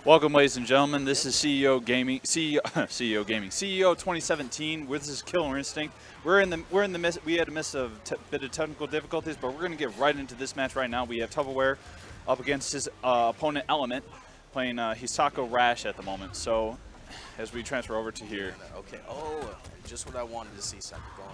Welcome, ladies and gentlemen. This is CEO Gaming, CEO Gaming, CEO 2017. This is Killer Instinct. We're in the miss. We had a bit of technical difficulties, but we're going to get right into this match right now. We have Tupperware up against his opponent Element, playing Hisako Rash at the moment. So, as we transfer over to here. Okay. Oh, just what I wanted to see. Saka going.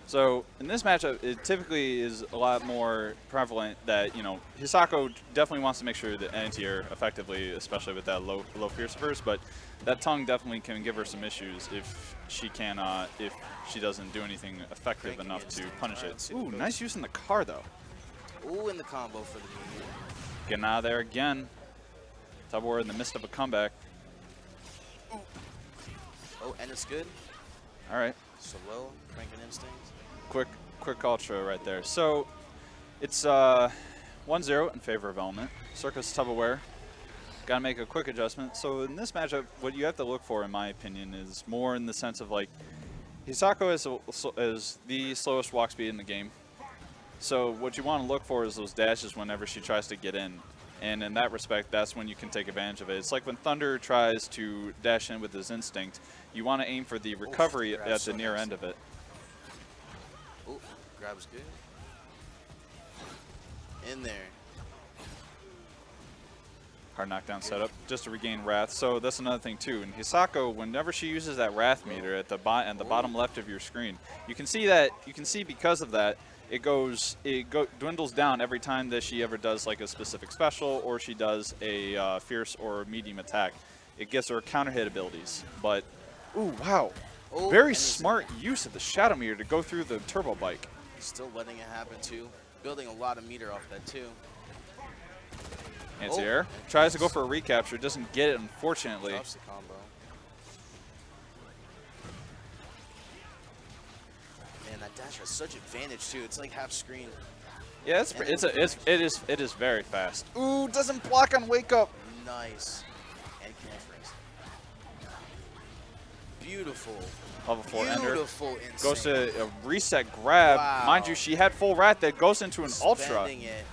So in this matchup, it typically is a lot more prevalent that, Hisako definitely wants to make sure that anti-air effectively, especially with that low fierce first, but that tongue definitely can give her some issues if she doesn't do anything effective enough to punish it. Ooh, nice use in the car though. Ooh, in the combo for the media. Getting out of there again. Tupperware in the midst of a comeback. Ooh. Oh, and it's good. All right. So low, cranking instinct. Quick ultra right there. So it's 1-0 in favor of Element. Circus Tupperware. Got to make a quick adjustment. So in this matchup, what you have to look for, in my opinion, is more in the sense of like Hisako is the slowest walk speed in the game. So what you want to look for is those dashes whenever she tries to get in. And in that respect, that's when you can take advantage of it. It's like when Thunder tries to dash in with his instinct. You want to aim for the recovery at the near end of it. Oh, grab's good. In there. Hard knockdown setup just to regain Wrath. So that's another thing too. And Hisako, whenever she uses that Wrath meter at the bottom left of your screen, you can see because of that, it dwindles down every time that she ever does like a specific special or she does a fierce or medium attack. It gets her counter hit abilities. But ooh, wow. Oh, very smart use of the Shadow Meter to go through the turbo bike. Still letting it happen too. Building a lot of meter off that too. Anti-air. Tries to go for a recapture. Doesn't get it, unfortunately. Drops the combo. Man, that dash has such advantage too. It's like half screen. Yeah, it is very fast. Ooh, doesn't block on wake up. Nice. And conference. Beautiful. Level 4 ender. Beautiful instinct. Goes to a reset grab. Wow. Mind you, she had full Wrath that goes into an ultra. Spending it.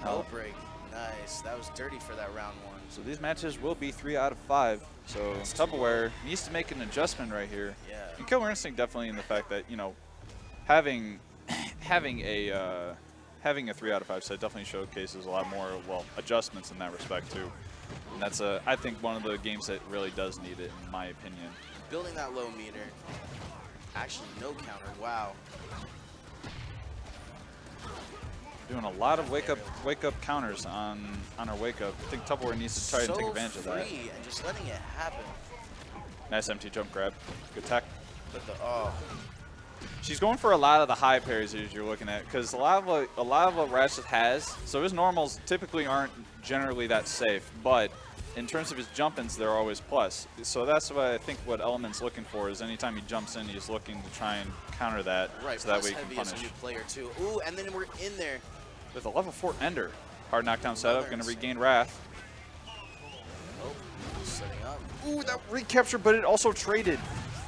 No break. Nice. That was dirty for that round one. So these matches will be 3 out of 5. So Tupperware needs to make an adjustment right here. Yeah. And Killer Instinct definitely in the fact that, having a 3 out of 5 set definitely showcases a lot more adjustments in that respect too. And that's I think one of the games that really does need it, in my opinion. Building that low meter. Actually, no counter. Wow. Doing a lot of wake up counters on her wake up. I think Tupperware needs to try and take advantage of that. Free and just letting it happen. Nice empty jump grab. Good tech. But She's going for a lot of the high parries that you're looking at, because a lot of what Ratchet has. So his normals typically aren't generally that safe, but in terms of his jump-ins, they're always plus. So that's what I think what Element's looking for is anytime he jumps in, he's looking to try and counter that, right, so that way he can as punish. a new player too. Ooh, and then we're in there. With a level 4 ender. Hard knockdown setup, going to regain Wrath. Oh, setting up. Ooh, that recapture, but it also traded.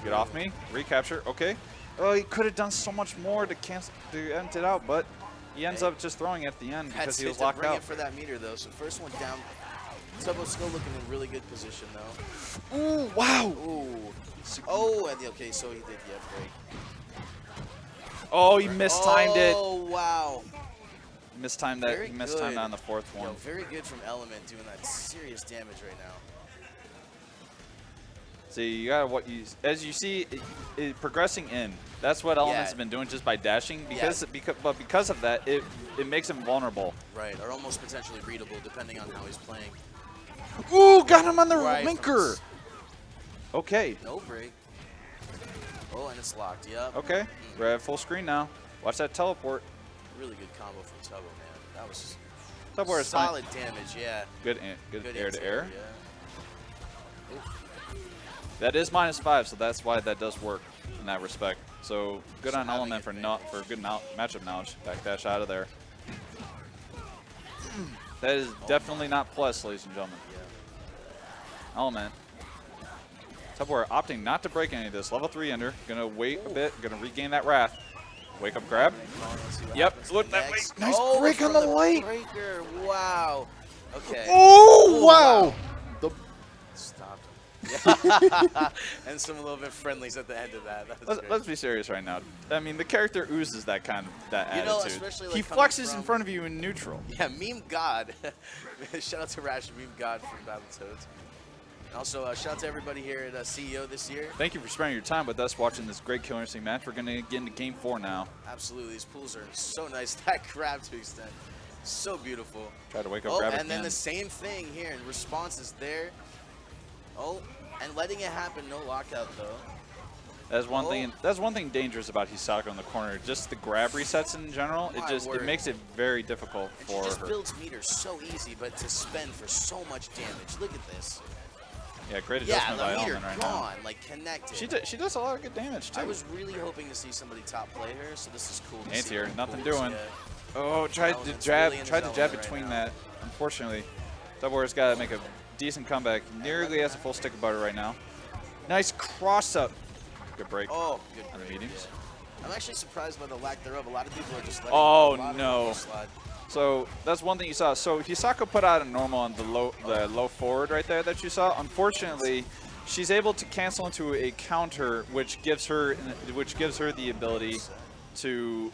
Get off me. Recapture, okay. Oh, he could have done so much more to end it out, but he ends up just throwing it at the end because he was locked out. It for that meter though, so first one down. Tubbo's still looking in really good position though. Ooh, wow. Ooh. Oh, and okay, so he did break. Oh, he mistimed it. Oh, wow. Mistimed that. He mistimed on the fourth one. Yo, very good from Element doing that serious damage right now. See, you got as you see, progressing in. That's what Element's been doing just by dashing. Because of that, it makes him vulnerable. Right, or almost potentially readable depending on how he's playing. Ooh, got him on the linker. Okay. No break. Oh, and it's locked. Yep. Okay. We're at full screen now. Watch that teleport. Really good combo from Tubbo, man. That was solid damage. Yeah. Good air to air. Yeah. That is -5, so that's why that does work in that respect. So good on Element for good matchup knowledge. Backdash out of there. That is definitely not plus, ladies and gentlemen. Yeah. Element. Tupperware opting not to break any of this. Level 3 ender. Gonna wait a bit. Gonna regain that Wrath. Wake up grab. Yep, happens look that way. next. Nice Oh, break on from the light. breaker. Wow. Okay. Oh, Ooh, wow. Stopped him. And some a little bit friendlies at the end of that. That was great. Let's be serious right now. I mean, the character oozes that You know, attitude. especially like He coming flexes in from- front of you in neutral. Yeah, Meme God. Shout out to Rash, Meme God from Battletoads. And also, shout out to everybody here at CEO this year. Thank you for spending your time with us watching this great Killer Instinct match. We're going to get into Game 4 now. Absolutely, these pools are so nice. That grab to extend, so beautiful. Try to wake up, Oh, grab it and then again. the same thing here, and response is there. Oh, and letting it happen, no lockout though. That's one thing. That's one thing dangerous about Hisako in the corner. Just the grab resets in general. It makes it very difficult And for she just her. builds meters so easy, but to spend for so much damage. Look at this. Yeah, great Yeah, adjustment by the meter Elman right gone, now. like connected. She does a lot of good damage too. I was really hoping to see somebody top play her, so this is cool to see. Anti-air, nothing Pools, doing. yeah. Oh, tried to Element's jab, really in tried to his jab element between right that. Unfortunately, Double Air's got to make a decent comeback. Nearly has a full stick of butter right now. Nice cross up. Good break Oh, good on the break, mediums. yeah. I'm actually surprised by the lack thereof. A lot of people are just letting Oh, a lot no. of people slide. So that's one thing you saw. So Hisako put out a normal on the low forward right there that you saw. Unfortunately, she's able to cancel into a counter, which gives her the ability to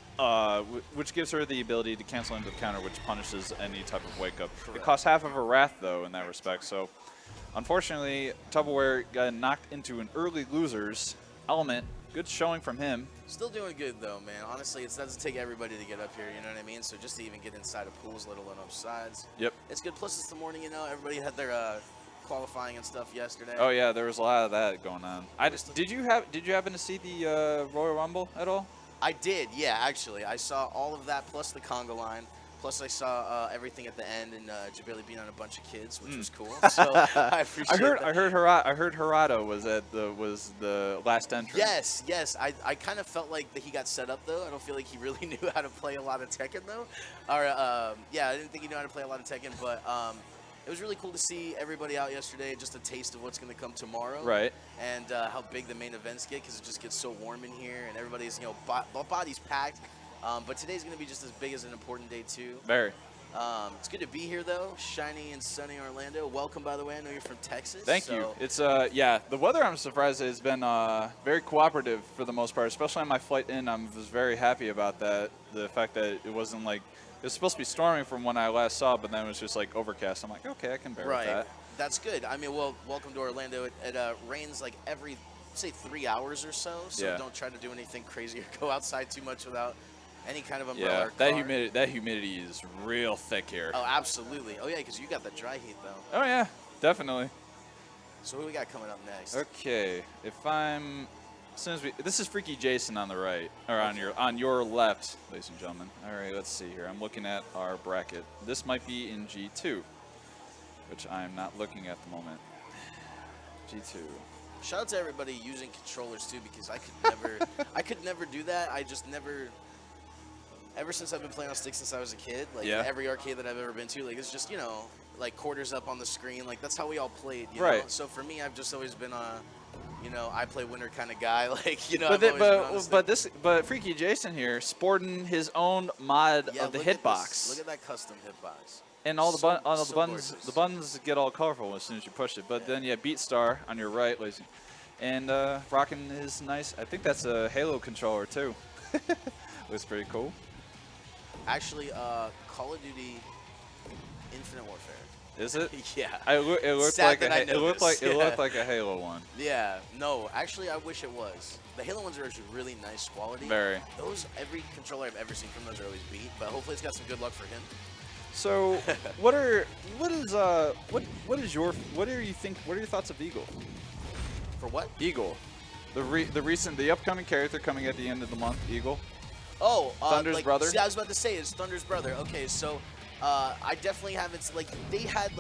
cancel into the counter, which punishes any type of wake up. It costs half of her wrath though in that respect. So unfortunately, Tupperware got knocked into an early losers element. Good showing from him. Still doing good though, man. Honestly, it doesn't take everybody to get up here, you know what I mean? So just to even get inside of pools, let alone up sides. Yep. It's good. Plus it's the morning, you know, everybody had their qualifying and stuff yesterday. Oh yeah, there was a lot of that going on. Did you happen to see the Royal Rumble at all? I did, yeah, actually. I saw all of that plus the conga line. Plus I saw everything at the end and Jabili being on a bunch of kids, which was cool. So I appreciate that. I heard Harado was the last entrant. Yes. I kind of felt like that he got set up though. I don't feel like he really knew how to play a lot of Tekken though. Or yeah, I didn't think he knew how to play a lot of Tekken, but it was really cool to see everybody out yesterday. Just a taste of what's going to come tomorrow. Right. And how big the main events get because it just gets so warm in here and everybody's body's packed. But today's going to be just as big as an important day too. Very. It's good to be here though, shiny and sunny Orlando. Welcome, by the way. I know you're from Texas. Thank you. It's yeah, the weather I'm surprised has been very cooperative for the most part, especially on my flight in. I was very happy about that. The fact that it wasn't like it was supposed to be storming from when I last saw, but then it was just like overcast. I'm like, okay, I can bear with that. That's good. I mean, well, welcome to Orlando. It rains like every, say, 3 hours or so. So Yeah. don't try to do anything crazy or go outside too much without any kind of umbrella. Yeah, or car. that humidity is real thick here. Oh, absolutely. Oh yeah, because you got the dry heat though. Oh yeah, definitely. So what we got coming up next? Okay, this is Freaky Jason on the right, or on your left, ladies and gentlemen. All right, let's see here. I'm looking at our bracket. This might be in G2, which I'm not looking at the moment. G2. Shout out to everybody using controllers too, because I could never do that. I just never. Ever since I've been playing on sticks since I was a kid, like every arcade that I've ever been to, like it's just like quarters up on the screen, like that's how we all played, you know? So for me, I've just always been I play winner kind of guy, like But Freaky Jason here sporting his own mod of the hitbox. Look at that custom hitbox. And all the buttons get all colorful as soon as you push it. But then BeatStar on your right, and rocking his nice. I think that's a Halo controller too. Looks pretty cool. Actually, Call of Duty Infinite Warfare. Is it? Yeah. It looked like a Halo one. Yeah. No, actually, I wish it was. The Halo ones are actually really nice quality. Very. Every controller I've ever seen from those are always beat, but hopefully it's got some good luck for him. So, what are your thoughts of Eagle? For what? Eagle, the upcoming character coming at the end of the month. Eagle. Oh, Thunder's brother. See, I was about to say it's Thunder's brother. Okay, so I definitely haven't they had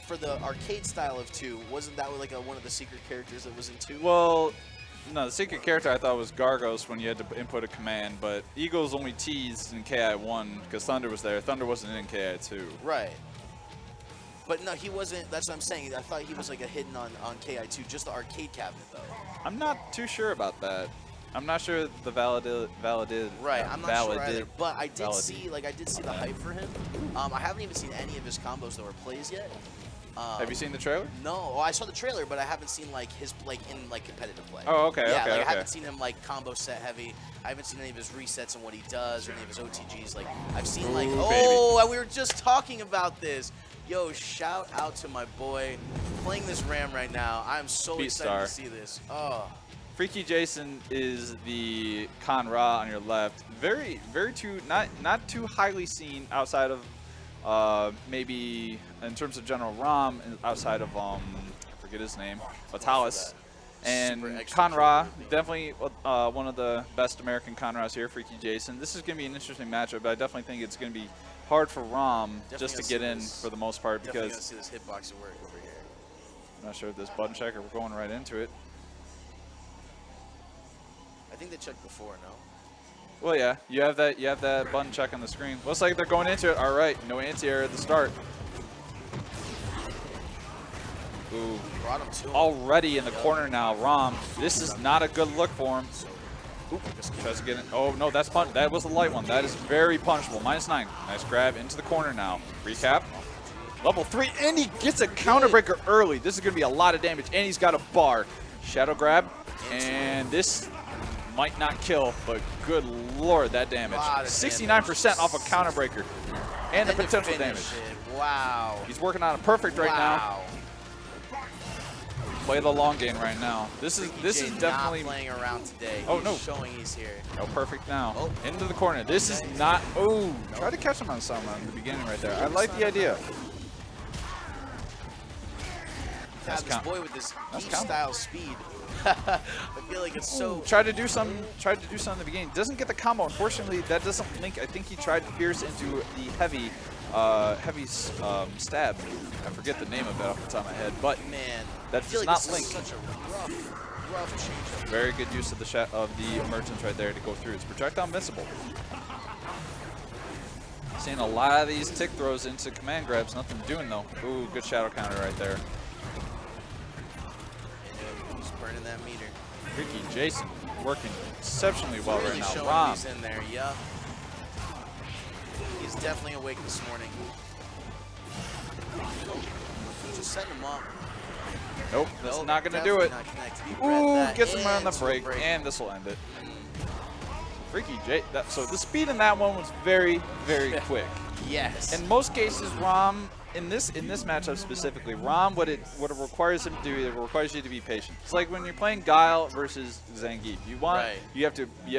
for the arcade style of 2. Wasn't that like one of the secret characters that was in 2? Well, no, the secret character I thought was Gargos when you had to input a command, but Eagle's only teased in KI1 because Thunder was there. Thunder wasn't in KI2. Right. But no, he wasn't. That's what I'm saying. I thought he was like a hidden on KI2, just the arcade cabinet though. I'm not too sure about that. I'm not sure the validated. Right, I'm not sure either. But I did see the hype for him. I haven't even seen any of his combos that were plays yet. Have you seen the trailer? No, well, I saw the trailer, but I haven't seen like his in like competitive play. Oh, okay, yeah, okay, like, okay. I haven't seen him like combo set heavy. I haven't seen any of his resets and what he does or any of his OTGs. Like I've seen like, oh, we were just talking about this. Yo, shout out to my boy playing this RAM right now. I'm so excited to see this. Oh. Freaky Jason is the Con Ra on your left. Very not too highly seen outside of maybe in terms of General Rom, outside of I forget his name, Vitalis. And Con Ra, definitely one of the best American Con Ras here, Freaky Jason. This is going to be an interesting matchup, but I definitely think it's going to be hard for Rom just to get in for the most part, because see this hitbox work over here. I'm not sure if this button checker, we're going right into it. I think they checked before, no? Well, yeah, you have that button check on the screen. Looks like they're going into it. All right, no anti-air at the start. Ooh, already in the corner now, Rom. This is not a good look for him. Oop, tries to get in. Oh no, that's punch. That was a light one. That is very punishable. -9. Nice grab into the corner now. Recap. Level 3, and he gets a counter breaker early. This is going to be a lot of damage, and he's got a bar. Shadow grab, and this might not kill, but good lord, that damage. 69% off a counter breaker, and the potential damage. Wow. He's working on a perfect right now. Play the long game right now. This is definitely not playing around today. Oh, he's no. Showing he's here. Oh, perfect now. Oh. Into the corner. This is not. Oh, try to catch him on something in the beginning right there. I like the idea. This boy with this style speed. I feel like it's so. Tried to do something in the beginning. Doesn't get the combo. Unfortunately, that doesn't link. I think he tried to pierce into the heavy stab. I forget the name of it off the top of my head, but man, that does not link. Such a rough change. Very good use of the emergence right there to go through. It's projectile invincible. Seeing a lot of these tick throws into command grabs. Nothing doing though. Ooh, good shadow counter right there. He's burning that meter. Freaky Jason working exceptionally well really right now. Rom. He's in there. Yup. He's definitely awake this morning. Just setting him up. Nope, that's not going to do it. Ooh, gets him on the break, and this will end it. Freaky J. So the speed in that one was very, very quick. Yes. In most cases, Rom, in this matchup specifically, Rom, what it requires him to do, it requires you to be patient. It's like when you're playing Guile versus Zangief. You have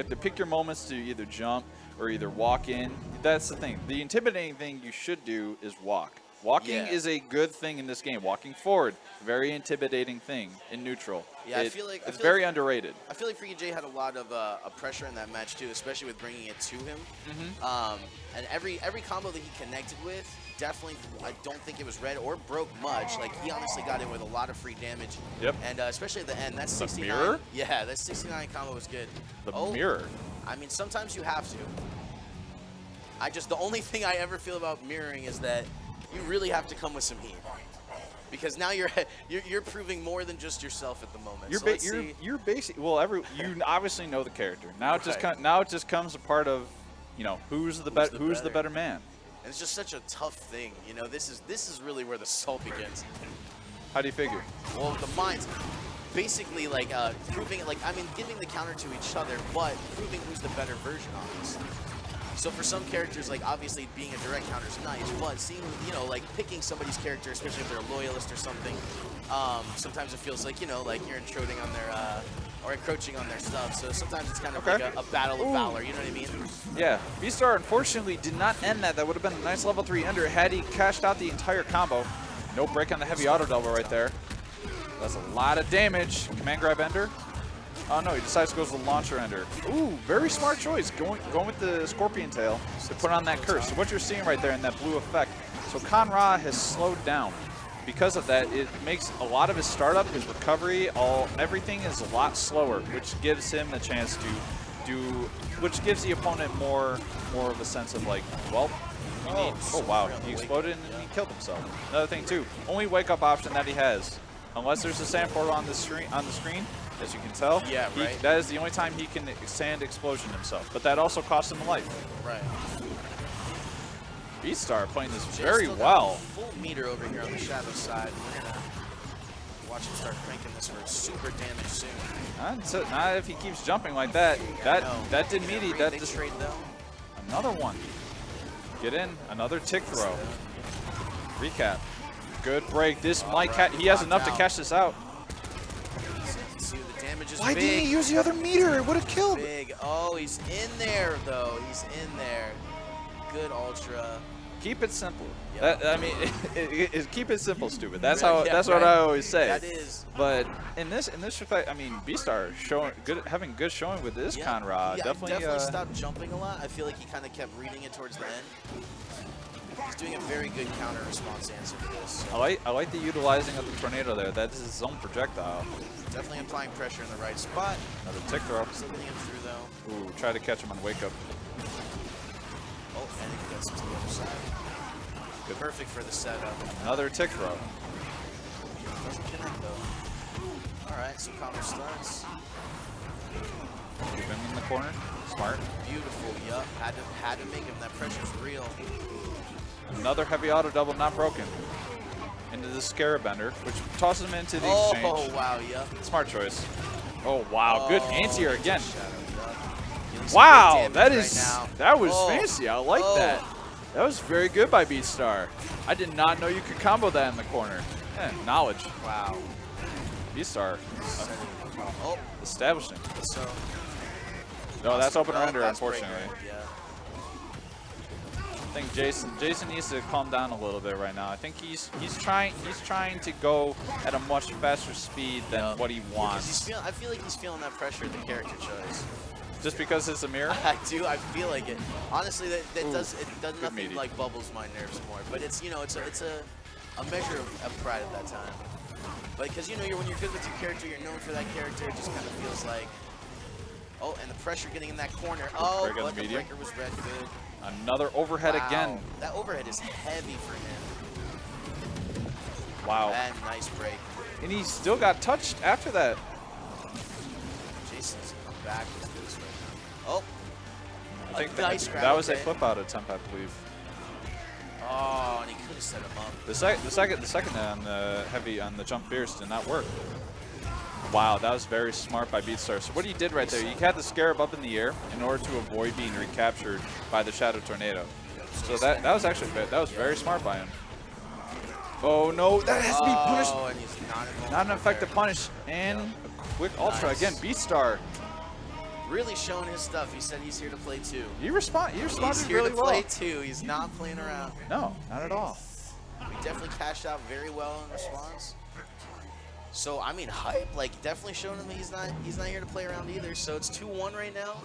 to pick your moments to either jump or either walk in. That's the thing. The intimidating thing you should do is walk. Walking is a good thing in this game. Walking forward, very intimidating thing in neutral. Yeah, I feel like it's very underrated. I feel like Freaky J had a lot of pressure in that match too, especially with bringing it to him. And every combo that he connected with, definitely, I don't think it was red or broke much. Like he honestly got in with a lot of free damage. Yep. And especially at the end, that 69. The mirror? Yeah, that 69 combo was good. The mirror. I mean, sometimes you have to. The only thing I ever feel about mirroring is that you really have to come with some heat, because now you're proving more than just yourself at the moment. You're basically you obviously know the character. Now it just comes a part of, who's the better man. And it's just such a tough thing. This is really where the salt begins. How do you figure? Well, the mind's basically proving giving the counter to each other, but proving who's the better version on this. So for some characters, obviously being a direct counter is nice, but seeing, picking somebody's character, especially if they're a loyalist or something, sometimes it feels like, you're intruding on their, or encroaching on their stuff. So sometimes it's kind of like a battle of valor, you know what I mean? Yeah, V-Star unfortunately did not end that. That would have been a nice level 3 ender had he cashed out the entire combo. No break on the heavy auto double right there. That's a lot of damage. Command grab ender. Oh no, he decides to go to the launcher ender. Ooh, very smart choice. Going with the scorpion tail to put on that curse. So what you're seeing right there in that blue effect. So Con Ra has slowed down. Because of that, it makes a lot of his startup, his recovery, everything is a lot slower, which gives him the chance to which gives the opponent more of a sense of oh wow, he exploded and he killed himself. Another thing too, only wake up option that he has, unless there's a sand portal on the screen, as you can tell. Yeah, right. That is the only time he can sand explosion himself, but that also costs him a life. Right. Beastar playing this Jay's very still got well. Full meter over here on the shadow side. We're gonna watch him start cranking this for super damage soon. Not if he keeps jumping like that. That did meaty. That just trade though. another one. Get in. Another tick throw. Recap. Good break. This might catch. He has enough to catch this out. See, the damage is Why big. didn't he use the other meter? It would have killed. Big. Oh, he's in there though. He's in there. Good ultra. Keep it simple. Yep. I mean, keep it simple, stupid. That's Right, how. yeah, That's what I always say. That is. But in this respect, I mean, Beastar having good showing with this Conrad. Yeah, Definitely stopped jumping a lot. I feel like he kind of kept reading it towards the end. He's doing a very good counter response answer to this. So. I like the utilizing of the tornado there. That is his own projectile. Definitely applying pressure in the right spot. Another tick throw. Still getting him through though. Ooh, try to catch him on wake up. Oh, and he gets him to the other side. Good. Perfect for the setup. Another tick throw. Doesn't connect though. All right, so counter starts. Keep him in the corner. Smart. Beautiful. Yup. Had to make him. That pressure's real. Another heavy auto double not broken. Into the Scarab Bender, which tosses him into the exchange. Oh wow. Yup. Smart choice. Oh wow, good anti-air again. Shadow, Wow, that right was fancy. I like that. That was very good by Beastar. I did not know you could combo that in the corner. Knowledge. Wow. Beastar. Oh, Establishing. so. No, that's open render, that's unfortunately. Yeah. I think Jason needs to calm down a little bit right now. I think he's trying to go at a much faster speed than what he wants. I feel like he's feeling that pressure of the character choice. Just because it's a mirror? I do. I feel like it. Honestly, that does nothing meaty. like bubbles my nerves more. But it's it's a measure of pride at that time. But because when you're good with your character, you're known for that character. It just kind of feels like. Oh, and the pressure getting in that corner. Oh, but the breaker was red. Good. Another overhead again. That overhead is heavy for him. Wow. And nice break. And he still got touched after that. Jason's come back with this right now. Oh. I think nice that was a flip out attempt, I believe. Oh, and he could have set him up. The second on the heavy on the jump fierce did not work. Wow, that was very smart by Beastar. So what he did right there, he had the Scarab up in the air in order to avoid being recaptured by the Shadow Tornado. So that was actually very smart by him. Oh no, that has to be punished. And he's not an effective punish and a quick ultra again. Beastar. Really showing his stuff. He said he's here to play too. He responded he's here really to well. play too. He's not playing around. No, not at all. He definitely cashed out very well in response. So I mean, hype, like definitely showing him he's not here to play around either. So it's 2-1 right now.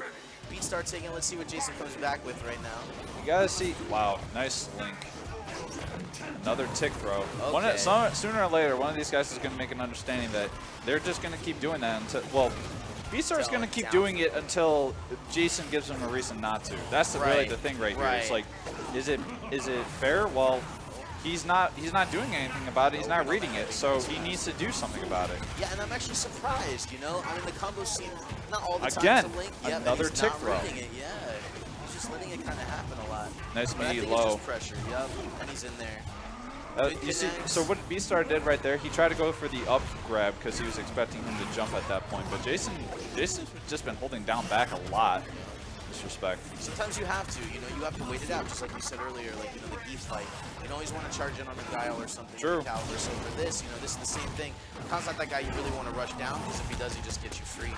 Beastar taking. Let's see what Jason comes back with right now. You gotta see. Wow, nice link. Another tick throw. Okay. Sooner or later, one of these guys is gonna make an understanding that they're just gonna keep doing that until Beastar is gonna keep doing it until Jason gives him a reason not to. That's really the thing right here. It's like, is it fair? Well. He's not doing anything about it. He's not reading it, so he needs to do something about it. Yeah, and I'm actually surprised. I mean, the combos seem not all the time. Again, Link. another tick throw. Reading it. Yeah, he's just letting it kind of happen a lot. Nice meaty low. It's just pressure. Yep, and he's in there. You see, so what Beastar did right there, he tried to go for the up grab because he was expecting him to jump at that point. But Jason's just been holding down back a lot. Disrespect. Sometimes you have to, you have to wait it out, just like you said earlier, like, the E fight. You always want to charge in on a Guile or something. True. Caliber. So for this, this is the same thing. Khan's not that guy you really want to rush down, because if he does, he just gets you free.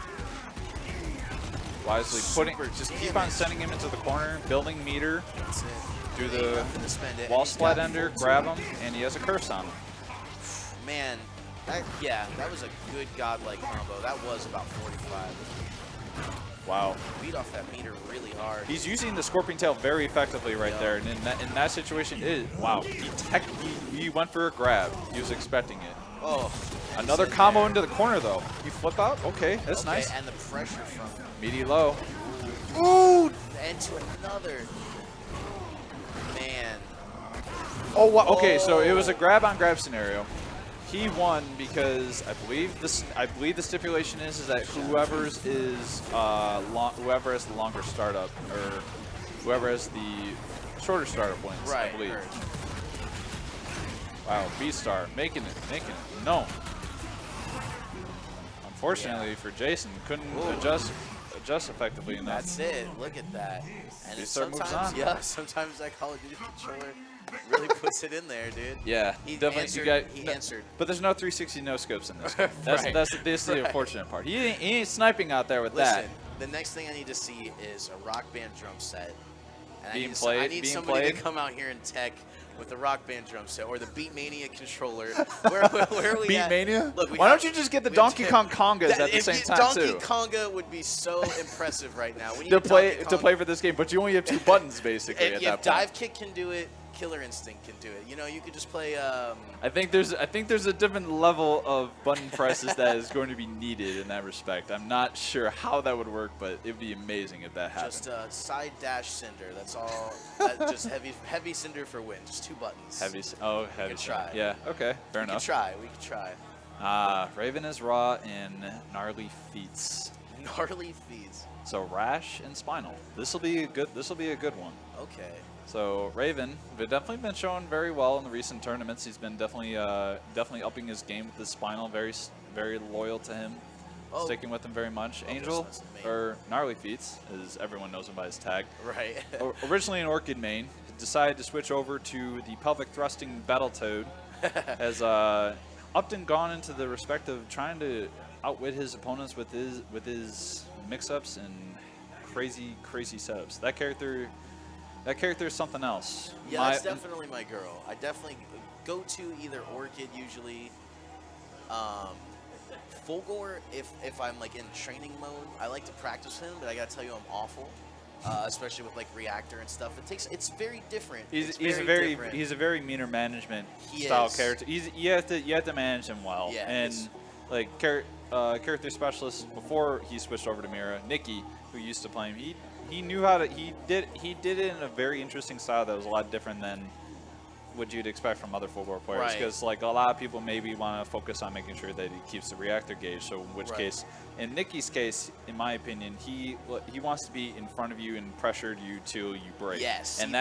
Wisely just keep on sending him into the corner, building meter. That's it. Do the wall slide ender, grab him, and he has a curse on him. Man, that was a good godlike combo. That was about 45. Wow. Beat off that meter really hard. He's using the Scorpion Tail very effectively right there, and in that situation, wow. He went for a grab. He was expecting it. Oh. Another combo into the corner though. You flip out? Okay, that's nice. And the pressure from meaty low. Ooh! And to another. Man. Oh, wow. Okay, so it was a grab on grab scenario. he won because I believe the stipulation is that whoever has the longer startup or whoever has the shorter startup wins. Right. I believe. Right. Wow, B-Star making it known. Unfortunately for Jason, couldn't adjust effectively enough. That's it. Look at that. And B-Star moves on. sometimes, yeah, sometimes that Call of Duty controller really puts it in there, dude. Yeah, He definitely. answered. He answered. But there's no 360 no scopes in this game. That's Right. that's the unfortunate part. He ain't sniping out there with Listen, that. the next thing I need to see is a Rock Band drum set. And Being I need being somebody played? to come out here and tech with the Rock Band drum set or the Beatmania controller. Where are we Beat at? Mania? Look, Why don't you just get the Donkey Kong congas at the same time Donkey too? Konga would be so impressive right now. We need To a Donkey Kong. play for this game, but you only have 2 buttons basically at If that point. Dive Kick can do it, Killer Instinct can do it. You know, you could just play. I think there's a different level of button presses that is going to be needed in that respect. I'm not sure how that would work, but it would be amazing if that happened. Just side dash cinder. That's all. Just heavy cinder for win. Just 2 buttons. Heavy could try. Yeah, okay, fair enough. We could try. Raven is raw and gnarly feats. Gnarly feeds. So Rash and Spinal. This will be a good one. Okay. So Raven, they've definitely been showing very well in the recent tournaments. He's been definitely upping his game with his Spinal. Very loyal to him, sticking with him very much. Angel or Gnarly Feats, as everyone knows him by his tag. Right. Originally an Orchid main, decided to switch over to the pelvic thrusting Battletoad. Has upped and gone into the respect of trying to outwit his opponents with his mix-ups and crazy setups. That character is something else. Yeah, that's definitely my girl. I definitely go to either Orchid usually. Fulgore, if I'm like in training mode, I like to practice him, but I gotta tell you I'm awful. Especially with like reactor and stuff. It's very different. He's a very meter management style character. You have to manage him well. Yeah, and like character specialist before he switched over to Mira, Nikki, who used to play him, he knew how to he did it in a very interesting style that was a lot different than what you'd expect from other Fulgore players, because like a lot of people maybe want to focus on making sure that he keeps the reactor gauge. So in which case, in Nikki's case, in my opinion, he wants to be in front of you and pressured you till you break. Yes, and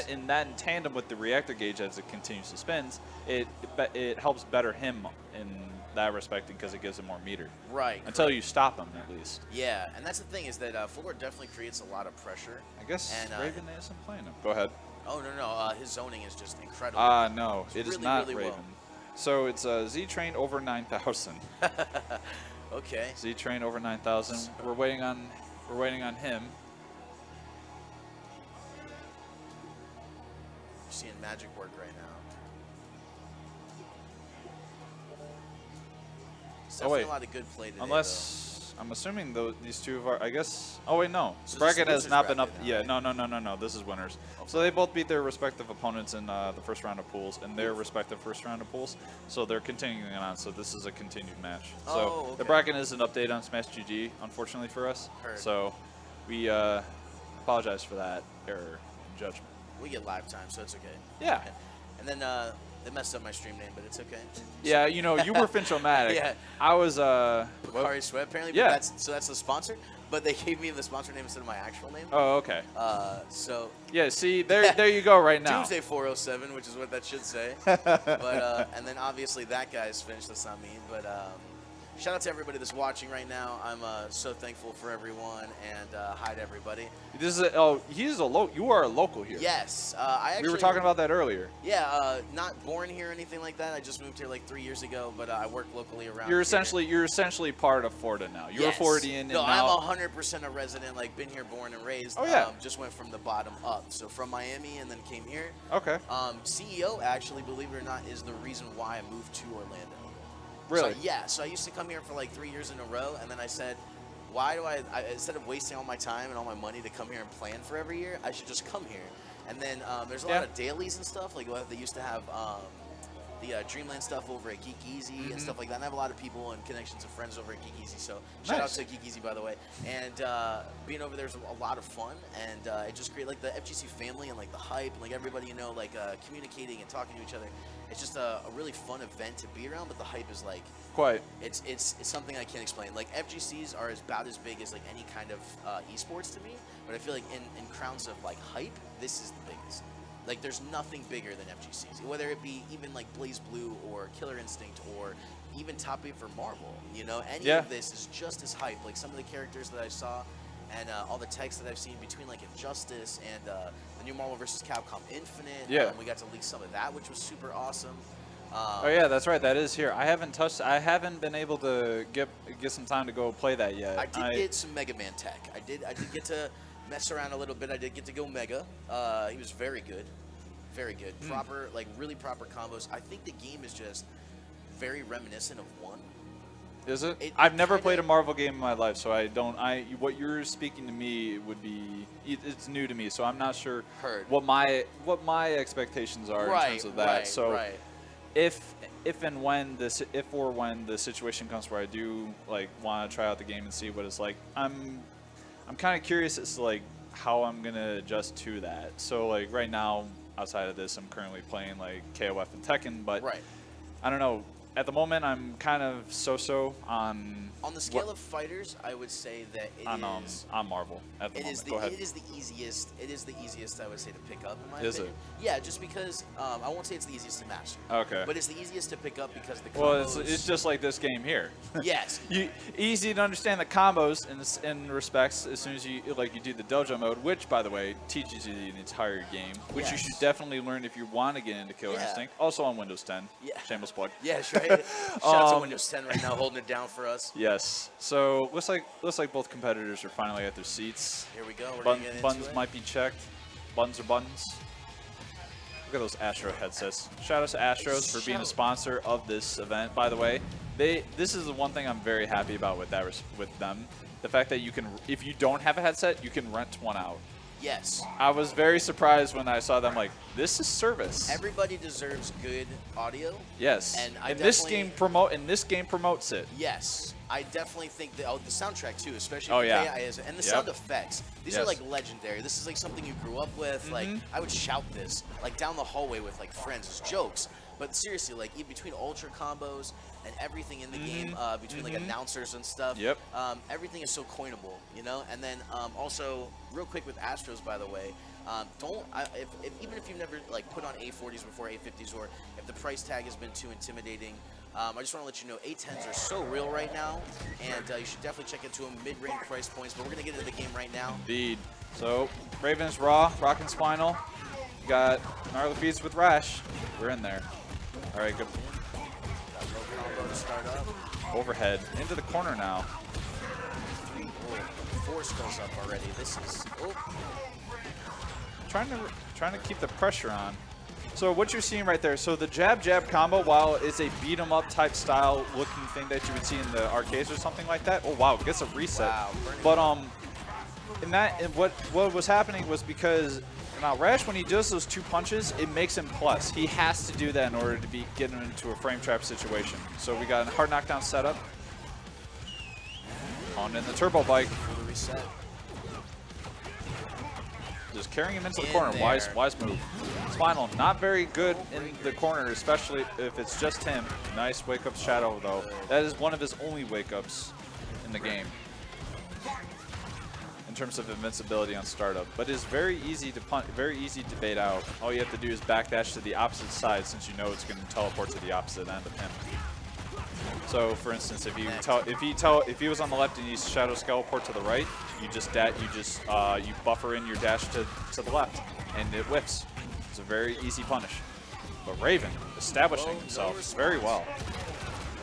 in tandem with the reactor gauge as it continues to spin, it helps better him in that respect because it gives him more meter. Right. Until you stop him, at least. Yeah, and that's the thing is that Fulgore definitely creates a lot of pressure. I guess Raven isn't playing him. Go ahead. Oh, no. His zoning is just incredible. No, it is really, not really Raven. well. So it's Z-Train over 9,000. Okay. Z-Train over 9,000. We're waiting on him. You're seeing magic work right now. It's definitely a lot of good play today, unless I'm assuming these two are, I guess. Oh wait, no. So the bracket has not been up. Now, Yeah, right? no. This is winners. Okay. So they both beat their respective opponents in the first round of pools and their respective first round of pools. So they're continuing on. So this is a continued match. So the bracket is an update on Smash GG, unfortunately for us. So we apologize for that error in judgment. We get live time, so it's okay. Yeah. And then they messed up my stream name, but it's okay. Yeah, you know, you were Finch-O-Matic. Yeah. I was Pocari Sweat, apparently. Yeah. But that's the sponsor. But they gave me the sponsor name instead of my actual name. Oh, okay. So. Yeah. See, there you go. Right now. Tuesday 407, which is what that should say. But and then obviously that guy's finished. That's not me. But shout out to everybody that's watching right now. I'm so thankful for everyone, and hi to everybody. This is you are a local here. Yes, I actually. We were talking about that earlier. Yeah, not born here or anything like that. I just moved here like 3 years ago, but I work locally around. You're essentially part of Florida now. You're a Floridian. No, and now I'm 100% a resident. Like been here, born and raised. Oh yeah. Just went from the bottom up. So from Miami and then came here. Okay. CEO actually, believe it or not, is the reason why I moved to Orlando. Really? So, yeah. So I used to come here for like 3 years in a row, and then I said, why do I instead of wasting all my time and all my money to come here and plan for every year, I should just come here. And then there's a lot of dailies and stuff. Like they used to have Dreamland stuff over at Geek Easy and stuff like that. And I have a lot of people and connections and friends over at Geek Easy, so shout out to Geek Easy, by the way. And being over there is a lot of fun, and it just creates like the FGC family and like the hype and like everybody, you know, like communicating and talking to each other. It's just a really fun event to be around, but the hype is like quite. It's something I can't explain. Like FGCs are about as big as like any kind of esports to me, but I feel like in crowns of like hype, this is the biggest. Like there's nothing bigger than FGCs, whether it be even like Blaze Blue or Killer Instinct or even Top 8 for Marvel. You know, any of this is just as hype. Like some of the characters that I saw and all the text that I've seen between like Injustice and the new Marvel vs. Capcom Infinite. Yeah. We got to leak some of that, which was super awesome. Oh yeah, that's right. That is here. I haven't been able to get some time to go play that yet. I did get some Mega Man tech. I did get to mess around a little bit. I did get to go Mega. He was very good. Very good. Proper, like really proper combos. I think the game is just very reminiscent of 1. Is it? I've never played a Marvel game in my life, so I don't. What you're speaking to me would be. It's new to me, so I'm not sure what my expectations are in terms of that. So if when the situation comes where I do like want to try out the game and see what it's like, I'm kind of curious as to like how I'm gonna adjust to that. So like right now, outside of this, I'm currently playing like KOF and Tekken, but I don't know. At the moment, I'm kind of so-so on the scale of fighters. I would say that it is on Marvel at the moment. Go ahead. It is the easiest. It is the easiest, I would say, to pick up in my opinion. Is it? Yeah, just because I won't say it's the easiest to master. Okay. But it's the easiest to pick up because the combos. Well, it's just like this game here. Yes. Easy to understand the combos in respects as soon as you do the dojo mode, which by the way teaches you the entire game, which you should definitely learn if you want to get into Killer Instinct. Also on Windows 10. Yeah. Shameless plug. Yeah, sure. Shout out to Windows 10 right now, holding it down for us. Yes. So looks like both competitors are finally at their seats. Here we go. We're buttons might be checked. Buttons are buttons. Look at those Astro headsets. Shout out to Astros for being a sponsor of this event. By the way, this is the one thing I'm very happy about with them. The fact that you can, if you don't have a headset, you can rent one out. Yes. I was very surprised when I saw them like, this is service. Everybody deserves good audio. Yes. And this game promotes it. Yes. I definitely think that the soundtrack too, especially KIs and the sound effects. These are like legendary. This is like something you grew up with. Like I would shout this like down the hallway with like friends as jokes. But seriously, like between ultra combos and everything in the game, between like announcers and stuff, everything is so coinable, you know. And then also, real quick with Astros, by the way, even if you've never like put on A40s before A50s, or if the price tag has been too intimidating, I just want to let you know A10s are so real right now, and you should definitely check into them. Mid-range price points, but we're gonna get into the game right now. Indeed. So Ravens Raw, Rockin' Spinal, got Gnarly Beats with Rash. We're in there. All right, good. Got low combo to start up. Overhead into the corner now. Force goes up already. This is trying to keep the pressure on. So what you're seeing right there, so the jab combo, while it's a beat 'em up type style looking thing that you would see in the arcades or something like that. Oh wow, gets a reset. Wow, but what was happening was because now Rash, when he does those 2 punches, it makes him plus. He has to do that in order to be getting into a frame trap situation. So we got a hard knockdown setup. On in the turbo bike. For the reset. Just carrying him into the corner. Wise move. Spinal, not very good in the corner, especially if it's just him. Nice wake up shadow though. That is one of his only wake ups in the game in terms of invincibility on startup. But it's very easy to very easy to bait out. All you have to do is backdash to the opposite side, since you know it's going to teleport to the opposite end of him. So, for instance, if he was on the left and you shadow teleport to the right, you buffer in your dash to the left, and it whiffs. It's a very easy punish. But Raven establishing himself very well.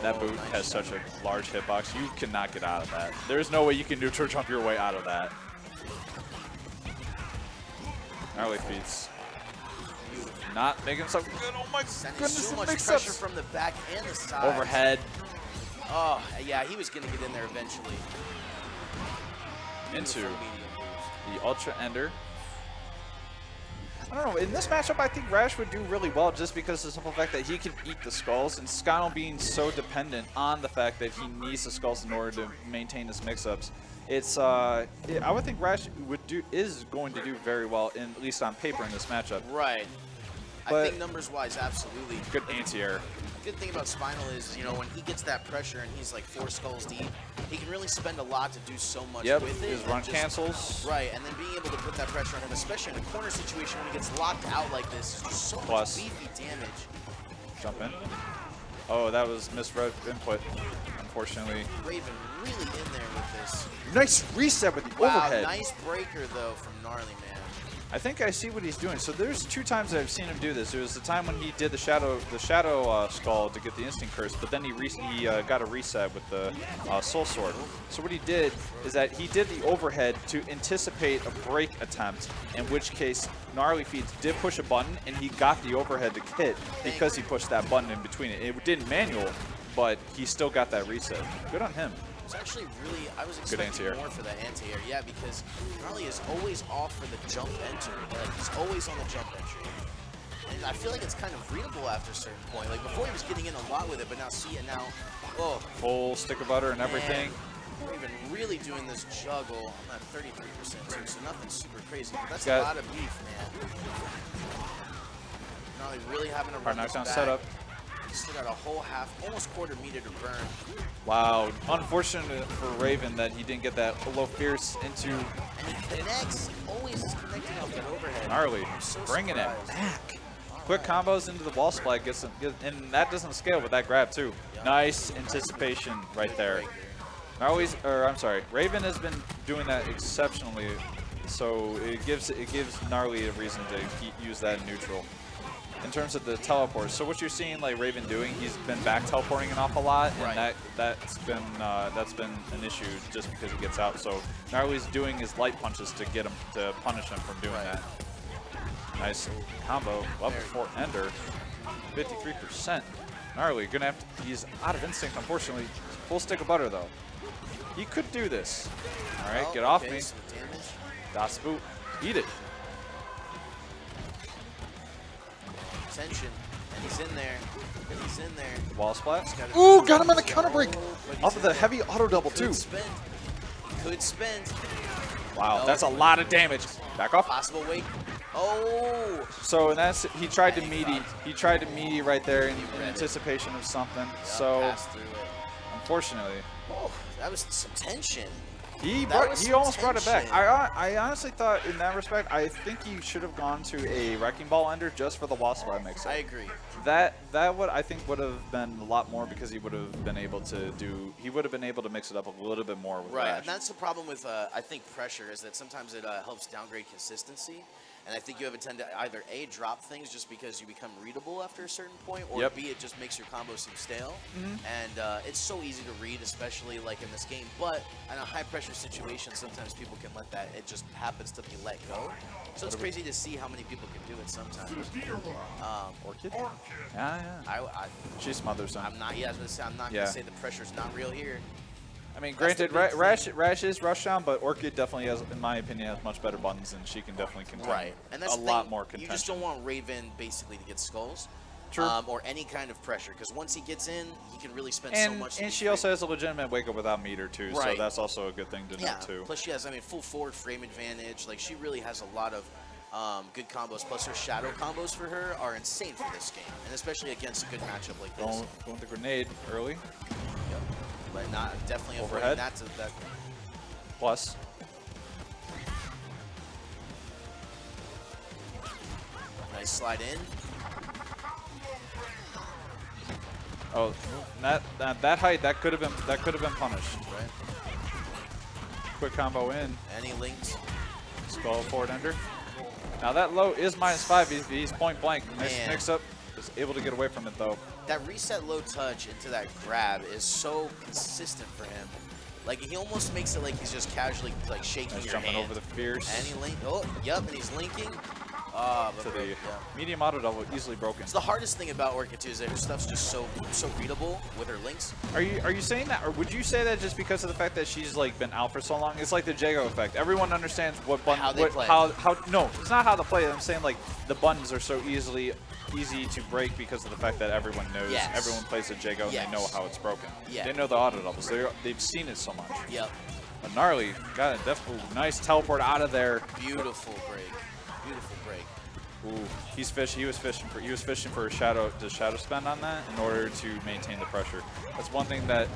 That boot has such a large hitbox. You cannot get out of that. There's no way you can neutral jump your way out of that. Gnarly feats. Not making himself good. Oh my goodness, so much pressure from the back and the side. Overhead. Oh, yeah, he was going to get in there eventually. Into the Ultra Ender. I don't know. In this matchup, I think Rash would do really well just because of the simple fact that he can eat the skulls, and Scano being so dependent on the fact that he needs the skulls in order to maintain his mix-ups. It's I would think Rash is going to do very well, at least on paper, in this matchup. Right. But I think numbers-wise, absolutely. Good anti-air. The good thing about Spinal is, you know, when he gets that pressure and he's like 4 skulls deep, he can really spend a lot to do so much with it. His run cancels. Right, and then being able to put that pressure on him, especially in a corner situation when he gets locked out like this, is just so much beefy damage. Jump in. Oh, that was misread input, unfortunately. Raven really in there with this. Nice reset with the overhead. Nice breaker, though, from Gnarly, man. I think I see what he's doing. So there's 2 times I've seen him do this. There was the time when he did the shadow skull to get the instant curse, but then he got a reset with the soul sword. So what he did is that he did the overhead to anticipate a break attempt, in which case Gnarly Feeds did push a button and he got the overhead to hit because he pushed that button in between it. It didn't manual, but he still got that reset. Good on him. It's actually really, I was expecting more for that anti-air. Yeah, because Gnarly is always off for the jump enter. Like, he's always on the jump entry. And I feel like it's kind of readable after a certain point. Like, before he was getting in a lot with it, but now see it now. Oh. Full stick of butter and everything. We're even really doing this juggle. I'm at 33% too, so nothing super crazy. But that's a lot of beef, man. Gnarly really having a run knockdown setup. Still got a whole half, almost quarter meter to burn. Wow, unfortunate for Raven that he didn't get that low fierce into. And he connects, always is connecting off that overhead. Gnarly, bringing it back. Quick combos into the wall splat, and that doesn't scale with that grab too. Yep. Nice anticipation right there. Raven has been doing that exceptionally, so it gives Gnarly a reason to use that in neutral. In terms of the teleport, so what you're seeing like Raven doing, he's been back teleporting an awful lot, and that's been an issue just because he gets out. So Gnarly's doing his light punches to get him to punish him from doing that. Nice combo up before ender, 53%. Gnarly gonna have to, he's out of instinct unfortunately. Full stick of butter though. He could do this. All right, get off me. Das boot, eat it. Tension, and he's in there. And he's in there. Wall splat. Ooh, got him on the counter break. Off of the heavy auto double too. Could spend. Wow, that's a lot of damage. Back off. Possible wait. Oh. So and that's he tried to meaty. He tried to meaty right there in anticipation of something. So unfortunately, that was some tension. He almost brought it back. I honestly thought in that respect, I think he should have gone to a Wrecking Ball ender just for the wall splat mix-up. I agree. That I think would have been a lot more because he would have been able to mix it up a little bit more with Rash. And that's the problem with I think pressure is that sometimes it helps downgrade consistency. And I think you have a tend to either A, drop things just because you become readable after a certain point, or B, it just makes your combo seem stale. And it's so easy to read, especially like in this game. But in a high pressure situation, sometimes people can let that, it just happens to be let go. So it's crazy to see how many people can do it sometimes. Orchid? Yeah. She smothers him. I'm not gonna say the pressure's not real here. I mean, granted, Rash is rush down, but Orchid definitely has, in my opinion, has much better buttons, and she can definitely contend and that's a lot more contention. You just don't want Raven basically to get skulls. True. Or any kind of pressure, because once he gets in, he can really spend so much. And she also has a legitimate wake up without meter too, so that's also a good thing to note too. Plus she has, full forward frame advantage. Like she really has a lot of good combos. Plus her shadow combos for her are insane for this game, and especially against a good matchup like this. Going with the grenade early. Yep. But definitely overhead. That Plus. Nice slide in. Oh, that height that could have been punished. Right. Quick combo in. And he linked. Skull forward ender. Now that low is -5. He's point blank. Nice mix up. Is able to get away from it though. That reset low touch into that grab is so consistent for him. Like he almost makes it like he's just casually like shaking your jumping hand. over the fierce. And he linked. Oh, yep, and he's linking. to the medium auto double, easily broken. It's the hardest thing about Orchid too is that her stuff's just so readable with her links. Are you saying that, or would you say that just because of the fact that she's like been out for so long? It's like the Jago effect. Everyone understands what button, how they play. No, it's not how to play. I'm saying like the buttons are so easy to break because of the fact that everyone knows. Yes. Everyone plays a Jago and they know how it's broken. Yeah. They know the auto doubles. They've seen it so much. Yep. But Gnarly got a definitely nice teleport out of there. Beautiful break. Beautiful break. Ooh, he was fishing for a shadow spend on that in order to maintain the pressure. That's one thing that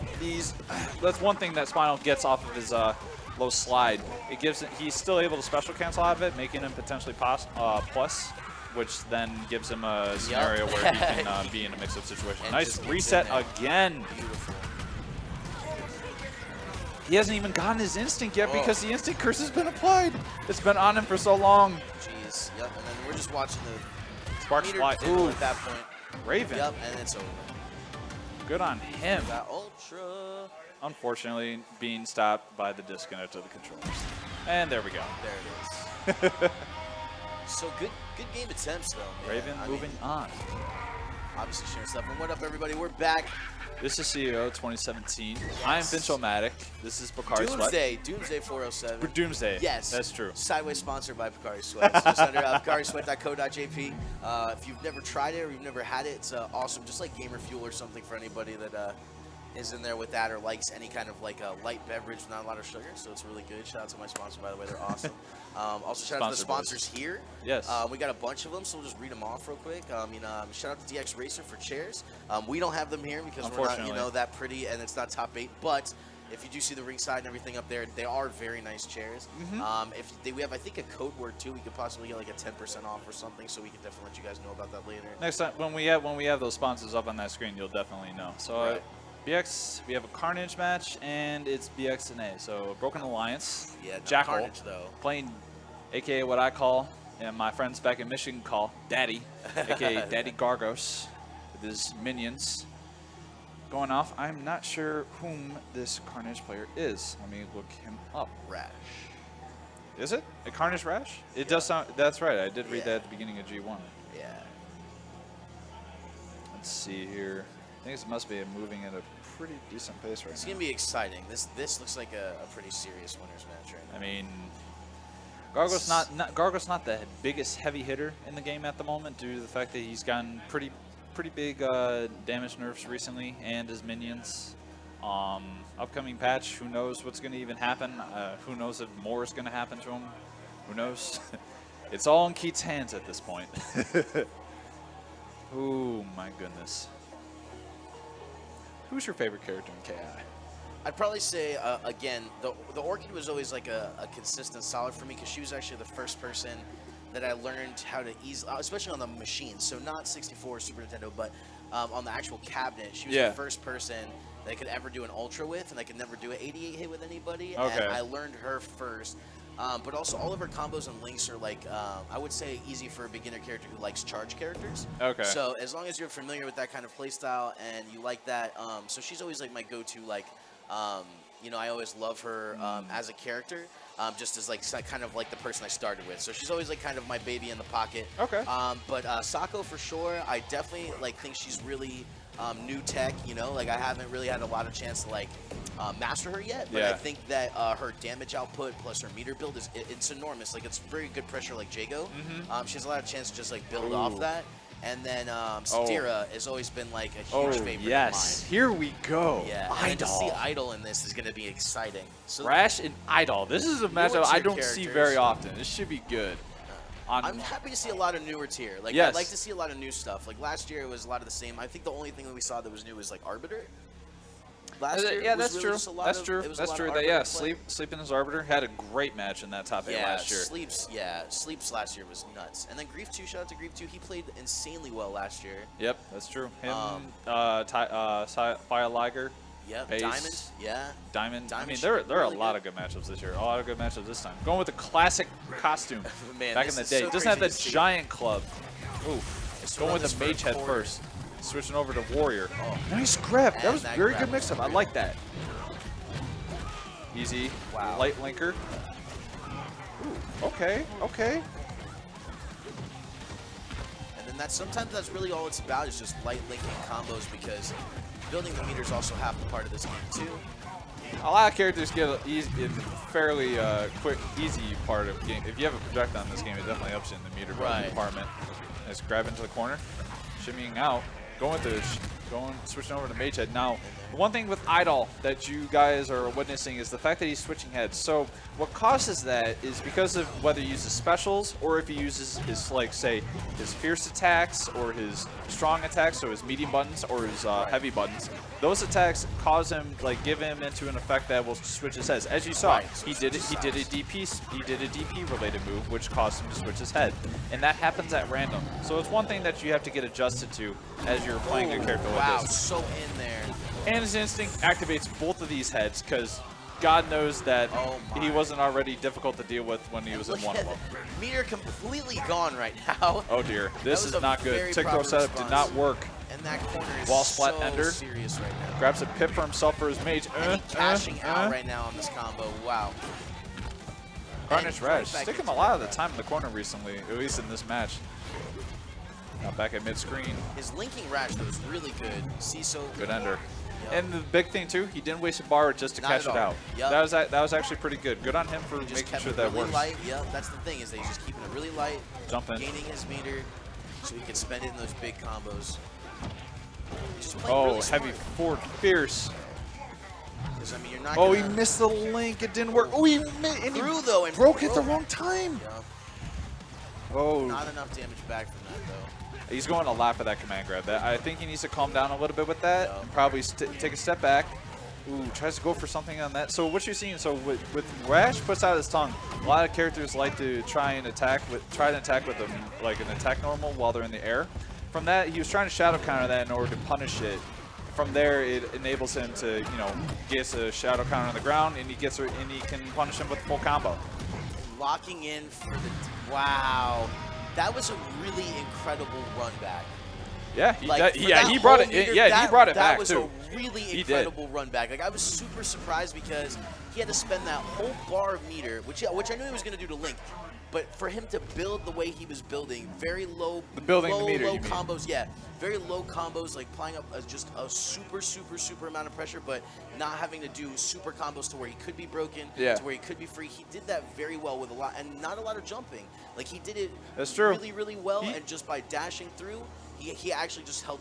Spinal gets off of his low slide. He's still able to special cancel out of it, making him potentially plus, which then gives him a scenario where he can be in a mix-up situation. And nice reset again. Beautiful. He hasn't even gotten his instinct yet because the instinct curse has been applied. It's been on him for so long. Jeez. Yep. And then we're just watching the Sparks fly. Ooh. At that point. Raven. Yep. And it's over. Good on him. That Ultra. Unfortunately, being stopped by the disconnect of the controllers. And there we go. There it is. So good game attempts though, man. Raven moving on. Obviously sharing stuff. And what up, everybody? We're back. This is CEO2017. I'm Vinchomatic. This is Pocari Sweat. Doomsday 407. Doomsday. Yes. That's true. Sideways sponsored by Pocari Sweat. So just under PocariSweat.co.jp. If you've never tried it or you've never had it, it's awesome. Just like Gamer Fuel or something for anybody that is in there with that or likes any kind of like a light beverage with not a lot of sugar. So it's really good. Shout out to my sponsor, by the way. They're awesome. Also, shout out to the sponsors here. Yes. We got a bunch of them, so we'll just read them off real quick. Shout out to DX Racer for chairs. We don't have them here because we're not, that pretty, and it's not top 8. But if you do see the ringside and everything up there, they are very nice chairs. We have, I think, a code word too. We could possibly get like a 10% off or something, so we can definitely let you guys know about that later. Next time, when we have those sponsors up on that screen, you'll definitely know. So. BX, we have a Carnage match, and it's BX and A. So Broken Alliance. Yeah, Jackal, Carnage though. Playing, aka what I call, and my friends back in Michigan call Daddy, aka Daddy Gargos, with his minions. Going off. I'm not sure whom this Carnage player is. Let me look him up. Rash. Is it a Carnage Rash? It does sound. That's right. I did read that at the beginning of G1. Yeah. Let's see here. I think this must be moving at a pretty decent pace right now. It's going to be exciting. This looks like a pretty serious winners match right now. I mean, Gargo's not the biggest heavy hitter in the game at the moment due to the fact that he's gotten pretty big damage nerfs recently and his minions. Upcoming patch, who knows what's going to even happen? Who knows if more is going to happen to him? Who knows? It's all in Keith's hands at this point. Oh my goodness. Who's your favorite character in KI? I'd probably say, again, the Orchid was always like a consistent solid for me because she was actually the first person that I learned how to easily, especially on the machine, so not 64 or Super Nintendo, but on the actual cabinet, she was the first person that I could ever do an Ultra with, and I could never do an 88 hit with anybody, and I learned her first. But also all of her combos and links are like, I would say easy for a beginner character who likes charge characters. Okay. So as long as you're familiar with that kind of playstyle and you like that, so she's always like my go-to, like, I always love her as a character, just as like kind of like the person I started with. So she's always like kind of my baby in the pocket. Okay. But Sako for sure, I definitely like think she's really new tech, like I haven't really had a lot of chance to like master her yet, but I think that her damage output plus her meter build it's enormous. Like it's very good pressure like Jago. She has a lot of chance to just like build off that. And then Satira has always been like a huge favorite of mine. Here we go. Yeah, and to see Idol in this is going to be exciting. So Rash and Idol. This is a matchup I don't see very often. This should be good. I'm happy to see a lot of newer tier. Like I'd like to see a lot of new stuff. Like last year it was a lot of the same. I think the only thing that we saw that was new was like Arbiter. Last year that's really true. That's true. That's true. That Sleep and his Arbiter had a great match in that top 8 last year. Sleep's last year was nuts. And then Grief 2, shout out to Grief 2. He played insanely well last year. Yep, that's true. Him, Fire Liger. Yep, Base, Diamond. Yeah. Diamond. I mean, there are a lot of good matchups this year. A lot of good matchups this time. Going with the classic costume Man, back in the day. So doesn't have the giant club. Ooh. Going with the Mage Head first. Switching over to Warrior. Nice grab. That was a very good mix-up. I like that. Easy. Wow. Light linker. Ooh, okay. that's sometimes that's really all it's about is just light linking combos, because building the meter is also half the part of this game too. A lot of characters get a fairly quick, easy part of the game. If you have a projectile in this game, it definitely helps you in the meter building department. Let's grab into the corner, shimmying out, switching over to Mage Head. Now, the one thing with Idol that you guys are witnessing is the fact that he's switching heads. So what causes that is because of whether he uses specials or if he uses his, like, say, his fierce attacks or his strong attacks, so his medium buttons or his heavy buttons. Those attacks cause him, like, give him into an effect that will switch his heads. As you saw, he did a DP related move, which caused him to switch his head, and that happens at random. So it's one thing that you have to get adjusted to as you're playing a character like this. Wow, so in there. And his instinct activates both of these heads because God knows that he wasn't already difficult to deal with when he was in one of them. Meter completely gone right now. Oh dear, this is not good. Tick throw setup did not work. And that corner is Wall splat so ender. serious right now. Grabs a pip for himself for his mage. And he's cashing out right now on this combo. Wow. Carnage Rash sticking a lot of the time in the corner recently, at least in this match. Now back at mid-screen. His linking Rash though is really good. CISO. Good ender. Yep. And the big thing too, he didn't waste a bar just to catch it out. Yep. That was actually pretty good. Good on him for making sure that really works. Light. Yep, that's the thing, is that he's just keeping it really light, gaining his meter, so he can spend it in those big combos. Oh, really heavy forward, fierce. I mean, you're not he missed the link. It didn't work. Oh, he threw though and broke it the wrong time. Yep. Oh. Not enough damage back from that though. He's going a lot for that command grab. I think he needs to calm down a little bit with that. Yep. Probably take a step back. Ooh, tries to go for something on that. So what you're seeing, so with Rash puts out his tongue, a lot of characters like to try and attack with like an attack normal while they're in the air. From that, he was trying to shadow counter that in order to punish it. From there, it enables him to, get a shadow counter on the ground, and he can punish him with a full combo. Locking in for the wow, that was a really incredible run back. Yeah, he brought it. He brought it back too. That was a really incredible run back. Like, I was super surprised because he had to spend that whole bar of meter, which I knew he was going to do to Link. But for him to build the way he was building, very low, low combos, very low combos, like applying up just a super amount of pressure, but not having to do super combos to where he could be broken, to where he could be free. He did that very well with a lot, and not a lot of jumping. Like, he did it really well, and just by dashing through, he actually just held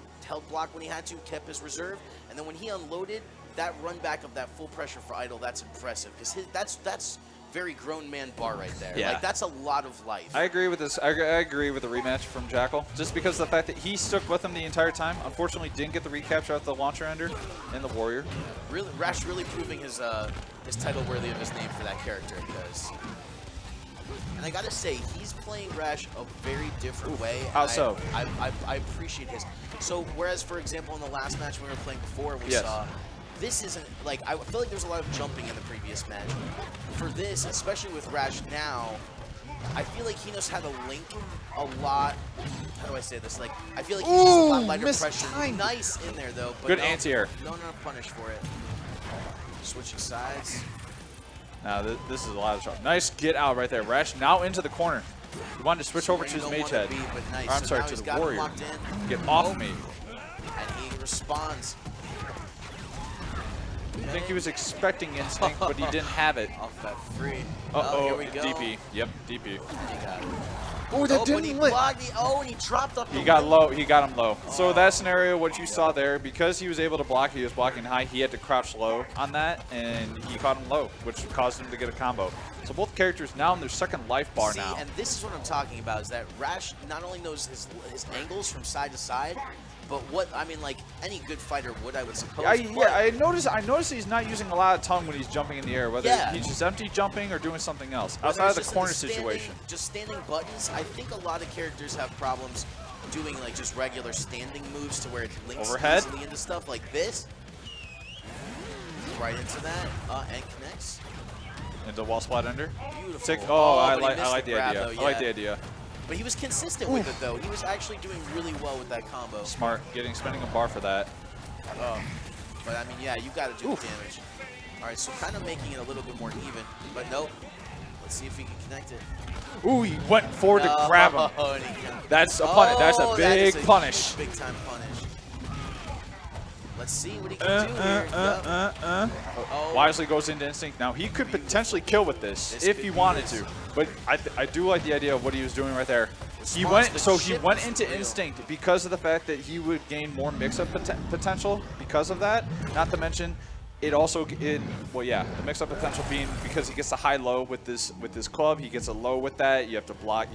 block when he had to, kept his reserve, and then when he unloaded, that run back of that full pressure for Idol, that's impressive, because that's very grown man bar right there. Yeah. Like, that's a lot of life. I agree with this. I agree with the rematch from Jackal, just because of the fact that he stuck with him the entire time. Unfortunately, didn't get the recapture out the launcher ender and the warrior. Really, Rash really proving his title worthy of his name for that character, because. And I gotta say, he's playing Rash a very different way. How so? I appreciate his. So whereas, for example, in the last match we were playing before, we saw. This isn't, like, I feel like there's a lot of jumping in the previous match. For this, especially with Rash now, I feel like he knows how to link a lot. How do I say this? Like, I feel like he's just a lot lighter pressure. Time. Nice in there, though. But good anti-air. No punish for it. Switching sides. Now, this is a lot of trouble. Nice get out right there. Rash now into the corner. He wanted to switch over to his mage head. Nice. I'm sorry, to the warrior. Get off me. And he responds. I think he was expecting instinct, but he didn't have it. Off that free. Here we go. DP. Yep, DP. Oh, that didn't lit. And he dropped off the He got low. He got him low. So that scenario, what you saw there, because he was able to block, he was blocking high, he had to crouch low on that, and he caught him low, which caused him to get a combo. So both characters now in their second life bar now. And this is what I'm talking about, is that Rash not only knows his angles from side to side, but like any good fighter would, I would suppose. I noticed he's not using a lot of tongue when he's jumping in the air, whether he's just empty jumping or doing something else outside of the corner situation. Just standing buttons. I think a lot of characters have problems doing like just regular standing moves to where it links easily into stuff like this. Right into that and connects. Into wall splat under. Beautiful. I like the idea. I like the idea. But he was consistent with it, though. He was actually doing really well with that combo. Smart. Spending a bar for that. But, I mean, yeah, you got to do the damage. All right, so kind of making it a little bit more even. But nope. Let's see if we can connect it. Ooh, he went forward to grab him. And he That's a punish. That's a big punish. Big time punish. Let's see what he can do here. Wisely goes into instinct. Now he could potentially kill with this if he wanted to, but I do like the idea of what he was doing right there. He went into instinct because of the fact that he would gain more mix-up potential because of that. Not to mention, it also the mix-up potential being because he gets a high-low with this club. He gets a low with that. You have to block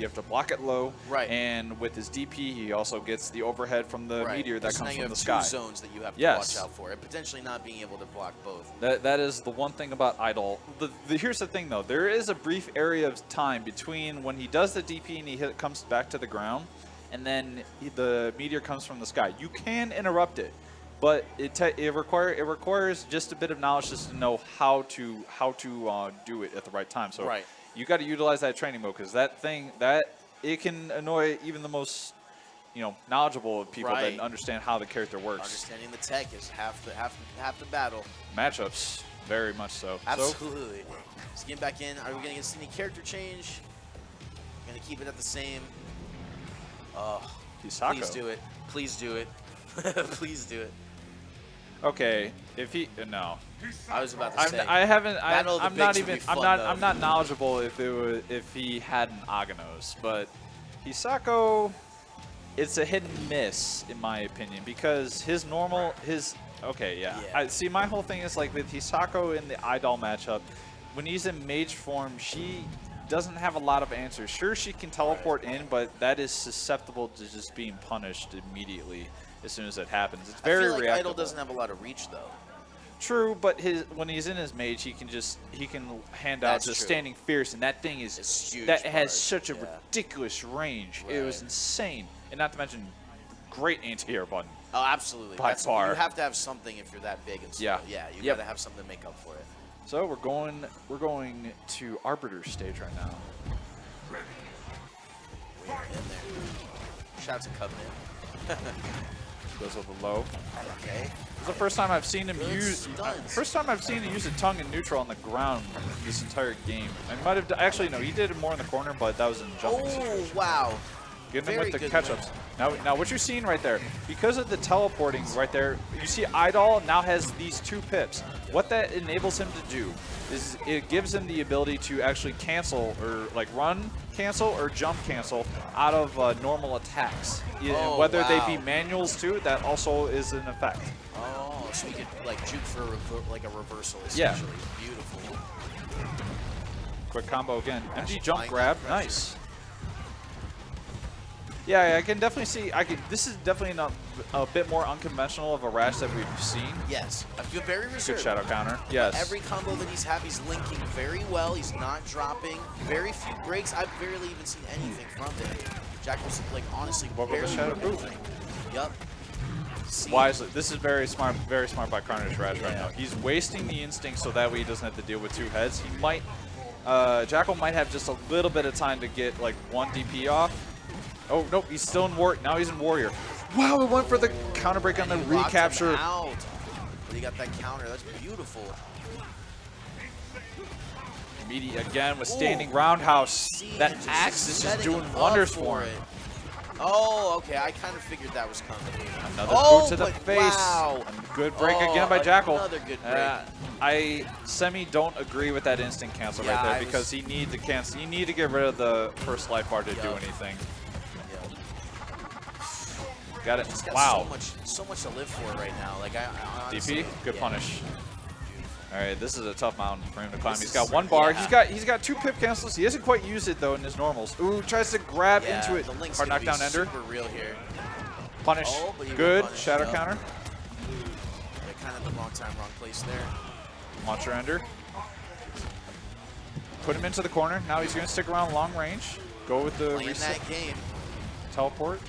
it low. Right. And with his DP, he also gets the overhead from the meteor that comes from the sky. sky. Two zones that you have to watch out for, and potentially not being able to block both. That is the one thing about Idol. Here's the thing, though. There is a brief area of time between when he does the DP and he comes back to the ground, and then the meteor comes from the sky. You can interrupt it. But it requires just a bit of knowledge just to know how to do it at the right time. So you got to utilize that training mode, because it can annoy even the most knowledgeable of people that understand how the character works. Understanding the tech is half the battle. Matchups, very much so. Absolutely. So getting back in, are we going to get any character change? Going to keep it at the same. Hisako. Please do it. Please do it. Please do it. Okay, if he no, I was about to say. I'm not knowledgeable if he had an Aganos, but Hisako, it's a hit and miss in my opinion, because I see, my whole thing is like with Hisako in the Idol matchup, when he's in mage form, she doesn't have a lot of answers. Sure, she can teleport in, but that is susceptible to just being punished immediately as soon as it happens. It's very reactive. I feel like Idol doesn't have a lot of reach, though. True, but when he's in his mage, he can hand out just standing fierce, and that thing is huge. That has such a ridiculous range. It was insane, and not to mention, great anti-air button. Oh, absolutely. By far. You have to have something if you're that big and slow. Yeah, you got to have something to make up for it. So we're going to Arbiter's stage right now. We're in there. Shout out to Covenant. Goes with a low. Okay. It's the first time I've seen him use. First time I've seen him use a tongue in neutral on the ground this entire game. I might have actually no, he did it more in the corner, but that was in jumping situation. Oh wow! Getting him with the catch-ups. Now what you're seeing right there, because of the teleporting right there, you see Idol now has these 2 pips. What that enables him to do is it gives him the ability to actually cancel, or like run cancel or jump cancel out of normal attacks. Whether they be manuals too, that also is an effect. Oh, so you could like juke for a reversal essentially. Yeah. Beautiful. Quick combo again. MG jump grab, nice. Yeah, I can definitely see. This is definitely not a bit more unconventional of a Rash that we've seen. Yes, I feel very reserved. Good shadow counter. Yes. Every combo that he's linking very well. He's not dropping. Very few breaks. I've barely even seen anything from him. Jackal's like honestly barely shadow anything. Yep. Wisely, this is very smart by Carnage Rash right now. He's wasting the instinct so that way he doesn't have to deal with 2 heads. He might, Jackal might have just a little bit of time to get like 1 DP off. Oh, nope, he's still in War. Now he's in Warrior. Wow, we went for the counter break on the recapture. But he got that counter. That's beautiful. Immediate again with standing roundhouse. That axe is just doing wonders for him. Oh, okay. I kind of figured that was coming. Another boot to the face. Wow. Good break again by Jackal. Another good break. I don't agree with that instant cancel right there, because he need to cancel. You need to get rid of the first life bar to do anything. Got it. Wow. So much to live for right now. Like I honestly, DP, good punish. All right, this is a tough mountain for him to climb. He's got 1 bar. Yeah. He's got 2 pip cancels. He hasn't quite used it though in his normals. Ooh, tries to grab into it. Hard knockdown ender. Super real here. Punish. Good shadow counter. Yeah, kind of the wrong time, wrong place there. Launcher ender. Put him into the corner. Now he's going to stick around long range. Go with the reset. That game. Teleport.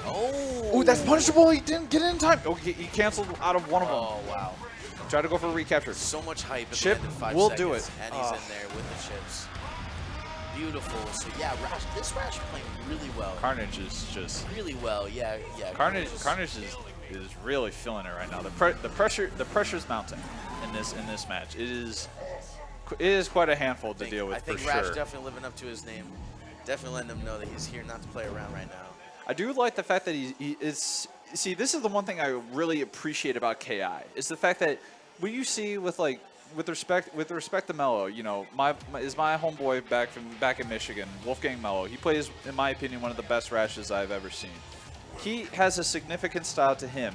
Oh, that's punishable. He didn't get it in time. Oh, he canceled out of 1 of them. Oh, wow. Try to go for a recapture. So much hype. Chip will do it. And he's in there with the chips. Beautiful. So, yeah, this Rash playing really well. Carnage is just... Really well, yeah. Carnage is really feeling it right now. The pressure's mounting in this match. It is quite a handful to deal with, for sure. I think Rash definitely living up to his name. Definitely letting him know that he's here not to play around right now. I do like the fact that he is. See, this is the one thing I really appreciate about Ki is the fact that what you see with like with respect to Mello, you know, my homeboy back in Michigan, Wolfgang Mello. He plays, in my opinion, one of the best Rashes I've ever seen. He has a significant style to him,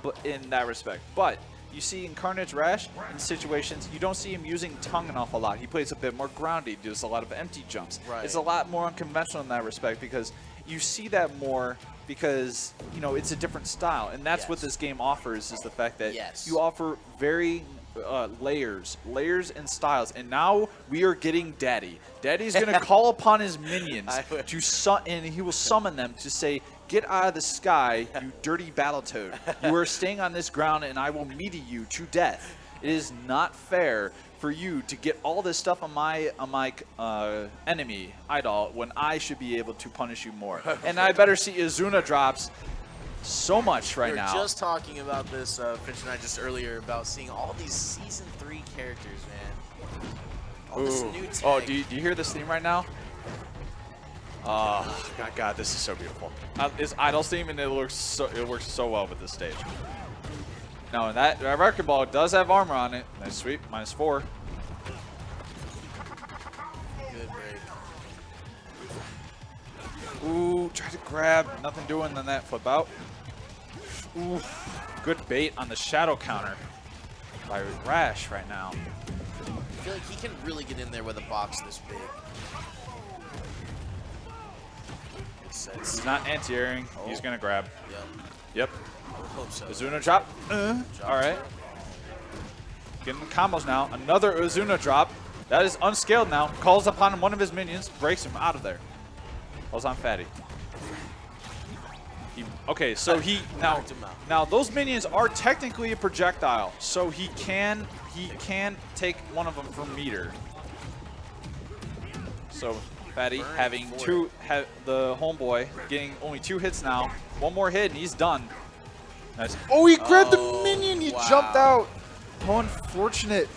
but in that respect. But you see in Carnage Rash, in situations, you don't see him using tongue an awful lot. He plays a bit more grounded, does a lot of empty jumps. Right. It's a lot more unconventional in that respect because you see that more because, you know, it's a different style. And that's what this game offers is the fact that you offer very layers and styles. And now we are getting Daddy. Daddy's going to call upon his minions and he will summon them to say, "Get out of the sky, you dirty Battletoad. You are staying on this ground and I will meet you to death. It is not fair for you to get all this stuff on my enemy, Idol, when I should be able to punish you more." And I better see Azuna drops so much right now. We were just talking about this, Finch and I, just earlier, about seeing all these Season 3 characters, man. All this new tech. Oh, do you hear this theme right now? Oh, God, this is so beautiful. It's Idol's theme, and it works so well with this stage. Now, and that Wrecking Ball does have armor on it. Nice sweep, -4. Good break. Ooh, try to grab, nothing doing, then that flip out. Ooh, good bait on the shadow counter by Rash right now. I feel like he can really get in there with a box this big. He's not anti-airing. He's going to grab. Yep. I would hope so. Azuna drop. All right. Getting the combos now. Another Azuna drop. That is unscaled now. Calls upon one of his minions. Breaks him out of there. Calls on Fatty. Okay, so now those minions are technically a projectile. So he can take one of them for meter. So Fatty having the homeboy getting only 2 hits now. One more hit and he's done. Nice. Oh, he grabbed the minion. He jumped out. How unfortunate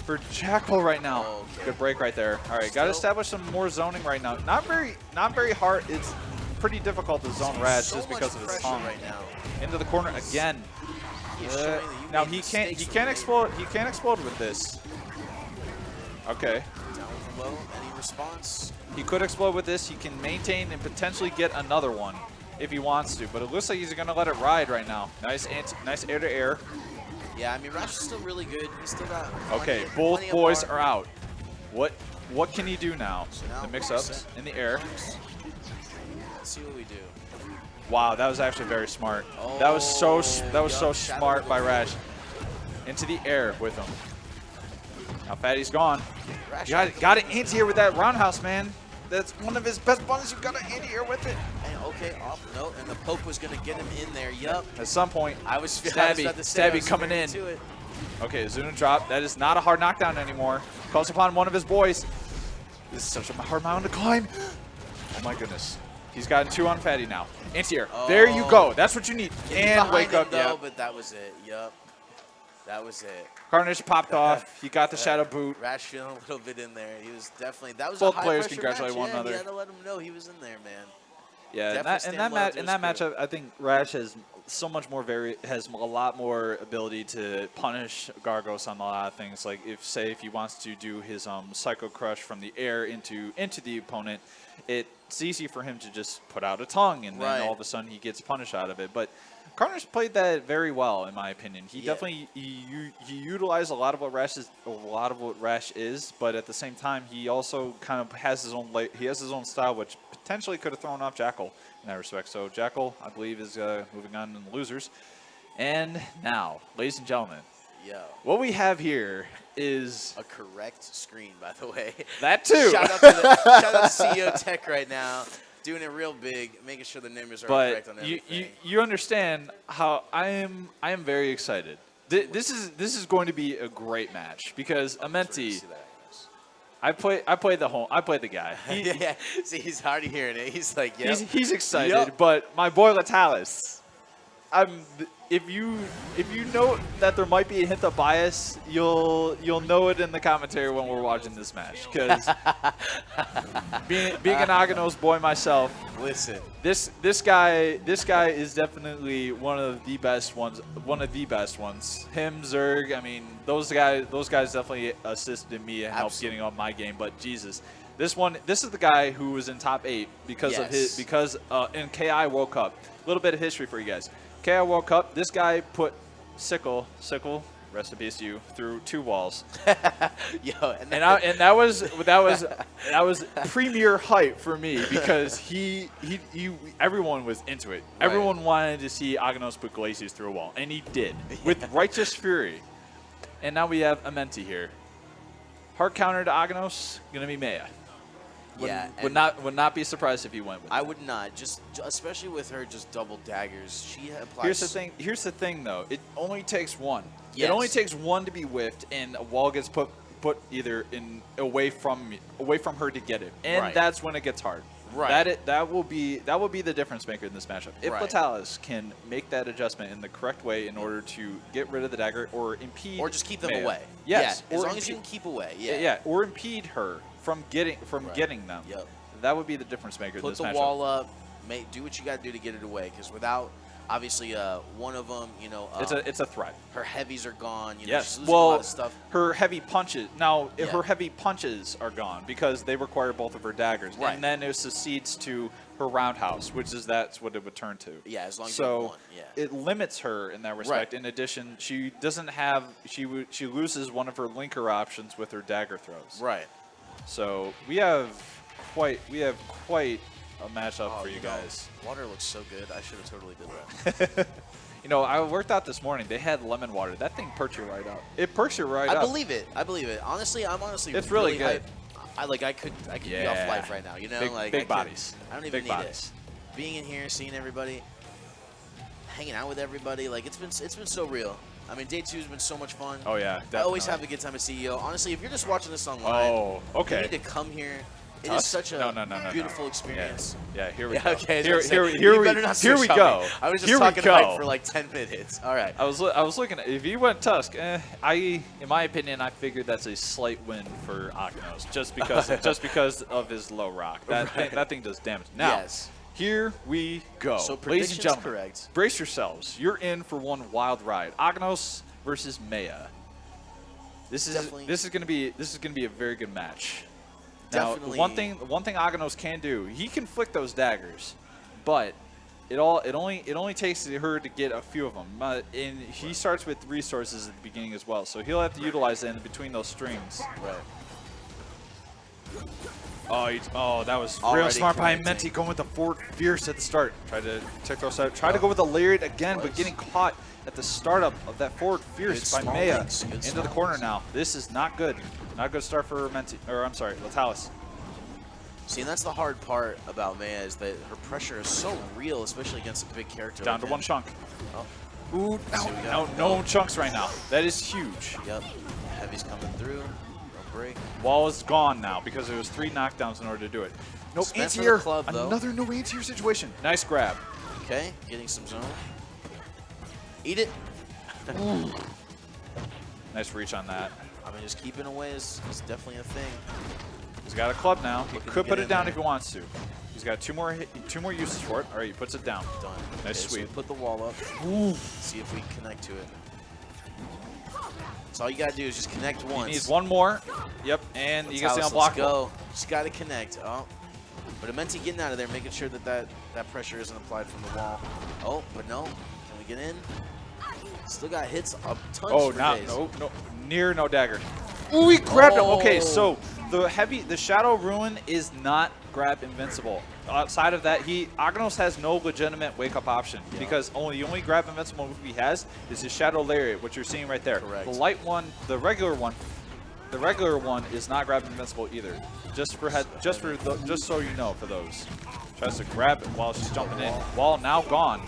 for Jackal right now. Good break right there. All right, got to establish some more zoning right now. Not very hard. It's pretty difficult to zone Rad just because of his tongue right now. Into the corner again. Now he can't explode. He can't explode with this. Okay. Well, any response? He could explode with this. He can maintain and potentially get another one if he wants to, but it looks like he's going to let it ride right now. Nice air to air. Yeah, I mean, Rash is still really good. He's still got both boys are out. What can he do now? So now the mix-ups in the air. Let's see what we do. Wow, that was actually very smart. That was so smart by Rash. Into the air with him. Now Fatty's gone. You got to anti-air with that roundhouse, man. That's one of his best buttons. You got to anti-air with it. And and the poke was gonna get him in there. Yup. At some point, Stabby coming in. Okay, Azuna drop. That is not a hard knockdown anymore. Calls upon one of his boys. This is such a hard mountain to climb. Oh my goodness. He's gotten 2 on Fatty now. Anti-air. There you go. That's what you need. And wake up. Yeah. But that was it. Yup. That was it. Carnage popped off. He got the shadow boot. Rash feeling a little bit in there. He was definitely. That was both a high players pressure congratulate match. one another. You had to let him know he was in there, man. Yeah, in that matchup, I think Rash has so much more has a lot more ability to punish Gargos on a lot of things. Like if he wants to do his Psycho Crush from the air into the opponent, it's easy for him to just put out a tongue and then all of a sudden he gets punished out of it. But Carnage played that very well, in my opinion. He definitely he utilized a lot of what Rash is, but at the same time, he also kind of has his own style, which potentially could have thrown off Jackal in that respect. So Jackal, I believe, is moving on in the losers. And now, ladies and gentlemen, what we have here is a correct screen, by the way. That too. Shout out to CEO Tech right now. Doing it real big, making sure the numbers are correct on everything. You understand how I am very excited. This is going to be a great match because Amenti. I play the guy. See, he's already hearing it. He's like, he's excited. But my boy Latalis, if you know that there might be a hint of bias, you'll know it in the commentary when we're watching this match. Because being an Aghanos boy myself, listen, this guy is definitely one of the best ones. Him, Zerg, I mean, those guys definitely assisted me and helped getting up my game. But Jesus, this is the guy who was in top 8 because of in KI World Cup. A little bit of history for you guys. KI World Cup, this guy put Sickle, rest in peace to you, through 2 walls. Yo, and that was premier hype for me because everyone was into it. Right. Everyone wanted to see Aghanos put Glacius through a wall, and he did with righteous fury. And now we have Amenti here. Hard counter to Aghanos, gonna be Maya. Would not be surprised if he went with I would not, just especially with her just double daggers. She applies. Here's the thing though. It only takes one. Yes. It only takes one to be whiffed, and a wall gets put either away from her to get it, and that's when it gets hard. Right. That will be the difference maker in this matchup. If Latalis can make that adjustment in the correct way in order to get rid of the dagger or impede, or just keep them Maya. away. Yes. Yeah, as long as you can keep away. Yeah. Yeah. Or impede her from getting them. Yep. That would be the difference maker in this matchup. Put the wall up. Do what you got to do to get it away. Because without, obviously, one of them, it's a threat. Her heavies are gone. Yes. She's losing a lot of stuff. Her heavy punches. Now, if her heavy punches are gone because they require both of her daggers, and then it succeeds to her roundhouse, that's what it would turn to. Yeah, as long as you have one. Yeah. It limits her in that respect. In addition, she doesn't have. She loses one of her linker options with her dagger throws. Right. So we have quite a matchup for you guys. Water looks so good. I should have totally did that. I worked out this morning. They had lemon water. That thing perks you right up. It perks you right up. I believe it. Honestly, it's really good. Hyped. I could be off life right now. Big bodies. I don't even need it. Being in here, seeing everybody, hanging out with everybody, it's been so real. I mean, day 2's been so much fun. Oh yeah, definitely. I always have a good time at CEO. Honestly, if you're just watching this online, you need to come here. It is such a beautiful experience. Yeah, here we go. Okay, here we go. I was just talking hype for like 10 minutes. All right. I was looking at, if you went Tusk, in my opinion, I figured that's a slight win for Aghanos just because of his low rock. That thing does damage. Now, here we go. So ladies and gentlemen, correct. Brace yourselves. You're in for one wild ride. Aghanos versus Maya. This is going to be a very good match. Now, Definitely. one thing Aghanos can do, he can flick those daggers, but it only takes her to get a few of them. And he starts with resources at the beginning as well, so he'll have to utilize it in between those strings. Right. Oh, that was real smart by Menti going with the forward fierce at the start. Tried to take those out. Tried to go with the lariat again, but getting caught at the startup of that forward fierce by Maya into the corner now. This is not good. Not a good start for Latalis. See, and that's the hard part about Maya is that her pressure is so real, especially against a big character. Down to one chunk. Oh. Ooh, no chunks right now. That is huge. Yep. Heavy's coming through. Break. Wall is gone now because it was 3 knockdowns in order to do it. No anti-air. Another no anti-air situation. Nice grab. Okay, getting some zone. Eat it. Nice reach on that. I mean, just keeping away is definitely a thing. He's got a club now. He could put it down if he wants to. He's got two more uses for it. All right, he puts it down. Done. Nice sweep. sweep. So put the wall up. See if we connect to it. So all you gotta do is just connect once. He needs one more. Yep, and you can stay on block. Let's go. Just gotta connect. Oh, but Amenti getting out of there, making sure that pressure isn't applied from the wall. Oh, but no. Can we get in? Still got hits a ton. Oh, no dagger. Ooh, he grabbed him. Okay, so the Shadow Ruin is not grab invincible. Outside of that, Aghanos has no legitimate wake-up option because the only grab invincible move he has is his Shadow Lariat, which you're seeing right there. Correct. The light one, the regular one is not grab invincible either. Just so you know, for those. Tries to grab it while she's jumping in. Wall now gone.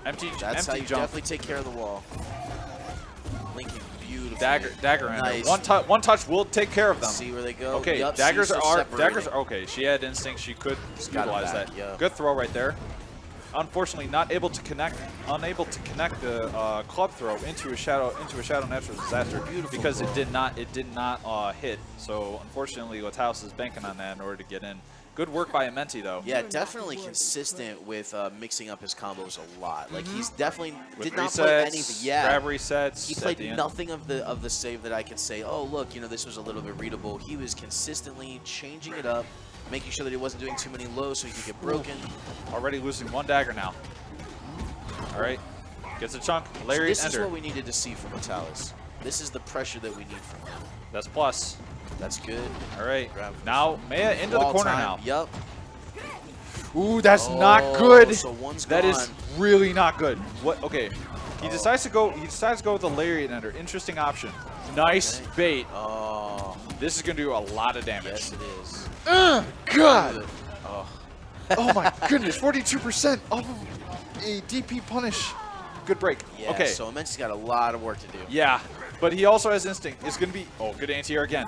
Empty That's how you jump. definitely take care of the wall. Linking beautifully. Dagger in nice. there. One touch will take care of them. See where they go. Okay, yep, daggers are okay. She had instinct. She could utilize that. Yeah. Good throw right there. unfortunately not able to connect, unable to connect the club throw into a shadow natural disaster because it did not hit. So unfortunately, Latalis is banking on that in order to get in. Good work by Amenti though. Yeah, definitely consistent with mixing up his combos a lot. Like he's definitely With did not play anything. Yeah, grab resets. he played nothing of the save that I could say, oh look, you know, this was a little bit readable. He was consistently changing it up, making sure that he wasn't doing too many lows so he could get broken. Already losing 1 dagger now. All right, gets a chunk. Lariat so this ender. is what we needed to see from Latalis. This is the pressure that we need from him. That's plus. That's good. All right, now Maya into the corner now. Yup. Ooh, that's not good. So one's that gone. is really not good. What? Okay, he decides to go. He decides to go with the Lariat ender. Interesting option. Nice bait. Oh, this is gonna do a lot of damage. yes it is. God. Oh. Oh my goodness, 42% off of a DP punish. Good break. Yeah, Okay. so Amenti's got a lot of work to do. Yeah, but he also has instinct. It's gonna be good anti-air again.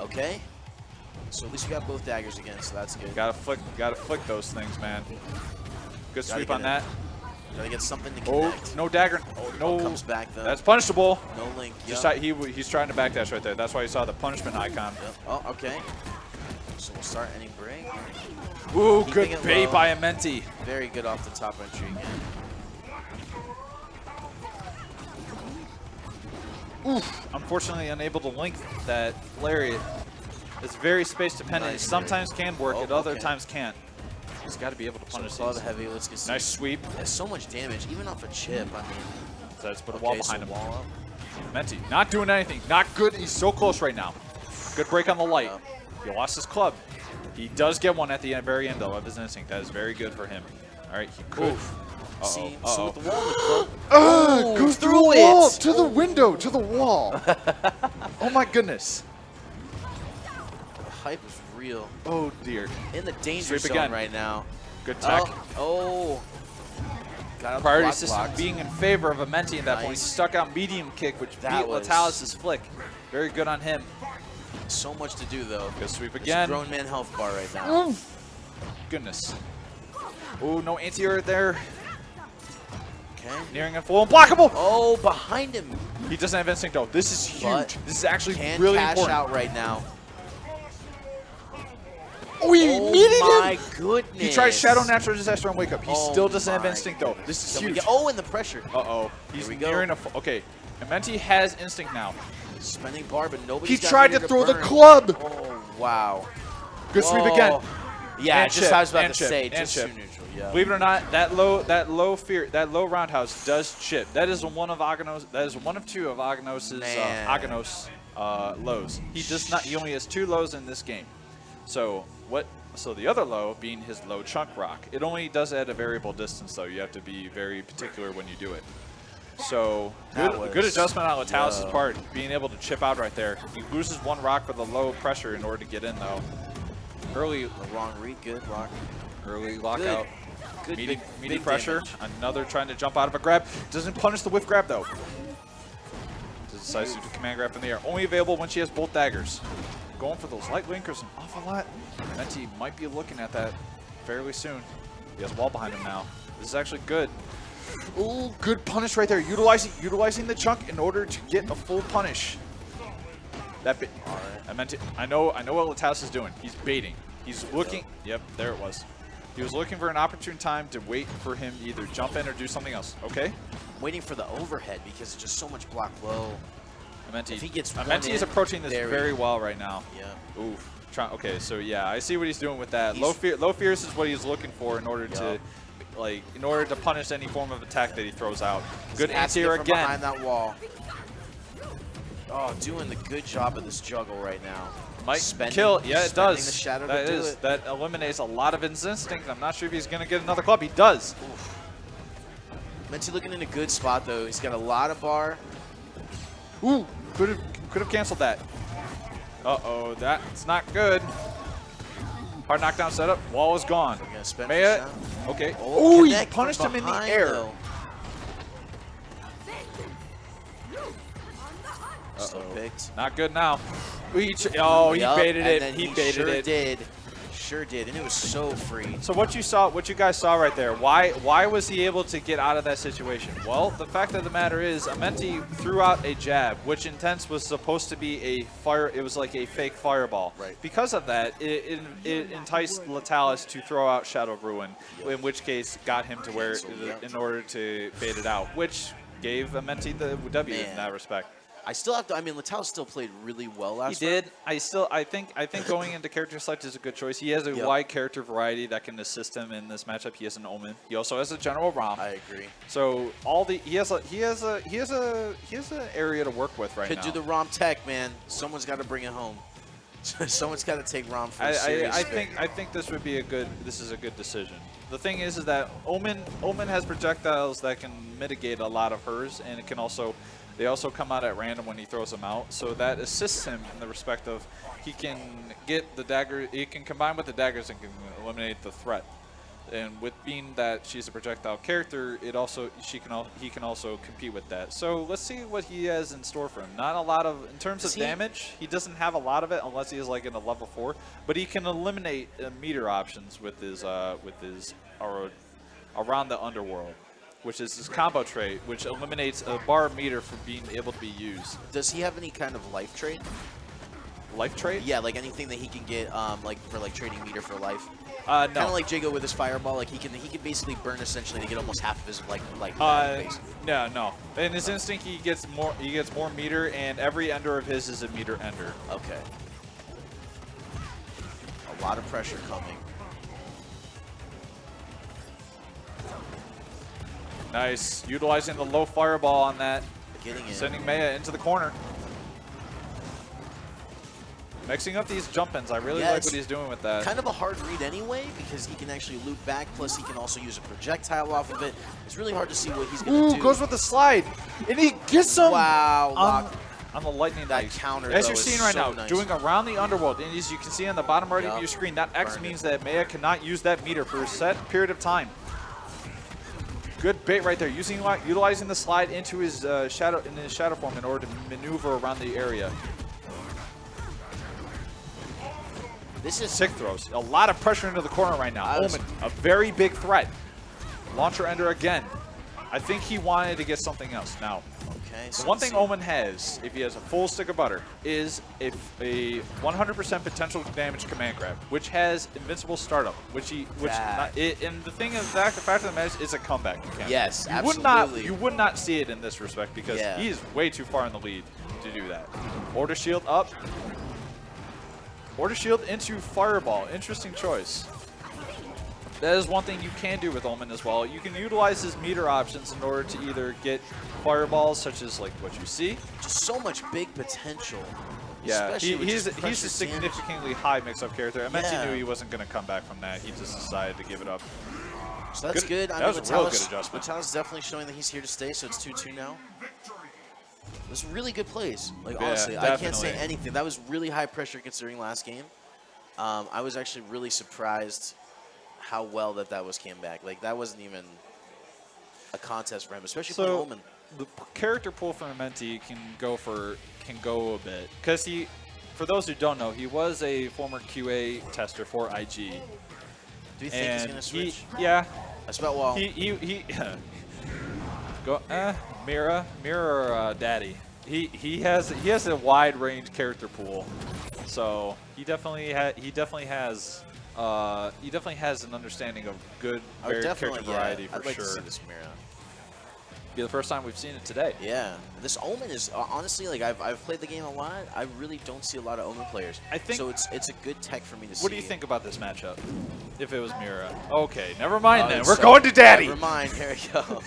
Okay. So at least we got both daggers again, so that's good. Gotta flick those things, man. Good sweep on that. Gotta get something to Oh, connect. no dagger. Oh, no. Comes back though. That's punishable. No link. Just Yep. he's trying to backdash right there. That's why you saw the punishment icon. Yep. Oh, okay. So we'll start any break. Ooh, Keeping good it bait low. by Amenti. Very good off the top entry again. Oof. Unfortunately, unable to link that Lariat. It's very space dependent. Nice It sometimes can work, Oh, at other okay. times can't. He's got to be able to So punish club these. heavy. Let's get some. Nice sweep. There's so much damage, even off a chip. I mean, So let's put a okay, wall behind so him. wall up. Menti, not doing anything. Not good. He's so close right now. Good break on the light. Yep. He lost his club. He does get one at the very end, though, of his instinct. That is very good for him. All right, he could. Oof. Uh-oh, See, uh-oh. so with the wall in the club. Goes through through the wall, it. to the window, to the wall. Oh my goodness. The hype is real. Oh dear. In the danger Sweep zone again. right now. Good tech. Oh. Got out the Priority block system blocked. being in favor of Amenti at that point. He Nice. stuck out medium kick, which That beat was- Latalis' flick. Very good on him. So much to do though. Good sweep There's again. a grown man health bar right now. Goodness. Oh, no anti-air there. Okay. Nearing a full unblockable. Oh, behind him. He doesn't have instinct though. This is huge. But This is actually Can really cash important. out right now. Oh, he Oh needed my him. goodness. He tried Shadow Natural Disaster on Wake Up. He Oh still doesn't have my instinct though. This is Can we huge. get- oh, and the pressure. Uh-oh. He's Here we go. nearing a okay. Amenti has instinct now. Spending bar, but nobody. He tried to throw the club. Oh wow. Good sweep Whoa. again. Yeah, And just chip, I was about and to chip, say, and just chip. too neutral. Yeah. Believe it or not, that low roundhouse does chip. That is one of Aghanos. That is one of two of Aghanos's Man. Aghanos lows. He does not. He only has 2 lows in this game. So what? So the other low being his low chunk rock. It only does at a variable distance though. You have to be very particular when you do it. So good adjustment on Latalis' part, being able to chip out right there. He loses 1 rock for the low pressure in order to get in though. Early The wrong read, good lock. Early lockout. Good Meaty big pressure. damage. Another trying to jump out of a grab. Doesn't punish the whiff grab though. Decides to do command grab in the air. Only available when she has both daggers. Going for those light linkers an awful lot. Menti might be looking at that fairly soon. He has wall behind him now. This is actually good. Ooh, good punish right there. Utilizing the chunk in order to get a full punish. That bit. All right. I know what Latalis is doing. He's baiting. He's looking. Yep, there it was. He was looking for an opportune time to wait for him to either jump in or do something else. Okay. Waiting for the overhead because it's just so much block low. If he gets one Amenti is in, approaching this there very we- well right now. Yeah. Oof. Okay, so yeah, I see what he's doing with that. He's- Low fierce is what he's looking for in order to, Yup. in order to punish any form of attack that he throws out. Good He has to anti-air get from again. behind that wall. Oh, doing the good job of this juggle right now. Might Spending- kill. Yeah, it spending does. the shadow That to do is. it. That eliminates a lot of his instinct. I'm not sure if he's going to get another club. He does. Menti looking in a good spot though. He's got a lot of bar. Ooh, could have canceled that. Uh-oh, that's not good. Hard knockdown setup. Wall is gone. We're gonna spend Maya. for shot. Okay. Oh, Ooh, he connect from punished him in the behind, air. though. Still picked. Not good now. He Yup, baited and it. then He baited sure it. Did. Sure did, and it was so free. So what you guys saw right there, why was he able to get out of that situation? Well, the fact of the matter is, Amenti threw out a jab, which Intense was supposed to be a fire. It was like a fake fireball. Right. Because of that, it enticed Latalis to throw out Shadow of Ruin, in which case got him to where in order to bait it out, which gave Amenti the W in that respect. I still have to. I mean, Latalis still played really well last He did. I think going into character select is a good choice. He has a wide character variety that can assist him in this matchup. He has an Omen. He also has a General Rom. I agree. So he has an area to work with right now. Could do the Rom tech, man. Someone's got to bring it home. Someone's got to take Rom for a serious I think this would be a good. This is a good decision. The thing is that Omen has projectiles that can mitigate a lot of hers, and it can also. They also come out at random when he throws them out, so that assists him in the respect of he can get the dagger. He can combine with the daggers and can eliminate the threat. And with being that she's a projectile character, he can also compete with that. So let's see what he has in store for him. Not a lot of in terms of damage. He doesn't have a lot of it unless he is like in a level 4, but he can eliminate meter options with his around the underworld, which is his combo trait, which eliminates a bar meter from being able to be used. Does he have any kind of life trait? Life trait? Yeah, like anything that he can get, like for like trading meter for life. No. Kind of like Jago with his fireball, like he can basically burn essentially to get almost half of his No. In his instinct, he gets more meter, and every ender of his is a meter ender. Okay. A lot of pressure coming. Nice, utilizing the low fireball on that. Getting it. Sending Maya into the corner. Mixing up these jump-ins. I really like what he's doing with that. Kind of a hard read anyway, because he can actually loop back, plus he can also use a projectile off of it. It's really hard to see what he's going to do. Goes with the slide. And he gets him on the lightning that knife. counter, as though, you're seeing right so now, nice. doing around the underworld. And as you can see on the bottom right of your screen, that X means that Maya cannot use that meter for a set period of time. Good bait right there, utilizing the slide into his shadow form in order to maneuver around the area. This is sick throws. A lot of pressure into the corner right now. Omen, a very big threat. Launcher ender again. I think he wanted to get something else. Now, the one thing Omen has, if he has a full stick of butter, is a 100% potential damage command grab, which has invincible startup, and the thing is, the fact of the matter is a comeback mechanic. Yes, absolutely. You would not see it in this respect because he is way too far in the lead to do that. Order shield up. Order shield into fireball. Interesting choice. That is one thing you can do with Omen as well. You can utilize his meter options in order to either get fireballs, such as like what you see. Just so much big potential. Yeah, he's a significantly high mix-up character. Amenti knew he wasn't going to come back from that. He just decided to give it up. So that's good. That was a real good adjustment. Latalis definitely showing that he's here to stay, so it's 2-2 now. It was really good plays. Like, honestly, definitely. I can't say anything. That was really high pressure considering last game. I was actually really surprised how well that was came back. Like, that wasn't even a contest for him, especially for Omen. The character pool for Amenti can go a bit. Because for those who don't know, he was a former QA tester for IG. Do you think he's going to switch? Yeah. That's about well. Mirror Daddy. He has a wide range character pool, so he definitely has an understanding of good character variety for I'd like sure. to see this Mirror. Be the first time we've seen it today. Yeah, this Omen is honestly, like, I've played the game a lot. I really don't see a lot of Omen players. I think so. It's a good tech for me to see. What do you think about this matchup? If it was Mira, okay, never mind then. We're so going to Daddy. Never mind. Here we go.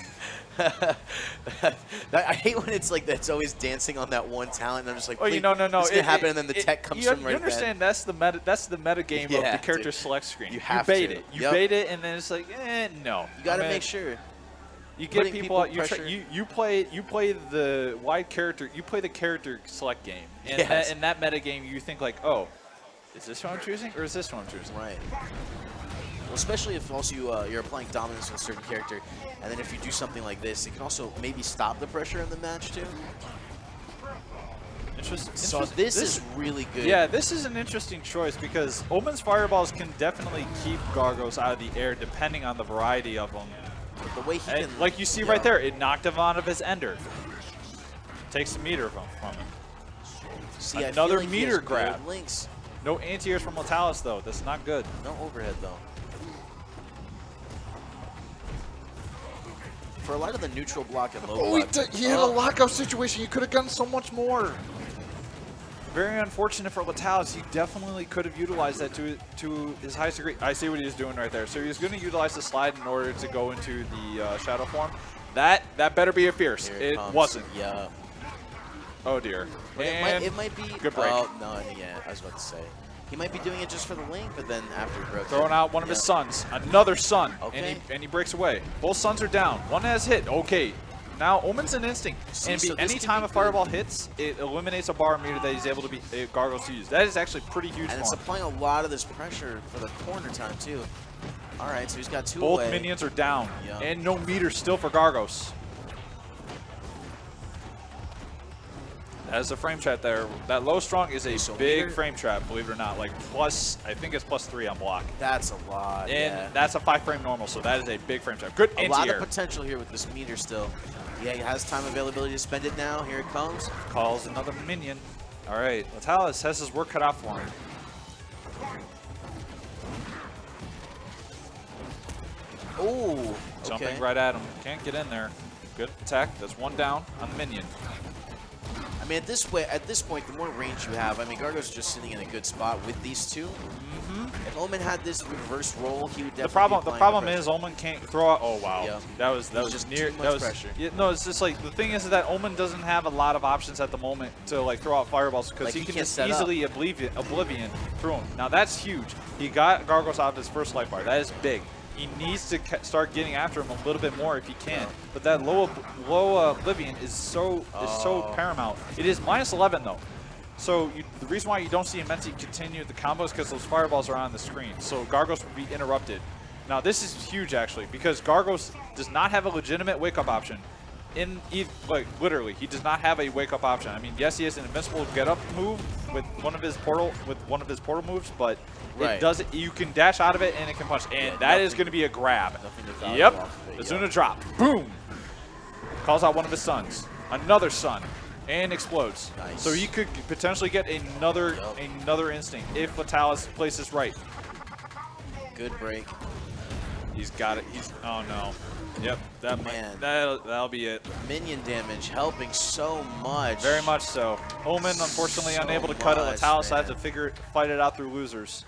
I hate when it's like that's always dancing on that one talent, and I'm just like, no. It's gonna happen, and then the tech comes from right. You understand that's the meta game of the character select screen. You have bait to. it. You bait it, and then it's like, no. You got to make sure. You get people. You play the wide character. You play the character select game, and in that meta game, you think like, oh, is this what I'm choosing, or is this what I'm choosing? Right. Well, especially if also you're applying dominance on a certain character, and then if you do something like this, it can also maybe stop the pressure in the match too. So this is really good. Yeah, this is an interesting choice because Omen's fireballs can definitely keep Gargos out of the air depending on the variety of them. But the way he can, like you see right there, it knocked him out of his ender. Takes a meter from him. See, another I feel like meter grab. Links. No anti-airs from Latalis though. That's not good. No overhead though. For a lot of the neutral block and low block. He had a lockout situation. You could have gotten so much more. Very unfortunate for Latalis. He definitely could have utilized that to his highest degree. I see what he's doing right there. So he's going to utilize the slide in order to go into the shadow form. That better be a fierce. It wasn't. Yeah. Oh dear. It might be. Good break. Oh no, yeah, I was about to say. He might be doing it just for the link, but then after he broke throwing out one of his sons, another son, okay. and he breaks away. Both sons are down. One has hit. Okay. Now Omen's an instinct, and anytime a fireball hits, it eliminates a bar meter that he's able to be Gargos to use. That is actually pretty huge. And it's applying a lot of this pressure for the corner time too. All right, so he's got two Both away. minions are down, and no meter still for Gargos. That is a frame trap there. That low strong is a big frame trap, believe it or not. Like plus, I think it's +3 on block. That's a lot. And that's a 5-frame normal, so that is a big frame trap. Good anti-air. A lot of potential here with this meter still. Yeah, he has time availability to spend it now. Here it comes. Calls another minion. All right, Latalis has his work cut out for him. Oh, Jumping right at him. Can't get in there. Good attack. That's one down on the minion. I mean, at this point, the more range you have, I mean, Gargos is just sitting in a good spot with these two. If Omen had this reverse roll, he would definitely. The problem is Omen can't throw out. Oh wow, yeah. that was just near. Too much that was pressure. Yeah, no, it's just like the thing is that Omen doesn't have a lot of options at the moment to like throw out fireballs because he can just easily oblivion through them. Now that's huge. He got Gargos out of his first life bar. That is big. He needs to start getting after him a little bit more if he can. But that low oblivion is so paramount. It is -11 though. So the reason why you don't see Immensi continue the combos is because those fireballs are on the screen. So Gargos would be interrupted. Now this is huge actually because Gargos does not have a legitimate wake-up option. Like literally, he does not have a wake-up option. I mean, yes, he has an invincible get-up move with one of his portal moves, but it does. You can dash out of it and it can punch, and that is going to be a grab. Yep, Azuna drop. Boom. Calls out one of his sons, another son. And explodes. Nice. So he could potentially get another instinct if Latalis plays this right. Good break. He's got it. Oh no. Yep. That'll be it. Minion damage helping so much. Very much so. Omen unfortunately unable to cut it. Latalis had to fight it out through losers.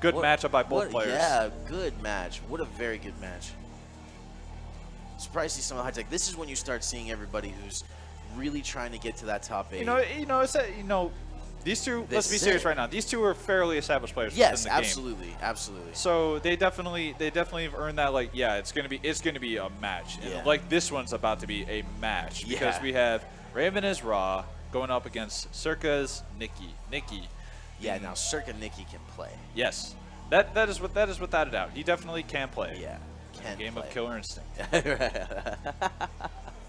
Good matchup by both players. Yeah, good match. What a very good match. Surprised to see some of the high tech. This is when you start seeing everybody who's really trying to get to that top 8. These two. Let's be serious right now. These two are fairly established players. Yes, within the absolutely, game. absolutely. So they definitely have earned that. Like, yeah, it's gonna be a match. And yeah. like this one's about to be a match because we have Raven as Raw going up against Circa's Nikki. Yeah, now Circa Nikki can play. Yes, that is without a doubt. He definitely can play. Yeah, can Game play. of Killer Instinct.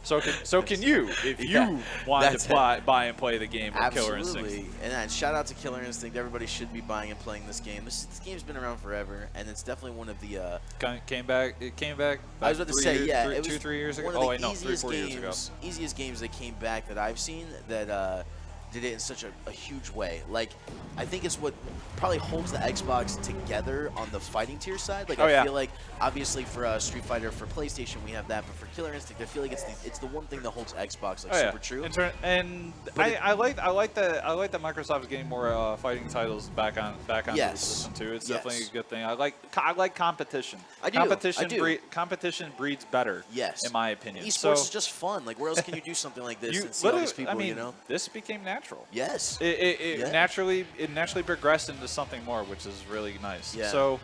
So can you, if you want to buy and play the game of Killer Instinct. Absolutely. And then shout out to Killer Instinct. Everybody should be buying and playing this game. This game's been around forever, and it's definitely one of the came back. I was about to say, yeah, it was 2-3 years ago. One of the easiest games that came back that I've seen that did it in such a huge way. Like, I think it's what probably holds the Xbox together on the fighting tier side. Like, I feel like obviously for Street Fighter for PlayStation we have that, but for Killer Instinct I feel like it's the one thing that holds Xbox like super true. I like that Microsoft is getting more fighting titles back on the system too. It's definitely a good thing. I like competition. I do. Competition breeds better. Yes. In my opinion. Esports is just fun. Like, where else can you do something like this and see all these people? This became natural. Yes. It naturally progressed into something more, which is really nice. Yeah. So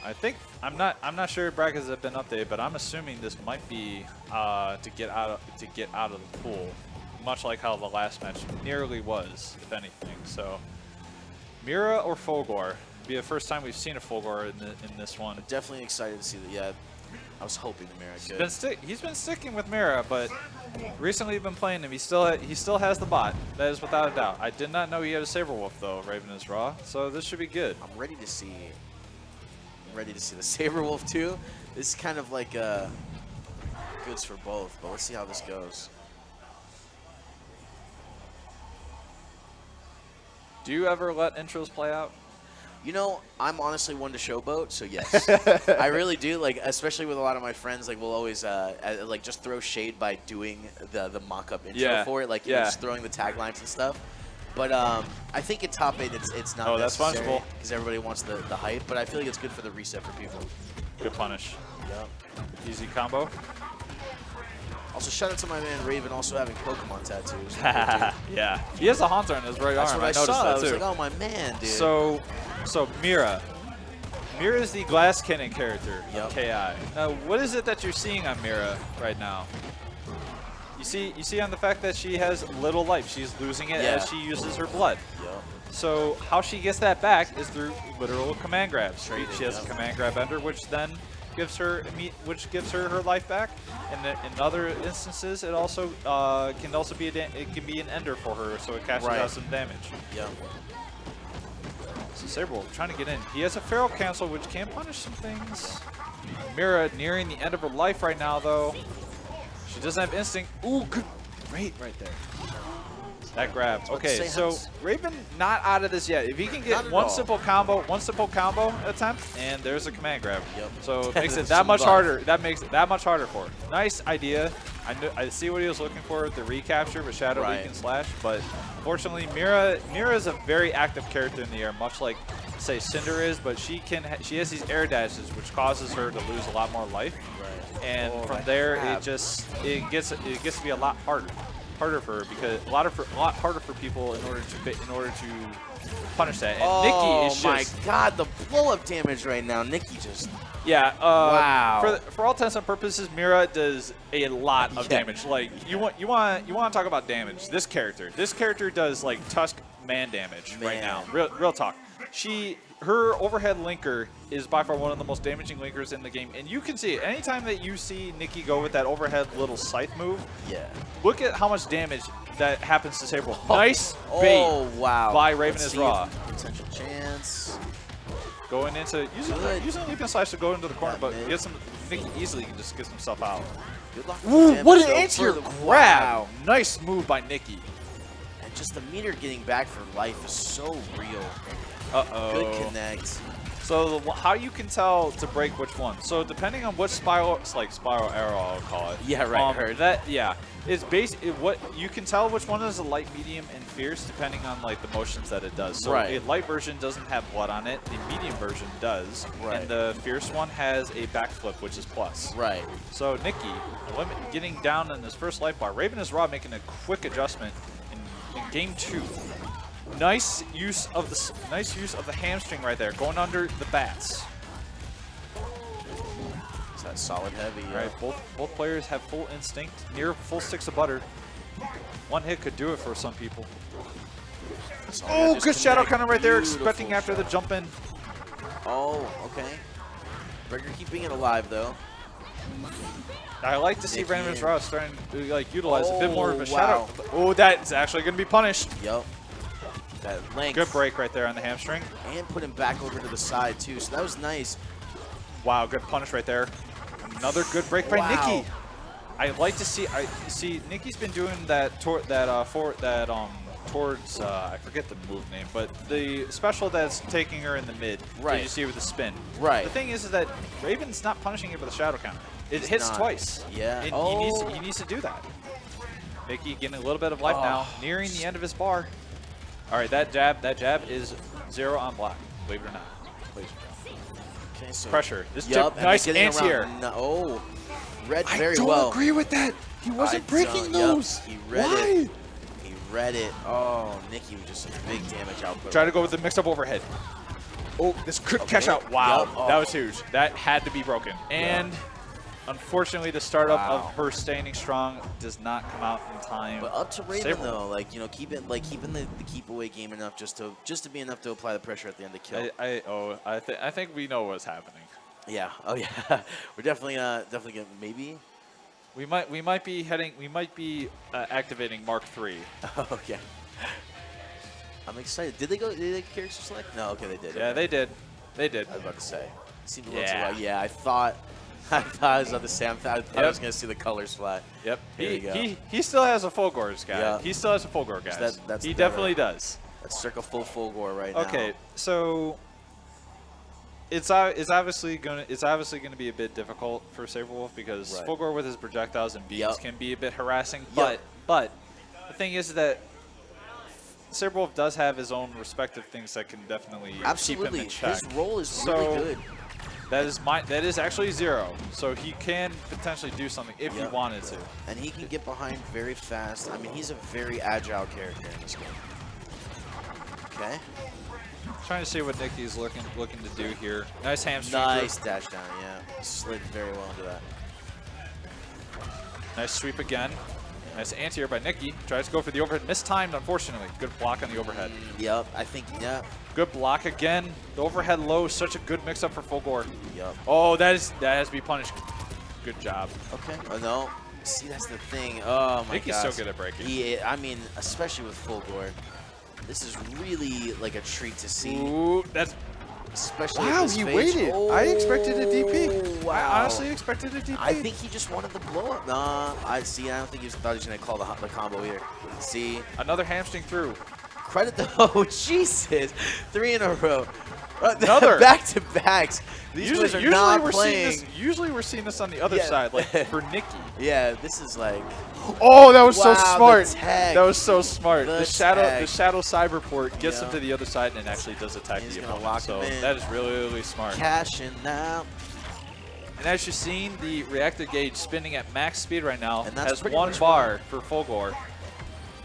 I think I'm not sure brackets have been updated, but I'm assuming this might be to get out of the pool, much like how the last match nearly was, if anything. So Mira or Fulgor? It'd be the first time we've seen a Fulgor in this one. I'm definitely excited to see that. Yeah. I was hoping the Mira could. He's been sticking with Mira, but recently been playing him. He still has the bot. That is without a doubt. I did not know he had a Saber Wolf though. Raven is raw, so this should be good. I'm ready to see. I'm ready to see the Saber Wolf too. This is kind of like goods for both, but let's see how this goes. Do you ever let intros play out? You know, I'm honestly one to showboat, so yes. I really do, like, especially with a lot of my friends, like, we'll always, like, just throw shade by doing the mock-up intro for it, like, you know, just throwing the taglines and stuff. But I think in top 8, it's not necessary because everybody wants the hype, but I feel like it's good for the reset for people. Good punish. Yep. Easy combo. Also, shout out to my man Raven also having Pokemon tattoos. Yeah. He has a Haunter on his right arm. That's what I saw. That I was too. like, oh, my man, dude. So Mira. Mira is the Glass Cannon character, KI. Now, what is it that you're seeing on Mira right now? You see on the fact that she has little life. She's losing it as she uses her blood. Yep. So how she gets that back is through literal command grabs. Right? She has a command grab ender, which then gives her her life back. And in other instances, it also can be an ender for her, so it cashes out some damage. Yep. So Saber Wolf trying to get in. He has a Feral Cancel, which can punish some things. Mira nearing the end of her life right now, though. She doesn't have Instinct. Ooh, good right there. That grab. Okay, so Raven not out of this yet. If he can get one simple combo attempt, and there's a command grab. Yep. So it makes it that much harder. That makes it that much harder for her. Nice idea. I see what he was looking for with the recapture with Shadow Leak and Slash, but unfortunately Mira is a very active character in the air, much like say Cinder is, but she has these air dashes which causes her to lose a lot more life. Right. And from there it gets to be a lot harder for her because a lot harder for people in order to punish that. And Nikki is just, my god, the blow up damage right now. Nikki just wow. For all intents and purposes, Mira does a lot of damage. Like you want to talk about damage. This character does like Tusk man damage right now. Real talk. Her overhead linker is by far one of the most damaging linkers in the game, and you can see it. Anytime that you see Nikki go with that overhead little scythe move, look at how much damage that happens to Saber Wolf. Nice bait by Raven is Raw. Potential chance. Going into using Leap and Slash to go into the corner, but Nikki easily can just get himself out. Good luck. Ooh, what an anti-air grab! Wow. Nice move by Nikki. And just the meter getting back for life is so real. Good connect. So how you can tell to break which one? So depending on what spiral arrow I'll call it. Yeah, right. It's basically what you can tell which one is a light, medium, and fierce depending on like the motions that it does. So a light version doesn't have blood on it. The medium version does. And the fierce one has a backflip, which is plus. Right. So Nikki getting down in his first life bar. Raven is Raw making a quick adjustment in game 2. Nice use of the hamstring right there, going under the bats. Is that solid heavy? All right, both players have full instinct, near full sticks of butter. One hit could do it for some people. Oh, good shadow counter right there, expecting after the jump in. Oh, okay. Breaker keeping it alive though. I like to see Random's Raw starting to like utilize a bit more of a shadow. Oh, that's actually going to be punished. Yep. That length. Good break right there on the hamstring. And put him back over to the side too, so that was nice. Wow, good punish right there. Another good break by Nikki. I like to see. Nikki's been doing that towards I forget the move name, but the special that's taking her in the mid. Right. You see with the spin. Right. The thing is that Raven's not punishing it with a shadow counter. It hits twice. Yeah. And he needs to do that. Nikki getting a little bit of life now, nearing the end of his bar. All right, that jab is 0 on block. Believe it or not. Okay, so pressure. This nice anti-air. No, read very well. I don't agree with that. He wasn't breaking those. He read it. He read it. Oh, Nikki was just a big damage output. Try to go with the mix-up overhead. Oh, this could catch out. Wow, that was huge. That had to be broken. And unfortunately, the startup of her standing strong does not come out in time. But up to Raven though, like keeping the keep away game enough just to be enough to apply the pressure at the end to kill. I think we know what's happening. Yeah. Oh yeah. We're definitely gonna maybe. We might be activating Mark III. Okay. I'm excited. Did they character select? No. Okay, they did. Yeah, okay. they did. They did. I was about to say. Seemed a little Yeah. too loud. Yeah, I thought I was about to say. I thought I was gonna see the colors fly. Yep. Here you go. He still has a full Gores, guy. Yeah. He still has a full Gore, guys. He That definitely right. does. Let's circle full gore right now. Okay, so it's obviously gonna be a bit difficult for Saberwolf because Right. full Gore with his projectiles and beams Yep. can be a bit harassing. Yep. But the thing is that Saberwolf does have his own respective things that can definitely Absolutely. keep him in check. His role is So, really good. That is actually 0. So he can potentially do something if he Yep. wanted to. And he can get behind very fast. I mean, he's a very agile character in this game. Okay. Trying to see what Nicky's looking to do here. Nice hamstring. Nice dash down, yeah. Slid very well into that. Nice sweep again. Nice anti-air by Nicky. Tries to go for the overhead. Mistimed, unfortunately. Good block on the overhead. Yep, I think, yeah. Good block again. The overhead low. Such a good mix-up for full Gore. Yep. Oh, that has to be punished. Good job. Okay. Oh, no. See, that's the thing. Oh, my Nicky's gosh. so good at breaking. I mean, especially with full Gore. This is really like a treat to see. Ooh, that's... Especially Wow, at this he phase. waited. I expected a DP. Wow. I honestly expected a DP. I think he just wanted the blow up. Nah, I don't think he thought he was going to call the combo either. See? Another hamstring through. Credit the oh Jesus, 3 in a row. Another back to backs. These boys are not playing. Usually we're seeing this on the other Yeah. side, like for Nicky. Yeah, this is like Oh, that was so wow, smart. the tag. That was so smart. The The shadow tag. cyberport gets Yeah. him to the other side and actually does attack He's the gonna opponent. lock So him in. that is really, really smart. Cashing out. And as you've seen, the reactor gauge spinning at max speed right now And that's has pretty 1 much bar for full Gore.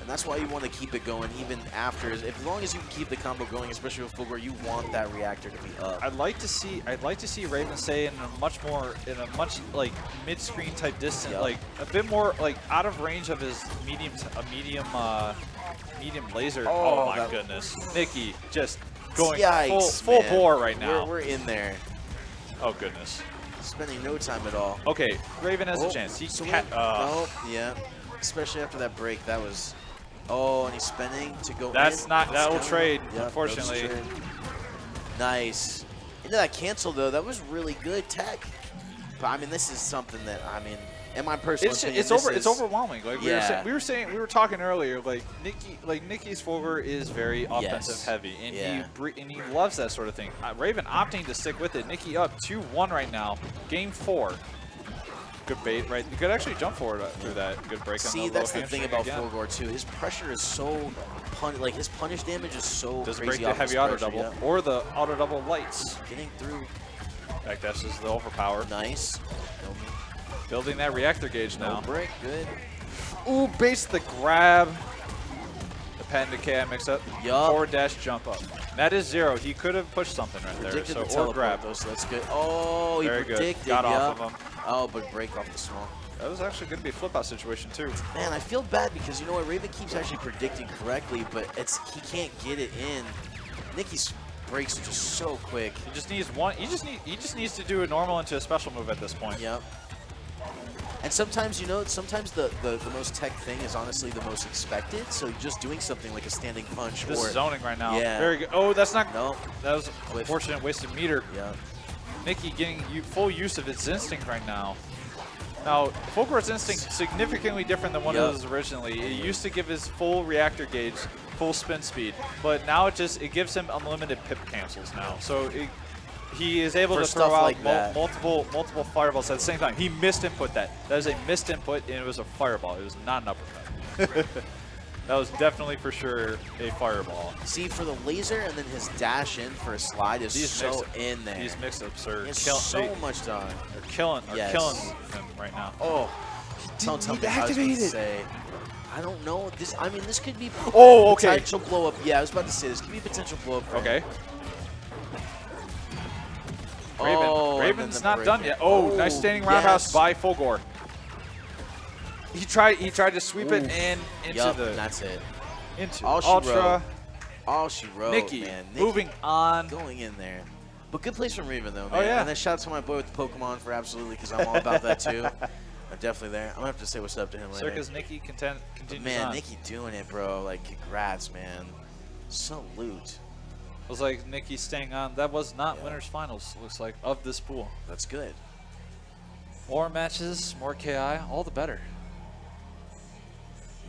And that's why you want to keep it going even after. As long as you can keep the combo going, especially with full Gore, you want that reactor to be up. I'd like to see Raven stay in a much like mid-screen type distance, Yep. like a bit more like out of range of his medium laser. Oh, my that- goodness, Nicky just going Yikes, full man. bore right now. We're in there. Oh goodness. Spending no time at all. Okay, Raven has Oh, a chance. He so ca- no, yeah. Especially after that break, that was. Oh, and he's spinning to go. That's in. not- that will Let's go. trade, Yep, unfortunately. that's trade. Nice. Into that cancel though, that was really good tech. But I mean, this is something that I mean, in my personal opinion, it's overwhelming. Like Yeah. we were talking earlier. Like Nicky's Fulgur is very offensive heavy, and he loves that sort of thing. Raven opting to stick with it. Nicky up 2-1 right now. Game 4. Good bait, right? You could actually jump forward through that. Good break on the See, low that's the thing hamstring about again. full Gore too. His pressure is so like his punish damage is so Doesn't crazy. break the off his heavy auto pressure, double yeah. or the auto double lights. Getting through. Backdash is the overpower. Nice. Building that reactor gauge No now. break. Good. Ooh, base the grab. The patented KI mix up. Yup. Forward dash jump up. That is 0. He could have pushed something right Predicted there. the So or teleport grab. though, so that's good. Oh, he Very good. predicted. Got off yup. of him. Oh, but break off the small. That was actually going to be a flip out situation too. Man, I feel bad because you know what, Raven keeps actually predicting correctly, but he can't get it in. Nicky's breaks are just so quick. He just needs one. He just needs to do a normal into a special move at this point. Yep. And sometimes, you know, sometimes the most tech thing is honestly the most expected. So just doing something like a standing punch This or is zoning right now. Yeah. Very good. Oh, that's not. no. That was a unfortunate wasted meter. Yeah. Nicky getting full use of its instinct right now. Now, Fulgur's instinct significantly different than what it was originally. It used to give his full reactor gauge, full spin speed, but now it gives him unlimited pip cancels now. So he is able to throw out like multiple fireballs at the same time. He missed input that. That is a missed input, and it was a fireball. It was not an uppercut. That was definitely for sure a fireball. See, for the laser and then his dash in for a slide is so in there. These mix-ups are so much done. They're killing him right now. Oh, don't tell need me to how I was activate about to it. say. I don't know. I mean, this could be Oh, okay. potential blow up. Yeah, I was about to say this could be potential blow up. For Okay. him. Raven. Oh, and Raven's then the not break done in. yet. Oh, nice standing roundhouse yes. by Fulgur. He tried to sweep it in into Yup, the and that's it. into All she Ultra. wrote. All she wrote, Nicky man. moving on. Going in there. But good place from Raven, though, man. Oh, yeah. And then shout out to my boy with the Pokemon for absolutely, because I'm all about that, too. I'm definitely there. I'm going to have to say what's up to him later. Circus Nikki continues Man, on. Nikki doing it, bro. Like, congrats, man. Salute. It was like Nikki staying on. That was not winners finals, looks like, of this pool. That's good. More matches, more KI, all the better.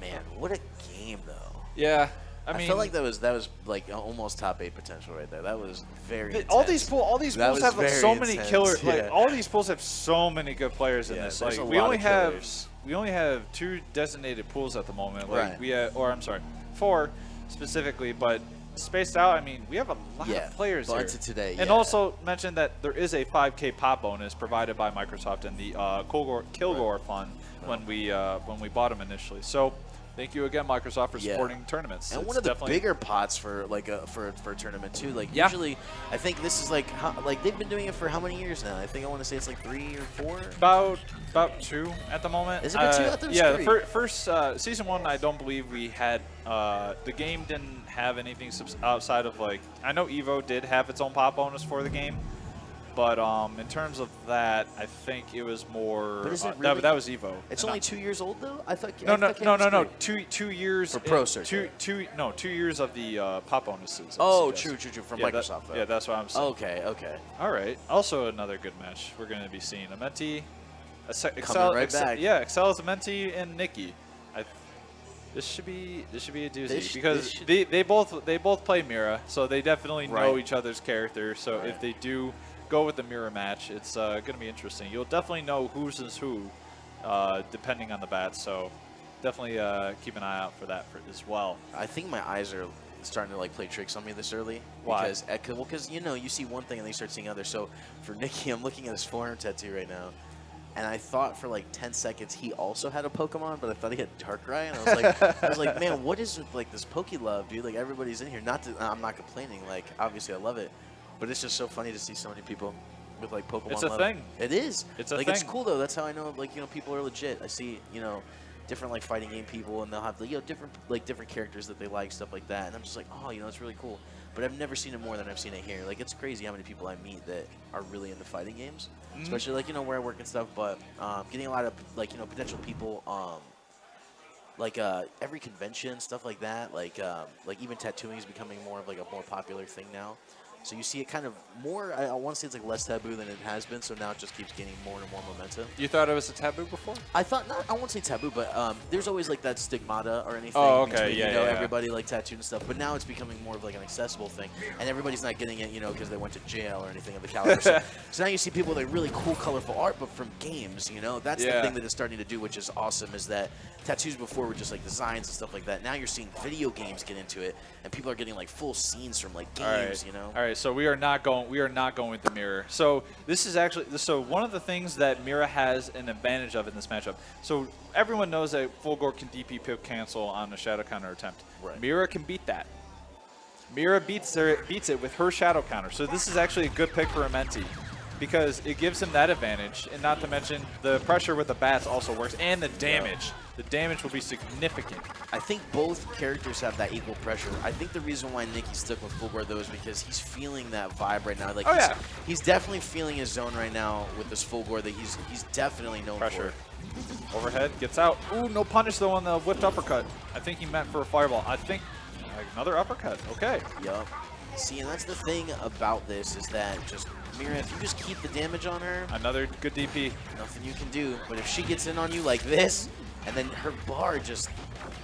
Man, what a game, though. Yeah. I felt like that was like almost top 8 potential right there. That was very intense. all these pools have like, so many killers. Yeah. Like all these pools have so many good players in this. There's Like a we lot only of have killers. 2 designated pools at the moment. Like Right. we or I'm sorry, 4 specifically, but spaced out. I mean, we have a lot of players here. Today, and also mention that there is a 5K pop bonus provided by Microsoft in the Kilgore Fund when we bought them initially. So. Thank you again, Microsoft, for supporting tournaments. And it's one of the bigger pots for like for a tournament too. Like usually, I think this is like they've been doing it for how many years now? I think I want to say it's like 3 or 4. About 2 at the moment. Is it 2? I thought it was 3. The first season 1, I don't believe we had. The game didn't have anything outside of like. I know Evo did have its own pop bonus for the game. But in terms of that, I think it was more. But is it really, that was Evo. It's only 2 years old though. I thought. No. 2 years for Pro Circuit. 2 years of the pop bonuses. Oh, true. From Microsoft. Yeah, that's what I'm saying. Okay. All right. Also, another good match. We're going to be seeing Amenti, Excel, Amenti, and Nikki. This should be a doozy because they both play Mira, so they definitely know each other's characters. So if they do go with the mirror match, it's going to be interesting. You'll definitely know who's who, depending on the bats. So definitely keep an eye out for that as well. I think my eyes are starting to like play tricks on me this early. Why? Because you know you see one thing and then you start seeing others. So for Nikki, I'm looking at his forearm tattoo right now. And I thought for like 10 seconds he also had a Pokemon, but I thought he had Darkrai, and I was like, man, what is with like this Pokelove, dude? Like everybody's in here. I'm not complaining. Like obviously I love it, but it's just so funny to see so many people with like Pokemon. It's a thing. It is. It's a like thing. It's cool though. That's how I know like people are legit. I see different like fighting game people, and they'll have different characters that they like, stuff like that, and I'm just like, oh, it's really cool. But I've never seen it more than I've seen it here. Like it's crazy how many people I meet that are really into fighting games, especially like where I work and stuff. But getting a lot of like potential people, like every convention, stuff like that. Like even tattooing is becoming more of like a more popular thing now. So you see it kind of more, I want to say it's like less taboo than it has been, so now it just keeps gaining more and more momentum. You thought it was a taboo before? I thought, I won't say taboo, but there's always like that stigmata or anything. Oh, okay, between, yeah. everybody like tattooed and stuff, but now it's becoming more of like an accessible thing, and everybody's not getting it, because they went to jail or anything of the caliber. So now you see people with like really cool, colorful art, but from games, that's the thing that it's starting to do, which is awesome, is that tattoos before were just like designs and stuff like that. Now you're seeing video games get into it, and people are getting like full scenes from like games, All right, so we are not going with the mirror. So this is actually one of the things that Mira has an advantage of in this matchup. So everyone knows that Fulgore can DP pick cancel on a shadow counter attempt. Right. Mira can beat that. Mira beats it with her shadow counter. So this is actually a good pick for Amenti, because it gives him that advantage, and not to mention the pressure with the bats also works, and the damage. The damage will be significant. I think both characters have that equal pressure. I think the reason why Nikki stuck with Fulgore, though, is because he's feeling that vibe right now. Like he's definitely feeling his zone right now with this Fulgore that he's definitely known Pressure. for. Overhead, gets out. Ooh, no punish though on the whipped uppercut. I think he meant for a fireball. I think another uppercut. Okay. Yup. See, and that's the thing about this, is that just Mira, if you just keep the damage on her, another good DP. Nothing you can do. But if she gets in on you like this, and then her bar just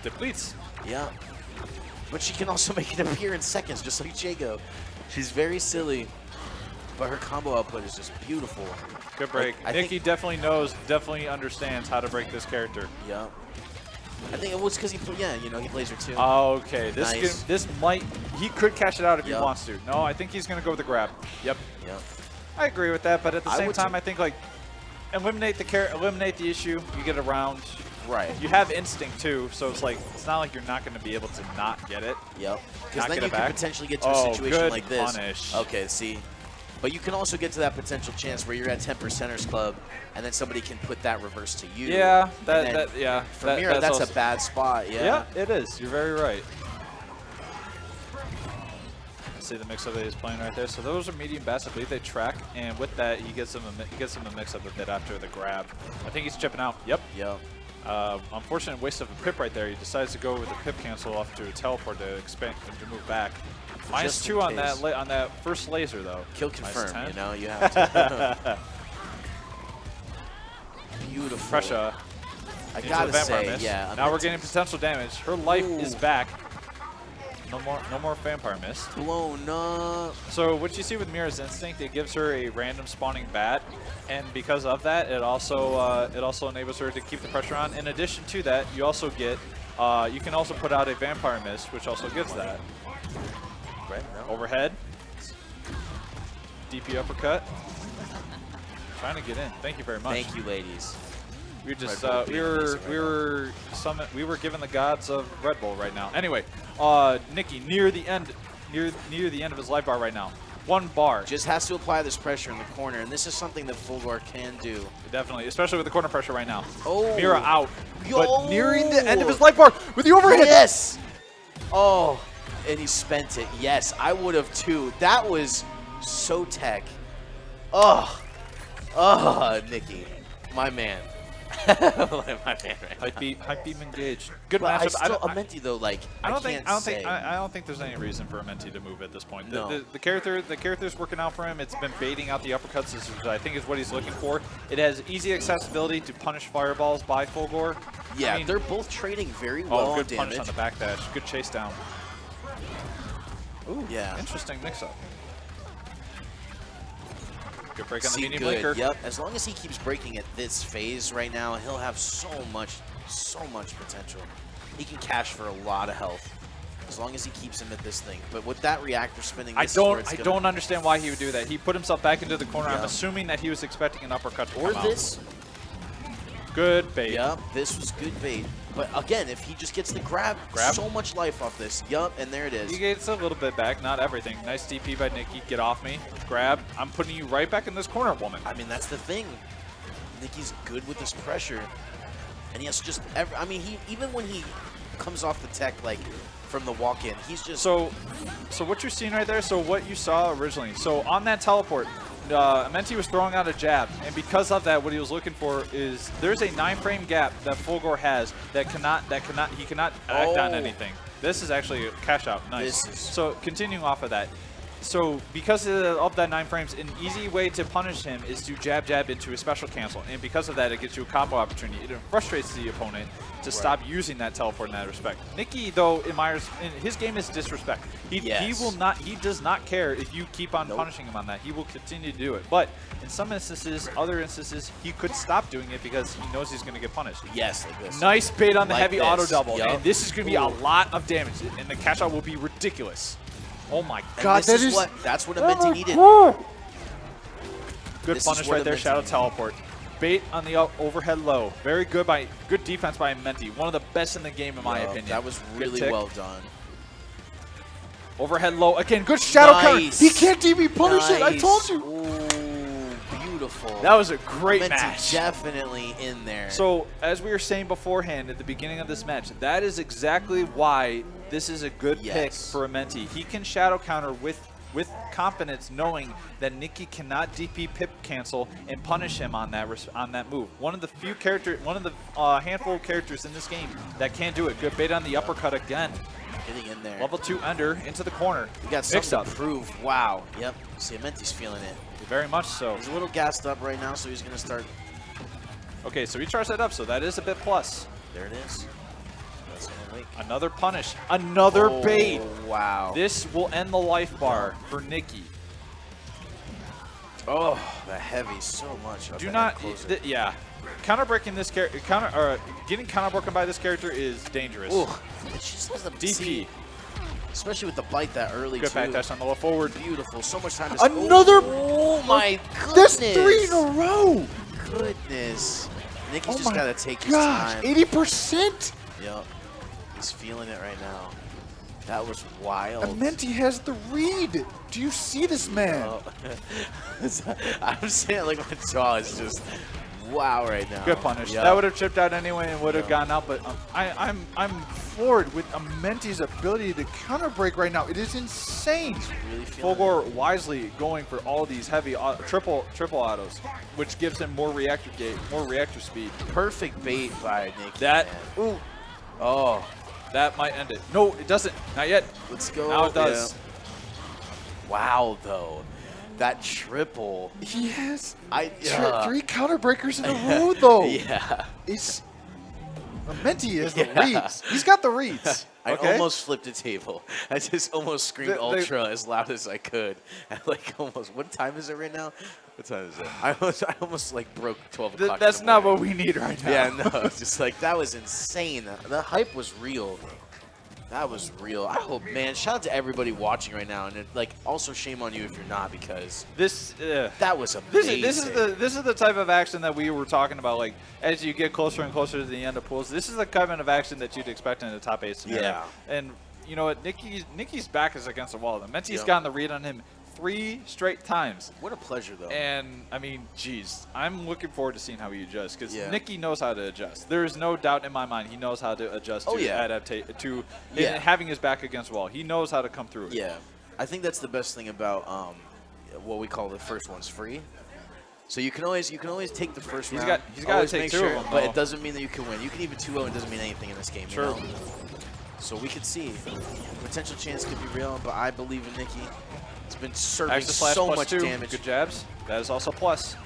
depletes. Yeah. But she can also make it appear in seconds, just like Jago. She's very silly, but her combo output is just beautiful. Good break. Like, Nikki definitely understands how to break this character. Yeah. I think it was because he plays her too. Okay, Nice. He could cash it out if he wants to. No, I think he's gonna go with the grab. Yep. I agree with that, but at the same time, I think like eliminate the issue. You get around. Right. You have instinct too, so it's like it's not like you're not going to be able to not get it. Yep. Because then you can potentially get to a situation like this. Punish. Okay, see. But you can also get to that potential chance where you're at 10%ers club, and then somebody can put that reverse to you. Yeah, For Mira, that's a bad spot. Yeah. Yeah, it is. You're very right. See the mix-up that he's playing right there. So those are medium bats. I believe they track, and with that, he gets him a mix-up a bit after the grab. I think he's chipping out. Yep. Yep. Unfortunate waste of a pip right there. He decides to go with a pip cancel off to a teleport to expand to move back. -2 on that first laser though. Kill confirm. You know you have to. Beautiful. Pressure. I gotta say, yeah. Now we're getting potential damage. Her life is back. No more vampire mist. Blown up. So what you see with Mira's instinct, it gives her a random spawning bat, and because of that, it also enables her to keep the pressure on. In addition to that, you also get you can also put out a vampire mist, which also gives that. Overhead. DP uppercut. Trying to get in. Thank you very much. Thank you, ladies. We just we were given the gods of Red Bull right now. Anyway, Nikki near the end of his life bar right now. 1 bar. Just has to apply this pressure in the corner, and this is something that Fulgor can do. Definitely, especially with the corner pressure right now. Oh, Mira out, yo. but nearing the end of his life bar with the overhead. Yes. Oh, and he spent it. Yes, I would have too. That was so tech. Oh, Nikki, my man. My man right Hype beam engaged. Good but matchup. I Menti though, like I don't think there's any reason for a Menti to move at this point. No. The character's working out for him. It's been baiting out the uppercuts, which I think is what he's looking for. It has easy accessibility to punish fireballs by Fulgor. Yeah, I mean, they're both trading very well on good damage. punish on the backdash. Good chase down. Ooh, yeah. Interesting mix-up. Good break on the medium good. blinker. Yep. As long as he keeps breaking at this phase right now, he'll have so much potential. He can cash for a lot of health as long as he keeps him at this thing. But with that reactor spinning, I don't understand why he would do that. He put himself back into the corner. Yeah. I'm assuming that he was expecting an uppercut to or come this. out. Good bait. Yep. This was good bait. But again, if he just gets the grab, so much life off this. Yup, and there it is. He gets a little bit back, not everything. Nice DP by Nikki. Get off me. Grab. I'm putting you right back in this corner, woman. I mean, that's the thing. Nikki's good with this pressure. And he has just, I mean, even when he comes off the tech, like, from the walk-in, he's just... So what you're seeing right there, so what you saw originally, so on that teleport, Menti was throwing out a jab, and because of that, what he was looking for is there's a 9-frame gap that Fulgor has that he cannot act on anything. This is actually a cash out. Nice. So continuing off of that. So because of that 9 frames, an easy way to punish him is to jab into a special cancel, and because of that, it gets you a combo opportunity. It frustrates the opponent to stop using that teleport in that respect. Nikki, though, in his game is disrespect. He does not care if you keep on punishing him on that. He will continue to do it. But in some instances, other instances, he could stop doing it because he knows he's going to get punished. Yes, like this. Nice bait on the heavy auto double, yep. and this is going to be a lot of damage, and the cash out will be ridiculous. Oh my God, that's what a Menti needed. Good punish right there, Shadow Teleport. Bait on the overhead low. Very good defense by Menti. One of the best in the game in my opinion. That was really well done. Overhead low. Again, good Shadow counter. He can't DB punish it, I told you. Ooh, beautiful. That was a great Menti match. Definitely in there. So, as we were saying beforehand at the beginning of this match, that is exactly why this is a good pick for a Menti. He can Shadow counter with confidence, knowing that Nikki cannot DP pip cancel and punish him on that move. One of the handful of characters in this game that can do it. Good bait on the uppercut again. Getting in there. Level 2 ender into the corner. We got something to prove. Wow. Yep. See, Menti's feeling it. Very much so. He's a little gassed up right now, so he's going to start. Okay, so he charged that up, so that is a bit plus. There it is. Another punish. Another bait. Wow. This will end the life bar for Nikki. Oh, the heavy so much. Do not, yeah. Counter breaking this character, getting counter broken by this character is dangerous. Ooh, it just has the DP. Especially with the bite that early. Good back dash on the low forward. Beautiful. So much time to Another. Oh my goodness. That's 3 in a row. Goodness. Nikki's just got to take his Gosh, time. 80%. Yep. He's feeling it right now. That was wild. Menti has the read. Do you see this man? I'm saying, like, my jaw is just wow right now. Good punish. Yep. That would have chipped out anyway and would have Yeah. gone out, but I'm floored with Menti's ability to counter break right now. It is insane. Really feeling Fulgor wisely going for all these heavy triple autos, which gives him more reactor speed. perfect bait by Nikki. That man. ooh, Oh, that might end it. No, it doesn't. Not yet. let's go. Now it does. Yeah. Wow, though. That triple. He has Yeah. 3 counter breakers in a row, though. Yeah. It's Menti has the Yeah. reads. He's got the reads. I Okay? almost flipped a table. I just almost screamed The- ultra as loud as I could. I like almost. What time is it right now? What time is it? I almost like broke 12 o'clock. That's not what we need right now. Yeah, no. It's just like that was insane. The hype was real. That was real. I hope, man. Shout out to everybody watching right now, and like also shame on you if you're not, because This. that was amazing. This is the type of action that we were talking about. Like as you get closer and closer to the end of pools, this is the kind of action that you'd expect in a top 8 scenario. Yeah. And you know what? Nikki's back is against the wall. The Menti's Yep. gotten the read on him 3 straight times. What a pleasure, though. And I mean, geez, I'm looking forward to seeing how he adjusts because Yeah. Nikki knows how to adjust. There is no doubt in my mind he knows how to adjust Oh, to yeah. Yeah. having his back against the wall. He knows how to come through it. Yeah, I think that's the best thing about what we call the first one's free. So you can always take the first round. He's got to Always take make 2 sure, of them, but though. it doesn't mean that you can win. You can even 2-0 and it doesn't mean anything in this game. You True. know? So we could see. Potential chance could be real, but I believe in Nikki. It's been serving Extra slash so plus much 2. damage. Good jabs. That is also plus.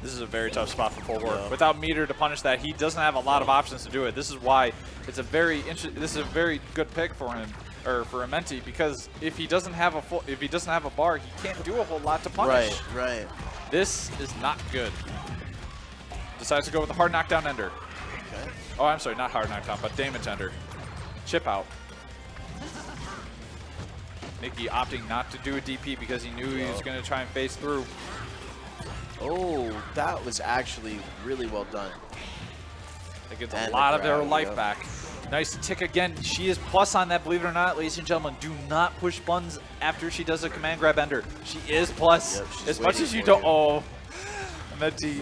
This is a very tough spot for full work. Yeah. Without meter to punish that, he doesn't have a lot of options to do it. This is why it's a very this is a very good pick for him, or for Menti, because if he doesn't have a bar, he can't do a whole lot to punish. Right. This is not good. Decides to go with the hard knockdown ender. Okay. Oh, I'm sorry, not hard knockdown, but damage ender. Chip out. Nikki opting not to do a DP because he knew he was going to try and phase through. Oh, that was actually really well done. That gets And a the lot of their grab, life yep. back. Nice tick again. She is plus on that, believe it or not, ladies and gentlemen. Do not push buttons after she does a command grab ender. She is plus. Yep, she's As much waiting as you for don't. you. Oh, Menti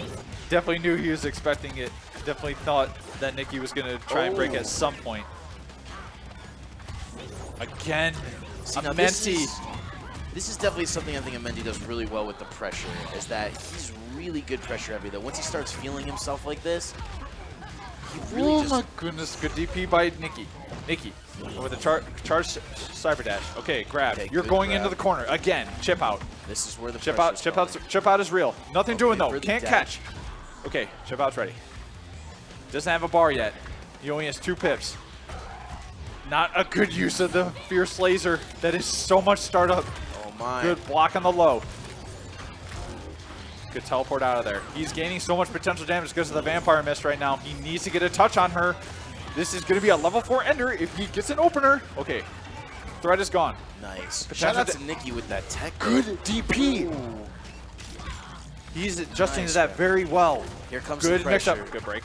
definitely knew he was expecting it. Definitely thought that Nikki was going to try and break at some point. Again, See, now Menti. This is definitely something I think Amendi does really well with the pressure, is that he's really good pressure heavy, though. Once he starts feeling himself like this, he really Oh just... my Goodness, good DP by Nikki. Nikki with a charge cyber dash. Okay, grab. Okay, You're good going grab. into the corner again. Chip out. This is where the Chip out. pressure's Chip out. coming. Chip out is real. Nothing doing Okay, though. for the Can't dash. catch. Okay, chip out's ready. Doesn't have a bar yet. He only has 2 pips. Not a good use of the fierce laser. That is so much startup. Oh my. Good block on the low. Good teleport out of there. He's gaining so much potential damage because of the vampire mist right now. He needs to get a touch on her. This is going to be a level 4 ender if he gets an opener. Okay. Threat is gone. Nice. Potential Shout out da- to Nikki with that tech. Good DP. Ooh. He's adjusting Nice, to that man. very well. Here comes Good the mix pressure. up. Good break.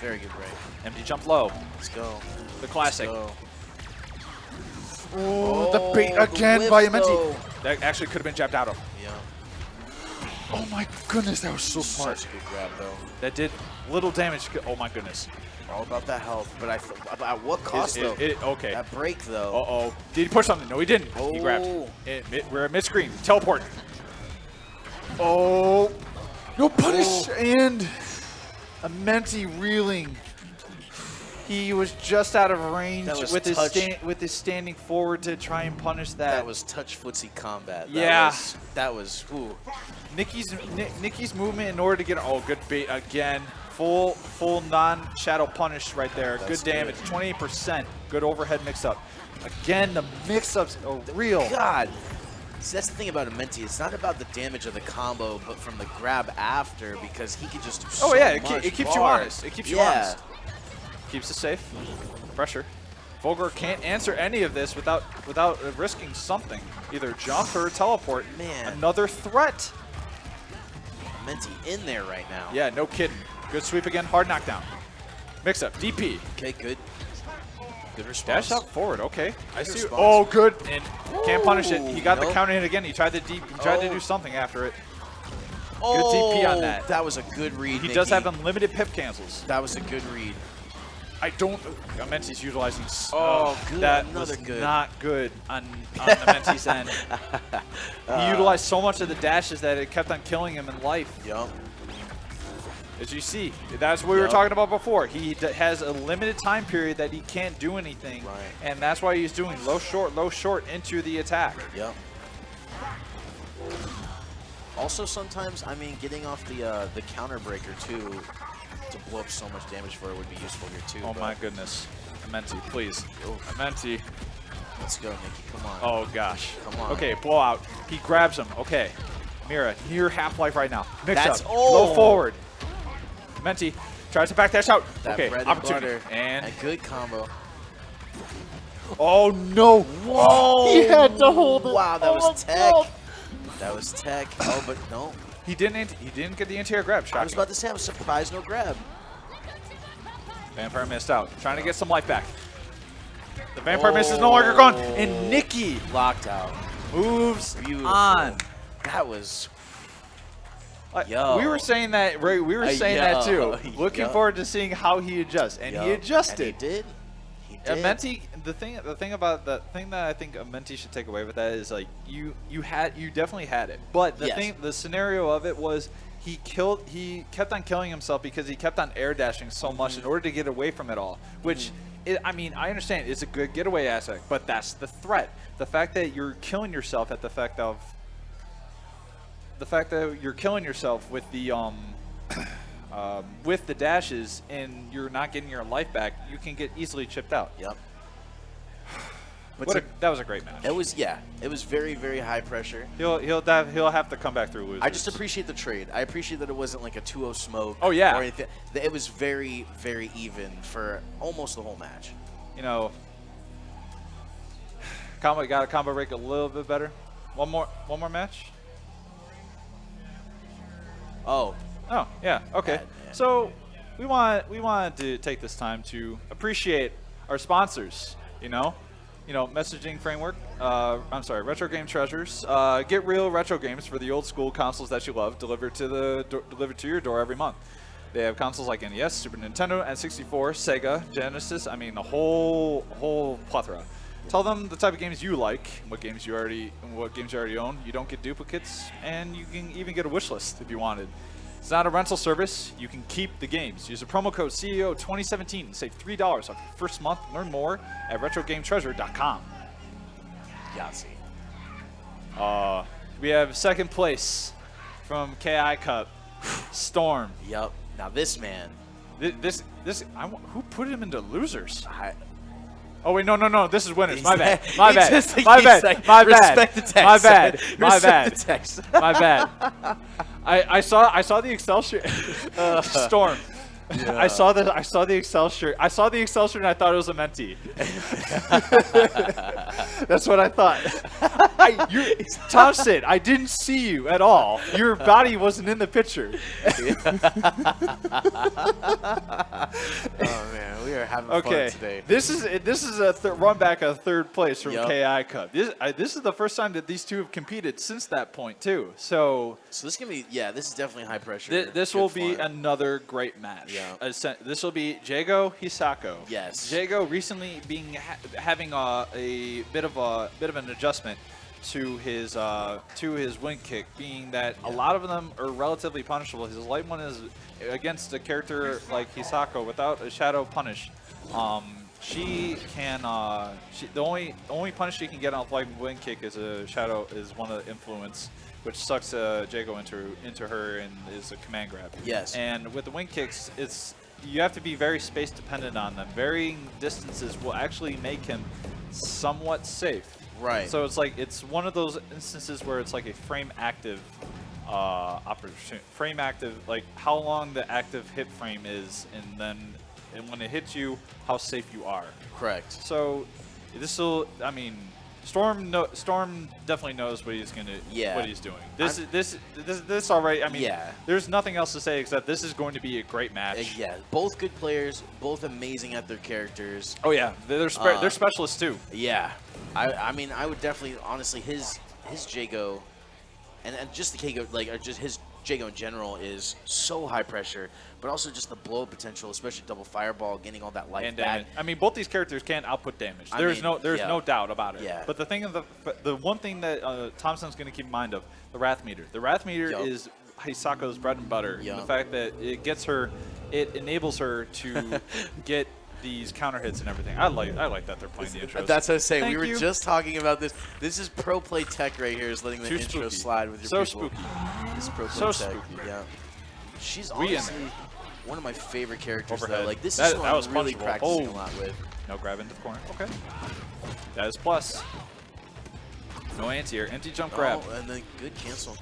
Very good break. Empty jump low. Let's go. The classic. Let's go. Oh, the bait the again whiff, by Menti. though. That actually could have been jabbed out of. Yeah. Oh my goodness, that was so smart. Such a good grab, though. That did little damage. Oh my goodness. All about that health, but at what cost, though? Okay. That break, though. Uh-oh. Did he push something? No, he didn't. He grabbed. Oh. We're at mid-screen. Teleport. Oh, no punish, and Menti reeling. He was just out of range That was with his touch. with his standing forward to try and punish that. That was touch footsie combat. Yeah. That was ooh. Nikki's movement in order to get. Oh, good bait again. Full non-shadow punish right there. That's good damage. 28%. Good overhead mix-up. Again, the mix-ups are real. God. See, that's the thing about a Menti. It's not about the damage of the combo, but from the grab after, because he could just do so Oh yeah, much it keeps you bar. honest. It keeps you Yeah. honest. Keeps it safe. Pressure. Fulgor can't answer any of this without risking something. Either jump or teleport. Man. Another threat. Menti in there right now. Yeah, no kidding. Good sweep again. Hard knockdown. Mix up. DP. Okay, good. Good response. Dash out forward. Okay. I Good see. response. Oh, good. And can't punish it. He got the Nope. counter hit again. He tried to deep. He tried to do something after it. Oh, DP on that. That was a good read, He Nikki. does have unlimited pip cancels. That was a good read. I don't. Menti's utilizing. Good. That Another was good. not good on the Menti's end. He utilized so much of the dashes that it kept on killing him in life. Yup. As you see, that's what we were talking about before. He has a limited time period that he can't do anything, and that's why he's doing low, short into the attack. Yep. Also, sometimes, I mean, getting off the counter breaker, too, to blow up so much damage for it would be useful here, too. Oh, my goodness. Menti, please. Menti. Let's go, Nikki. Come on. Oh, gosh. Come on. Okay, blowout. He grabs him. Okay. Mira, near half-life right now. Mix That's up. Go forward. Menti tries to back dash out. That Okay, bread and opportunity. butter. And a good combo. oh, no. Whoa. He had to hold it. Wow, that Oh was my tech. God. That was tech. Oh, but no. He didn't get the anti-air grab. I was Shocking. about to say, I was surprised no grab. Vampire missed out. Trying to get some life back. The Vampire Mist is no longer gone. And Nikki locked out. moves Beautiful. on. That was... We were saying that, right? We were saying that too. Looking Yo. forward to seeing how he adjusts, and he adjusted. And he did. He did. Menti, the thing that I think Menti should take away with that is like you definitely had it, but the scenario of it was he kept on killing himself because he kept on air dashing so much in order to get away from it all, which. I mean, I understand it's a good getaway aspect, but that's the threat. The fact that you're killing yourself at the fact that you're killing yourself with the with the dashes and you're not getting your life back, you can get easily chipped out. Yep. But that was a great match. It was very, very high pressure. He'll have to come back through losers. I just appreciate the trade. I appreciate that it wasn't like a 2-0 smoke. Oh, yeah. Or anything. It was very, very even for almost the whole match. You know, got a combo break a little bit better. One more match. Oh. Oh yeah. Okay. Bad, man. So we wanted to take this time to appreciate our sponsors. You know, messaging framework. I'm sorry, Retro Game Treasures. Get real retro games for the old school consoles that you love delivered to your door every month. They have consoles like NES, Super Nintendo, N64, Sega, Genesis. I mean, a whole plethora. Tell them the type of games you like, what games you already own. You don't get duplicates, and you can even get a wish list if you wanted. It's not a rental service. You can keep the games. Use the promo code CEO2017 and save $3 off your first month. Learn more at RetroGameTreasure.com. Yahtzee. We have second place from KI Cup, Storm. Yup. Now this man. Who put him into losers? Oh wait, no. This is winners. My bad. Respect the text. My bad. The text. My bad. I saw the Excel shirt. Storm. Yeah. I saw the Excel shirt. I saw the Excel shirt and I thought it was a Menti. That's what I thought. Tom said, I didn't see you at all. Your body wasn't in the picture. Oh man, we are having fun today. This is a run back of third place from KI Cup. This is the first time that these two have competed since that point too. So this can be this is definitely high pressure. This will be another great match. Yeah. This will be Jago Hisako. Yes. Jago recently having a bit of an adjustment to his wing kick, being that a lot of them are relatively punishable. His light one is against a character like Hisako without a shadow punish. She can the only punish she can get on light wing kick is one of the influence, which sucks Jago into her and is a command grab. Yes. And with the wing kicks, you have to be very space dependent on them. Varying distances will actually make him somewhat safe. Right. So it's one of those instances where it's like a frame active opportunity. Frame active, like how long the active hit frame is, and when it hits you, how safe you are. Correct. So this will, I mean, Storm definitely knows what he's what he's doing. This already. I mean, there's nothing else to say except this is going to be a great match. Yeah, both good players, both amazing at their characters. Oh yeah, they're specialists too. Yeah, I mean, I would definitely, honestly, his Jago, and just the Kago, like, or just his Jago in general is so high pressure, but also just the blow potential, especially double fireball, getting all that life and back. I mean, both these characters can output damage. There's no doubt about it. Yeah. But the thing the one thing that Thompson's going to keep in mind of the Wrath meter. The Wrath meter is Hisako's bread and butter. And the fact that it enables her to get these counter hits and everything. I like that they're playing the intros. That's what I was saying. Thank we you. were just talking about this. This is pro play tech right here. Is letting the intro slide with your people. Spooky. This is pro play So tech. spooky. Yeah. She's honestly one of my favorite characters. Overhead. Though. Like this is what I'm really punchable. practicing a lot with. No grab into the corner. Okay. That is plus. No anti-air. Anti-jump grab. And then good cancel.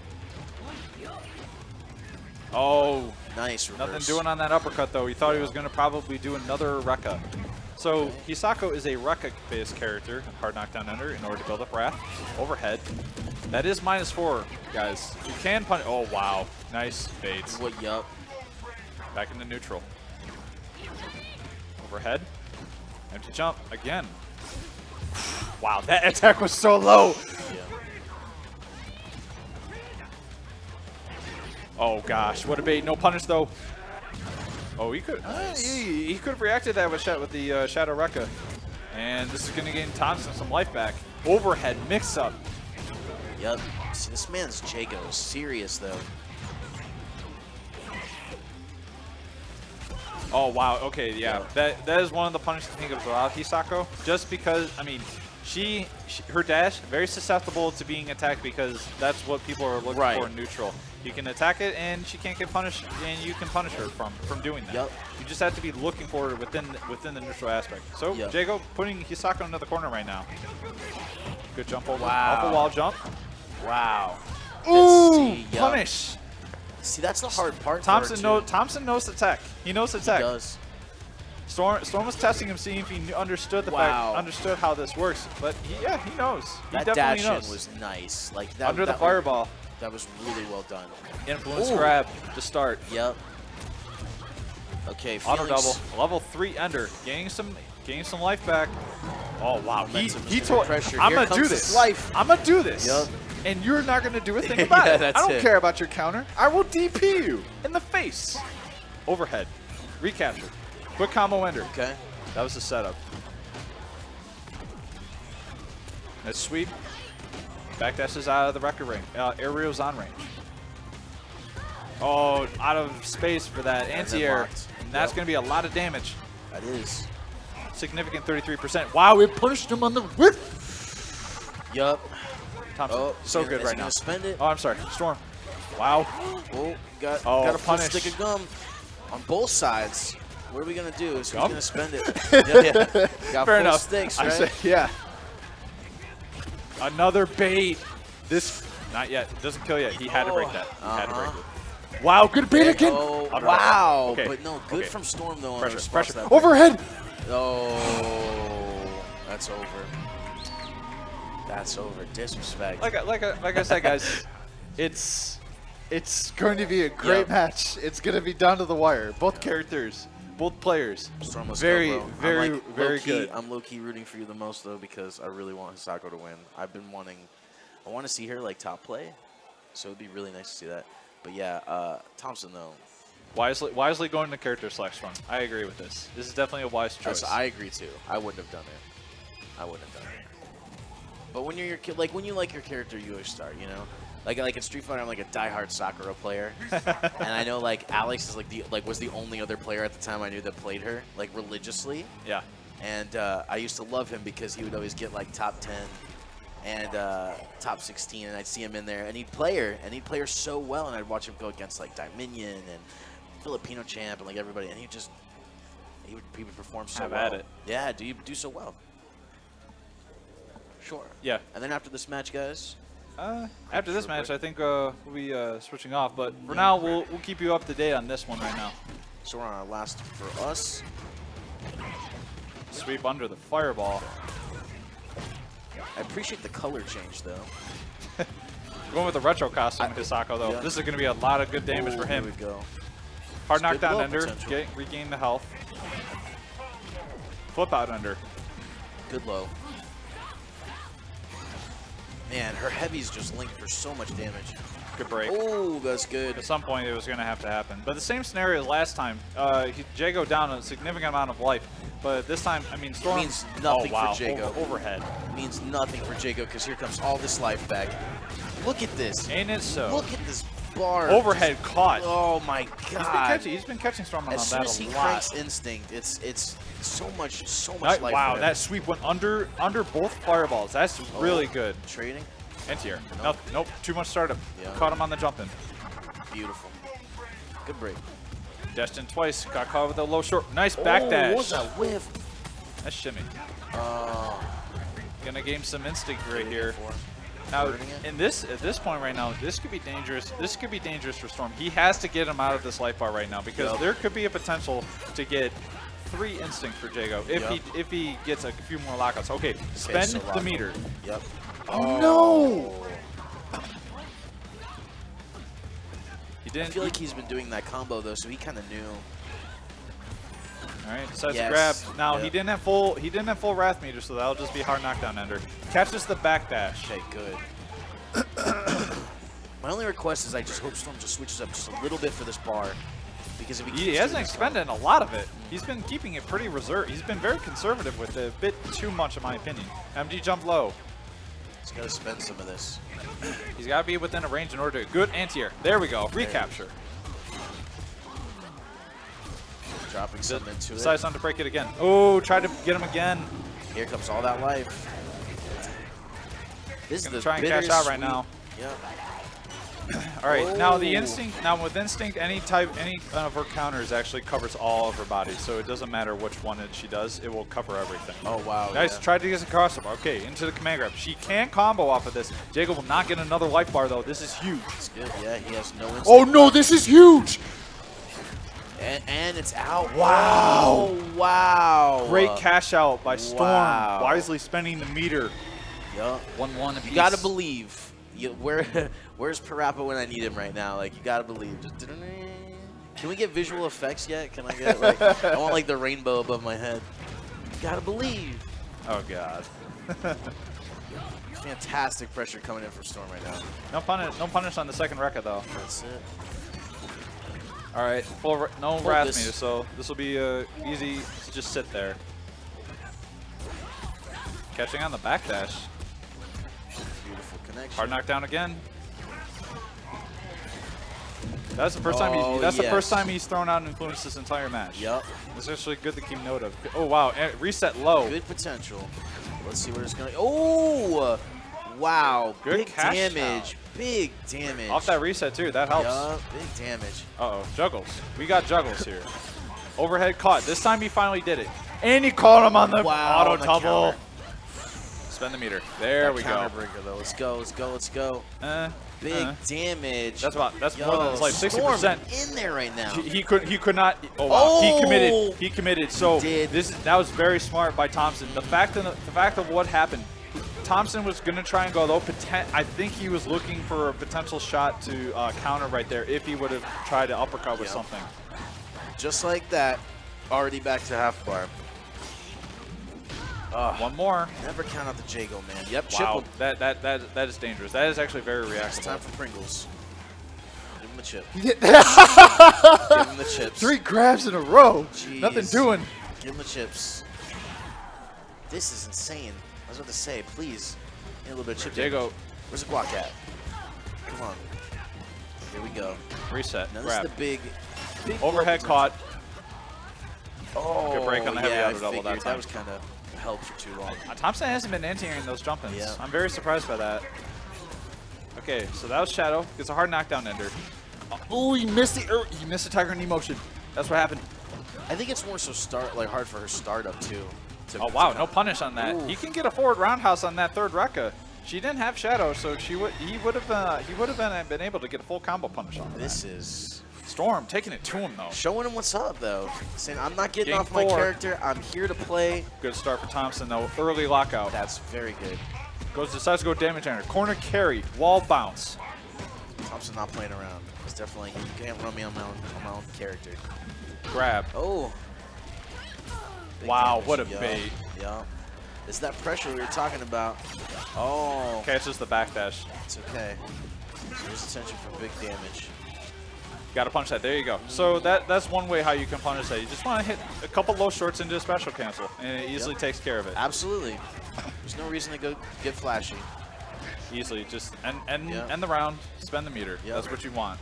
Oh. Nice reverse. Nothing doing on that uppercut, though. He thought he was going to probably do another Rekka. So Hisako is a Rekka-based character, hard knockdown under, in order to build up Wrath. Overhead. That is -4, guys. You can punish. Oh, wow. Nice baits. What, yup. Back into neutral. Overhead. Empty jump again. Wow, that attack was so low. Yeah. Oh gosh, what a bait! No punish though. Oh, he could. Nice. He could have reacted that with the Shadow Rekka, and this is going to gain Thompson some life back. Overhead mix up. Yep. See, this man's Jago is serious though. Oh wow. Okay, yeah. That is one of the punishes I think of about Hisako. Just because, I mean, her dash very susceptible to being attacked because that's what people are looking for in neutral. You can attack it and she can't get punished, and you can punish her from doing that. Yep. You just have to be looking for it within the neutral aspect. So Jago putting Hisako into the corner right now. Good jump over. Off a wall jump. Wow. Ooh, punish. See, that's the hard part. Thompson knows the tech. He knows the tech. He does. Storm was testing him, seeing if he understood understood how this works. But he knows. He that definitely dash knows. in was nice. Like that, Under the fireball. That was really well done. Influence grab to start. Yep. Okay. Auto double. Level 3 ender. Gaining some life back. Oh wow. He told I'm gonna do this. I'm gonna do this. Yep. And you're not gonna do a thing about it. I don't care about your counter. I will DP you in the face. Overhead. Recapture. Quick combo ender. Okay. That was the setup. Let's sweep. Backdash is out of the record range. Aerial's on range. Oh, out of space for that anti-air. And that's going to be a lot of damage. That is. Significant 33%. Wow, we punished him on the whip. Yup. Thompson, so good right now. Spend it? Oh, I'm sorry. Storm. Wow. Oh, got a full stick of gum on both sides. What are we going to do? Is he's going to spend it. Got Fair full enough. sticks, right? Yeah. Another bait. This, not yet. Doesn't kill yet. He had to break that. He had to break it. Wow, good bait again. Oh, wow. Okay. But no, good from Storm, though. Pressure. Overhead. Oh, that's over. That's over. Disrespect. Like I said, guys, it's going to be a great match. It's going to be down to the wire. Both characters, both players, very good. I'm low-key rooting for you the most, though, because I really want Hisako to win. I want to see her, like, top play, so it would be really nice to see that. But, yeah, Thompson, though. Wisely going to character select run. I agree with this. This is definitely a wise choice. I agree, too. I wouldn't have done it. But when you're when you like your character, you always start, you know? Like in Street Fighter, I'm like a diehard Sakura player, and I know like Alex is was the only other player at the time I knew that played her like religiously. Yeah. And I used to love him because he would always get like top 10 and top 16, and I'd see him in there, and he'd play her so well, and I'd watch him go against like Dominion and Filipino champ and like everybody, and he would perform so well. Have at it. Yeah, do so well. Sure. Yeah. And then after this match, guys. After this match, I think we'll be switching off. But for now, we'll keep you up to date on this one right now. So we're on our last for us. Sweep under the fireball. I appreciate the color change, though. Going with the retro costume, Hisako, though. Yeah. This is going to be a lot of good damage for him. Here we go. Hard It's good knockdown low under, potential. regain the health. Flip out under. Good low. Man, her heavy's just linked for so much damage. Good break. Oh, that's good. At some point, it was going to have to happen. But the same scenario as last time. Jago down a significant amount of life. But this time, I mean, Storm... Means nothing oh, wow. for Jago. Overhead. Means nothing for Jago because here comes all this life back. Look at this. Ain't it so? Look at this bar. Overhead caught. Oh, my God. He's been catching Storm on As soon that as he a cranks lot. Instinct, it's so much Wow, life. For him. that sweep went under both fireballs. That's really good. Trading. Anti-air. Nope. Nope. Too much startup. Yeah. Caught him on the jump in. Beautiful. Good break. Dashed in twice. Got caught with a low short. Nice backdash. What was that whiff? Nice shimmy. Oh. Gonna gain some instinct right here. For Now, Burning it. at this point right now, this could be dangerous. This could be dangerous for Storm. He has to get him out of this life bar right now because Yep. there could be a potential to get 3 instinct for Jago if he gets a few more lockouts. Okay, spend so the lock. meter. Yep. Oh, no! He I didn't. feel like he's been doing that combo though, so he kind of knew. All right, decides Yes. to grab. Now he Yep. didn't have full wrath meter, so that'll just be hard knockdown ender. Catches the backdash. Okay, good. My only request is I just hope Storm just switches up just a little bit for this bar, because if he, He keeps hasn't doing this expended a lot of it. He's been keeping it pretty reserved. He's been very conservative with it, a bit too much in my opinion. MD jump low. he's got to spend some of this. He's got to be within a range in order to good anti-air. There we go. Recapture. Dropping some into it. Decides not to break it again. Oh, tried to get him again. Here comes all that life. This is Gonna the try and cash out right bittersweet- now. Yep. All right, now the Oh. instinct. Now with instinct, any of her counters actually covers all of her body, so it doesn't matter which one she does. It will cover everything. Oh wow. Nice, yeah. tried to get a crossover. Okay, into the command grab. She can combo off of this. Jacob will not get another life bar though. This is huge. It's good. Yeah, he has no instinct. Oh no, this is huge! And it's out. Wow. Oh, wow. Great cash out by Storm, Wow. wisely spending the meter. Yup. 1-1 apiece. You gotta believe. Where's Parappa when I need him right now? Like, you gotta believe. Just can we get visual effects yet? Can I get like I want like the rainbow above my head. You gotta believe. Oh god. Fantastic pressure coming in for Storm right now. No punish on the second Rekka though. That's it. All right, no Hold wrath this. meter, so this will be easy. Just sit there. Catching on the backdash. Beautiful connection. Hard knockdown again. That's the first time. Oh, That's the first yes. time he's thrown out and influenced this entire match. Yep. It's actually good to keep note of. Oh wow, reset low. Good potential. Let's see where it's going. Oh, wow. Good Big cash damage. Big damage. Off that reset too. That helps. Yup, big damage. Uh-oh, juggles. We got juggles here. Overhead caught. This time he finally did it. And he caught him on the Wow, auto on the double. counter. Spend the meter. There we go. Counterbreaker though. Let's go. Let's go. Let's go. Big damage. That's more than his life. Storm 60%. in there right now. He could not. Oh wow. He committed. He committed. So did. that was very smart by Thompson. The fact of what happened. Thompson was going to try and go low. I think he was looking for a potential shot to counter right there if he would have tried to uppercut with something. Just like that, already back to half bar. One more. Never count out the Jago, man. Yep, Wow, chip. that is dangerous. That is actually very It's reactive. time for Pringles. Give him the chip. Yeah. Give him the chips. 3 grabs in a row. Jeez. Nothing doing. Give him the chips. This is insane. I was about to say, please, need a little bit of chip. Jago. damage. Where's the guac at? Come on. Here we go. Reset. Now this is Grab. the big Overhead blow caught. Oh, Good break on the heavy yeah, auto double I that figured. time. That was kind of held for too long. Thompson hasn't been anti-airing those jump-ins. Yeah. I'm very surprised by that. Okay, so that was Shadow. Gets a hard knockdown ender. Oh, he missed the Tiger knee motion. That's what happened. I think it's more so hard for her startup too. Oh wow, no punish on that. He can get a forward roundhouse on that third Rekka. She didn't have Shadow, so he would have been able to get a full combo punish on that. This is Storm taking it to him though. showing him what's up though. Saying I'm not getting Game off my 4. character. I'm here to play. Good start for Thompson though. Early lockout. That's very good. Decides to go damage enter. Corner carry. Wall bounce. Thompson not playing around. It's definitely, you can't run me on my own character. Grab. Oh. Big Wow, damage. what a Yup. bait. Yup. It's that pressure we were talking about. Oh. Catches the backdash. It's okay. So there's attention for big damage. Got to punch that. There you go. So that's one way how you can punish that. You just want to hit a couple low shorts into a special cancel, and it easily takes care of it. Absolutely. There's no reason to go get flashy. Easily, just end the round, spend the meter. That's what you want.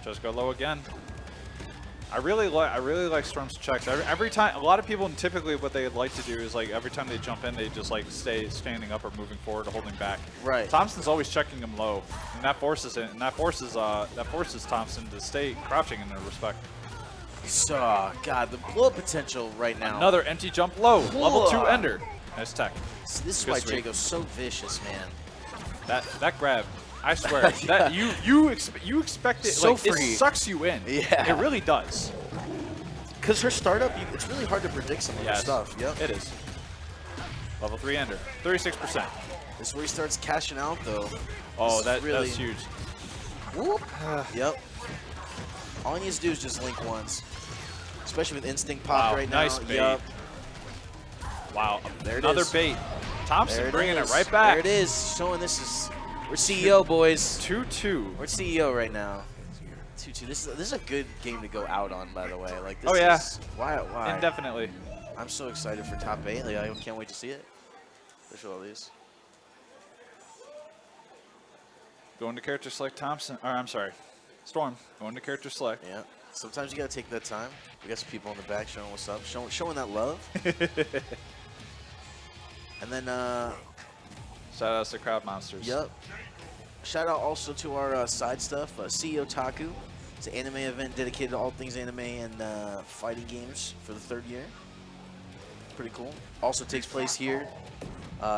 Just go low again. I really like Storm's checks. Every time, a lot of people typically what they like to do is like every time they jump in, they just like stay standing up or moving forward or holding back. Right. Thompson's always checking them low, and that forces it, and that forces Thompson to stay crouching in their respect. So, God, the blow potential right now. Another empty jump low, level 2 ender. Nice tech. So this is Good why sweep. Jago's so vicious, man. That grab, I swear, that you expect it. So like, free. It sucks you in. Yeah. It really does. Because her startup, it's really hard to predict some of her stuff. Yep. It is. Level 3 ender, 36%. This is where he starts cashing out, though. Oh, that's that's huge. Whoop. Yep. All he needs to do is just link once. Especially with instinct pop right now. Nice bait. Yep. Wow, There it another is. bait. Thompson There bringing is. it right back. There it is. Showing this is, we're CEO, boys. 2-2. We're CEO right now. 2-2. This is a good game to go out on, by the way. Like this Oh, yeah. is why? Indefinitely. I'm so excited for top 8. Like I can't wait to see it. Look at all these. Going to character select Thompson. Or I'm sorry, Storm. Going to character select. Yeah. Sometimes you gotta take that time. We got some people in the back showing what's up, showing that love. And then Shout outs to Crowd Monsters. yep. Shout out also to our side stuff, CEO2017. It's an anime event dedicated to all things anime and fighting games for the 3rd year. Pretty cool. Also takes place here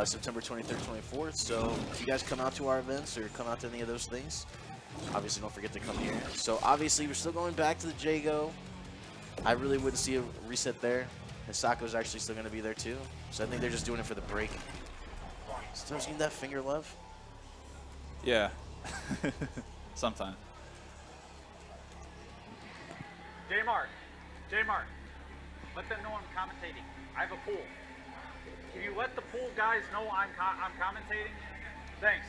September 23rd, 24th. So if you guys come out to our events or come out to any of those things, obviously don't forget to come here. So obviously we're still going back to the Jago. I really wouldn't see a reset there. Hisako's actually still going to be there too. So I think they're just doing it for the break. Still seeing that finger love? Yeah. Sometime. J-Mark, let them know I'm commentating. I have a pool. Can you let the pool guys know I'm commentating? Thanks.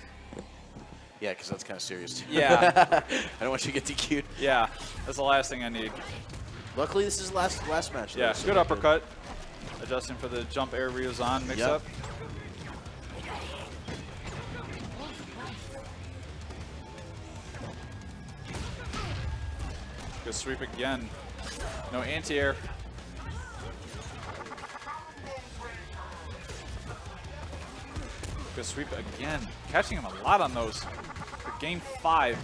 Yeah, because that's kind of serious too. Yeah. I don't want you to get DQ'd. Yeah, that's the last thing I need. Luckily, this is the last match. Yeah, so good we're uppercut. Adjusting for the jump air Ryuzan mix up. Good sweep again. No anti-air. Good sweep again. Catching him a lot on those. For game 5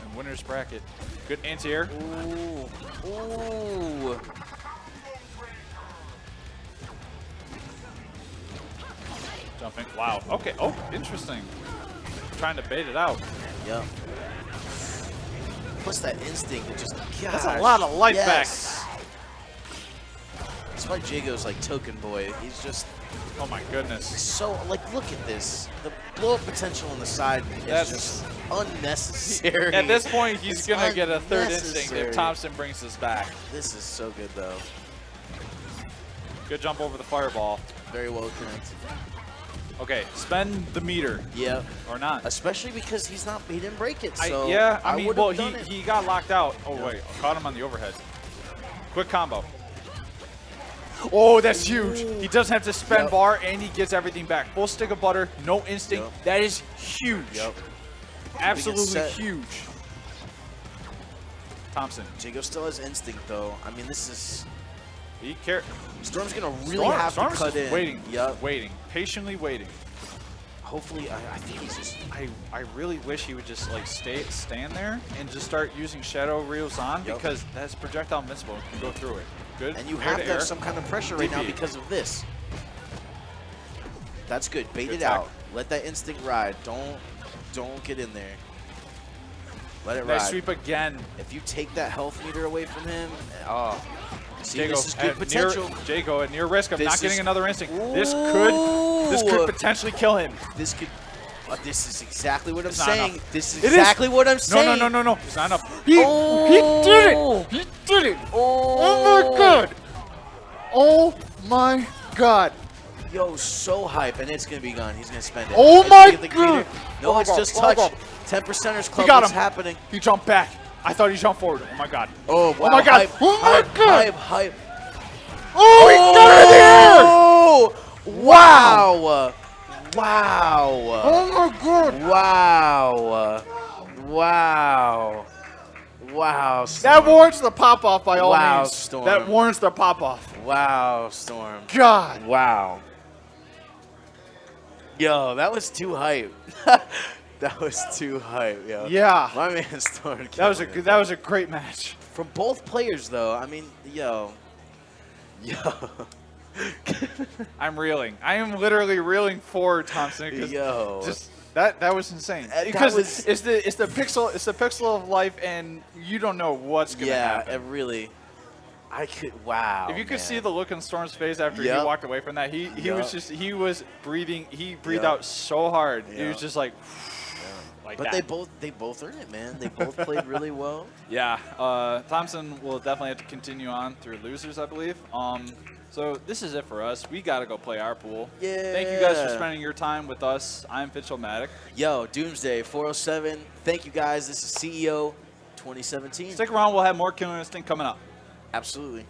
in winner's bracket. Good anti-air. Ooh. Ooh. Jumping. Wow. Okay. Oh, interesting. Trying to bait it out. Yep. Plus that instinct, it just, gosh, That's a lot of life back. That's why Jago's like token boy. He's just Oh my goodness. so, like, look at this. The blow up potential on the side is just unnecessary. At this point, he's It's going to get a third instinct unnecessary. if Thompson brings this back. This is so good, though. Good jump over the fireball. Very well connected. Okay, spend the meter. Yeah. Or not. Especially because he didn't break it. So I mean, would've well, done it. he got locked out. Oh, wait. Caught him on the overhead. Quick combo. Oh, that's huge. He doesn't have to spend bar, and he gets everything back. Full stick of butter, no instinct. That is huge. Yep. Absolutely huge. Thompson. Jago still has instinct, though. I mean, this is... Be careful. Storm's going to really have to cut in. Waiting. Yep. Waiting. Patiently waiting. Hopefully, I think he's just... I really wish he would just like stand there and just start using Shadow Ryuzan because that's projectile invincible and can go through it. Good. And you Air have to to have air. some kind of pressure right now DP. because of this. That's good. Bait Good it tech. out. Let that instinct ride. Don't get in there. Let it Nice ride. sweep again. If you take that health meter away from him, oh, See, this is good potential. Jago at near risk of This not getting is- another instinct. Ooh. This could potentially kill him. This could. This is exactly what I'm It's not saying. enough. This is It is. exactly what I'm saying. No. It's not enough. He did it! He did it! Oh my god! Oh my god! Yo, so hype, and it's gonna be gone. He's gonna spend it. Oh I my see the computer. god. No, Oh it's my just god. touch. 10%ers club. He got What's him. happening? He jumped back. I thought he jumped forward. Oh my god. Oh, wow. my god. Hype, Oh my hype, god. hype. Oh, he got it here! Oh! Wow! Wow! Oh my god. Wow! Wow! Wow! That Storm. warrants the pop off by all Wow, means. Storm. That warrants the pop off. Wow, Storm. God. Wow. Yo, that was too hype. That was too hype, yo. Yeah. My man Storm. That was a great match. From both players, though. I mean, yo. I'm reeling. I am literally reeling for Thompson. 'Cause Yo. just that was insane. That Because was- it's the pixel of life, and you don't know what's gonna Yeah, happen. it really. I could. Wow. If you could man. see the look on Storm's face after he Yep. walked away from that, he was Yep. he was breathing. He breathed Yep. out so hard. He was Yep. just like, like But that. they both earned it, man. They both played really well. Yeah, Thompson will definitely have to continue on through losers, I believe. So this is it for us. We got to go play our pool. Yeah. Thank you guys for spending your time with us. I'm Fitch-O-Matic. Yo, Doomsday 407. Thank you guys. This is CEO 2017. Stick around. We'll have more Killer Instinct coming up. Absolutely.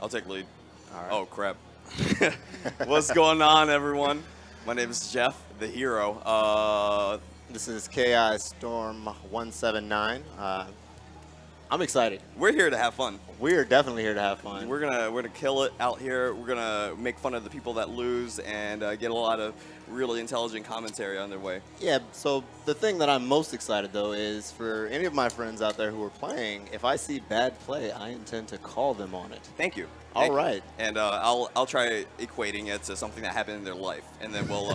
I'll take lead. All right. Oh, crap. What's going on, everyone? My name is Jeff, the hero. This is KI Storm 179. I'm excited. We're here to have fun. We are definitely here to have fun. We're gonna kill it out here. We're gonna make fun of the people that lose and get a lot of really intelligent commentary on their way. Yeah, so the thing that I'm most excited, though, is for any of my friends out there who are playing, if I see bad play, I intend to call them on it. Thank you. All right. And I'll try equating it to something that happened in their life, and then we'll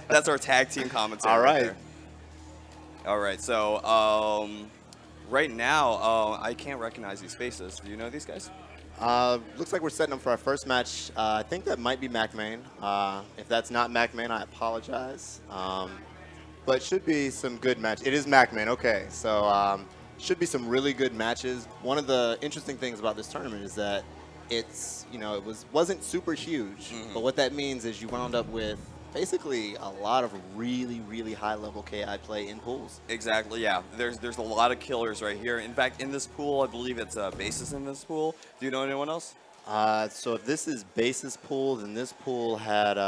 that's our tag team commentary. All right. There. All right. So right now I can't recognize these faces. Do you know these guys? Looks like we're setting up for our first match. I think that might be MacMain. If that's not MacMain, I apologize. But should be some good match. It is MacMain. Okay, so should be some really good matches. One of the interesting things about this tournament is that it's, you know, wasn't super huge, but what that means is you wound up with basically a lot of really, really high-level KI play in pools. Exactly. Yeah. There's a lot of killers right here. In fact, in this pool, I believe it's bases in this pool. Do you know anyone else? So if this is basis pool, then this pool had.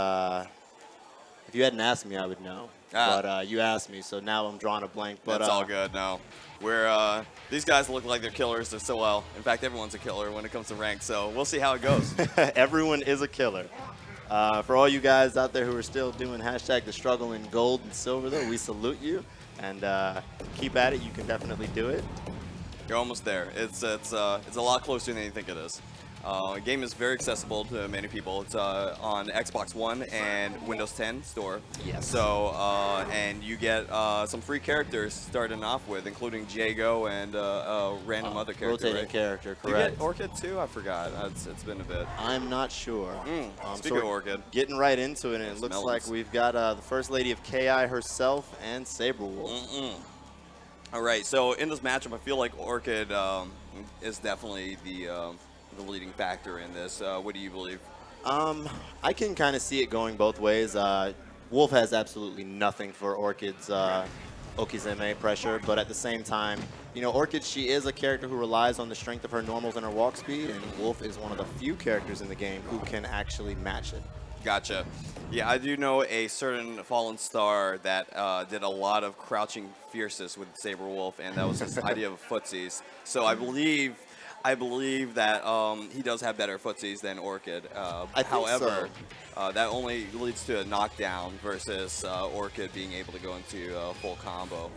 If you hadn't asked me, I would know. But you asked me, so now I'm drawing a blank. But that's all good. No, we're these guys look like they're killers. They're so well. In fact, everyone's a killer when it comes to rank. So we'll see how it goes. Everyone is a killer. For all you guys out there who are still doing hashtag the struggle in gold and silver, though, we salute you and keep at it. You can definitely do it. You're almost there. It's a lot closer than you think it is. The game is very accessible to many people. It's on Xbox One and Windows 10 store. Yes. So and you get some free characters starting off with, including Jago and a random other character. Rotating right? character, Do you correct. get Orchid too? I forgot. It's been a bit. I'm not sure. Speaking of Orchid, getting right into it, and it looks like we've got the First Lady of KI herself and Saberwolf. All right, so in this matchup, I feel like Orchid is definitely the leading factor in this. What do you believe? I can kind of see it going both ways. Wolf has absolutely nothing for Orchid's Okizeme pressure, but at the same time, you know, Orchid, she is a character who relies on the strength of her normals and her walk speed, and Wolf is one of the few characters in the game who can actually match it. Gotcha. Yeah, I do know a certain Fallen Star that did a lot of crouching fiercest with Saberwolf, and that was his idea of footsies. So I believe that he does have better footsies than Orchid. However, that only leads to a knockdown versus Orchid being able to go into a full combo.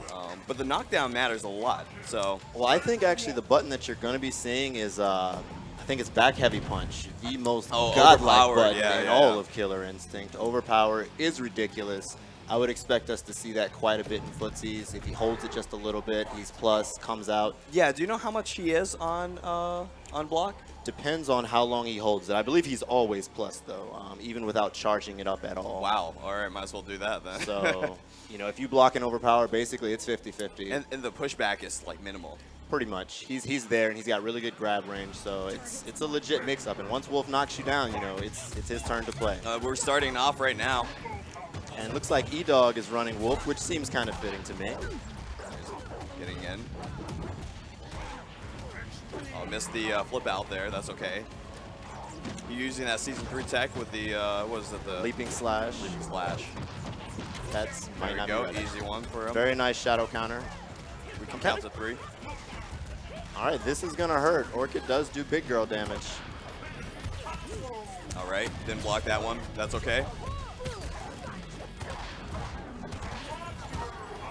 But the knockdown matters a lot. So, well, I think actually the button that you're going to be seeing is, I think it's back heavy punch, the most godlike button in all of Killer Instinct. Overpower is ridiculous. I would expect us to see that quite a bit in footsies. If he holds it just a little bit, he's plus, comes out. Yeah, do you know how much he is on block? Depends on how long he holds it. I believe he's always plus, though, even without charging it up at all. Wow. All right, might as well do that then. So, you know, if you block and overpower, basically it's 50-50. And the pushback is, like, minimal. Pretty much. He's there, and he's got really good grab range, so it's a legit mix-up. And once Wolf knocks you down, you know, it's his turn to play. We're starting off right now. And it looks like E-Dog is running Wolf, which seems kind of fitting to me. Getting in. Oh, missed the flip out there. That's okay. You're using that Season 3 tech with the, what is it? The Leaping Slash. Leaping Slash. That's there we go. Easy one for him. Very nice shadow counter. We can count to 3. All right, this is going to hurt. Orchid does do big girl damage. All right, didn't block that one. That's okay.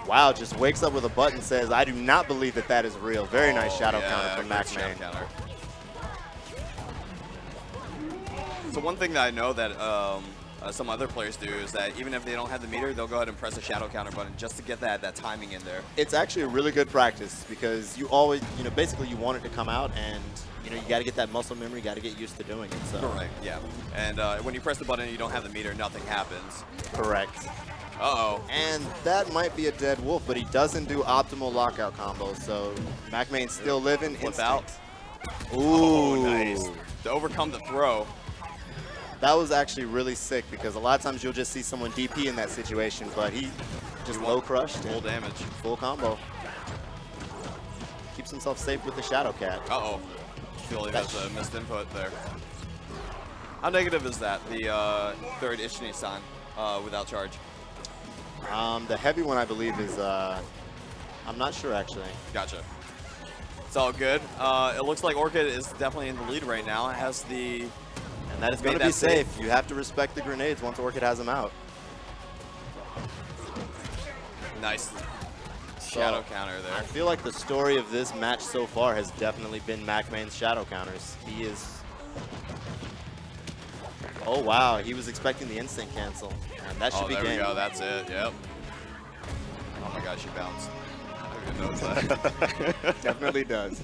Wow, just wakes up with a button, says, I do not believe that that is real. Very nice shadow counter from MacMain. So one thing that I know that some other players do is that even if they don't have the meter, they'll go ahead and press a shadow counter button just to get that timing in there. It's actually a really good practice because you always, you know, basically you want it to come out and, you know, you got to get that muscle memory, you got to get used to doing it. So. Correct, yeah. And when you press the button and you don't have the meter, nothing happens. Correct. Uh-oh. And that might be a dead Wolf, but he doesn't do optimal lockout combos, so MacMain's still living. Flip out. Ooh. Oh, nice. To overcome the throw. That was actually really sick because a lot of times you'll just see someone DP in that situation, but he just low crushed. Full damage. Full combo. Keeps himself safe with the Shadow Cat. Uh-oh. feel like that's a missed input there. How negative is that, the third Ishini-san without charge? The heavy one, I believe, is, I'm not sure, actually. Gotcha. It's all good. It looks like Orchid is definitely in the lead right now. It has the... And that is going to be safe. You have to respect the grenades once Orchid has them out. Nice shadow counter there. I feel like the story of this match so far has definitely been MacMain's shadow counters. He is... Oh, wow. He was expecting the instant cancel. And that should be game. There we go. That's it. Yep. Oh, my gosh, she bounced. I didn't notice that. Definitely does.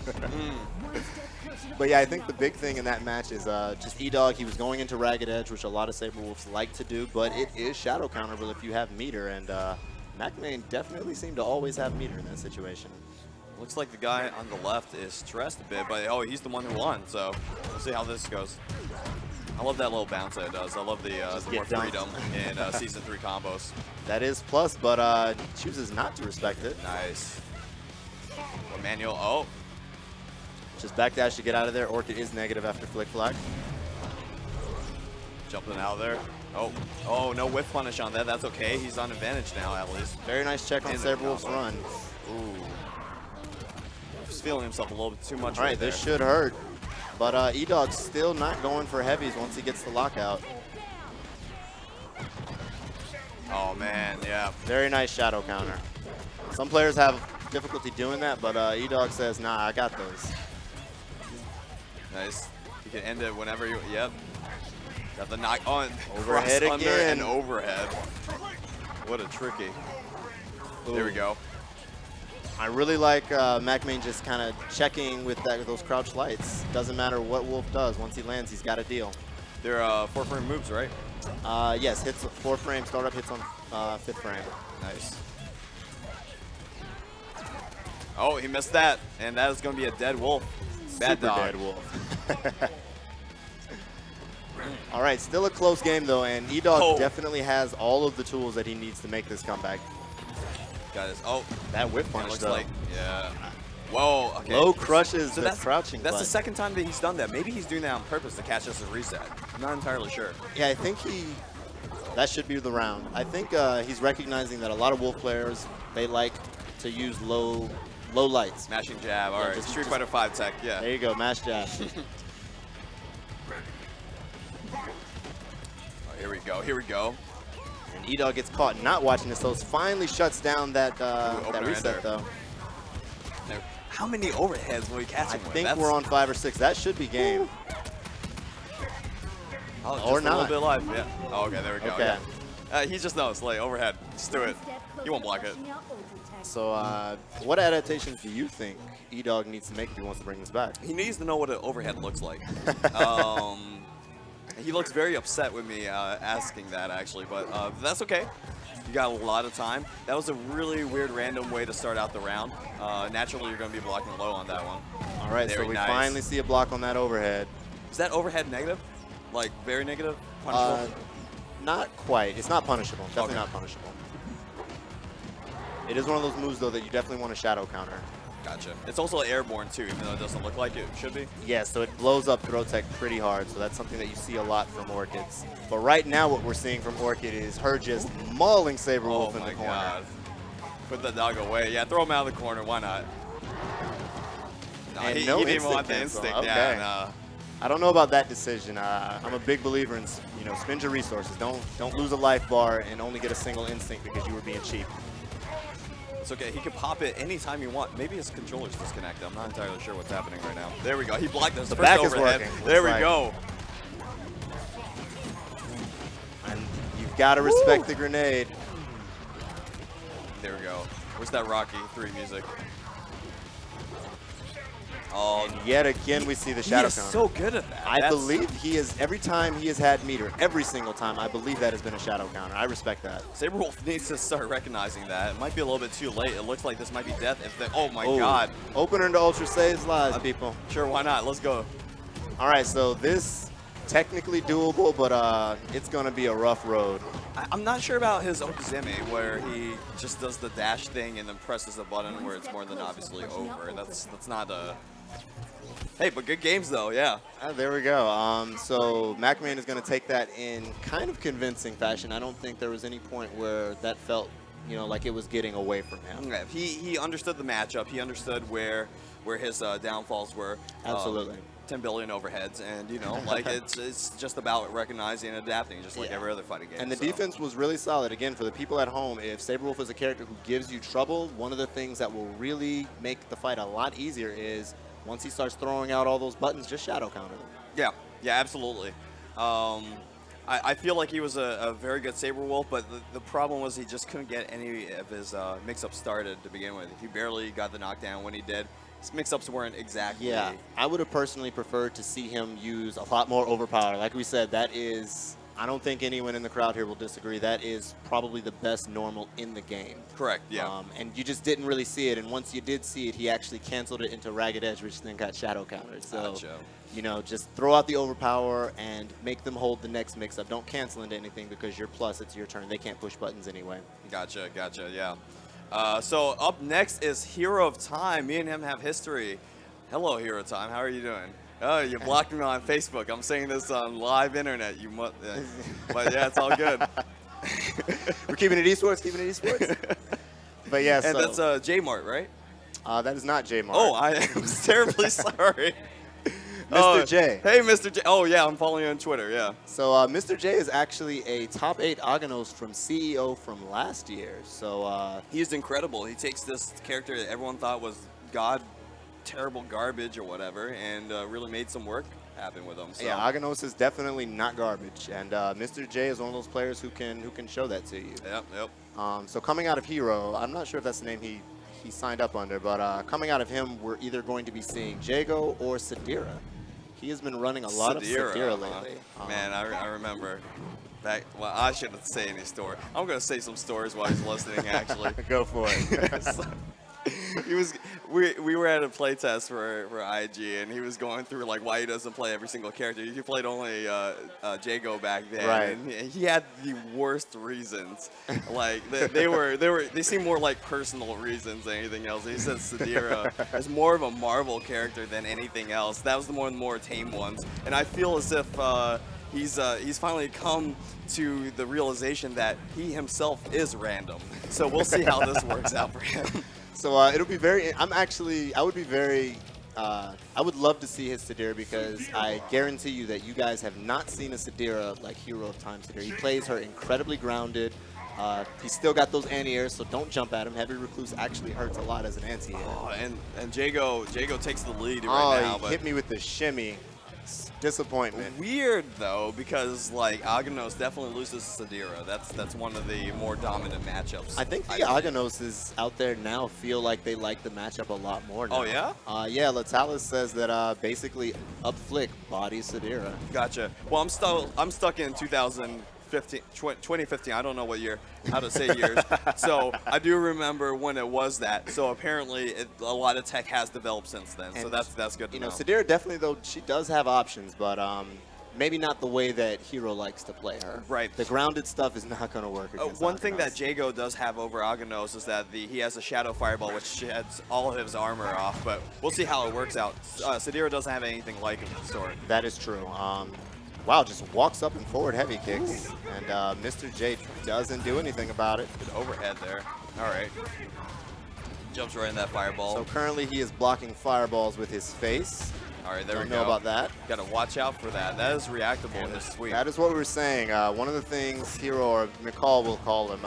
But yeah, I think the big thing in that match is just E-Dog. He was going into Ragged Edge, which a lot of Saberwolves like to do, but it is shadow counterable if you have meter, and MacMain definitely seemed to always have meter in that situation. Looks like the guy on the left is stressed a bit, but he's the one who won, so we'll see how this goes. I love that little bounce that it does. I love the more freedom in Season 3 combos. That is plus, but chooses not to respect it. Nice. Emmanuel, just backdash to get out of there. Orchid is negative after Flick Flag. Jumping out there. Oh, no whiff punish on that. That's okay. He's on advantage now, at least. Very nice check on Saberwolf's run. Ooh. He's feeling himself a little bit too much. All right, this should hurt. But E-Dog's still not going for heavies once he gets the lockout. Oh, man, yeah. Very nice shadow counter. Some players have difficulty doing that, but E-Dog says, nah, I got those. Nice. You can end it whenever you, yep. Got the knock on. Overhead cross under again. and overhead. What a tricky. Ooh. There we go. I really like MacMain just kind of checking with those crouch lights. Doesn't matter what Wolf does. Once he lands, he's got a deal. They're 4-frame moves, right? Yes, hits 4-frame, startup hits on 5th frame. Nice. Oh, he missed that. And that is going to be a dead Wolf. Bad Super dog. dead Wolf. All right, still a close game, though, and E-Dog definitely has all of the tools that he needs to make this comeback. Got his, that whip punch, looks though. like, yeah. Whoa, okay. Low crushes so the that's, crouching That's the button. second time that he's done that. Maybe he's doing that on purpose to catch us a reset. I'm not entirely sure. Yeah, I think that should be the round. I think he's recognizing that a lot of Wolf players, they like to use low lights. Mashing jab, all right. Street Fighter 5 tech, yeah. There you go, mash jab. Here we go, here we go. And E-Dog gets caught not watching this, so it finally shuts down that reset, though. Now, how many overheads will we catch him with? I think we're on 5 or 6. That should be game. Oh, or just not. a little bit live, yeah. Oh, okay, there we go. Okay. Yeah. He just knows, like, overhead. Just do it. He won't block it. So what adaptations do you think E-Dog needs to make if he wants to bring this back? He needs to know what an overhead looks like. He looks very upset with me asking that, actually, but that's okay. You got a lot of time. That was a really weird random way to start out the round. Naturally, you're going to be blocking low on that one. All right, so we finally see a block on that overhead. Is that overhead negative? Like, very negative? Punishable? Not quite. It's not punishable. Definitely not punishable. It is one of those moves, though, that you definitely want to shadow counter. Gotcha. It's also airborne, too, even though it doesn't look like it should be. Yeah, so it blows up throw tech pretty hard, so that's something that you see a lot from Orchids. But right now, what we're seeing from Orchid is her just mauling Saberwolf in the corner. God. Put the dog away. Yeah, throw him out of the corner. Why not? No, And he no didn't instant want the cancel. instinct. Okay. Yeah, I don't know about that decision. I'm a big believer in, spend your resources. Don't lose a life bar and only get a single instinct because you were being cheap. It's okay. He can pop it anytime you want. Maybe his controller's disconnected. I'm not entirely sure what's happening right now. There we go. He blocked us. The First back is overhead. working. There we go. And you've got to respect the grenade. There we go. Where's that Rocky 3 music? Oh, And yet again, we see the shadow he is counter. so good at that. I believe he is, every time he has had meter, every single time, I believe that has been a shadow counter. I respect that. Saberwolf needs to start recognizing that. It might be a little bit too late. It looks like this might be death. Oh my God. Opener into Ultra saves lives, people. Sure, why not? Let's go. All right, so this technically doable, but it's going to be a rough road. I'm not sure about his Okuzeme, where he just does the dash thing and then presses the button where it's more than obviously over. That's not a Hey, but good games though, yeah. There we go. So MacMan is going to take that in kind of convincing fashion. I don't think there was any point where that felt, like it was getting away from him. Yeah, he understood the matchup. He understood where his downfalls were. Absolutely. 10 billion overheads, and like it's just about recognizing and adapting, just like every other fighting game. And the defense was really solid. Again, for the people at home, if Saberwolf is a character who gives you trouble, one of the things that will really make the fight a lot easier is once he starts throwing out all those buttons, just shadow counter them. Yeah, absolutely. I feel like he was a very good Saberwolf, but the problem was he just couldn't get any of his mix-ups started to begin with. He barely got the knockdown when he did. His mix-ups weren't exactly... Yeah, I would have personally preferred to see him use a lot more overpower. Like we said, that is... I don't think anyone in the crowd here will disagree. That is probably the best normal in the game. Correct, yeah. And you just didn't really see it. And once you did see it, he actually canceled it into Ragged Edge, which then got shadow countered. So, gotcha. Just throw out the overpower and make them hold the next mix-up. Don't cancel into anything because you're plus, it's your turn. They can't push buttons anyway. Gotcha, yeah. So up next is Hero of Time. Me and him have history. Hello, Hero of Time. How are you doing? Oh, you blocked me on Facebook. I'm saying this on live internet. You must, but yeah, it's all good. We're keeping it esports, But yeah, and that's J-Mart, right? That is not J-Mart. Oh, I am terribly sorry. Mr. J. Hey, Mr. J. Oh, yeah, I'm following you on Twitter, yeah. So Mr. J is actually a top 8 Aganos from CEO from last year. So he is incredible. He takes this character that everyone thought was terrible garbage or whatever, and really made some work happen with him. So. Yeah, Aganos is definitely not garbage, and Mr. J is one of those players who can show that to you. Yep. So coming out of Hero, I'm not sure if that's the name he signed up under, but coming out of him, we're either going to be seeing Jago or Sadira. He has been running a lot of Sadira lately. Man, I remember. Well, I shouldn't say any story. I'm going to say some stories while he's listening, actually. Go for it. We were at a play test for IG, and he was going through like why he doesn't play every single character. He played only Jago back then, right? And he had the worst reasons. Like they seemed more like personal reasons than anything else. He said Sadira is more of a Marvel character than anything else. That was the more tame ones, and I feel as if he's finally come to the realization that he himself is random. So we'll see how this works out for him. So it'll be very. I would be very. I would love to see his Sadira because I guarantee you that you guys have not seen a Sadira like Hero of Time Sadira. He plays her incredibly grounded. He's still got those anti-airs, so don't jump at him. Heavy Recluse actually hurts a lot as an anti-air. Oh, and Jago takes the lead right now. He hit me with the shimmy. Disappointment. Weird though, because like Aganos definitely loses Sadira. That's one of the more dominant matchups. I think the Aganoses out there now feel like they like the matchup a lot more now. Oh yeah? Yeah, Latalis says that basically up flick bodies Sadira. Gotcha. Well, I'm stuck in 2015. I don't know what year, how to say years. So I do remember when it was that. So apparently a lot of tech has developed since then. And so that's good to know. Sadira definitely, though, she does have options, but maybe not the way that Hero likes to play her. Right. The grounded stuff is not going to work against One thing that Jago does have over Aganos is that he has a Shadow Fireball, which sheds all of his armor off, but we'll see how it works out. Sadira doesn't have anything like it in store. That is true. Wow, just walks up and forward heavy kicks, and Mr. J doesn't do anything about it. Good overhead there. All right. Jumps right in that fireball. So currently he is blocking fireballs with his face. All right, there we go. Don't know about that. Got to watch out for that. That is reactable in this sweep. That is what we were saying. One of the things Hero, or McCall will call him,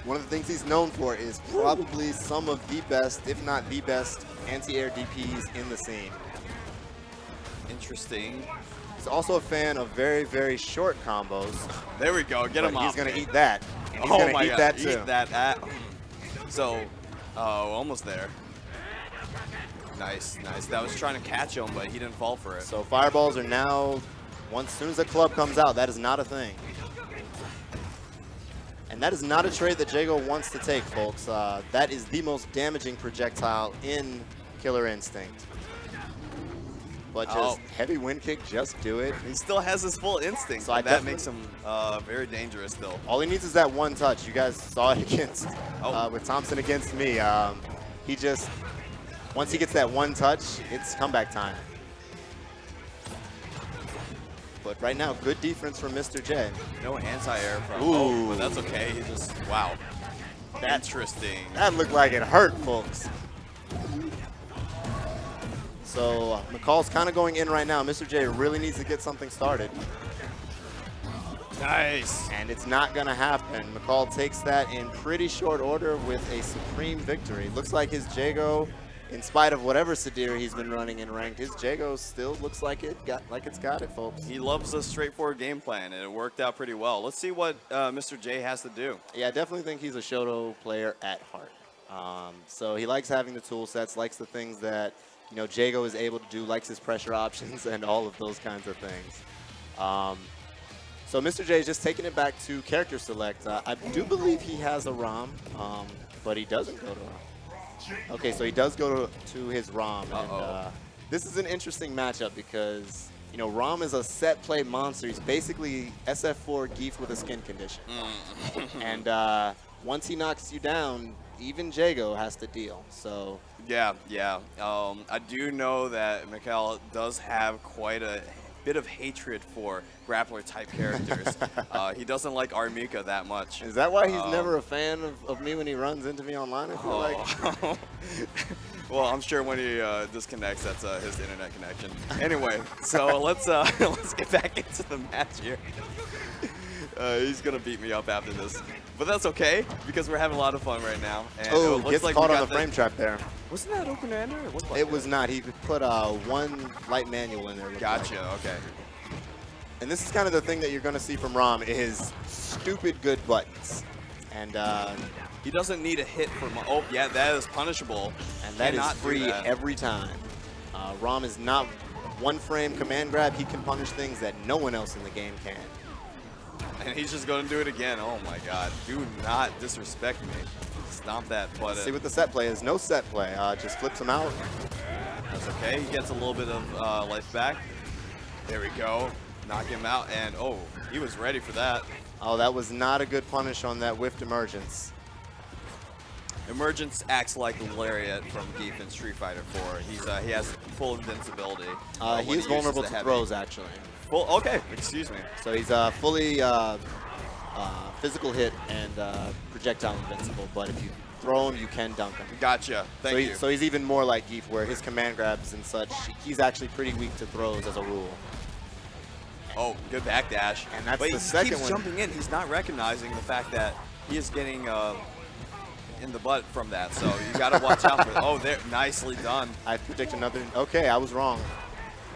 one of the things he's known for is probably some of the best, if not the best, anti-air DPs in the scene. Interesting. He's also a fan of very, very short combos. There we go. Get him off. He's going to eat that. And he's going to eat that too. Eat that. So, almost there. Nice. That was trying to catch him, but he didn't fall for it. So fireballs are now, as soon as the club comes out, that is not a thing. And that is not a trade that Jago wants to take, folks. That is the most damaging projectile in Killer Instinct. But just heavy wind kick, just do it. He still has his full instinct, so that makes him very dangerous still. All he needs is that one touch. You guys saw it against with Thompson against me. He just Once he gets that one touch, it's comeback time. But right now, good defense from Mr. J. No anti-air from. Ooh. Oh, but that's okay. He just wow. Interesting. That looked like it hurt, folks. So McCall's kind of going in right now. Mr. J really needs to get something started. Nice. And it's not going to happen. McCall takes that in pretty short order with a supreme victory. Looks like his Jago, in spite of whatever Sadir he's been running in ranked, his Jago still looks like it's got it, folks. He loves a straightforward game plan, and it worked out pretty well. Let's see what Mr. J has to do. Yeah, I definitely think he's a Shoto player at heart. So he likes having the tool sets, likes the things that Jago is able to do, likes his pressure options and all of those kinds of things. So Mr. J is just taking it back to character select. I do believe he has a ROM, but he doesn't go to ROM. Okay, so he does go to his ROM. And this is an interesting matchup because, ROM is a set play monster. He's basically SF4 Geef with a skin condition. And once he knocks you down, even Jago has to deal. So Yeah. I do know that Mikhail does have quite a bit of hatred for grappler-type characters. He doesn't like Armika that much. Is that why he's never a fan of me when he runs into me online, I feel like? Well, I'm sure when he disconnects, that's his internet connection. Anyway, so let's get back into the match here. He's going to beat me up after this. But that's okay, because we're having a lot of fun right now. And oh, it gets like caught on the frame trap there. Wasn't that open-ender? It was not. He put one light manual in there. Gotcha, okay. And this is kind of the thing that you're going to see from Rom is stupid good buttons. And he doesn't need a hit from. Oh, yeah, that is punishable. And that is free every time. Rom is not one frame command grab. He can punish things that no one else in the game can. And he's just going to do it again. Oh, my God. Do not disrespect me. Stomp that button. Let's see what the set play is. No set play. Just flips him out. That's okay. He gets a little bit of life back. There we go. Knock him out. And, oh, he was ready for that. Oh, that was not a good punish on that whiffed emergence. Emergence acts like the Lariat from Geef in Street Fighter 4. He has full invincibility. He is vulnerable to throws, actually. Okay, excuse me. So he's fully physical hit and projectile invincible, but if you throw him, you can dunk him. Gotcha. Thank you. So he's even more like Geef, where his command grabs and such, he's actually pretty weak to throws as a rule. Oh, good backdash. And that's but the second one. He keeps jumping in. He's not recognizing the fact that he is getting in the butt from that. So you got to watch out for that. Oh, there, nicely done. I predict another. Okay, I was wrong.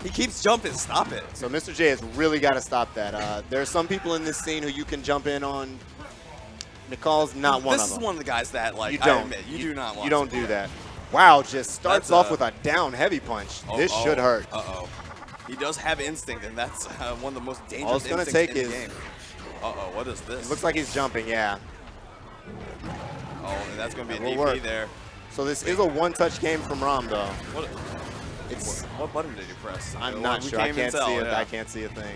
He keeps jumping. Stop it. So Mr. J has really got to stop that. There are some people in this scene who you can jump in on. Nicole's not one of them. This is one of the guys that, like, you don't. I admit, you do not want You don't do that. Wow, just starts off with a down heavy punch. This should hurt. Uh-oh. He does have instinct, and that's one of the most dangerous All it's gonna instincts take in the game. Uh-oh, what is this? It looks like he's jumping, yeah. Oh, and that's going to be That a will DP work. there. So this is a one-touch game from Rom, though. What button did he press? I'm not sure. I can't see it. I can't see a thing.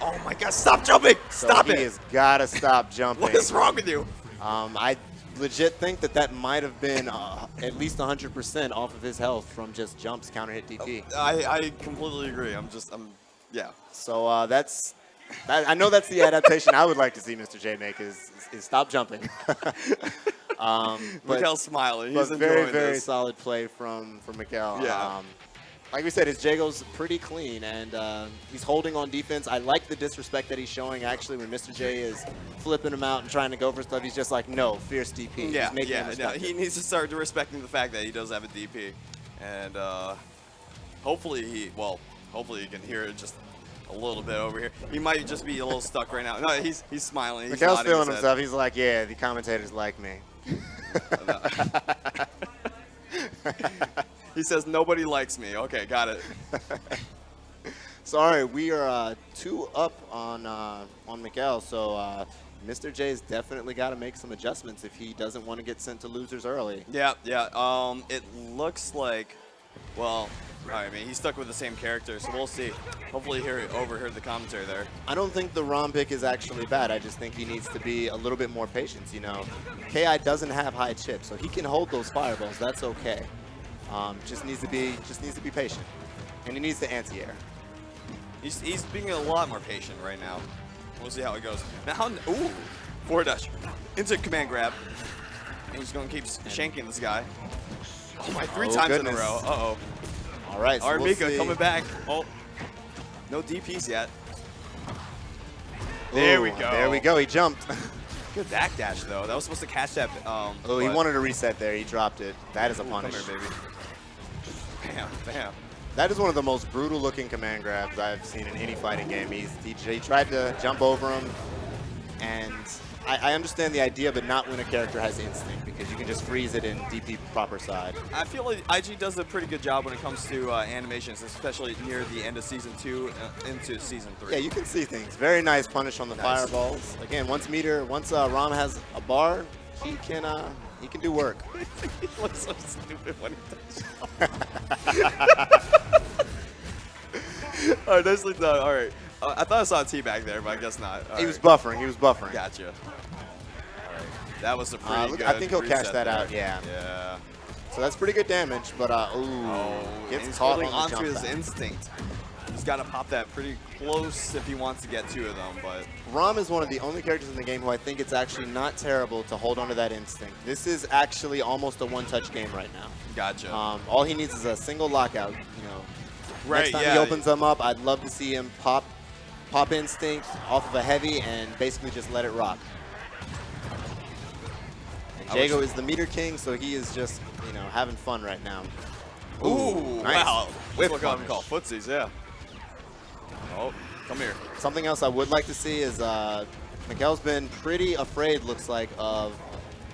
Oh my God! Stop jumping! Stop it! He has got to stop jumping. What is wrong with you? I legit think that might have been at least 100% off of his health from just jumps, counter hit DP. I completely agree. Yeah. So I know that's the adaptation I would like to see Mr. J make is stop jumping. Mikhail's smiling. He's but very, enjoying very this. solid play from Mikhail. Yeah. Like we said, his Jago's pretty clean, and he's holding on defense. I like the disrespect that he's showing, actually, when Mr. J is flipping him out and trying to go for stuff. He's just like, no, fierce DP. Yeah, he's making him respect he it. needs to start respecting the fact that he does have a DP. And hopefully he can hear it just a little bit over here. He might just be a little stuck right now. No, he's smiling. He's Mikhail's nodding feeling his himself. He's like, yeah, the commentators like me. He says, nobody likes me. Okay, got it. Sorry, we are 2 up on Mikhail, so Mr. J's definitely got to make some adjustments if he doesn't want to get sent to losers early. Yeah. It looks like Well, I mean, he's stuck with the same character, so we'll see. Hopefully he overheard the commentary there. I don't think the ROM pick is actually bad. I just think he needs to be a little bit more patient. You know, KI doesn't have high chips, so he can hold those fireballs. That's okay. Just needs to be patient, and he needs to anti-air. He's being a lot more patient right now. We'll see how it goes. Now, ooh, forward dash into command grab. And he's going to keep shanking this guy. Oh my, three times goodness. in a row. Uh-oh. All right, so we'll Mika see. coming back. Oh, no DPs yet. There we go. There we go. He jumped. Good back dash, though. That was supposed to catch that. Oh, he wanted to reset there. He dropped it. That is a punish. Come here, baby. Bam, bam. That is one of the most brutal-looking command grabs I've seen in any fighting game. He tried to jump over him, and I understand the idea, but not when a character has instinct, because you can just freeze it in DP proper side. I feel like IG does a pretty good job when it comes to animations, especially near the end of Season 2 into Season 3. Yeah, you can see things. Very nice punish on the fireballs. Again, once Rom has a bar, he can do work. He looks so stupid when he does. All right, nicely done. All right. I thought I saw a teabag there, but I guess not. He was buffering. He was buffering. Gotcha. All right. That was a pretty good I think he'll catch reset that there. out, yeah. Yeah. So that's pretty good damage, but gets he's caught holding on the onto jump his back. instinct. He's got to pop that pretty close if he wants to get two of them, but Rom is one of the only characters in the game who I think it's actually not terrible to hold onto that instinct. This is actually almost a one-touch game right now. gotcha. All he needs is a single lockout. You know, Right, next time yeah. he opens them up, I'd love to see him pop instinct off of a heavy and basically just let it rock. And Jago is the meter king, so he is just having fun right now. Ooh, nice. wow. Whip That's what I'm punish. called footsies, yeah. Oh, come here. Something else I would like to see is Miguel's been pretty afraid, looks like, of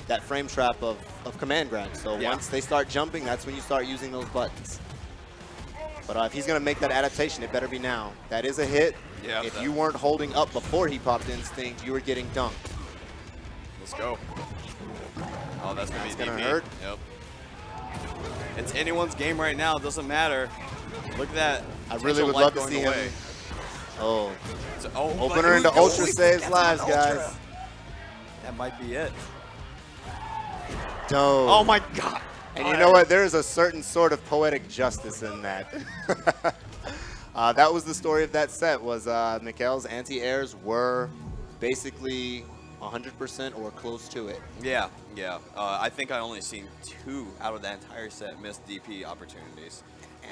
that frame trap of command grab. So Yeah. once they start jumping, that's when you start using those buttons. But if he's going to make that adaptation, it better be now. That is a hit. Yeah, If that- you weren't holding up before he popped instinct, you were getting dunked. Let's go. Oh, that's going to be That's gonna DP. hurt. Yep. It's anyone's game right now. It doesn't matter. Look at that. I really Potential would life love to going see away. him. Oh, So, opener into Ultra saves lives, guys. That might be it. No. Oh my God. And you know what? There is a certain sort of poetic justice in that. That was the story of that set, was Miguel's anti-airs were basically 100% or close to it. Yeah, yeah. I think I only seen 2 out of that entire set missed DP opportunities.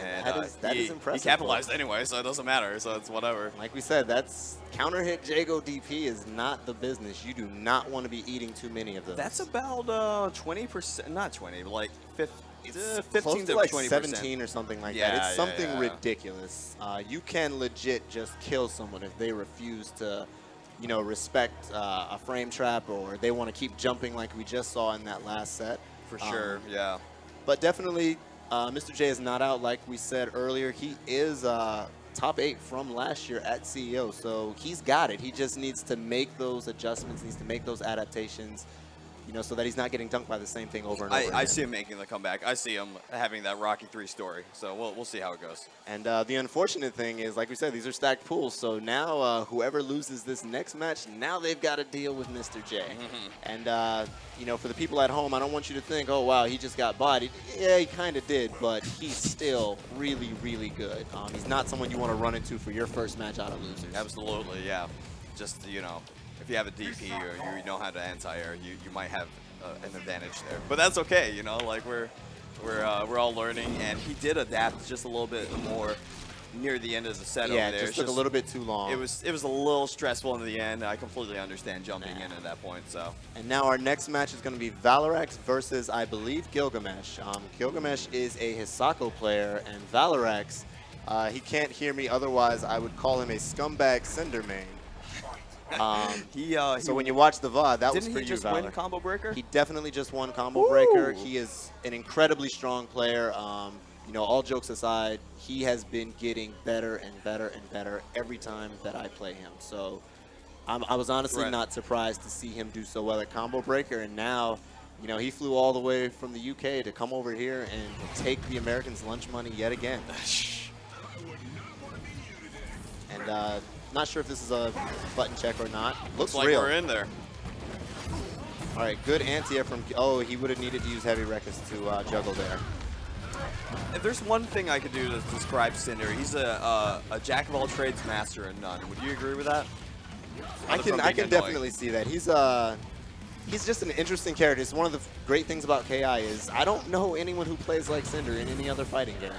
And that is impressive. He capitalized anyway, so it doesn't matter. So it's whatever. Like we said, that's counter hit Jago DP is not the business. You do not want to be eating too many of those. That's about 20%, not 20, but like 15 close to to like 20%. 17 or something like that. Yeah, It's something yeah. ridiculous. You can legit just kill someone if they refuse to, respect a frame trap, or they want to keep jumping like we just saw in that last set. For sure, yeah. But definitely, Mr. J is not out. Like we said earlier, he is top 8 from last year at CEO, so he's got it. He just needs to make those adjustments, needs to make those adaptations, so that he's not getting dunked by the same thing over and over I again. see him making the comeback. I see him having that Rocky 3 story. So we'll see how it goes. And the unfortunate thing is, like we said, these are stacked pools. So now whoever loses this next match, now they've got to deal with Mr. J. And, for the people at home, I don't want you to think, oh, wow, he just got bodied. Yeah, he kind of did, but he's still really, really good. He's not someone you want to run into for your first match out of losers. Absolutely, yeah. Just, if you have a DP or you know how to anti-air, you might have an advantage there. But that's okay, like we're all learning, and he did adapt just a little bit more near the end of the set Yeah, over there. it just took a little bit too long. It was a little stressful in the end. I completely understand jumping in at that point. So. And now our next match is going to be Valorax versus, I believe, Gilgamesh. Gilgamesh is a Hisako player, and Valorax, he can't hear me otherwise. I would call him a scumbag cinder main. So when you watch the VOD, that was for you, Didn't he just Valor. win Combo Breaker? He definitely just won Combo Breaker. He is an incredibly strong player. All jokes aside, he has been getting better and better and better every time that I play him. So I was honestly Right. not surprised to see him do so well at Combo Breaker. And now You know, he flew all the way from the UK to come over here and take the Americans' lunch money yet again. And not sure if this is a button check or not. Looks like real. we're in there. All right, good anti-air from. Oh, he would have needed to use heavy Ruckus to juggle there. If there's one thing I could do to describe Cinder, he's a jack of all trades, master in none. Would you agree with that? I can definitely see that. He's just an interesting character. It's one of the great things about KI is I don't know anyone who plays like Cinder in any other fighting game.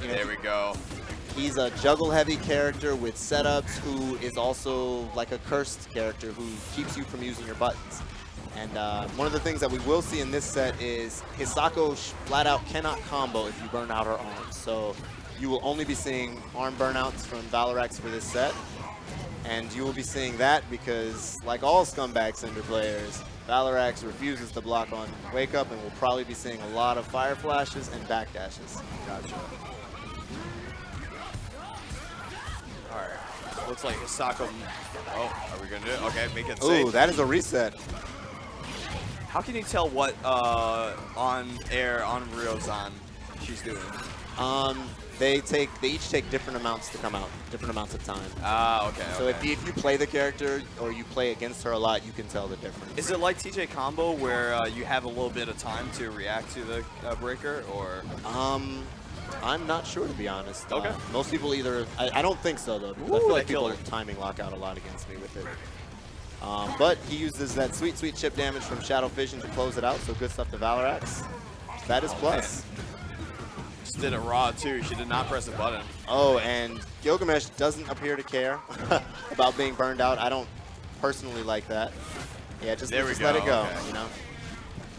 You know, there we go. He's a juggle-heavy character with setups who is also like a cursed character who keeps you from using your buttons. And one of the things that we will see in this set is Hisako flat out cannot combo if you burn out her arms. So you will only be seeing arm burnouts from Valorax for this set. And you will be seeing that because, like all scumbag Cinder players, Valorax refuses to block on Wake Up and will probably be seeing a lot of fire flashes and backdashes. Gotcha. Alright. Looks like Hisako. Oh, are we going to do it? Okay, make it safe. Ooh, that is a reset. How can you tell what on air, on Ryozan, she's doing? They each take different amounts to come out, different amounts of time. Ah, okay. So if you play the character or you play against her a lot, you can tell the difference. Is it like TJ Combo where you have a little bit of time to react to the breaker, or? I'm not sure, to be honest. Okay. Most people either. I don't think so though. Because I feel like people timing lock out a lot against me with it. But he uses that sweet, sweet chip damage from Shadow Fission to close it out. So good stuff to Valorax. That is plus. Man. Just did it raw too. She did not press a button. Oh, and Gilgamesh doesn't appear to care about being burned out. I don't personally like that. Yeah, just let it go. Okay. You know.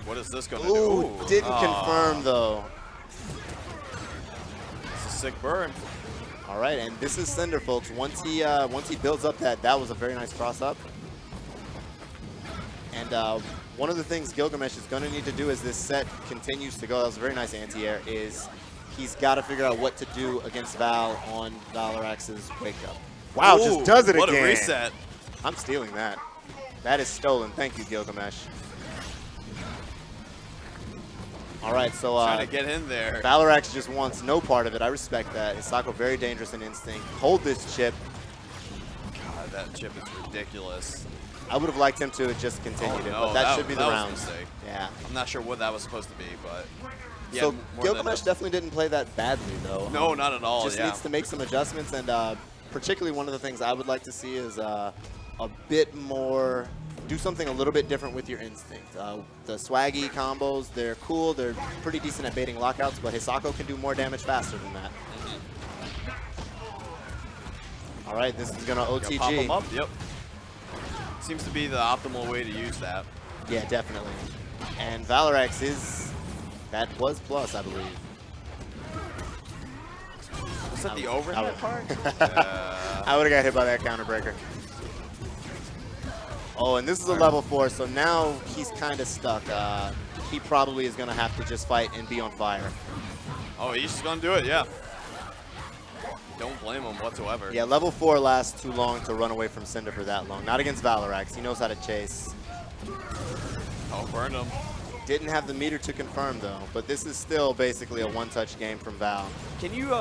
What is this going to do? Ooh, Didn't confirm though. It's a sick burn. All right, and this is Cinder, folks. Once he builds up that was a very nice cross up. And one of the things Gilgamesh is going to need to do as this set continues to go, that was a very nice anti-air, is he's got to figure out what to do against Val on Valorax's Wake Up. Wow, just does it again. What a reset. I'm stealing that. That is stolen. Thank you, Gilgamesh. All right, so trying to get in there. Valorax just wants no part of it. I respect that. Hisako very dangerous in instinct. Hold this chip. God, that chip is ridiculous. I would have liked him to have just continued it, but that should be the round. Yeah. I'm not sure what that was supposed to be, but yeah. So Gilgamesh definitely didn't play that badly, though. No, not at all. Just needs to make some adjustments, and particularly one of the things I would like to see is a bit more. Do something a little bit different with your instinct. The swaggy combos, they're cool. They're pretty decent at baiting lockouts, but Hisako can do more damage faster than that. All right, this is going to OTG. Pop him up, yep. Seems to be the optimal way to use that. Yeah, definitely. And Valorax that was plus, I believe. Was that the overhead part? I would have got hit by that counter breaker. Oh, and this is a level 4, so now he's kind of stuck. He probably is going to have to just fight and be on fire. Oh, he's just going to do it, yeah. Don't blame him whatsoever. Yeah, level 4 lasts too long to run away from Cinder for that long. Not against Valorax. He knows how to chase. Oh, burned him. Didn't have the meter to confirm, though. But this is still basically a one-touch game from Val. Can you,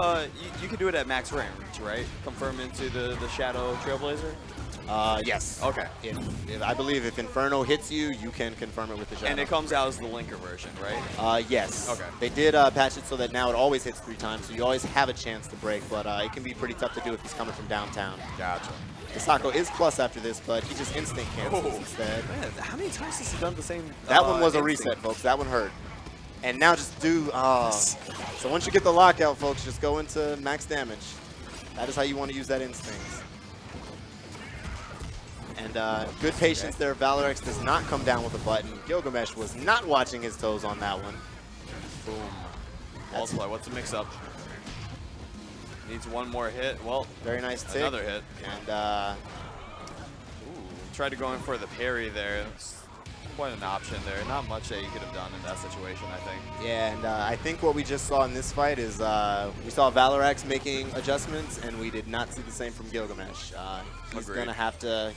you can do it at max range, right? Confirm into the Shadow Trailblazer? Yes. Okay. I believe if Inferno hits you, you can confirm it with the Shadow. And it comes out as the linker version, right? Yes. Okay. They did patch it so that now it always hits 3 times, so you always have a chance to break, but it can be pretty tough to do if he's coming from downtown. Gotcha. Hisako is plus after this, but he just instinct cancels instead. Man, how many times has he done the same? That one was a reset, folks. That one hurt. And now just do... So once you get the lockout, folks, just go into max damage. That is how you want to use that instinct. And good patience there. Valorax does not come down with a button. Gilgamesh was not watching his toes on that one. Boom. Multiply. What's the mix-up? Needs one more hit. Well, very nice tick. Another hit. And tried to go in for the parry there. It's quite an option there. Not much that you could have done in that situation, I think. Yeah, and I think what we just saw in this fight is we saw Valorax making adjustments, and we did not see the same from Gilgamesh. He's gonna have to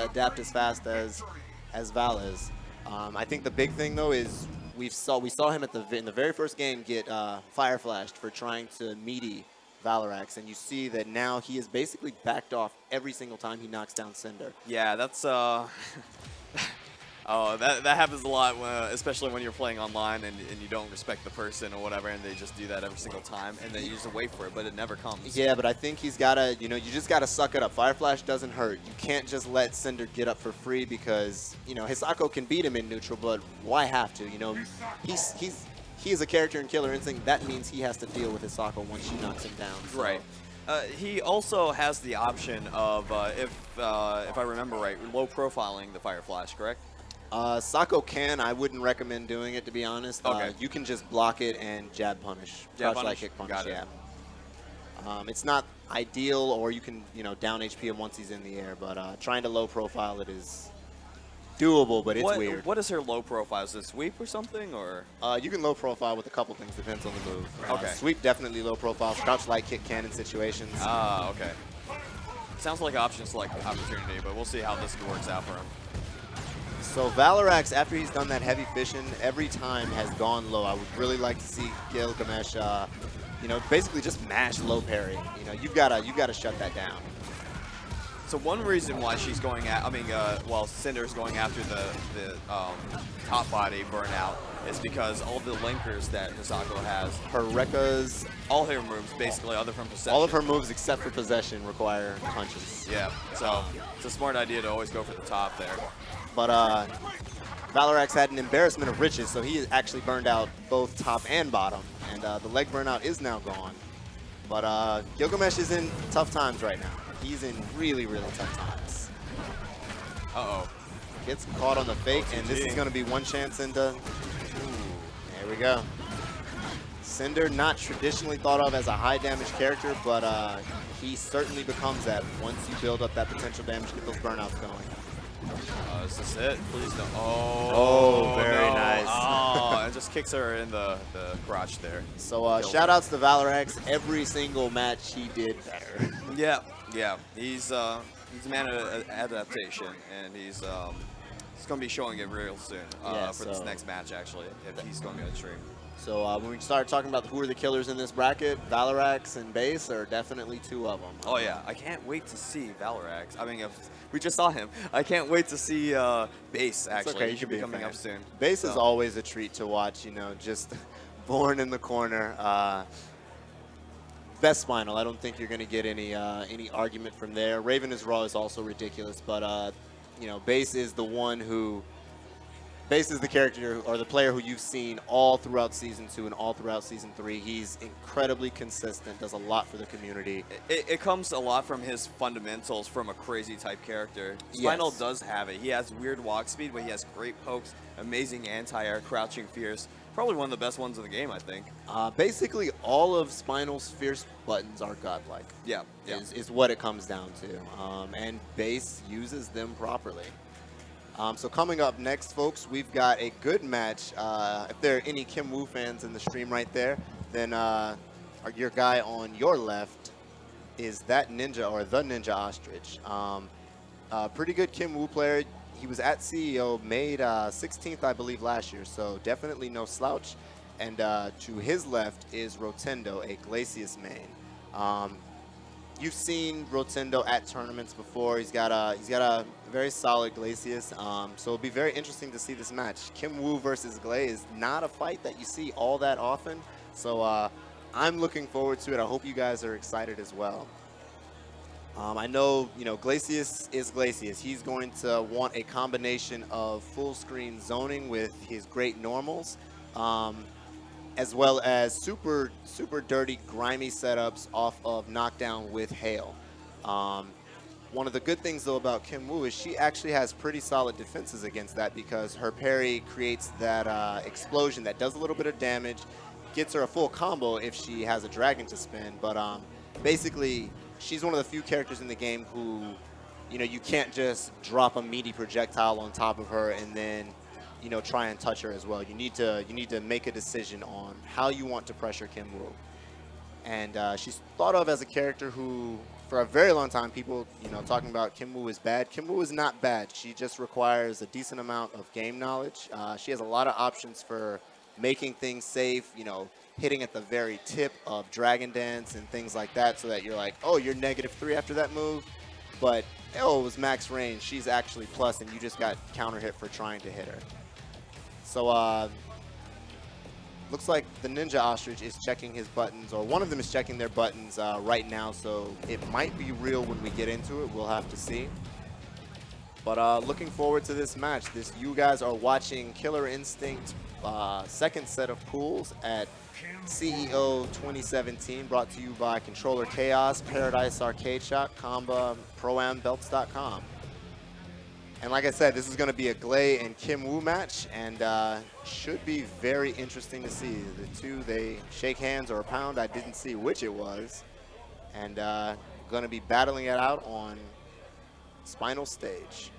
adapt as fast as Val is. I think the big thing though is we saw him in the very first game get fire flashed for trying to meaty Valarax, and you see that now he is basically backed off every single time he knocks down Cinder. Yeah, that's oh, that happens a lot, especially when you're playing online and you don't respect the person or whatever, and they just do that every single time, and then you just wait for it, but it never comes. Yeah, but I think he's got to, you just got to suck it up. Fire Flash doesn't hurt. You can't just let Cinder get up for free because, Hisako can beat him in neutral, but why have to? He is a character in Killer Instinct. That means he has to deal with Hisako once she knocks him down. So. Right. He also has the option of, if I remember right, low profiling the Fire Flash, correct? Sako can. I wouldn't recommend doing it, to be honest. Okay. You can just block it and jab punish. Jab Crouch light punish? kick punish, Got it. yeah. It's not ideal, or you can, down HP him once he's in the air, but trying to low profile it is doable, but it's weird. What is her low profile? Is it sweep or something, or? You can low profile with a couple things, depends on the move. Okay. Sweep definitely low profile. Crouch light kick can in situations. Ah, okay. Sounds like option select opportunity, but we'll see how this works out for him. So Valarax, after he's done that heavy fission, every time has gone low. I would really like to see Gilgamesh, basically just mash low parry. You've got to shut that down. So one reason why she's going at, Cinder's going after the top body burnout is because all the linkers that Hisako has, Her Rekka's, all her moves basically, other from possession. all of her moves except for possession require punches. Yeah, so it's a smart idea to always go for the top there. But Valarax had an embarrassment of riches, so he actually burned out both top and bottom, and the leg burnout is now gone. But Gilgamesh is in tough times right now. He's in really, really tough times. Uh-oh. Gets caught on the fake, and this is going to be one chance into... Ooh, there we go. Cinder, not traditionally thought of as a high damage character, but he certainly becomes that once you build up that potential damage, get those burnouts going. Is this it? Please don't. Oh, very no. nice. Oh, it just kicks her in the crotch there. So shout outs to Valarax. Every single match he did better. Yeah. He's a man of adaptation, and he's going to be showing it real soon for this next match, actually, if he's going to be on stream. So when we start talking about who are the killers in this bracket, Valarax and Base are definitely two of them. Oh, yeah. I can't wait to see Valarax. I mean, we just saw him. I can't wait to see Base, actually. Okay, he should be coming up soon. Base is always a treat to watch, just born in the corner. Best Spinal. I don't think you're going to get any argument from there. Raven is Raw is also ridiculous, but, Base is the one who... Base is the character or the player who you've seen all throughout Season 2 and all throughout Season 3. He's incredibly consistent, does a lot for the community. It comes a lot from his fundamentals from a crazy type character. Spinal does have it. He has weird walk speed, but he has great pokes, amazing anti-air, crouching fierce. Probably one of the best ones in the game, I think. Basically, all of Spinal's fierce buttons are godlike. Yeah. Is what it comes down to. And Base uses them properly. So coming up next, folks, we've got a good match. If there are any Kim Woo fans in the stream right there, then your guy on your left is that ninja, or the Ninja Ostrich. Pretty good Kim Woo player. He was at CEO, made 16th, I believe, last year, so definitely no slouch. And to his left is Rotendo, a Glacius main. You've seen Rotendo at tournaments before. He's got a very solid Glacius, so it'll be very interesting to see this match. Kim Woo versus Glay is not a fight that you see all that often, so I'm looking forward to it. I hope you guys are excited as well. I know, Glacius is Glacius. He's going to want a combination of full screen zoning with his great normals, as well as super dirty, grimy setups off of knockdown with hail. One of the good things, though, about Kim Woo is she actually has pretty solid defenses against that because her parry creates that explosion that does a little bit of damage, gets her a full combo if she has a dragon to spin. But basically, she's one of the few characters in the game who, you can't just drop a meaty projectile on top of her and then try and touch her as well. You need to make a decision on how you want to pressure Kim Woo. And she's thought of as a character who, for a very long time, people, talking about Kim Woo is bad. Kim Woo is not bad. She just requires a decent amount of game knowledge. She has a lot of options for making things safe, hitting at the very tip of Dragon Dance and things like that, so that you're like, oh, you're -3 after that move. But, oh, it was max range. She's actually plus, and you just got counter hit for trying to hit her. So, looks like the Ninja Ostrich is checking his buttons, or one of them is checking their buttons right now, so it might be real when we get into it. We'll have to see. But looking forward to this match. You guys are watching Killer Instinct second set of pools at CEO2017, brought to you by Controller Chaos, Paradise Arcade Shop, Comba, ProAmBelts.com. And like I said, this is going to be a Glay and Kim Woo match, and should be very interesting to see. The two, they shake hands or a pound. I didn't see which it was. And going to be battling it out on Spinal Stage.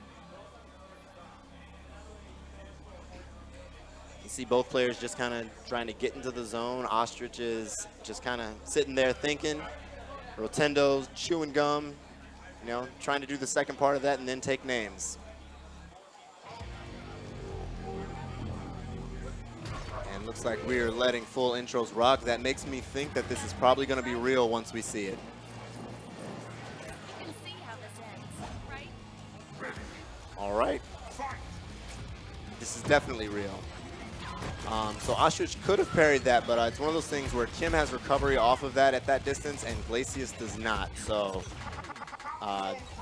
You see both players just kind of trying to get into the zone. Ostrich is just kind of sitting there thinking. Rotendo's chewing gum, trying to do the second part of that and then take names. And looks like we are letting full intros rock. That makes me think that this is probably going to be real once we see it. We'll see how this ends, right? All right. This is definitely real. So Ostrich could have parried that, but it's one of those things where Kim has recovery off of that at that distance, and Glacius does not. So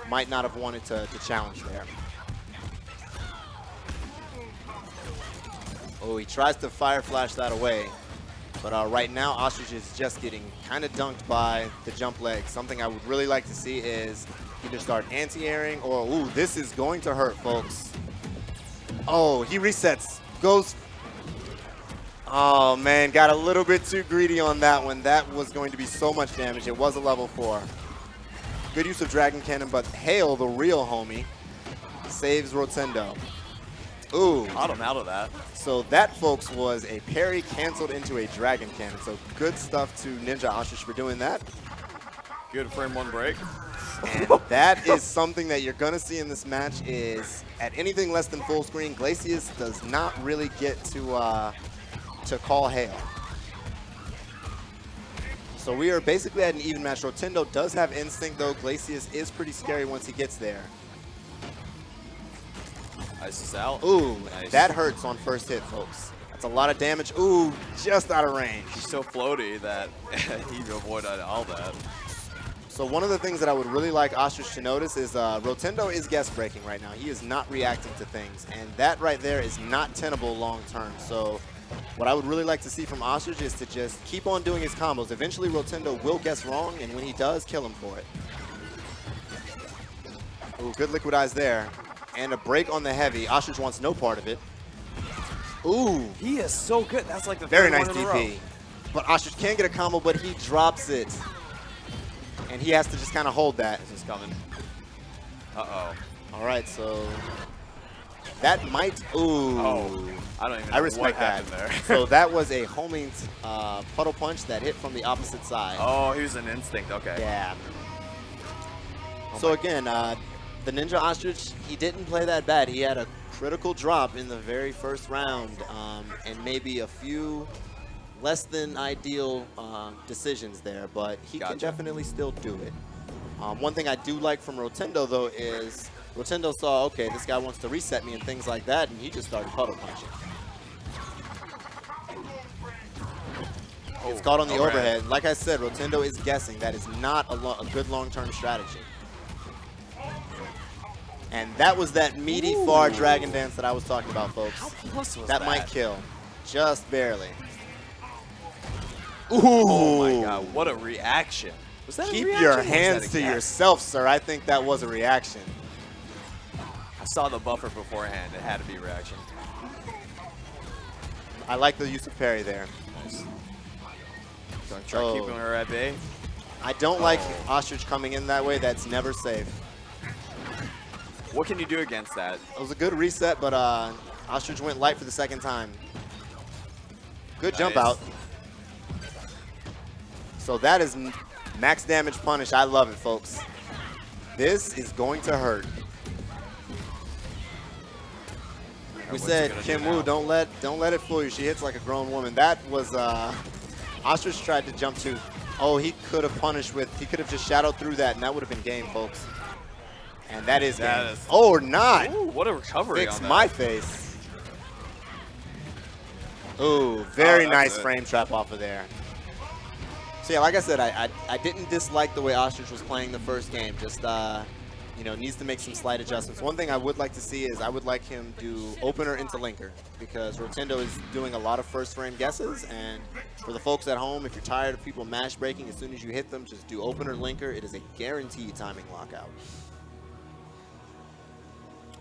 might not have wanted to challenge there. Oh, he tries to fire flash that away. But right now, Ostrich is just getting kind of dunked by the jump leg. Something I would really like to see is either start anti-airing or, ooh, this is going to hurt, folks. Oh, he resets. Goes. Oh, man, got a little bit too greedy on that one. That was going to be so much damage. It was a level 4. Good use of Dragon Cannon, but Hail, the real homie, saves Rotendo. Ooh. Caught him out of that. So that, folks, was a parry canceled into a Dragon Cannon. So good stuff to Ninja Ostrich for doing that. Good frame 1 break. And that is something that you're going to see in this match is at anything less than full screen, Glacius does not really get to call Hail. So we are basically at an even match. Rotendo does have instinct, though. Glacius is pretty scary once he gets there. Ice is out. Ooh, nice. That hurts on first hit, folks. That's a lot of damage. Ooh, just out of range. He's so floaty that he avoided all that. So one of the things that I would really like Ostrich to notice is Rotendo is guest breaking right now. He is not reacting to things, and that right there is not tenable long term. So what I would really like to see from Ostrich is to just keep on doing his combos. Eventually Rotendo will guess wrong, and when he does, kill him for it. Ooh, good liquid eyes there. And a break on the heavy. Ostrich wants no part of it. Ooh. He is so good. That's like the Very third nice one in a row. DP. But Ostrich can get a combo, but he drops it. And he has to just kind of hold that. This is coming. Uh-oh. All right, so that might, ooh. Oh, I don't even know I respect what that. happened there. So that was a homing puddle punch that hit from the opposite side. Oh, he was an instinct. Okay. Yeah. Oh So again, the Ninja Ostrich, he didn't play that bad. He had a critical drop in the very first round, and maybe a few less than ideal decisions there, but he can definitely still do it. One thing I do like from Rotendo, though, is Rotendo saw, okay, this guy wants to reset me and things like that, and he just started puddle punching. It's caught on the overhead. Like I said, Rotendo is guessing. That is not a good long-term strategy. And that was that meaty far Dragon Dance that I was talking about, folks. How close was that that? might kill. Just barely. Ooh. Oh my God, what a reaction. Was that Keep a reaction your or was hands that a to guess? yourself, sir. I think that was a reaction. I saw the buffer beforehand. It had to be a reaction. I like the use of parry there. Nice. Gonna try keeping her at bay. I don't like Ostrich coming in that way. That's never safe. What can you do against that? It was a good reset, but Ostrich went light for the second time. Good jump out. So that is Max damage punish. I love it, folks. This is going to hurt. We What's said, he gonna do Kim now? Woo, don't let it fool you. She hits like a grown woman. That was Ostrich tried to jump to. Oh, he could have punished with. He could have just shadowed through that, and that would have been game, folks. And that is That game. is- Oh, or not. Ooh, what a recovery Fix on that. my face. Ooh, very that's nice good. frame trap off of there. So yeah, like I said, I didn't dislike the way Ostrich was playing the first game. Just you know, needs to make some slight adjustments. One thing I would like to see is I would like him do opener into linker, because Rotendo is doing a lot of first frame guesses, and for the folks at home, if you're tired of people mash breaking, as soon as you hit them, just do opener linker. It is a guaranteed timing lockout.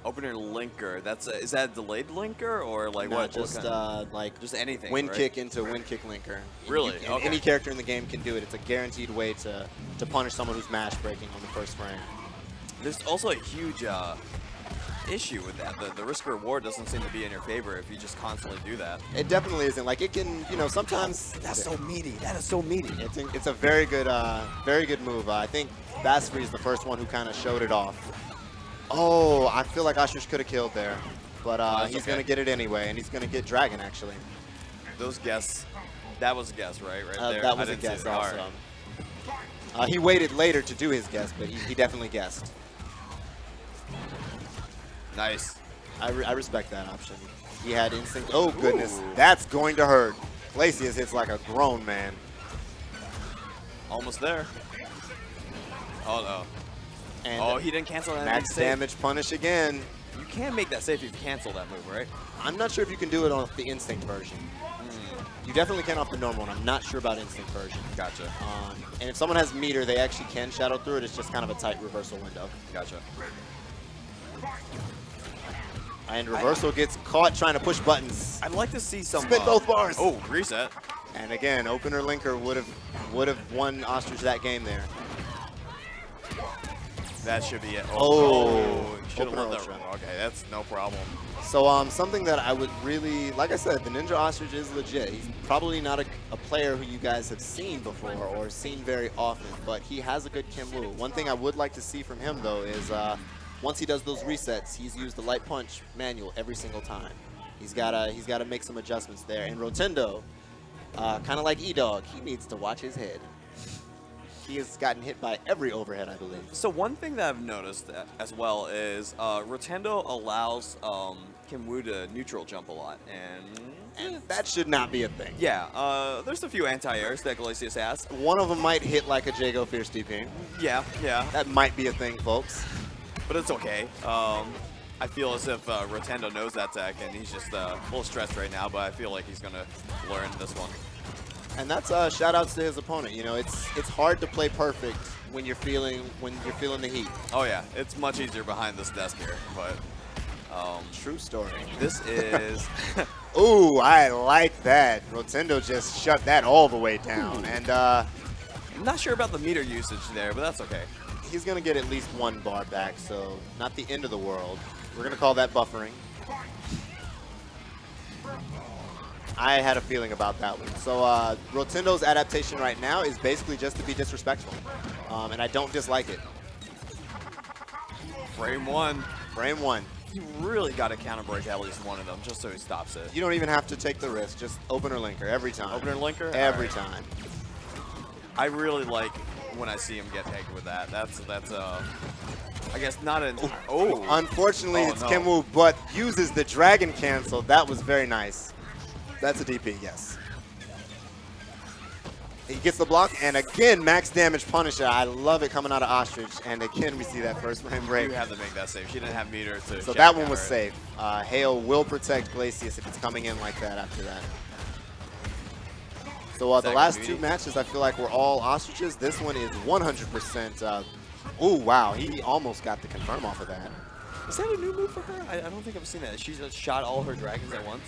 Opener linker. That's is that a delayed linker or like No, what? just what kind like just anything. win right? kick into win kick linker. Really? And Okay. any character in the game can do it. It's a guaranteed way to punish someone who's mash breaking on the first frame. There's also a huge issue with that. The risk reward doesn't seem to be in your favor if you just constantly do that. It definitely isn't. Like, it can, you know, sometimes That's so meaty. That is so meaty. it's a very good move. I think Basfree is the first one who kind of showed it off. Oh, I feel like Ostrich could have killed there, but That's he's okay. gonna get it anyway, and he's gonna get Dragon actually. Those guess. That was a guess, right? Right there. That was I a didn't see guess it. All also. right. He waited later to do his guess, but he definitely guessed. Nice. I respect that option. He had instinct. Oh, goodness. Ooh. That's going to hurt. Glacius hits like a grown man. Almost there. Oh no. And Oh, he didn't cancel that. max save. damage punish again. You can make that safe if you cancel that move, right? I'm not sure if you can do it on the instinct version. You definitely can off the normal one. I'm not sure about instinct version. Gotcha. And if someone has meter, they actually can shadow through it. It's just kind of a tight reversal window. Gotcha. And reversal gets caught trying to push buttons. I'd like to see some. Spin both bars. Oh, reset. And again, opener linker would have won Ostrich that game there. That should be it. Oh. should have Opener won that. ultra. Okay, that's no problem. So something that I would really, like I said, the Ninja Ostrich is legit. He's probably not a player who you guys have seen before or seen very often, but he has a good Kim Woo. One thing I would like to see from him though is once he does those resets, he's used the light punch manual every single time. He's gotta make some adjustments there. And Rotendo, kind of like E-Dog, he needs to watch his head. He has gotten hit by every overhead, I believe. So one thing that I've noticed as well is Rotendo allows Kim Woo to neutral jump a lot, and That should not be a thing. yeah, there's a few anti-airs that Glacius has. One of them might hit like a Jago Fierce DP. Yeah, That might be a thing, folks. but it's okay. I feel as if Rotendo knows that tech, and he's just a little stressed right now, but I feel like he's gonna learn this one. And that's shout outs to his opponent. You know, it's hard to play perfect when you're feeling the heat. Oh yeah, it's much easier behind this desk here, but True story. this is Ooh, I like that. Rotendo just shut that all the way down. And I'm not sure about the meter usage there, but that's okay. he's going to get at least one bar back, so not the end of the world. We're going to call that buffering. I had a feeling about that one. So Rotendo's adaptation right now is basically just to be disrespectful. And I don't dislike it. Frame one. Frame one. You really got to counter break at least one of them just so he stops it. You don't even have to take the risk. Just opener linker every time. Opener linker? Every All right. time. I really like when I see him get pegged with that. That's I guess not an. Oh. Unfortunately, Oh, it's no. Kim Woo, but uses the dragon cancel. That was very nice. That's a DP, yes. He gets the block, and again, max damage Punisher. I love it coming out of Ostrich, and again, we see that first frame break. You have to make that safe. She didn't have meter to. So check that one counter was it. safe. Hail will protect Glacius if it's coming in like that after that. So the Second last beauty. two matches, I feel like we're all Ostriches. This one is 100%. Oh, wow. He almost got the confirm off of that. Is that a new move for her? I don't think I've seen that. She just shot all her dragons at once.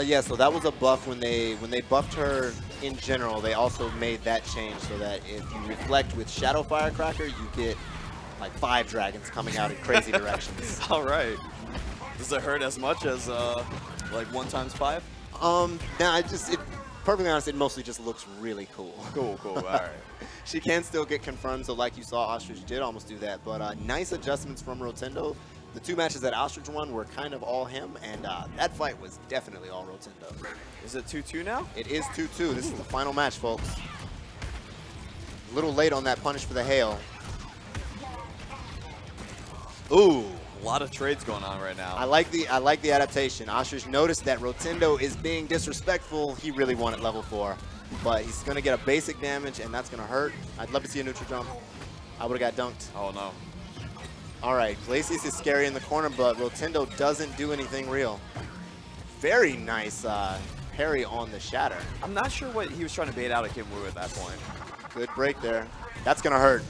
Yeah, so that was a buff when they buffed her in general. They also made that change so that if you reflect with Shadow Firecracker, you get like 5 dragons coming out in crazy directions. All right. Does it hurt as much as like 1 times 5? No, perfectly honest, it mostly just looks really cool. Cool, cool. All right. She can still get confirmed, so like you saw, Ostrich did almost do that. But nice adjustments from Rotendo. The 2 matches that Ostrich won were kind of all him, and that fight was definitely all Rotendo. Is it 2-2 now? It is 2-2. This is the final match, folks. A little late on that punish for the hail. Ooh. A lot of trades going on right now. I like the adaptation. Ostrich noticed that Rotendo is being disrespectful. He really wanted level 4. But he's going to get a basic damage, and that's going to hurt. I'd love to see a neutral jump. I would have got dunked. Oh, no. All right, Glacius is scary in the corner, but Rotendo doesn't do anything real. Very nice parry on the shatter. I'm not sure what he was trying to bait out of Kim Woo at that point. Good break there. That's going to hurt.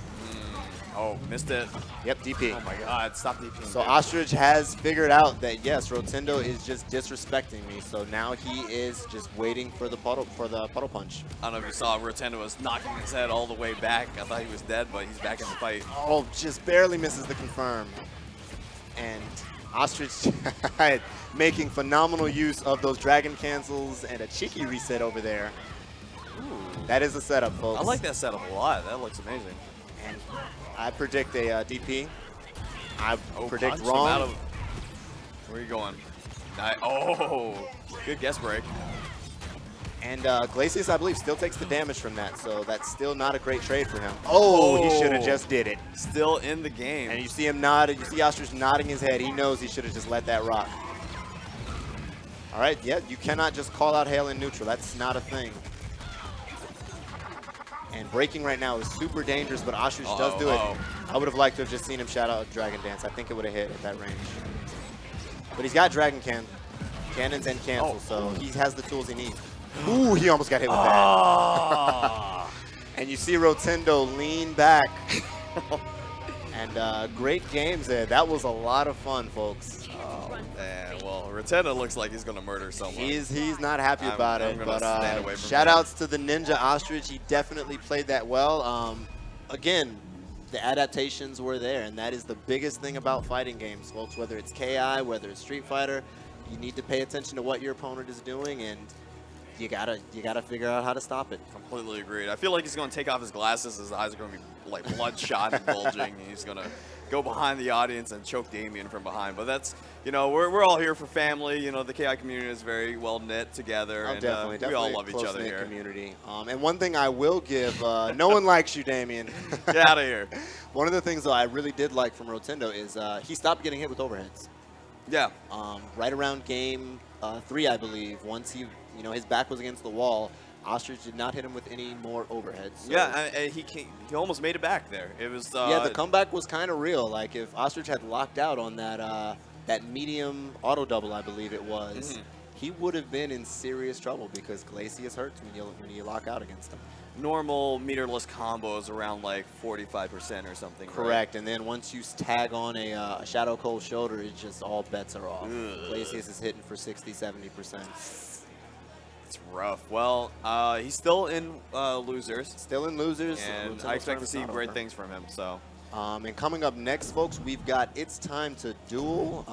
Oh, missed it. Yep, DP. Oh, my God. Stop DPing. So Ostrich has figured out that, yes, Rotendo is just disrespecting me. So now he is just waiting for the puddle punch. I don't know if you saw Rotendo was knocking his head all the way back. I thought he was dead, but he's back in the fight. Oh, just barely misses the confirm. And Ostrich making phenomenal use of those dragon cancels and a cheeky reset over there. Ooh. That is a setup, folks. I like that setup a lot. That looks amazing. And I predict a DP. I predict punch him wrong. out of- Where are you going? Oh, good guess break. And Glacius, I believe, still takes the damage from that, so that's still not a great trade for him. Oh, he should have just did it. Still in the game. And you see him nod. You see Ostrich nodding his head. He knows he should have just let that rock. All right, yeah, you cannot just call out hail in neutral. That's not a thing. And breaking right now is super dangerous, but Ostrich does do it. I would have liked to have just seen him shout out Dragon Dance. I think it would have hit at that range. But he's got Dragon Cannons and Cancel, so he has the tools he needs. Ooh, he almost got hit with that. And you see Rotendo lean back. And great games there. That was a lot of fun, folks. Oh, man. Well, Rotendo looks like he's going to murder someone. He's not happy about I'm it, gonna but stand away from shout him. outs to the Ninja Ostrich. He definitely played that well. Again, the adaptations were there, and that is the biggest thing about fighting games, folks. Whether it's KI, whether it's Street Fighter, you need to pay attention to what your opponent is doing, and you gotta figure out how to stop it. Completely agreed. I feel like he's going to take off his glasses. His eyes are going to be like bloodshot and bulging. And he's going to go behind the audience and choke Damien from behind. But that's, you know, we're all here for family. You know, the KI community is very well knit together. Oh, and definitely we all love each other close-knit here. community. And one thing I will give, no one likes you, Damien. Get out of here. One of the things, though, I really did like from Rotendo is he stopped getting hit with overheads. Yeah. Right around game 3, I believe, once he, his back was against the wall, Ostrich did not hit him with any more overheads. So Yeah, he almost made it back there. It was yeah, the comeback was kind of real. Like if Ostrich had locked out on that that medium auto double, I believe it was, he would have been in serious trouble because Glacius hurts when you lock out against him. normal meterless combos around like 45% or something. Correct, and then once you tag on a Shadow Cold Shoulder, it's just all bets are off. Glacius is hitting for 60, 70%. It's rough. Well, he's still in losers. Still in losers. And so I expect to Nintendo's see not great over. things from him. So. And coming up next, folks, we've got It's Time to Duel.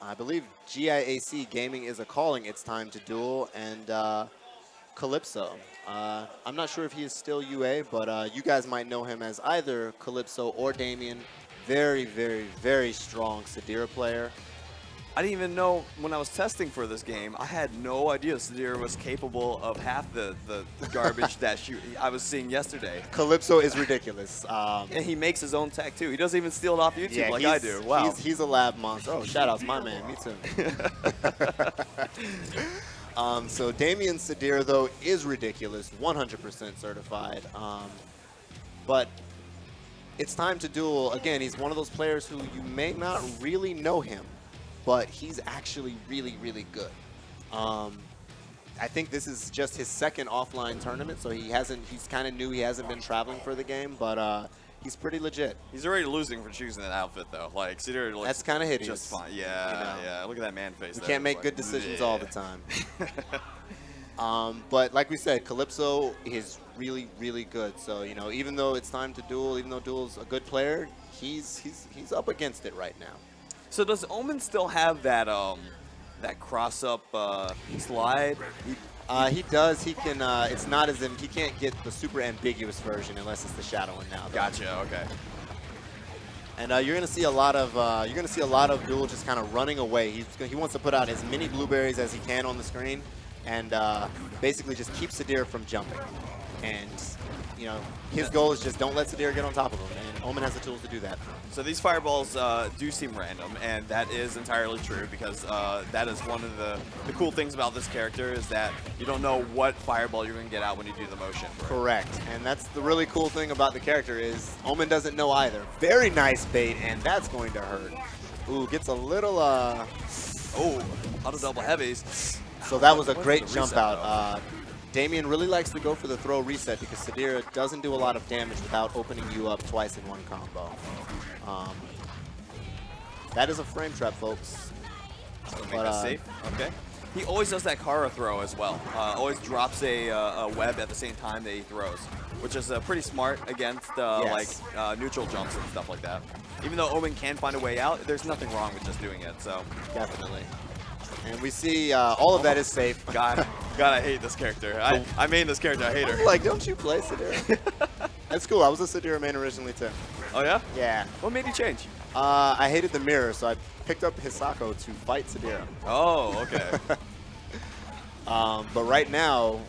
I believe GIAC Gaming is calling It's Time to Duel, and Calypso. I'm not sure if he is still UA, but you guys might know him as either Calypso or Damien. Very, very, very strong Sadira player. I didn't even know when I was testing for this game, I had no idea Sadira was capable of half the garbage that I was seeing yesterday. Calypso is ridiculous. And he makes his own tech too. He doesn't even steal it off YouTube like I do. Wow. He's a lab monster. Oh, shout out to my man. Me too. So Damien Sadira, though, is ridiculous. 100% certified. But It's Time to Duel. Again, he's one of those players who you may not really know him, but he's actually really, really good. I think this is just his second offline tournament, so he's kind of new. He hasn't been traveling for the game, but he's pretty legit. He's already losing for choosing that outfit, though. Like, Sadira looks That's kind of hideous. just fine. Yeah, yeah. Look at that man face. You there. can't make It's good like, decisions bleh. all the time. But like we said, Calypso is really, really good. So, even though It's Time to Duel, even though Duel's a good player, he's up against it right now. So does Omen still have that that cross-up slide? He does. He can. It's not as if he can't get the super ambiguous version unless it's the shadow one now. Though. Gotcha. Okay. And you're gonna see a lot of Duel just kind of running away. He wants to put out as many blueberries as he can on the screen, and basically just keep Sadir from jumping. And you know, his goal is just don't let Sadir get on top of him, and Omen has the tools to do that. So these fireballs do seem random, and that is entirely true because that is one of the cool things about this character is that you don't know what fireball you're going to get out when you do the motion. Correct, and that's the really cool thing about the character is Omen doesn't know either. Very nice bait, and that's going to hurt. Ooh, gets a little, Oh, a lot of double heavies. So that was a What's great the jump reset, out. Damien really likes to go for the throw reset because Sadira doesn't do a lot of damage without opening you up twice in one combo. That is a frame trap, folks. So make that safe. Okay. He always does that Kara throw as well. Always drops a web at the same time that he throws, which is pretty smart against Yes. like neutral jumps and stuff like that. Even though Omen can find a way out, there's nothing wrong with just doing it. So Definitely. And we see all of that is safe. God, I hate this character. I made this character. I hate her. Like, don't you play Sadira? That's cool. I was a Sadira main originally, too. Oh yeah? Yeah. What made you change? I hated the mirror, so I picked up Hisako to fight Sadira. Oh, okay. But right now,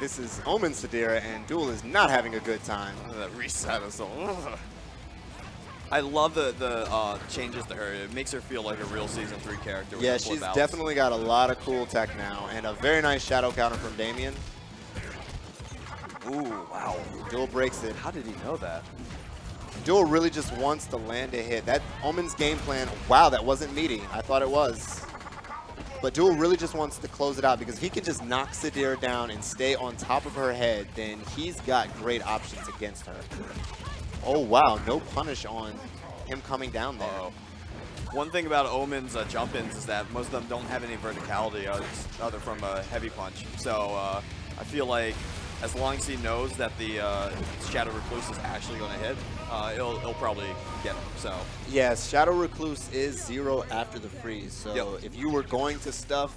this is Omen Sadira, and Duel is not having a good time. That reset is so. I love the changes to her. It makes her feel like a real Season 3 character. With Yeah, the she's flip outs. definitely got a lot of cool tech now, and a very nice shadow counter from Damien. Ooh, wow. Duel breaks it. How did he know that? Duel really just wants to land a hit. That Omen's game plan, wow, that wasn't meaty. I thought it was. But Duel really just wants to close it out because if he can just knock Sadira down and stay on top of her head, then he's got great options against her. Oh, wow, no punish on him coming down there. Uh-oh. One thing about Omen's jump-ins is that most of them don't have any verticality other from a heavy punch. So I feel like as long as he knows that the Shadow Recluse is actually going to hit, he'll probably get him. So Yes, Shadow Recluse is 0 after the freeze. So Yep. if you were going to stuff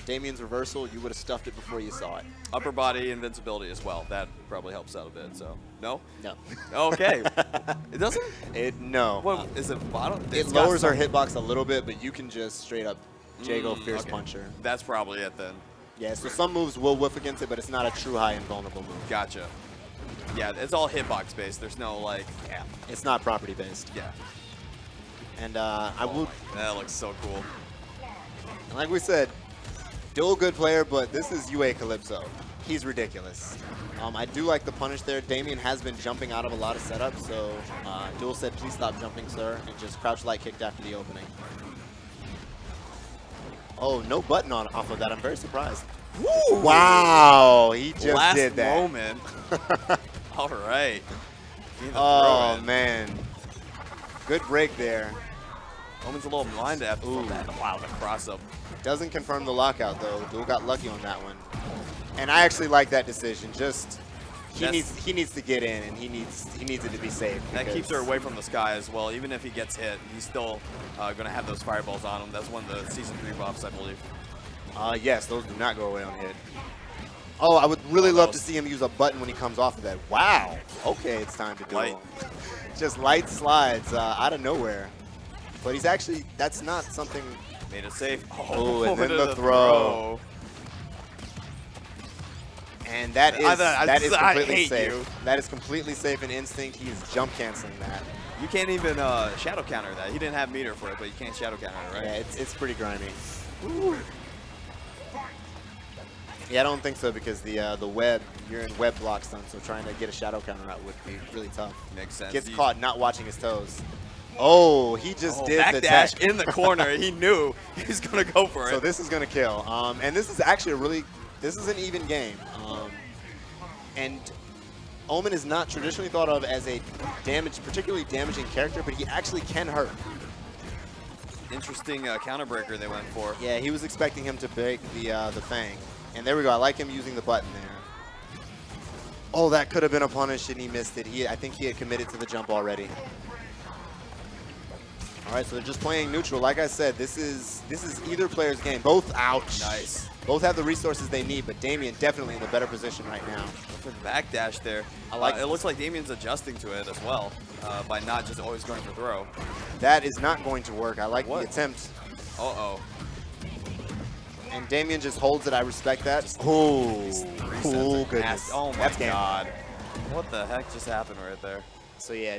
Damien's reversal, you would have stuffed it before you saw it. upper body invincibility as well. That probably helps out a bit. So no? No. Okay. It doesn't? No. What is it bottom? It It's got lowers our some- hitbox a little bit, but you can just straight up Jago Fierce okay. Puncher. That's probably it then. Yeah, so some moves will whiff against it, but it's not a true high invulnerable move. Gotcha. Yeah, it's all hitbox based. There's no like, Yeah. It's not property based. yeah. And I would, That looks so cool. like we said, Duel good player, but this is UA Calypso. He's ridiculous. I do like the punish there. Damien has been jumping out of a lot of setups, so Duel said, please stop jumping, sir, and just crouch light kicked after the opening. Oh, no button on off of that. I'm very surprised. Woo! Wow, he just Last did that. moment. All right. Need to Oh, throw in. man. Good break there. Omen's a little blind after Ooh. that. Wow, the cross up. Doesn't confirm the lockout, though. Duel got lucky on that one. And I actually like that decision. Just he needs to get in, and he needs it to be safe. That keeps because- her away from the sky as well. Even if he gets hit, he's still going to have those fireballs on him. That's one of the Season 3 buffs, I believe. Yes, those do not go away on hit. Oh, I would really Oh, love those- to see him use a button when he comes off of that. Wow. Okay, it's time to Light. duel. Just light slides out of nowhere. But he's actually, that's not something. Made it safe. Oh, and then into the throw. And that is I completely hate safe. you. That is completely safe in Instinct. He's jump canceling that. You can't even shadow counter that. He didn't have meter for it, but you can't shadow counter it, right? Yeah, it's pretty grimy. Yeah, I don't think so because the web, you're in web block stun, so trying to get a shadow counter out would be really tough. Makes sense. Gets He- caught not watching his toes. Oh, he just did the backdash tech. in the corner. He knew he was going to go for it. So this is going to kill. And this is actually this is an even game. And Omen is not traditionally thought of as a particularly damaging character, but he actually can hurt. Interesting counter breaker they went for. Yeah, he was expecting him to break the Fang. And there we go. I like him using the button there. Oh, that could have been a punish, and he missed it. I think he had committed to the jump already. All right, so they're just playing neutral. Like I said, this is either player's game. Both, ouch. Nice. Both have the resources they need, but Damien definitely in the better position right now. For the backdash there. I like it looks like Damien's adjusting to it as well by not just always going for throw. That is not going to work. I like the attempt. Uh-oh. And Damien just holds it. I respect that. Oh, goodness. Oh, my That's game. God. What the heck just happened right there? So, yeah,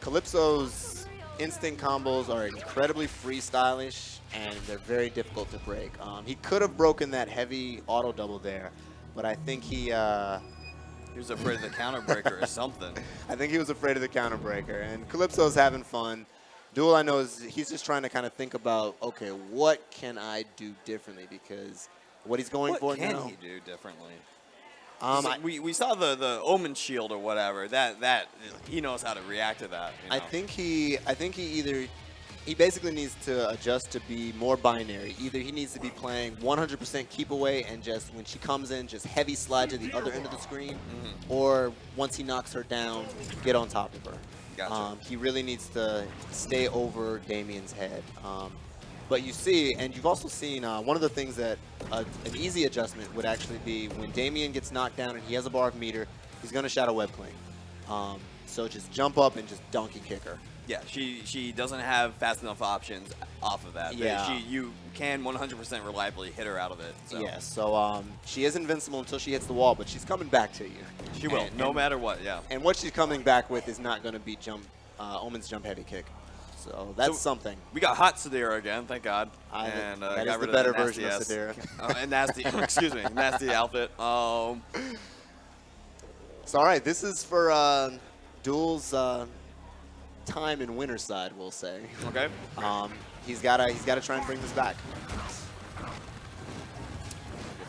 Calypso's instinct combos are incredibly freestylish, and they're very difficult to break. He could have broken that heavy auto double there, but I think he was afraid of the counter breaker or something. I think he was afraid of the counter breaker, and Calypso's having fun. Duel, I know, is he's just trying to kind of think about, okay, what can I do differently? Because what he's going for now. What can he do differently? We saw the Omen shield or whatever. That he knows how to react to that. You know? I think he basically needs to adjust to be more binary. Either he needs to be playing 100% keep away and just when she comes in, just heavy slide to the other end of the screen, or once he knocks her down, get on top of her. Gotcha. He really needs to stay over Damien's head. But you see, and you've also seen one of the things that an easy adjustment would actually be when Damien gets knocked down and he has a bar of meter, he's going to shadow web cling. So just jump up and just donkey kick her. Yeah, she doesn't have fast enough options off of that. Yeah. You can 100% reliably hit her out of it. So. Yeah, so she is invincible until she hits the wall, but she's coming back to you. She will, no matter what, yeah. And what she's coming back with is not going to be Omen's jump heavy kick. So that's something. We got hot Sadira again, thank God. And got is rid the better of that version of nasty Sadira. And nasty, excuse me, nasty outfit. So all right, this is for Duel's time in winter side, we'll say. Okay. He's gotta try and bring this back.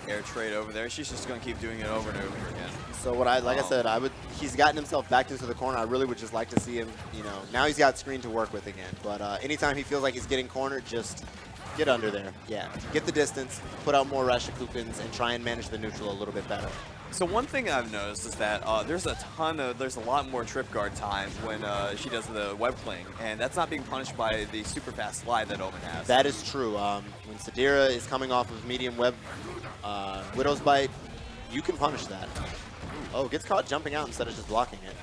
Air trade over there. She's just gonna keep doing it over and over again. So what I said, he's gotten himself back into the corner. I really would just like to see him, now he's got screen to work with again. But anytime he feels like he's getting cornered, just get under there. Yeah, get the distance, put out more Rashikukens, and try and manage the neutral a little bit better. So one thing I've noticed is that there's a lot more trip guard time when she does the web cling, and that's not being punished by the super fast slide that Omen has. That is true. When Sadira is coming off of medium web Widow's Bite, you can punish that. Oh, gets caught jumping out instead of just blocking it.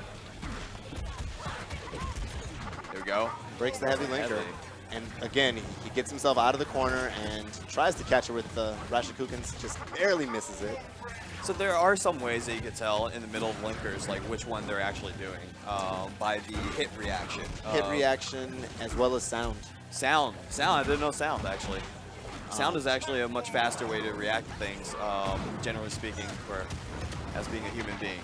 There we go. Breaks the heavy linker. And again, he gets himself out of the corner and tries to catch her with the Rashikukens, just barely misses it. So there are some ways that you could tell in the middle of linkers, like which one they're actually doing by the hit reaction. Hit reaction as well as sound. Sound. I didn't know sound, actually. Sound is actually a much faster way to react to things, generally speaking, as being a human being.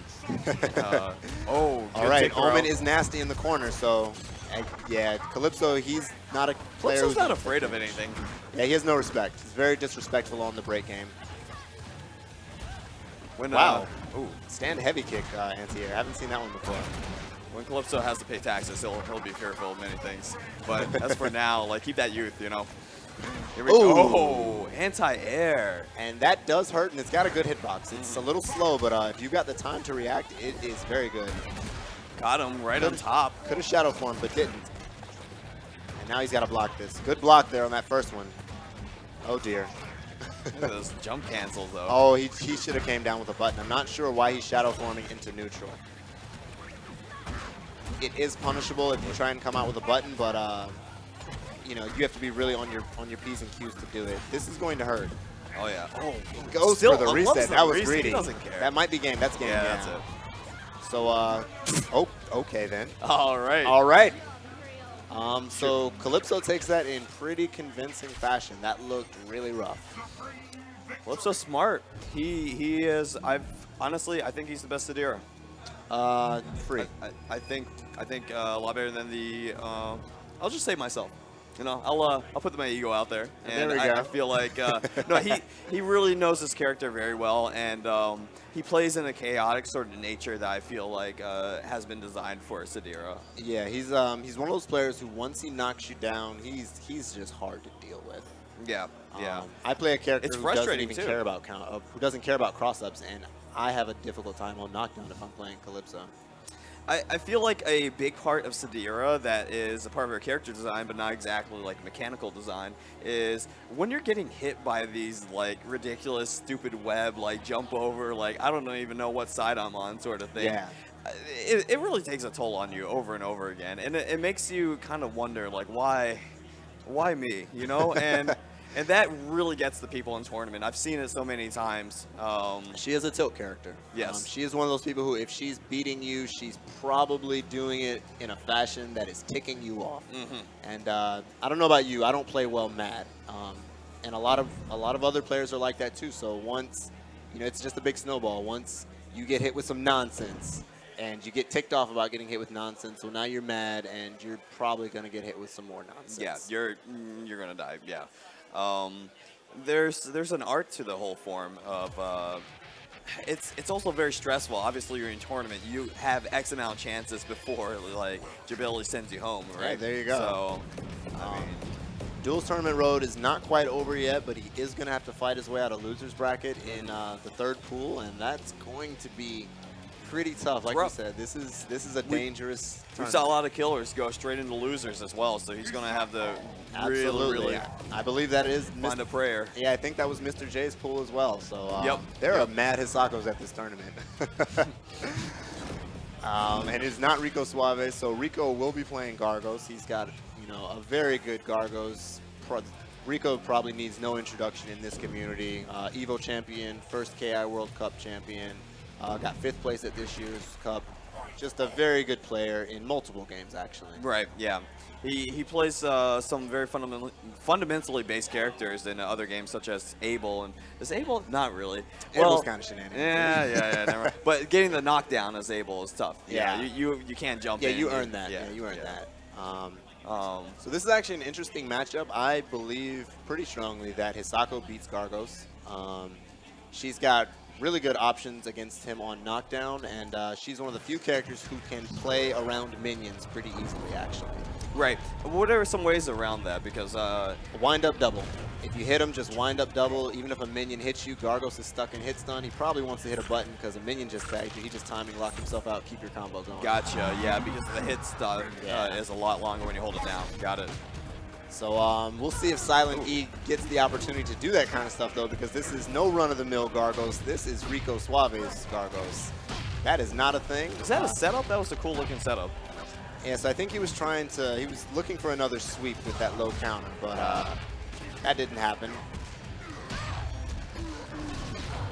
All right, Omen is nasty in the corner, so yeah, Calypso, he's not a player Calypso's not afraid of anything. Yeah, he has no respect. He's very disrespectful on the break game. Wow. Ooh, stand heavy kick anti-air. I haven't seen that one before. When Calypso has to pay taxes, he'll be fearful of many things. But as for now, like, keep that youth, Here we go. Oh, anti-air. And that does hurt, and it's got a good hitbox. It's a little slow, but if you've got the time to react, it is very good. Got him right on top. Could have shadow formed, but didn't. And now he's got to block this. Good block there on that first one. Oh, dear. Look at those jump cancels, though. Oh, he should have came down with a button. I'm not sure why he's shadow forming into neutral. It is punishable if you try and come out with a button, but you have to be really on your P's and Q's to do it. This is going to hurt. Oh yeah. Oh, he goes for the reset. That was greedy. He doesn't care. That might be game. That's game. Yeah, that's it. So, okay then. All right. All right. So Calypso takes that in pretty convincing fashion. That looked really rough. Calypso's smart. He is. Honestly, I think he's the best Sadira. Free. I think a lot better than the. I'll just say myself. I'll put my ego out there, and there we go. I feel like no, he really knows his character very well, and he plays in a chaotic sort of nature that I feel like has been designed for Sadira. Yeah, he's one of those players who once he knocks you down, he's just hard to deal with. Yeah, yeah. I play a character It's who doesn't frustrating, even too. care about who doesn't care about cross-ups, and I have a difficult time on knockdown if I'm playing Calypso. I feel like a big part of Sadira that is a part of her character design, but not exactly like mechanical design, is when you're getting hit by these like ridiculous, stupid web, like jump over, like I don't even know what side I'm on sort of thing. Yeah. It really takes a toll on you over and over again, and it makes you kind of wonder like why me, you know? And that really gets the people in tournament. I've seen it so many times. She is a tilt character. Yes. She is one of those people who, if she's beating you, she's probably doing it in a fashion that is ticking you off. And I don't know about you, I don't play well mad. And a lot of other players are like that too. So once, it's just a big snowball. Once you get hit with some nonsense, and you get ticked off about getting hit with nonsense, so now you're mad, and you're probably going to get hit with some more nonsense. Yeah, you're gonna die. Yeah. There's an art to the whole form of. It's also very stressful. Obviously, you're in tournament. You have X amount of chances before like Jabili sends you home, right? Yeah, there you go. So, I mean, Duels Tournament Road is not quite over yet, but he is going to have to fight his way out of loser's bracket in the third pool, and that's going to be pretty tough. Like you said, this is a dangerous we tournament. saw a lot of killers go straight into losers as well, so he's going to have to really I believe that is find a prayer. Yeah, I think that was Mr. J's pool as well. So there are Yep. mad Hisakos at this tournament. And it's not Rico Suave, so Rico will be playing Gargos. He's got a very good Gargos. Rico probably needs no introduction in this community. Evo champion, first KI World Cup champion. Got 5th place at this year's Cup. Just a very good player in multiple games, actually. Right, yeah. He plays some very fundamentally based characters in other games, such as Abel. And is Abel? Not really. Abel's kind of shenanigans. Yeah, never mind. But getting the knockdown as Abel is tough. Yeah. You can't jump in. Yeah, you earned that. Yeah, you earned that. So this is actually an interesting matchup. I believe pretty strongly that Hisako beats Gargos. She's got really good options against him on knockdown, and she's one of the few characters who can play around minions pretty easily, actually. Right. What are some ways around that? Because wind up double. If you hit him, just wind up double. Even if a minion hits you, Gargos is stuck in hit stun. He probably wants to hit a button because a minion just tagged you. He just timing locked himself out. Keep your combo going. Gotcha. Yeah, because the hit stun is a lot longer when you hold it down. Got it. So we'll see if Silent E gets the opportunity to do that kind of stuff, though, because this is no run-of-the-mill Gargos. This is Rico Suave's Gargos. That is not a thing. Is that a setup? That was a cool-looking setup. Yes, I think he was he was looking for another sweep with that low counter, but that didn't happen.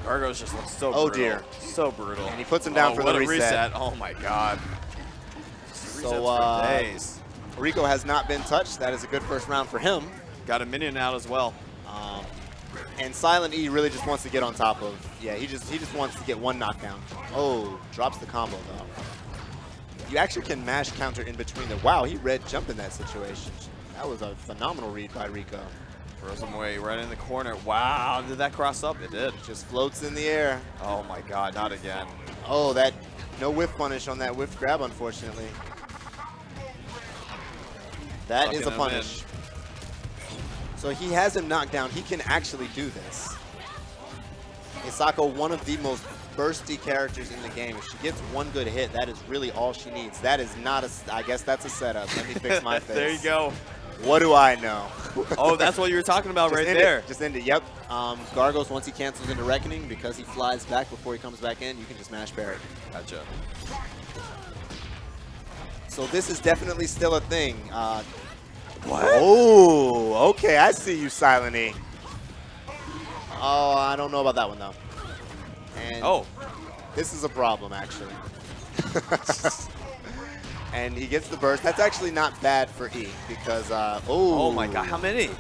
Gargos just looks so brutal. Dear. So brutal. And he puts him down for the reset. Oh, my God. So, days. Rico has not been touched. That is a good first round for him. Got a minion out as well. And Silent E really just wants to get on top of. Yeah, he just wants to get one knockdown. Oh, drops the combo though. You actually can mash counter in between the. Wow, he red jumped in that situation. That was a phenomenal read by Rico. Throws him away right in the corner. Wow, did that cross up? It did. Just floats in the air. Oh my God, not again. Oh, that no whiff punish on that whiff grab, unfortunately. That is a punish. So he has him knocked down. He can actually do this. Hisako, one of the most bursty characters in the game. If she gets one good hit, that is really all she needs. That is not a, I guess that's a setup. Let me fix my face. There you go. What do I know? Oh, that's what you were talking about right there. Just end it, yep. Gargos, once he cancels into Reckoning, because he flies back before he comes back in, you can just mash parry. Gotcha. So this is definitely still a thing. What? Oh, okay, I see you, Silent E. Oh, I don't know about that one, though. And this is a problem, actually. And he gets the burst. That's actually not bad for E, because, oh my God, how many?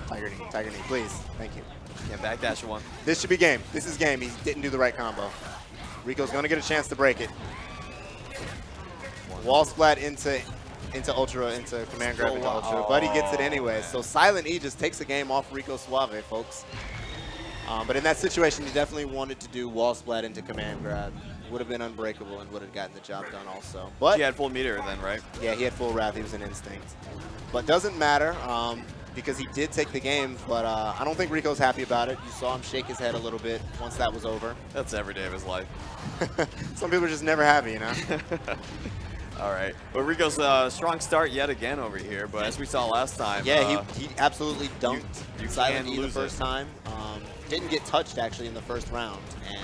Tiger knee, please. Thank you. Yeah, backdash one. This should be game. This is game. He didn't do the right combo. Rico's going to get a chance to break it. Wall splat into Ultra, into command grab into Ultra, but he gets it anyway. So Silent E just takes the game off Rico Suave, folks. But in that situation, he definitely wanted to do wall splat into command grab. Would have been unbreakable and would have gotten the job done also. But he had full meter then, right? Yeah, he had full wrath. He was an instinct. But doesn't matter. because he did take the game, but I don't think Rico's happy about it. You saw him shake his head a little bit once that was over. That's every day of his life. Some people are just never happy, you know? All right. But Rico's strong start yet again over here, but as we saw last time. Yeah, he absolutely dunked you Silent can E the lose first it. time. Didn't get touched, actually, in the first round, and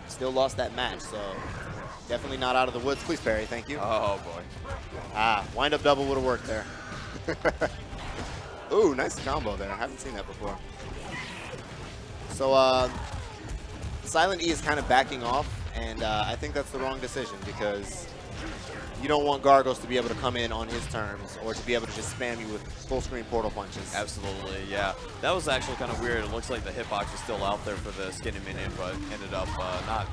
still lost that match, so definitely not out of the woods. Please, Perry, thank you. Oh, boy. Wind-up double would have worked there. Ooh, nice combo there. I haven't seen that before. So Silent E is kind of backing off, and I think that's the wrong decision because you don't want Gargos to be able to come in on his terms or to be able to just spam you with full-screen portal punches. Absolutely, yeah. That was actually kind of weird. It looks like the hitbox is still out there for the skinny minion, but ended up not.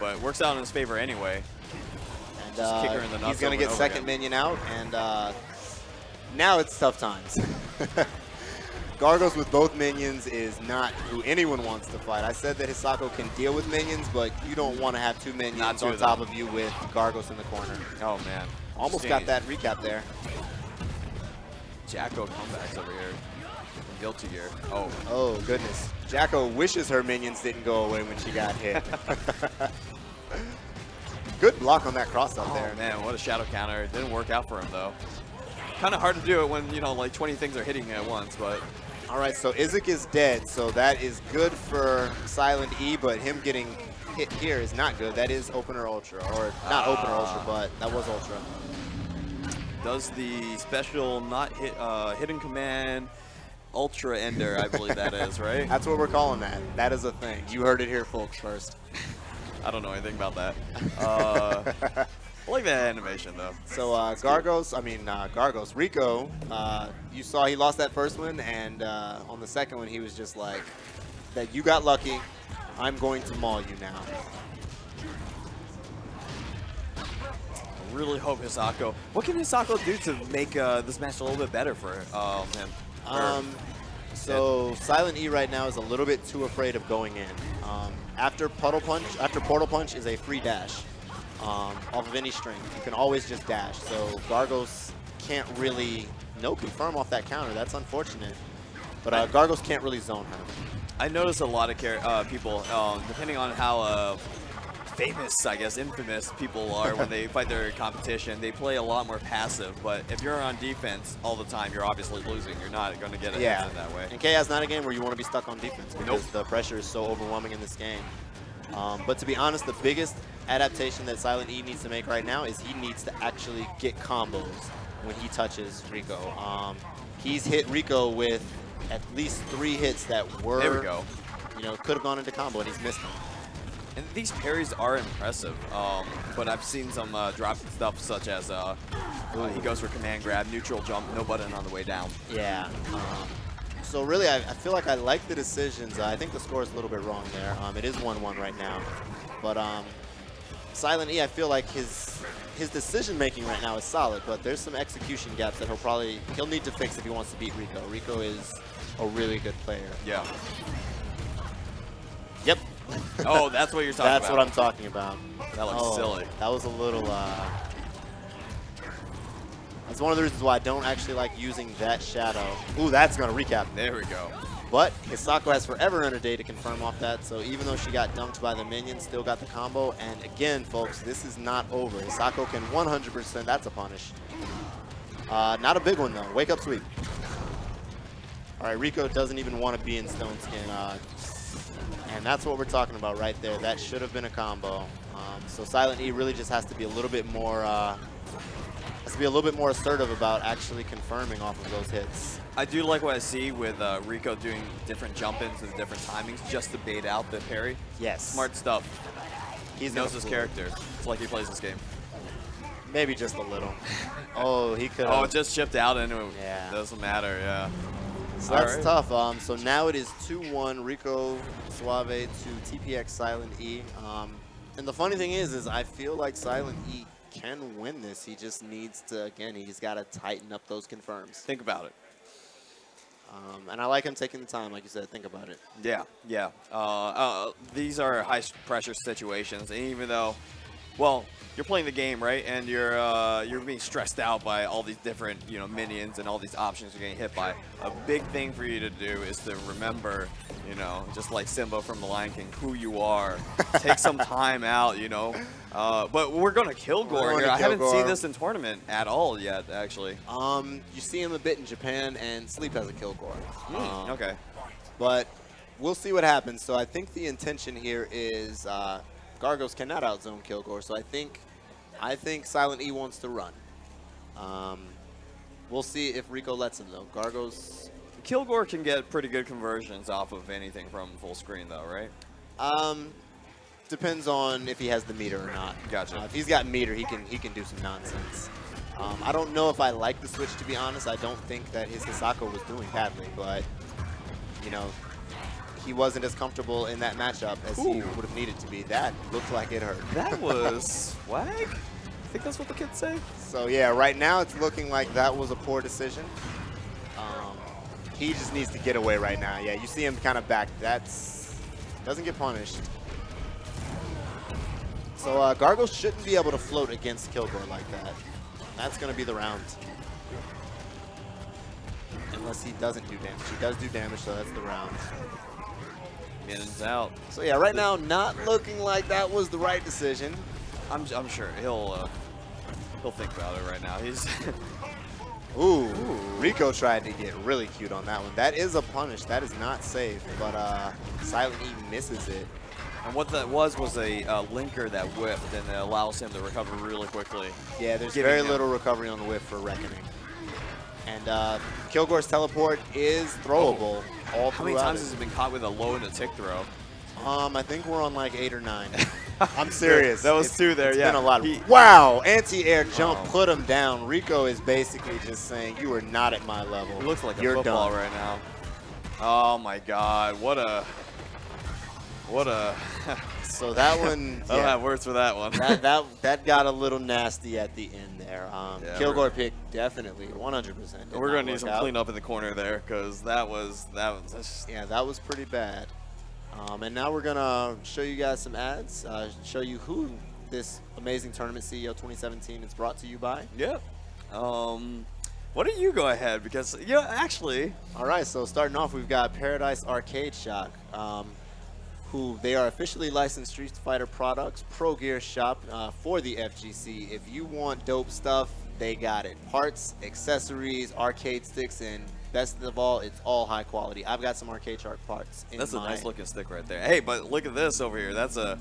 But it works out in his favor anyway. And Just kick her in the nuts he's going to over get and over second again. minion out, and now it's tough times. Gargos with both minions is not who anyone wants to fight. I said that Hisako can deal with minions, but you don't want to have two minions two on of top them. of you with Gargos in the corner. Oh, man. Almost got that recap there. Jacko comebacks over here. Guilty Gear. Oh. Oh, goodness. Jacko wishes her minions didn't go away when she got hit. Good block on that cross up there. Oh, man, what a shadow counter. It didn't work out for him, though. Kind of hard to do it when, you know, like 20 things are hitting you at once, but... All right, so Isaac is dead, so that is good for Silent E, but him getting hit here is not good. That is opener ultra, or not opener ultra, but that was ultra. Does the special not hit hidden command ultra ender, I believe that is, right? That's what we're calling that. That is a thing. You heard it here, folks, first. I don't know anything about that. I like that animation, though. So Gargos, Rico, you saw he lost that first one, and on the second one, he was just like, that you got lucky, I'm going to maul you now. I really hope Hisako. What can Hisako do to make this match a little bit better for him? So Silent E right now is a little bit too afraid of going in. After Portal Punch is a free dash off of any string. You can always just dash. So Gargos can't really confirm off that counter. That's unfortunate. But Gargos can't really zone her. I notice a lot of people, depending on how famous, I guess, infamous people are when they fight their competition, they play a lot more passive. But if you're on defense all the time, you're obviously losing. You're not going to get ahead in that way. And KA's not a game where you want to be stuck on defense because the pressure is so overwhelming in this game. But to be honest, the biggest adaptation that Silent E needs to make right now is he needs to actually get combos when he touches Rico. He's hit Rico with at least 3 hits that were, there we go. Could have gone into combo, and he's missed them. And these parries are impressive, but I've seen some drop stuff such as he goes for command grab, neutral jump, no button on the way down. Yeah. So really, I feel like I like the decisions. I think the score is a little bit wrong there. It is 1-1 right now. But Silent E, I feel like his decision-making right now is solid, but there's some execution gaps that he'll need to fix if he wants to beat Rico. Rico is a really good player. Yeah. Yep. Oh, that's what you're talking about. That's what I'm talking about. That looks silly. That was a little... That's one of the reasons why I don't actually like using that shadow. Ooh, that's going to recap. There we go. But Hisako has forever and a day to confirm off that, so even though she got dunked by the minion, still got the combo. And again, folks, this is not over. Hisako can 100%, that's a punish. Not a big one, though. Wake up sweep. All right, Rico doesn't even want to be in Stone Skin. And that's what we're talking about right there. That should have been a combo. So Silent E really just has to be a little bit more assertive about actually confirming off of those hits. I do like what I see with Rico doing different jump-ins and different timings just to bait out the parry. Yes. Smart stuff. He knows his fool. character. It's like he plays this game. Maybe just a little. Oh, he could. Oh, it just chipped out into it. Yeah. Doesn't matter, yeah. So that's tough. So now it is 2-1 Rico Suave to TPX Silent E. And the funny thing is I feel like Silent E can win this. He just needs to, again, he's got to tighten up those confirms. Think about it. And I like him taking the time, like you said, think about it. Yeah, yeah. These are high-pressure situations, and even though well, you're playing the game, right? And you're being stressed out by all these different, minions and all these options you're getting hit by. A big thing for you to do is to remember, just like Simba from The Lion King, who you are. Take some time out, But we're going to kill Gore here. I haven't seen this in tournament at all yet, actually. You see him a bit in Japan, and Sleep has a Kilgore. Okay. But we'll see what happens. So I think the intention here is Gargos cannot outzone Kilgore. So I think Silent E wants to run. We'll see if Rico lets him, though. Gargos... Kilgore can get pretty good conversions off of anything from full screen, though, right? Depends on if he has the meter or not. Gotcha. If he's got meter, he can do some nonsense. I don't know if I like the switch, to be honest. I don't think that his Hisako was doing badly, but, he wasn't as comfortable in that matchup as he would have needed to be. That looked like it hurt. That was swag? I think that's what the kids say. So, yeah, right now it's looking like that was a poor decision. He just needs to get away right now. Yeah, you see him kind of back. Doesn't get punished. So Gargos shouldn't be able to float against Kilgore like that. That's going to be the round. Unless he doesn't do damage. He does do damage, so that's the round. Min's out. So yeah, right now not looking like that was the right decision. I'm sure he'll think about it right now. He's Ooh, Rico tried to get really cute on that one. That is a punish. That is not safe, but Silent E misses it. And what that was a linker that whipped, and it allows him to recover really quickly. Yeah, there's very little recovery on the whip for Reckoning. And Kilgore's teleport is throwable all throughout. How many times has he been caught with a low and a tick throw? I think we're on like 8 or 9. I'm serious. That was 2 there, it's yeah. Been a lot of wow, anti-air jump put him down. Rico is basically just saying, you are not at my level. He looks like You're a football done. right now. Oh my God, what a So that one, I don't have words for that one. that got a little nasty at the end there. Yeah, Kilgore pick definitely 100%. We're gonna need some cleanup in the corner there, because that was yeah, that was pretty bad. And now we're gonna show you guys some ads, show you who this amazing tournament CEO 2017 is brought to you by. Yep. Why don't you go ahead, because actually. All right, so starting off, we've got Paradise Arcade Shock, who they are officially licensed Street Fighter products, Pro Gear shop for the FGC. If you want dope stuff, they got it. Parts, accessories, arcade sticks, and best of all, it's all high quality. I've got some Arcade Shark parts. That's a nice looking stick right there. Hey, but look at this over here. That's a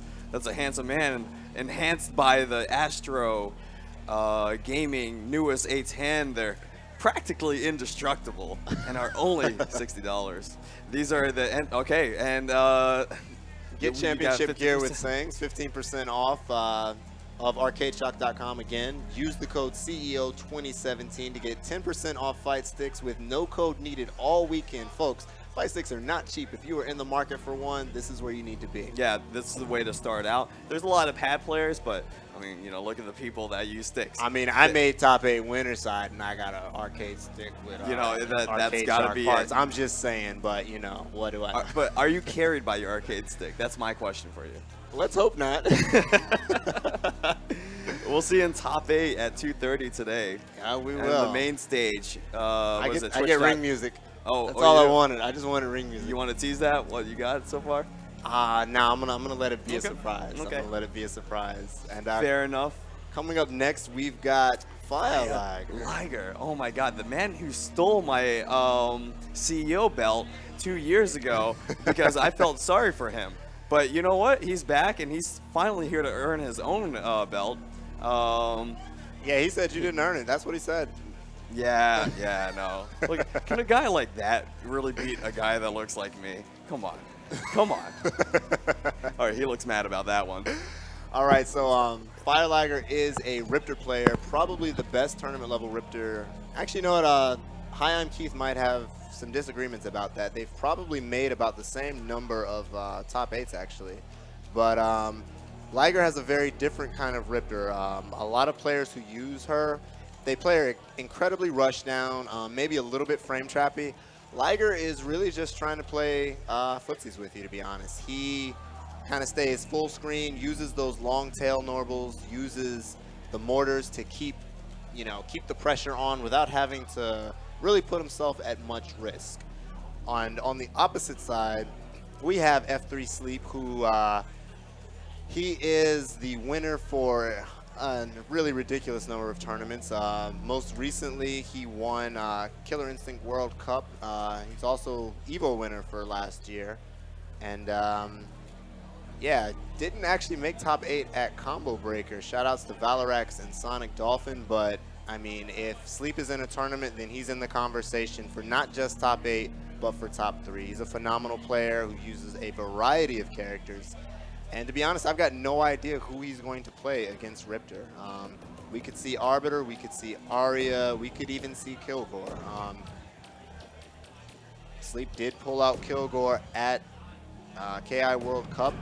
handsome man, enhanced by the Astro Gaming newest 810. They're practically indestructible and are only $60. These are the Get championship gear with Sangs, 15% off of arcadeshock.com. Again, use the code CEO2017 to get 10% off fight sticks with no code needed all weekend. Folks, fight sticks are not cheap. If you are in the market for one, this is where you need to be. Yeah, this is the way to start out. There's a lot of pad players, but I mean, look at the people that use sticks. I mean, I made top 8 winner side, and I got an arcade stick with that's got to be parts. it. I'm just saying, but what do I? But are you carried by your arcade stick? That's my question for you. Let's hope not. We'll see in top 8 at 2:30 today. Yeah, we and will. The main stage. I get ring music. Oh, that's all I wanted. I just wanted ring music. You want to tease that? What you got so far? No, I'm gonna let it be a surprise. Okay. I'm gonna let it be a surprise. And fair enough. Coming up next, we've got Fire Liger. Oh my God, the man who stole my CEO belt 2 years ago because I felt sorry for him. But you know what? He's back, and he's finally here to earn his own belt. Yeah, he said you didn't earn it. That's what he said. Yeah, no. Look, can a guy like that really beat a guy that looks like me? Come on. Come on. All right, he looks mad about that one. All right, so Fire Liger is a Riptor player, probably the best tournament level Riptor. Actually, you know what? Hi-I'm Keith might have some disagreements about that. They've probably made about the same number of top 8s, actually. But Liger has a very different kind of Riptor. A lot of players who use her, they play her incredibly rush down, maybe a little bit frame trappy. Liger is really just trying to play footsies with you, to be honest. He kind of stays full screen, uses those long tail Norbles, uses the mortars to keep the pressure on without having to really put himself at much risk. On the opposite side, we have F3 Sleep, who he is the winner for a really ridiculous number of tournaments. Most recently, he won Killer Instinct World Cup. He's also EVO winner for last year. And yeah, didn't actually make top 8 at Combo Breaker. Shoutouts to Valarax and Sonic Dolphin, but I mean, if Sleep is in a tournament, then he's in the conversation for not just top 8, but for top 3. He's a phenomenal player who uses a variety of characters. And to be honest, I've got no idea who he's going to play against Riptor. We could see Arbiter, we could see Arya, we could even see Kilgore. Sleep did pull out Kilgore at KI World Cup.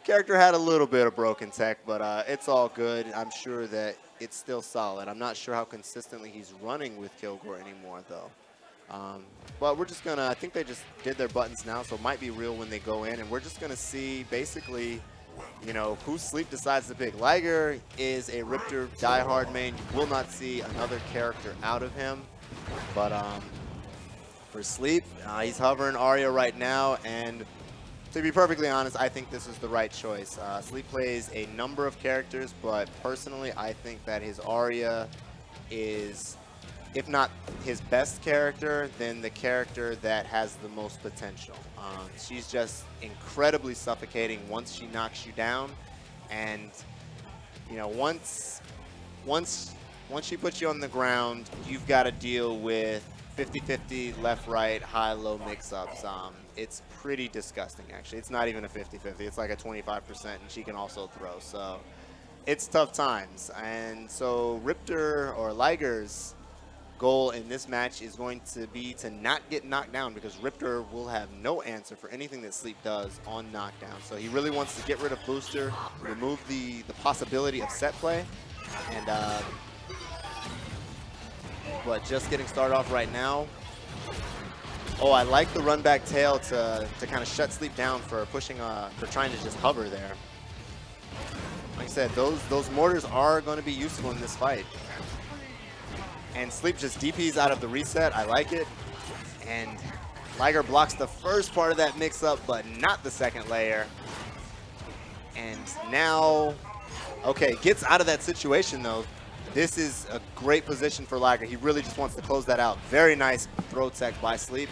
Character had a little bit of broken tech, but it's all good. I'm sure that it's still solid. I'm not sure how consistently he's running with Kilgore anymore, though. But we're just gonna, I think they just did their buttons now, so it might be real when they go in, and we're just gonna see basically, who Sleep decides to pick. Liger is a Riptor diehard main. You will not see another character out of him, but for Sleep, he's hovering Arya right now, and to be perfectly honest, I think this is the right choice. Sleep plays a number of characters, but personally, I think that his Arya is, if not his best character, then the character that has the most potential. She's just incredibly suffocating once she knocks you down, and once she puts you on the ground, you've got to deal with 50-50 left-right, high-low mix-ups. It's pretty disgusting, actually. It's not even a 50-50. It's like a 25%, and she can also throw. So it's tough times. And so Riptor or Liger's goal in this match is going to be to not get knocked down, because Riptor will have no answer for anything that Sleep does on knockdown. So he really wants to get rid of Booster, remove the possibility of set play, and but just getting started off right now. Oh, I like the run back tail to kind of shut Sleep down for pushing, for trying to just hover there. Like I said, those mortars are going to be useful in this fight. And Sleep just DPs out of the reset. I like it. And Liger blocks the first part of that mix-up, but not the second layer. And now, okay, gets out of that situation, though. This is a great position for Liger. He really just wants to close that out. Very nice throw tech by Sleep.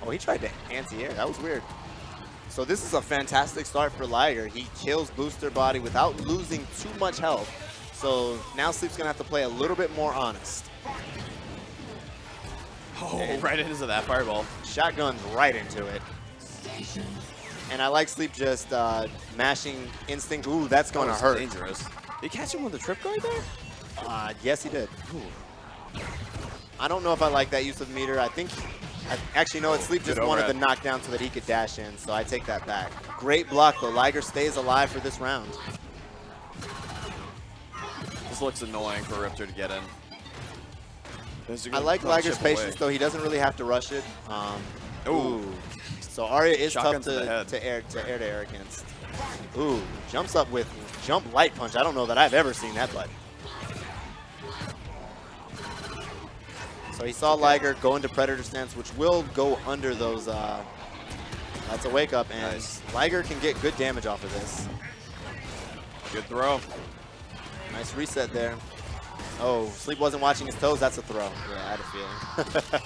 Oh, he tried to anti-air. That was weird. So this is a fantastic start for Liger. He kills Booster Body without losing too much health. So now Sleep's going to have to play a little bit more honest. Oh, and right into that fireball. Shotguns right into it. And I like Sleep just mashing Instinct. Ooh, that's going to hurt. Dangerous. Did you catch him with the trip guard there? Yes, he did. Ooh. I don't know if I like that use of meter. Actually, no, Sleep just wanted the knockdown so that he could dash in, so I take that back. Great block, though. Liger stays alive for this round. This looks annoying for Riptor to get in. I like Liger's patience, though. He doesn't really have to rush it. Ooh. So Arya is tough to air against. Ooh, jumps up with jump light punch. I don't know that I've ever seen that button. So he saw Liger go into Predator stance, which will go under those. That's a wake up, and nice. Liger can get good damage off of this. Good throw. Nice reset there. Oh, Sleep wasn't watching his toes. That's a throw. Yeah, I had a feeling.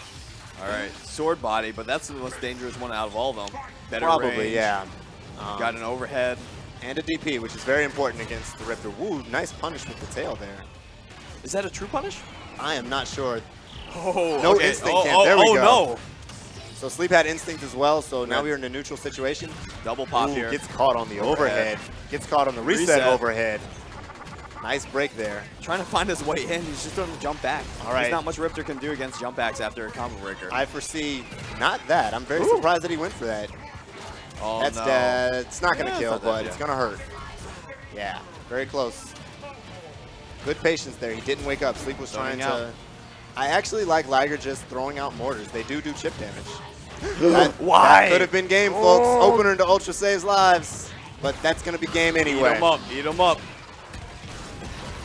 All right, sword body, but that's the most dangerous one out of all of them. Better Probably, range. Yeah. Got an overhead. And a DP, which is very important against the Riptor. Woo, nice punish with the tail there. Is that a true punish? I am not sure. Oh, no okay. instinct. There we go. No. So Sleep had instinct as well, so now we're in a neutral situation. Double pop here. Gets caught on the overhead. Gets caught on the reset overhead. Nice break there. Trying to find his way in. He's just doing the jump back. All right. There's not much Riptor can do against jump backs after a combo breaker. I foresee not that. I'm very surprised that he went for that. Oh, that's no. dead. It's not going to kill, not but dead, it's going to hurt. Yeah, very close. Good patience there. He didn't wake up. Sleep was trying to... I actually like Liger just throwing out mortars. They do chip damage. Why? That could have been game, folks. Opener to Ultra saves lives. but that's going to be game anyway. Eat him up. Eat him up.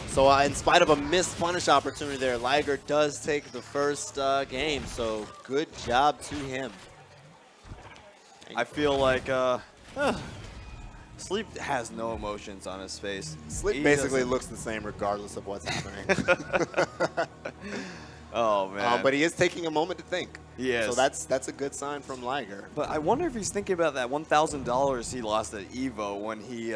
So in spite of a missed punish opportunity there, Liger does take the first game. So good job to him. I feel like Sleep has no emotions on his face. Sleep basically looks the same regardless of what's happening. Oh, man. But he is taking a moment to think. He is. So that's a good sign from Liger. But I wonder if he's thinking about that $1,000 he lost at Evo when he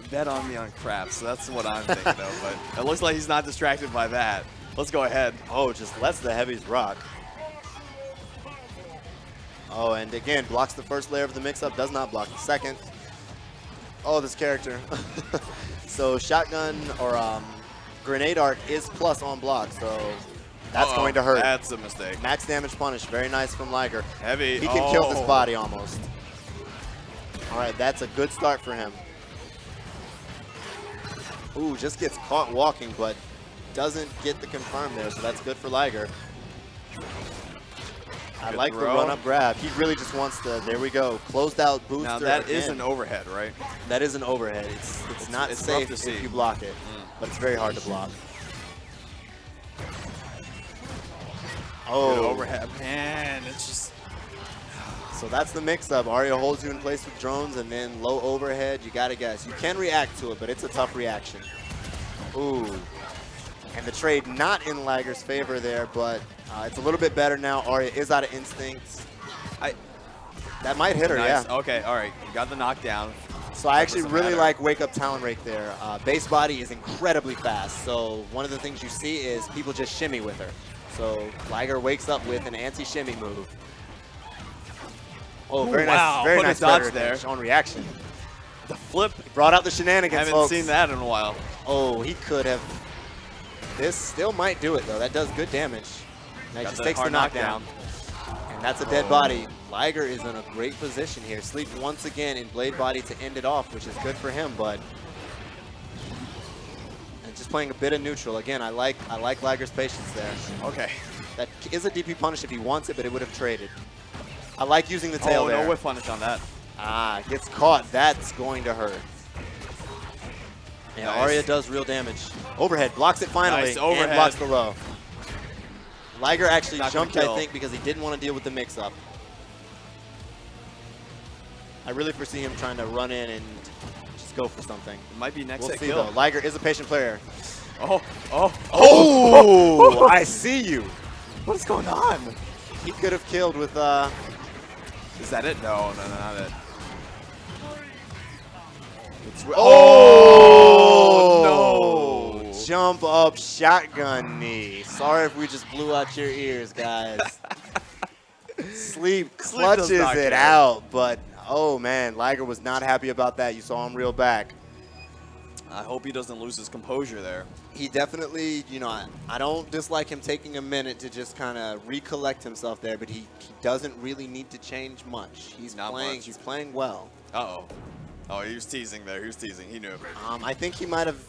bet on me on craps. So that's what I'm thinking of. But it looks like he's not distracted by that. Let's go ahead. Oh, just lets the heavies rock. Oh, and again, blocks the first layer of the mix-up, does not block the second. Oh, this character. So shotgun or grenade arc is plus on block, so that's going to hurt. That's a mistake. Max damage punish, very nice from Liger. Heavy. He can kill this body almost. All right, that's a good start for him. Ooh, just gets caught walking, but doesn't get the confirm there, so that's good for Liger. I like the run-up grab. He really just wants to, there we go, closed out booster. Now that is an overhead, right? That is an overhead. It's not safe if you block it, but it's very hard to block. Oh, good overhead. Man, it's just... So that's the mix-up. Arya holds you in place with drones and then low overhead. You got to guess. You can react to it, but it's a tough reaction. Ooh. And the trade not in Liger's favor there, but it's a little bit better now. Arya is out of instincts. That might hit her, nice. yeah. Okay, all right. You got the knockdown. So I actually really like Wake Up Talon Rake there. Base body is incredibly fast. So one of the things you see is people just shimmy with her. So Liger wakes up with an anti-shimmy move. Oh, very nice. Very nice dodge there. On reaction. The flip. He brought out the shenanigans, Haven't folks. seen that in a while. Oh, he could have. This still might do it, though. That does good damage. That just takes the knockdown. And that's a dead body. Liger is in a great position here. Sleep once again in Blade Body to end it off, which is good for him, but and just playing a bit of neutral. Again, I like Liger's patience there. Okay. That is a DP punish if he wants it, but it would have traded. I like using the tail there. No whiff punish on that. Ah, gets caught. That's going to hurt. Yeah, Nice. Arya does real damage. Overhead, blocks it finally, Nice overhead. and blocks the low. Liger actually Not gonna jumped, I kill. think, because he didn't want to deal with the mix-up. I really foresee him trying to run in and just go for something. It might be next We'll hit see, kill. though. Liger is a patient player. Oh, I see you. What is going on? He could have killed with... Is that it? No, not it. Oh, no. Jump up shotgun knee. Sorry if we just blew out your ears, guys. Sleep clutches it out, but oh man, Liger was not happy about that. You saw him reel back. I hope he doesn't lose his composure there. He definitely, you know, I don't dislike him taking a minute to just kind of recollect himself there, but he doesn't really need to change much. He's playing well. Uh-oh. Oh, he was teasing there. He was teasing. He knew. I think he might have.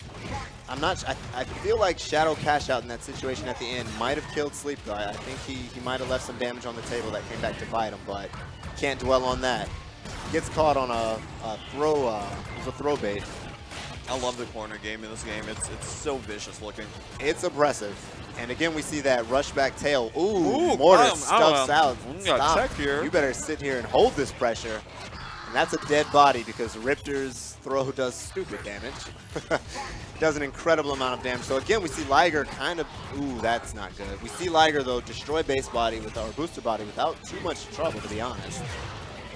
I feel like Shadow Cash Out in that situation at the end might have killed Sleep though. I think he might have left some damage on the table that came back to bite him, but can't dwell on that. Gets caught on a throw. It was a throw bait. I love the corner game in this game. It's so vicious looking. It's aggressive. And again, we see that rush back tail. Ooh, Mortar stuffs out. Stop. Here. You better sit here and hold this pressure. And that's a dead body because Riptor's throw does stupid damage. Does an incredible amount of damage. So again, we see Liger kind of, ooh, that's not good. We see Liger, though, destroy base body with our booster body without too much trouble, to be honest.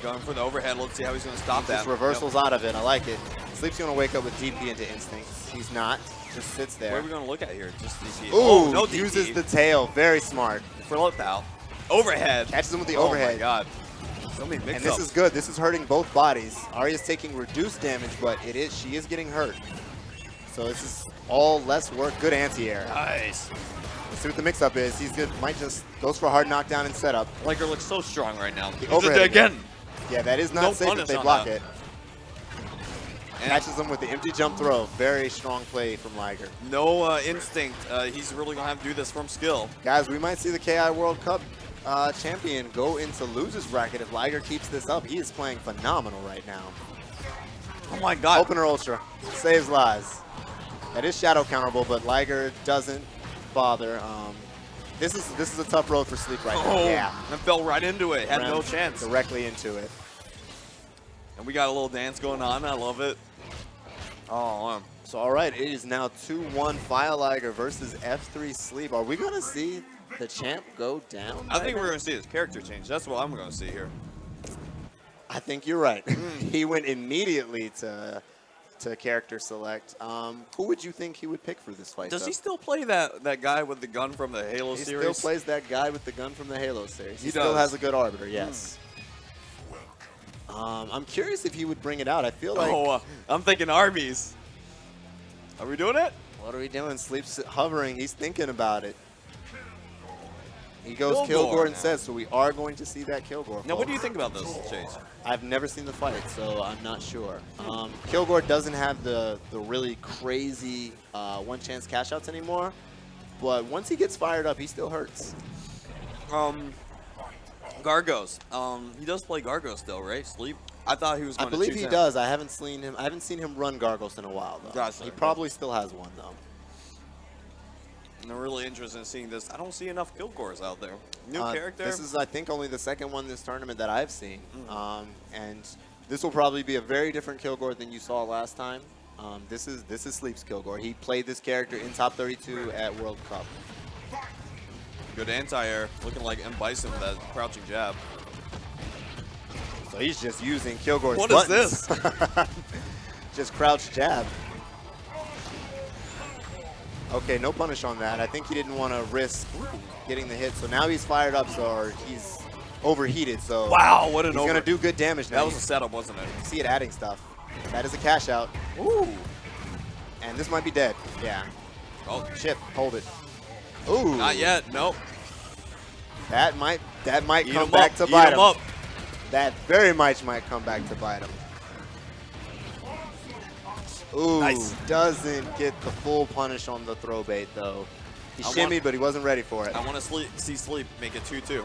Going for the overhead. Let's see how he's going to stop that. Just reversals out of it. I like it. Sleep's going to wake up with DP into instincts. He's not. Just sits there. What are we going to look at here? Just DP. Ooh, no DP. uses the tail. Very smart. Flip out. Overhead. Catches him with the overhead. Oh, my God. So many mix-ups. And this is good. This is hurting both bodies. Arya's taking reduced damage, but she is getting hurt. So this is all less work. Good anti-air. Nice. Let's see what the mix-up is. He's good. Might just goes for a hard knockdown and setup. Liger looks so strong right now. The overhead again. Yeah, that is not safe if they block it. Catches him with the empty jump throw. Very strong play from Liger. No instinct. He's really going to have to do this from skill. Guys, we might see the KI World Cup champion go into losers bracket if Liger keeps this up. He is playing phenomenal right now. Oh my God. Opener Ultra. Saves lives. That is shadow counterable, but Liger doesn't bother. This is a tough road for Sleep right now. Oh, Yeah. and fell right into it. Had Ran no chance. Directly into it. And we got a little dance going on. I love it. Oh, So, all right, it is now 2-1 Fire Liger versus F3 Sleep. Are we going to see the champ go down? I think we're going to see his character change. That's what I'm going to see here. I think you're right. He went immediately to character select. Who would you think he would pick for this fight? Does though? he still play that guy with the gun from the Halo He series? still plays that guy with the gun from the Halo series. He He still does. has a good arbiter, yes. I'm curious if he would bring it out. I feel like... I'm thinking Arby's. Are we doing it? What are we doing? Sleep's hovering. He's thinking about it. He goes Kilgore Kilgore now. instead, so we are going to see that Kilgore. Now, what do you folks. think about this, Chase? I've never seen the fight, so I'm not sure. Kilgore doesn't have the really crazy one-chance cash-outs anymore, but once he gets fired up, he still hurts. Gargos. He does play Gargos still, right? Sleep. I thought he was I going to believe choose he him. does. I haven't seen him run Gargos in a while, though. Gotcha. He probably still has one, though. And I'm really interested in seeing this. I don't see enough Kilgores out there. New Uh, character. This is, I think, only the second one this tournament that I've seen. And this will probably be a very different Kilgore than you saw last time. This is Sleep's Kilgore. He played this character in top 32 at World Cup. Good anti-air. Looking like M. Bison with that crouching jab. So he's just using Kilgore's What is buttons. this? Just crouch jab. Okay, no punish on that. I think he didn't want to risk getting the hit. So now he's fired up, or he's overheated. So Wow, what an he's going to do good damage now. That was a setup, wasn't it? You see it adding stuff. That is a cash out. Ooh. And this might be dead. Yeah. Oh, Chip, hold it. Ooh. not yet. Nope. That might Eat come him back up. to Eat bite him him. up. That very much might come back to bite him. Ooh, Nice. doesn't get the full punish on the throw bait, though. He I shimmied, want- but he wasn't ready for it. I want to see Sleep make it 2-2.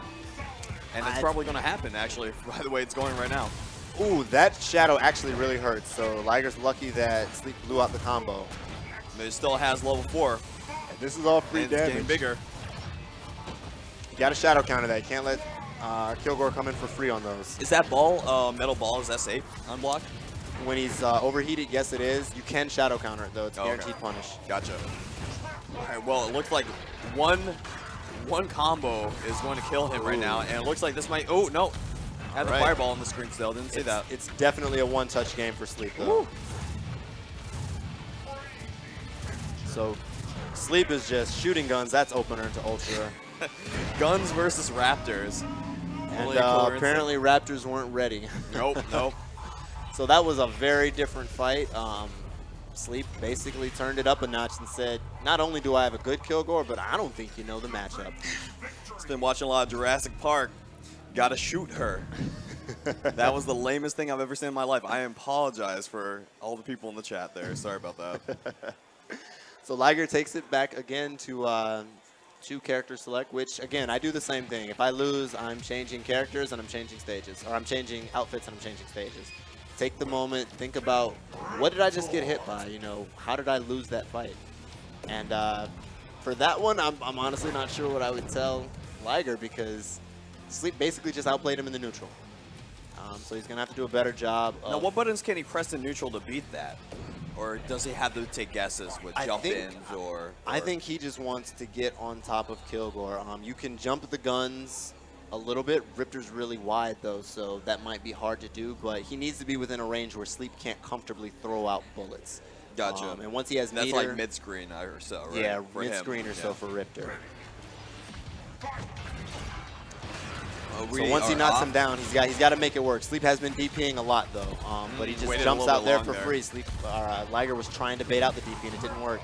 And it's I- probably going to happen, actually, by the way it's going right now. Ooh, that shadow actually really hurts. So Liger's lucky that Sleep blew out the combo. But it still has level 4. And this is all free And it's getting damage. bigger. You got to shadow counter that. You can't let Kilgore come in for free on those. Is that ball, metal ball, is that safe on block? When he's overheated, yes it is. You can shadow counter it though. It's Oh, okay. guaranteed punish. Gotcha. All right, well, it looks like one combo is going to kill him right now, and it looks like this might. Oh no, had the Right. fireball on the screen still. Didn't see that. It's definitely a one-touch game for Sleep though. Woo. So Sleep is just shooting guns. That's opener to Ultra. Guns versus Raptors. And Only a coincidence. apparently Raptors weren't ready. Nope, nope. So that was a very different fight. Sleep basically turned it up a notch and said, not only do I have a good Kilgore, but I don't think you know the matchup. Just been watching a lot of Jurassic Park. Gotta shoot her. That was the lamest thing I've ever seen in my life. I apologize for all the people in the chat there. Sorry about that. So Liger takes it back again to character select, which again, I do the same thing. If I lose, I'm changing characters and I'm changing stages, or I'm changing outfits and I'm changing stages. Take the moment, think about what did I just get hit by? You know, how did I lose that fight? And for that one, I'm honestly not sure what I would tell Liger because Sleep basically just outplayed him in the neutral. So he's gonna have to do a better job. Now, what buttons can he press in neutral to beat that? Or does he have to take guesses with I jump think- ins or? I think he just wants to get on top of Kilgore. You can jump the guns a little bit. Riptor's really wide though, so that might be hard to do, but he needs to be within a range where Sleep can't comfortably throw out bullets. Gotcha. And once he has That's meter, like mid screen or so, right? yeah, For him. mid-screen or so Yeah. for Riptor. We So once he are knocks off. him down, he's got to make it work. Sleep has been DPing a lot though, but he just Waited a jumps little out bit there long for there. free. Liger was trying to bait out the DP and it didn't work.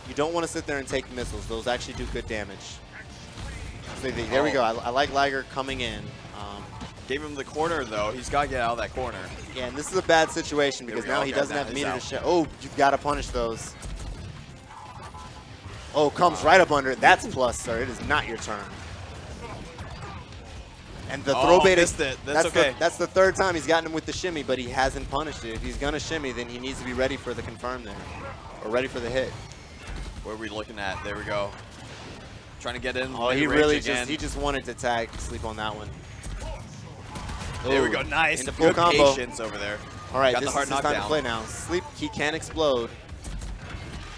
You don't want to sit there and take missiles. Those actually do good damage. So there we go. I like Liger coming in. Gave him the corner though. He's got to get out of that corner. Yeah, and this is a bad situation because we go. now he Okay, doesn't now have he's meter to out. show. Oh, you've got to punish those. Oh, comes right up under it. That's plus, sir. It is not your turn. And the throw bait missed it. That's okay. That's the third time he's gotten him with the shimmy, but he hasn't punished it. If he's gonna shimmy, then he needs to be ready for the confirm there, or ready for the hit. What are we looking at? There we go. Trying to get in. Oh, he really just wanted to tag sleep on that one. There we Ooh, go. Nice. into full Good combo. patience over there. All right, Got this the hard is his time to knockdown. play now. Sleep, he can explode.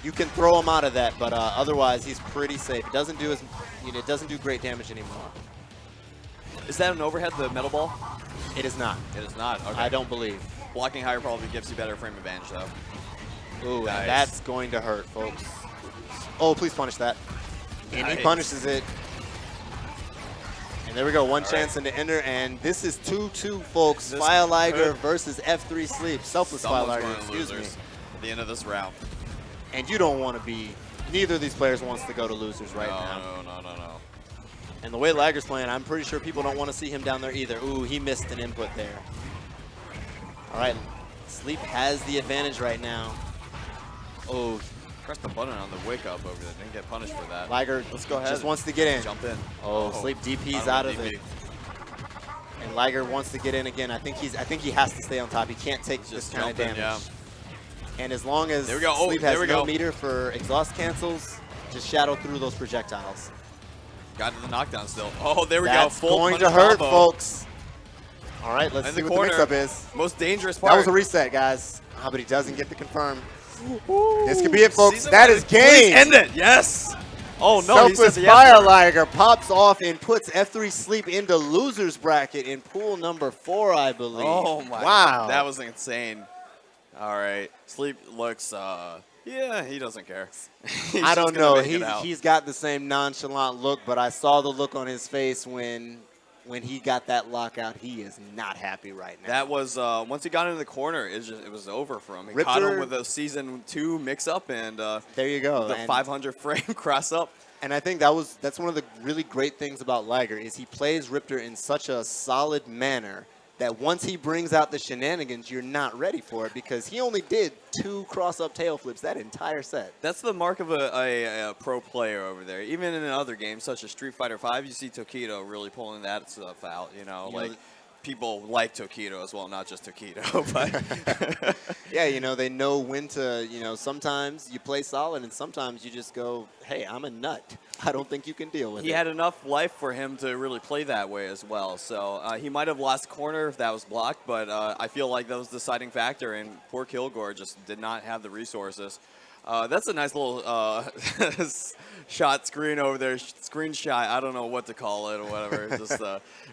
You can throw him out of that, but otherwise he's pretty safe. It doesn't do it doesn't do great damage anymore. Is that an overhead, the metal ball? It is not. It is not. Okay. I don't believe. Blocking higher probably gives you better frame advantage, though. Ooh, Nice. and that's going to hurt, folks. Oh, please punish that. And he Nice. punishes it. And there we go, one All chance into ender, and this is 2-2, folks. This Fire Liger could- versus F3 Sleep. Selfless Fire Someone's Liger, going to excuse me. losers at the end of this round. And you don't want to be, neither of these players wants to go to losers right now. No. And the way Liger's playing, I'm pretty sure people don't want to see him down there either. Ooh, he missed an input there. All right, Sleep has the advantage right now. Oh, Press the button on the wake up over there. Didn't get punished for that. Liger Let's go ahead. just wants to get in. Jump in. Oh, Sleep DP's out of it. And Liger wants to get in again. I think he has to stay on top. He can't take this Just kind of jump in, damage. And as long as There we go. Oh, Sleep there has we no go. meter for exhaust cancels, just shadow through those projectiles. Got to the knockdown still. Oh, there we That's go. Full going to punish hurt, combo. folks. All right, let's In see the what corner. the mix-up is. Most dangerous part. That was a reset, guys. But he doesn't get the confirm. This could be it, folks. Season That one. is game. Please end it. Yes. Oh, no. He Selfless says yes. Fire Liger pops off and puts F3 Sleep into losers bracket in pool number 4, I believe. Oh, my. Wow. That was insane. All right. Sleep looks, yeah, he doesn't care. He's I just don't gonna know. make it out. He's got the same nonchalant look, but I saw the look on his face when he got that lockout. He is not happy right now. That was once he got into the corner, it was over for him. He Ripped caught him her. with a season 2 mix-up and There you go. the And- 500 frame cross-up. And I think that's one of the really great things about Liger is he plays Riptor in such a solid manner that once he brings out the shenanigans, you're not ready for it because he only did 2 cross-up tail flips that entire set. That's the mark of a pro player over there. Even in other games such as Street Fighter V, you see Tokido really pulling that stuff out. You know, like people like Tokido as well, not just Tokido. But Yeah, they know when to, sometimes you play solid and sometimes you just go, hey, I'm a nut. I don't think you can deal with it. he had enough life for him to really play that way as well. So he might have lost corner if that was blocked, but I feel like that was the deciding factor, and poor Kilgore just did not have the resources. That's a nice little shot screen over there, screenshot. I don't know what to call it or whatever. Just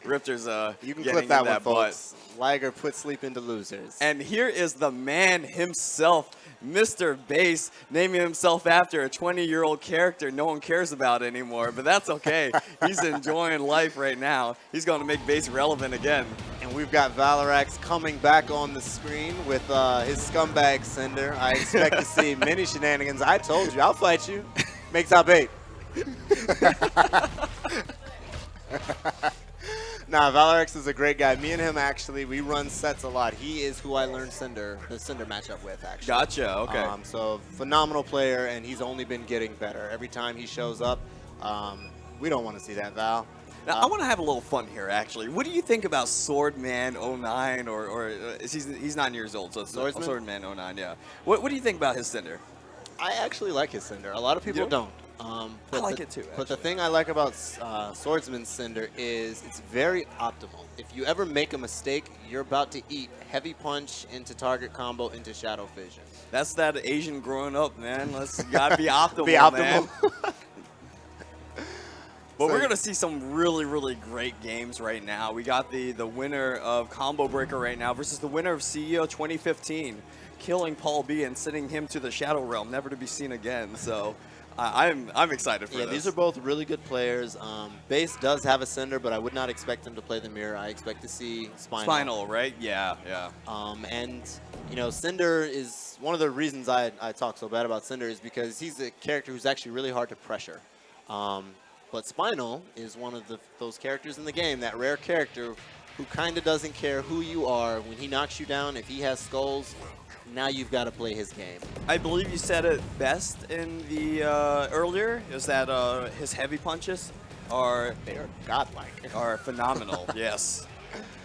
Riptor's You can getting clip that in one, that butt. folks. Liger put Sleep into losers. And here is the man himself, Mr. Bass, naming himself after a 20-year-old character no one cares about anymore, but that's okay. He's enjoying life right now. He's going to make Bass relevant again. And we've got Valorax coming back on the screen with his scumbag Cinder. I expect to see many shenanigans. I told you, I'll fight you. Make top 8. Nah, Valorax is a great guy. Me and him, actually, we run sets a lot. He is who I learned the Cinder matchup with, actually. Gotcha, okay. So, phenomenal player, and he's only been getting better. Every time he shows up, we don't want to see that, Val. Now, I want to have a little fun here, actually. What do you think about Swordman09, or he's 9 years old, so it's Swordsman? Swordman09, yeah. What do you think about his Cinder? I actually like his Cinder. A lot of people You do? don't. I like it too, But the actually. thing I like about Swordsman's Cinder is it's very optimal. If you ever make a mistake, you're about to eat heavy punch into target combo into shadow vision. That's that Asian growing up, man. Let's gotta be optimal, Be optimal. man. But So- we're going to see some really, really great games right now. We got the winner of Combo Breaker right now versus the winner of CEO 2015, killing Paul B and sending him to the Shadow Realm, never to be seen again. So I'm excited for Yeah, this. these are both really good players. Base does have a Cinder, but I would not expect him to play the mirror. I expect to see Spinal. Spinal, right? Yeah, yeah. And, Cinder is one of the reasons I talk so bad about Cinder is because he's a character who's actually really hard to pressure. But Spinal is one of those characters in the game, that rare character who kind of doesn't care who you are. When he knocks you down, if he has skulls, now you've got to play his game. I believe you said it best in the earlier, is that his heavy punches. are They are godlike. phenomenal. Yes.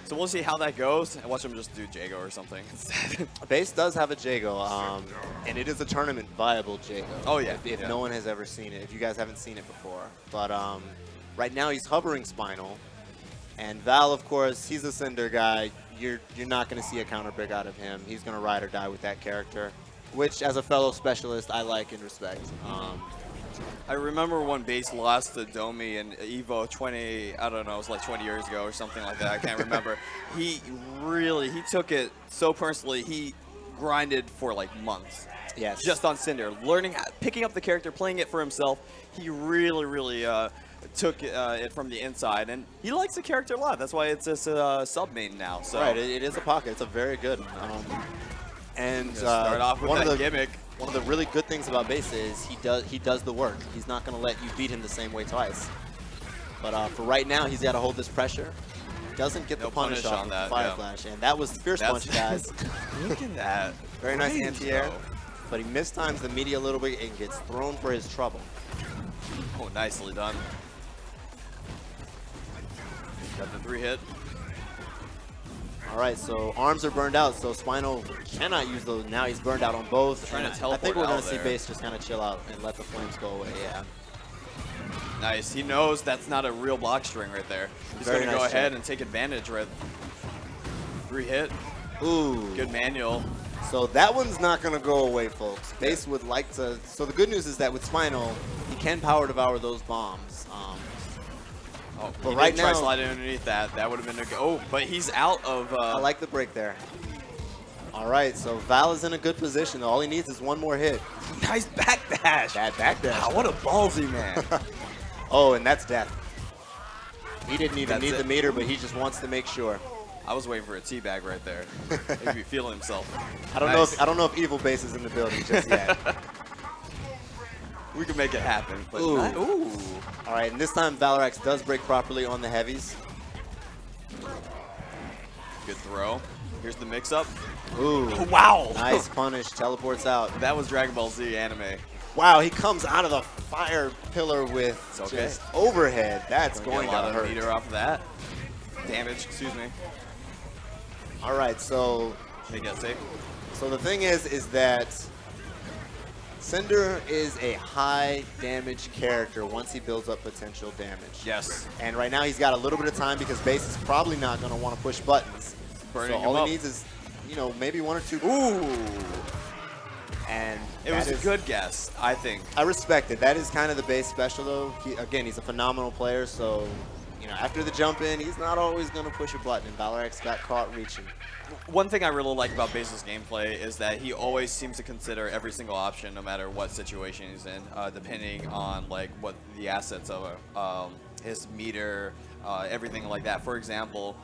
So we'll see how that goes, and watch him just do Jago or something instead. Base does have a Jago, and it is a tournament viable Jago. Oh, yeah. If Yeah. no one has ever seen it, if you guys haven't seen it before. But right now he's hovering Spinal, and Val, of course, he's a Cinder guy. You're not going to see a counter pick out of him. He's going to ride or die with that character, which, as a fellow specialist, I like and respect. I remember when Base lost to Domi in Evo 20, I don't know, it was like 20 years ago or something like that. I can't remember. He took it so personally. He grinded for like months. Yes. Just on Cinder, picking up the character, playing it for himself. He really took it from the inside, and he likes the character a lot. That's why it's his sub main now. So Right, it is a pocket. It's a very good one. And start off with that gimmick. One of the really good things about Base is he does the work. He's not going to let you beat him the same way twice. But for right now, he's got to hold this pressure. Doesn't get the punish off on with that, the Fire yeah. Flash, and that was the Fierce Punch, guys. Look at that. Very nice Range, anti-air, though. but he mistimes the media a little bit and gets thrown for his trouble. Oh, nicely done. Got the 3-hit. All right, so arms are burned out, so Spinal cannot use those. Now he's burned out on both. Trying to and I teleport think we're going out to see there. Base just kind of chill out and let the flames go away, yeah. Nice. He knows that's not a real block string right there. He's Very going to go nice ahead check. and take advantage right. 3-hit. Ooh. Good manual. So that one's not going to go away, folks. Base would like to. So the good news is that with Spinal, he can power devour those bombs. Oh, but he right didn't try now- sliding underneath that. That would have been a go. Oh, but he's out of. I like the break there. All right, so Val is in a good position. All he needs is one more hit. nice backdash. That back dash. Wow, what a ballsy man. Oh, and that's death. He didn't even That's need it. the meter, but he just wants to make sure. I was waiting for a teabag right there. Maybe feeling himself. I don't know if Evil Base is in the building just yet. We can make it happen. But Ooh. Ooh. All right, and this time Valarax does break properly on the heavies. Good throw. Here's the mix-up. Ooh. Wow. Nice punish. Teleports out. That was Dragon Ball Z anime. Wow, he comes out of the fire pillar with It's okay. just overhead. That's Gonna going get a lot to of hurt. meter off of that. Damage, excuse me. All right, so Make that safe. the thing is that Cinder is a high damage character once he builds up potential damage. Yes. And right now he's got a little bit of time because Base is probably not going to want to push buttons. Burning so him all up. he needs is, maybe one or two. Ooh. And It was a good guess, I think. I respect it. That is kind of the Base special, though. Again, he's a phenomenal player, so after the jump in, he's not always going to push a button. And Valarax got caught reaching. One thing I really like about Base's gameplay is that he always seems to consider every single option, no matter what situation he's in, depending on what the assets of his meter, everything like that. For example,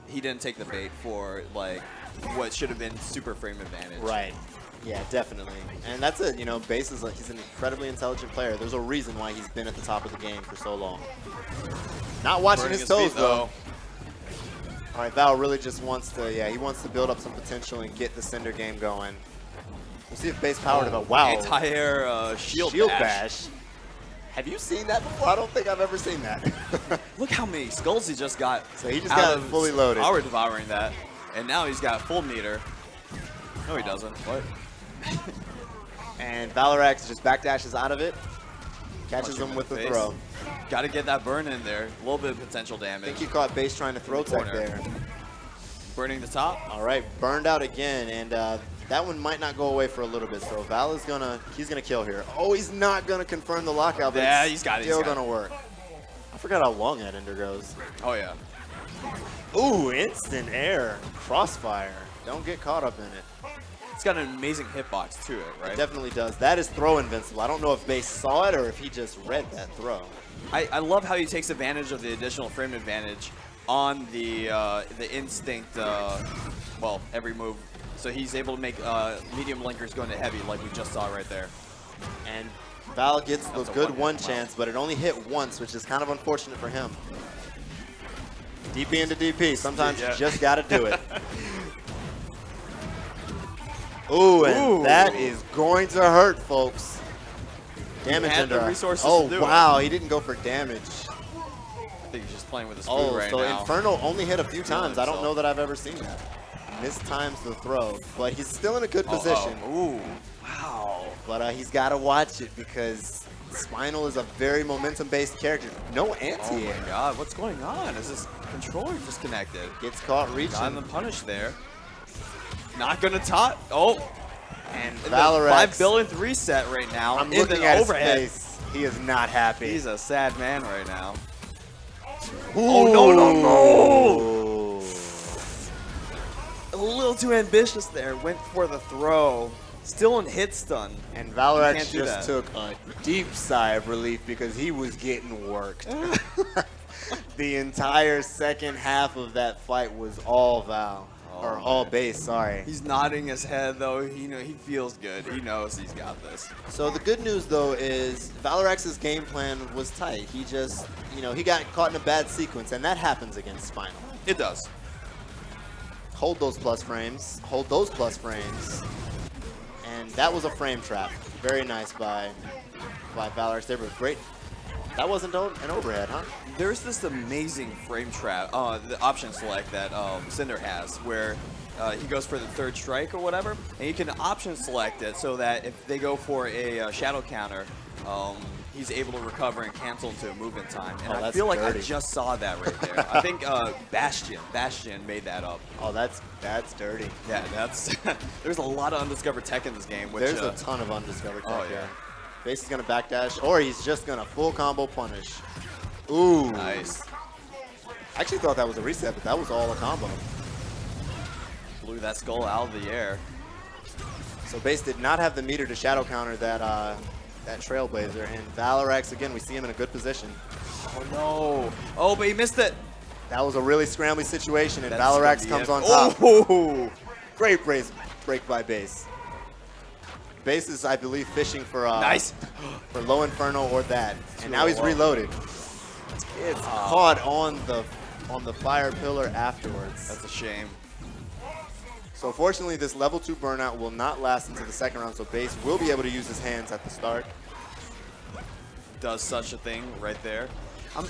he didn't take the bait for what should have been super frame advantage. Right. Yeah, definitely. And that's it. Base is he's an incredibly intelligent player. There's a reason why he's been at the top of the game for so long. Not watching Burning his his toes, feet, though. All right, Val really just wants to, he wants to build up some potential and get the Cinder game going. We'll see if Base powered about. Wow. Anti-air shield bash. Have you seen that before? I don't think I've ever seen that. Look how many skulls he just got. So he just out got of fully loaded. Power devouring that, and now he's got full meter. No, he doesn't. What? And Valarax just backdashes out of it. Catches Punch him him in with the the face. throw. Got to get that burn in there. A little bit of potential I damage. think he caught Base trying to throw tech corner. there. Burning the top. All right, burned out again, and that one might not go away for a little bit. So Val is he's gonna kill here. Oh, he's not gonna confirm the lockout, but Yeah, it's he's got it, still he's got gonna work. I forgot how long that ender goes. Oh yeah. Ooh, instant air, crossfire. Don't get caught up in it. It's got an amazing hitbox to it, right? It definitely does. That is throw invincible. I don't know if Base saw it or if he just read that throw. I love how he takes advantage of the additional frame advantage on the instinct, every move. So he's able to make medium linkers go into heavy like we just saw right there. And Val gets the That's a good one-hit, one wow. chance, but it only hit once, which is kind of unfortunate for him. DP into DP. Sometimes Yeah. you just got to do it. Ooh, and Ooh. that is going to hurt, folks. Damage had the under. resources Oh, to do it. wow. He didn't go for damage. I think he's just playing with his food Oh, right so now. Inferno only hit a few Feeling times. I don't himself. know that I've ever seen that. Mistimes the throw, but he's still in a good position. Ooh, wow. But he's got to watch it because Spinal is a very momentum-based character. No Oh anti-air. my God, what's going on? Is this controller disconnected? Gets caught reaching. Got him punished there. Not gonna tot. Oh, And the Valorax, 5 billionth reset right now. I'm in looking the at overhead. his face. He is not happy. He's a sad man right now. Oh, no. A little too ambitious there. Went for the throw. Still in hit stun. And You Valorax can't do just that. took a deep sigh of relief because he was getting worked. The entire second half of that fight was all Val. Or all base, sorry. He's nodding his head though. He feels good. He knows he's got this. So the good news though is Valorax's game plan was tight. He just, he got caught in a bad sequence, and that happens against Spinal. It does. Hold those plus frames. Hold those plus frames. And that was a frame trap. Very nice by Valorax there, but great. That wasn't an overhead, huh? There's this amazing frame trap, the option select that Cinder has, where he goes for the third strike or whatever, and you can option select it so that if they go for a shadow counter, he's able to recover and cancel into a movement time. And I that's feel like dirty. I just saw that right there. I think Bastion made that up. Oh, that's dirty. Yeah, that's there's a lot of undiscovered tech in this game. Which, There's a ton of undiscovered tech oh, yeah. here. Base is going to backdash, or he's just going to full combo punish. Ooh. Nice. I actually thought that was a reset, but that was all a combo. Blew that skull out of the air. So Base did not have the meter to shadow counter that Trailblazer, and Valorax, again, we see him in a good position. Oh no. Oh, but he missed it. That was a really scrambly situation, and That's Valorax gonna be comes it. on top. Oh! Great break by Base. Base is, I believe, fishing for Nice. for low Inferno or that, and now he's low. reloaded. It's caught on the fire pillar afterwards. That's a shame. So fortunately, this level 2 burnout will not last into the second round, so Base will be able to use his hands at the start. Does such a thing right there. I'm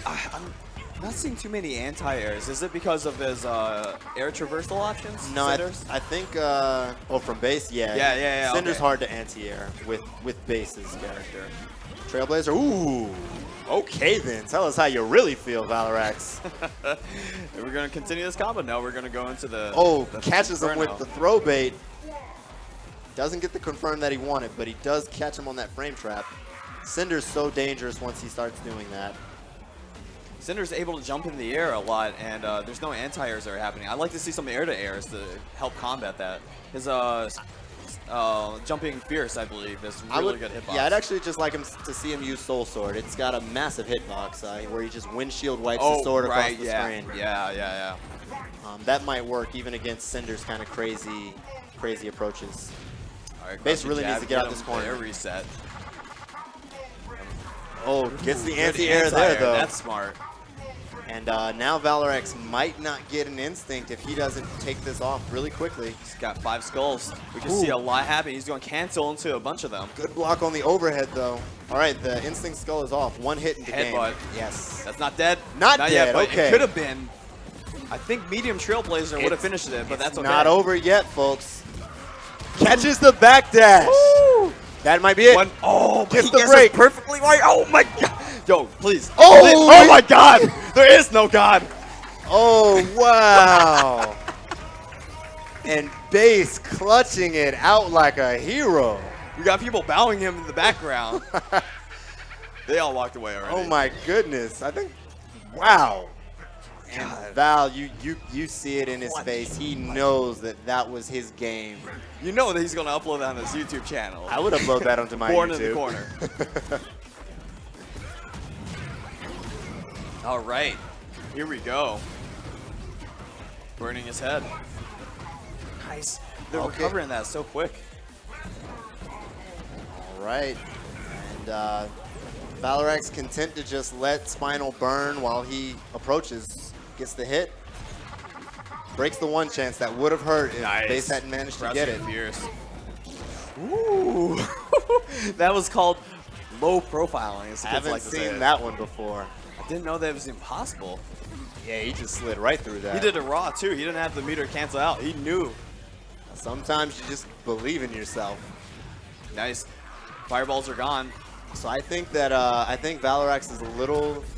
not seeing too many anti-airs. Is it because of his air traversal options? No, Cinders? I think, from Base, yeah. Yeah, Cinder's okay. hard to anti-air with Base's character. Trailblazer, ooh. Okay then, tell us how you really feel, Valorax. We're going to continue this combo. No, we're going to go into the... Oh, the catches him with burnout. the throw bait. Doesn't get the confirm that he wanted, but he does catch him on that frame trap. Cinder's so dangerous once he starts doing that. Cinder's able to jump in the air a lot, and there's no anti-airs that are happening. I'd like to see some air-to-airs to help combat that. His jumping fierce, I believe, is really good hitbox. Yeah, I'd actually just like him to see him use Soul Sword. It's got a massive hitbox where he just windshield wipes his sword across the screen. Yeah. That might work even against Cinder's kind of crazy approaches. All right, Base crouching really jab, needs to get out him this corner. air reset. Oh, gets the Good anti-air there, anti-air. though. That's smart. And now Valorax might not get an instinct if he doesn't take this off really quickly. He's got 5 skulls. We can see a lot happen. He's going to cancel into a bunch of them. Good block on the overhead, though. All right, the instinct skull is off. One hit into game. Headbutt. Yes. That's not dead. Not yet, dead, but okay. it could have been. I think medium Trailblazer would have finished it, but that's okay. Not over yet, folks. Catches the backdash. Woo! That might be it. Oh, but Gets he the gets break. it perfectly right. Oh my God. Yo, please. Oh, Please. Oh my God. There is no God. Oh, wow. And Base clutching it out like a hero. We got people bowing him in the background. They all walked away already. Oh my goodness. I think, wow. And Val, you see it in his face. He knows that was his game. You know that he's going to upload that on his YouTube channel. I would upload that onto my Born YouTube. in the corner. All right. Here we go. Burning his head. Nice. They're Okay. recovering that so quick. All right. And Valorax content to just let Spinal burn while he approaches. Gets the hit. Breaks the one chance that would have hurt if Nice. Base hadn't managed to get it. Fierce. Ooh. That was called low profiling, as I kids haven't like to say seen it. that one before. I didn't know that was impossible. Yeah, he just slid right through that. He did it raw, too. He didn't have the meter cancel out. He knew. Sometimes you just believe in yourself. Nice. Fireballs are gone. So I think that I think Valorax is a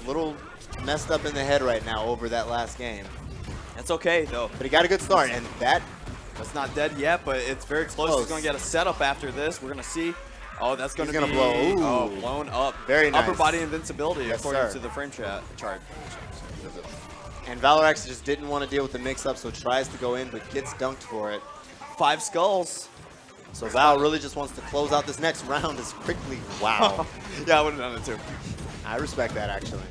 little messed up in the head right now over that last game. That's okay, though. But he got a good start, and that's not dead yet, but it's very close. He's going to get a setup after this. We're going to see. Oh, that's going to be blow. Ooh. Oh, blown up. Very nice. Upper body invincibility, Yes, according sir. to the frame chart. And Valorax just didn't want to deal with the mix-up, so tries to go in, but gets dunked for it. 5 skulls. So Val really just wants to close out this next round as quickly. Wow. Yeah, I would have done it too. I respect that, actually.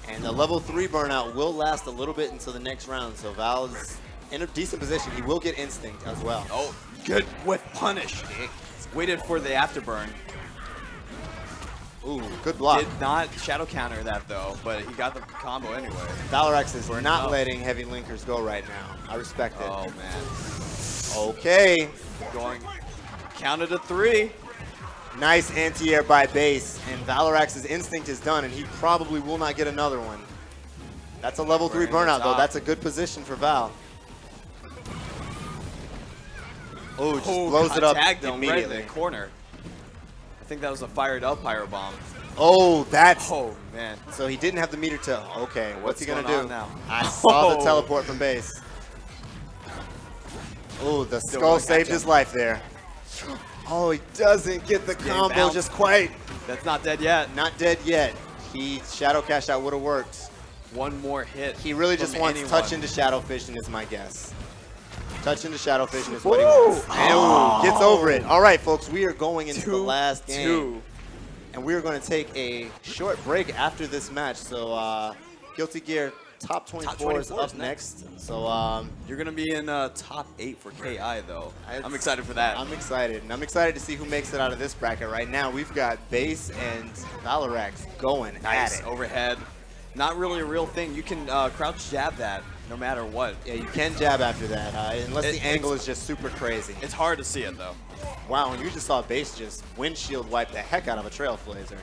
And the level 3 burnout will last a little bit until the next round, so Val is in a decent position. He will get instinct as well. Oh, good whiff punish. Waited for the afterburn. Ooh, good block. Did not shadow counter that though, but he got the combo anyway. Valorax is Burn not up. letting heavy linkers go right now. I respect it. Oh man. Okay. Going counted to 3. Nice anti-air by base, and Valorax's instinct is done, and he probably will not get another one. That's a level 3 We're in the burnout, though. top. That's a good position for Val. Oh, just blows it up tagged him right in immediately. the corner. I think that was a fired up pyro bomb. Oh, that's... Oh man. So he didn't have the meter to... Okay, what's he going to going do? on now? I saw the Oh. teleport from base. Oh, the Still skull gonna catch saved him. his life there. Oh, he doesn't get the Getting combo bounced. just quite. That's not dead yet. Not dead yet. He Shadow Cash Out would have worked. One more hit. He really just from wants anyone. touch into Shadow Vision is my guess. Touch into Shadow Vision is what he wants. And ooh, gets over it. All right, folks, we are going into the last game. 2-2. And we are going to take a short break after this match. So Guilty Gear Top 24 is 24 up is next. So You're gonna be in top 8 for KI though. I'm excited for that. I'm excited. And I'm excited to see who makes it out of this bracket. Right now, we've got Base and Valorax going Nice at it. overhead. Not really a real thing. You can crouch jab that no matter what. Yeah, you can jab after that, unless the It's- angle is just super crazy. It's hard to see it though. Wow, and you just saw Base just windshield wipe the heck out of a Trailblazer.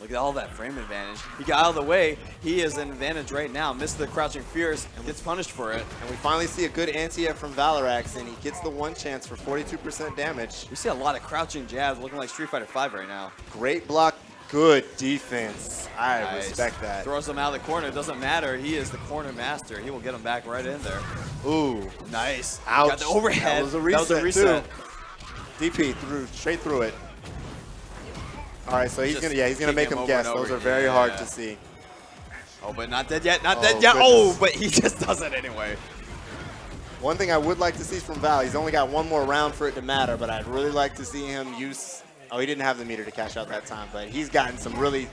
Look at all that frame advantage. He got out of the way. He is an advantage right now. Missed the crouching fierce and gets punished for it. And we finally see a good anti-air from Valorax, and he gets the one chance for 42% damage. We see a lot of crouching jabs looking like Street Fighter V right now. Great block, good defense. I Nice. respect that. Throws him out of the corner. It doesn't matter. He is the corner master. He will get him back right in there. Ooh, Nice. ouch. Got the overhead. That was a reset, reset. too. DP straight through it. All right, so he's Just gonna make kick him him guess. over and Those over. are very hard Yeah. to see. Oh, but not dead yet. Not Oh, dead yet. goodness. Oh, but he just does it anyway. One thing I would like to see from Val, he's only got one more round for it to matter, but I'd really like to see him use, oh, he didn't have the meter to cash out that time, but he's gotten some really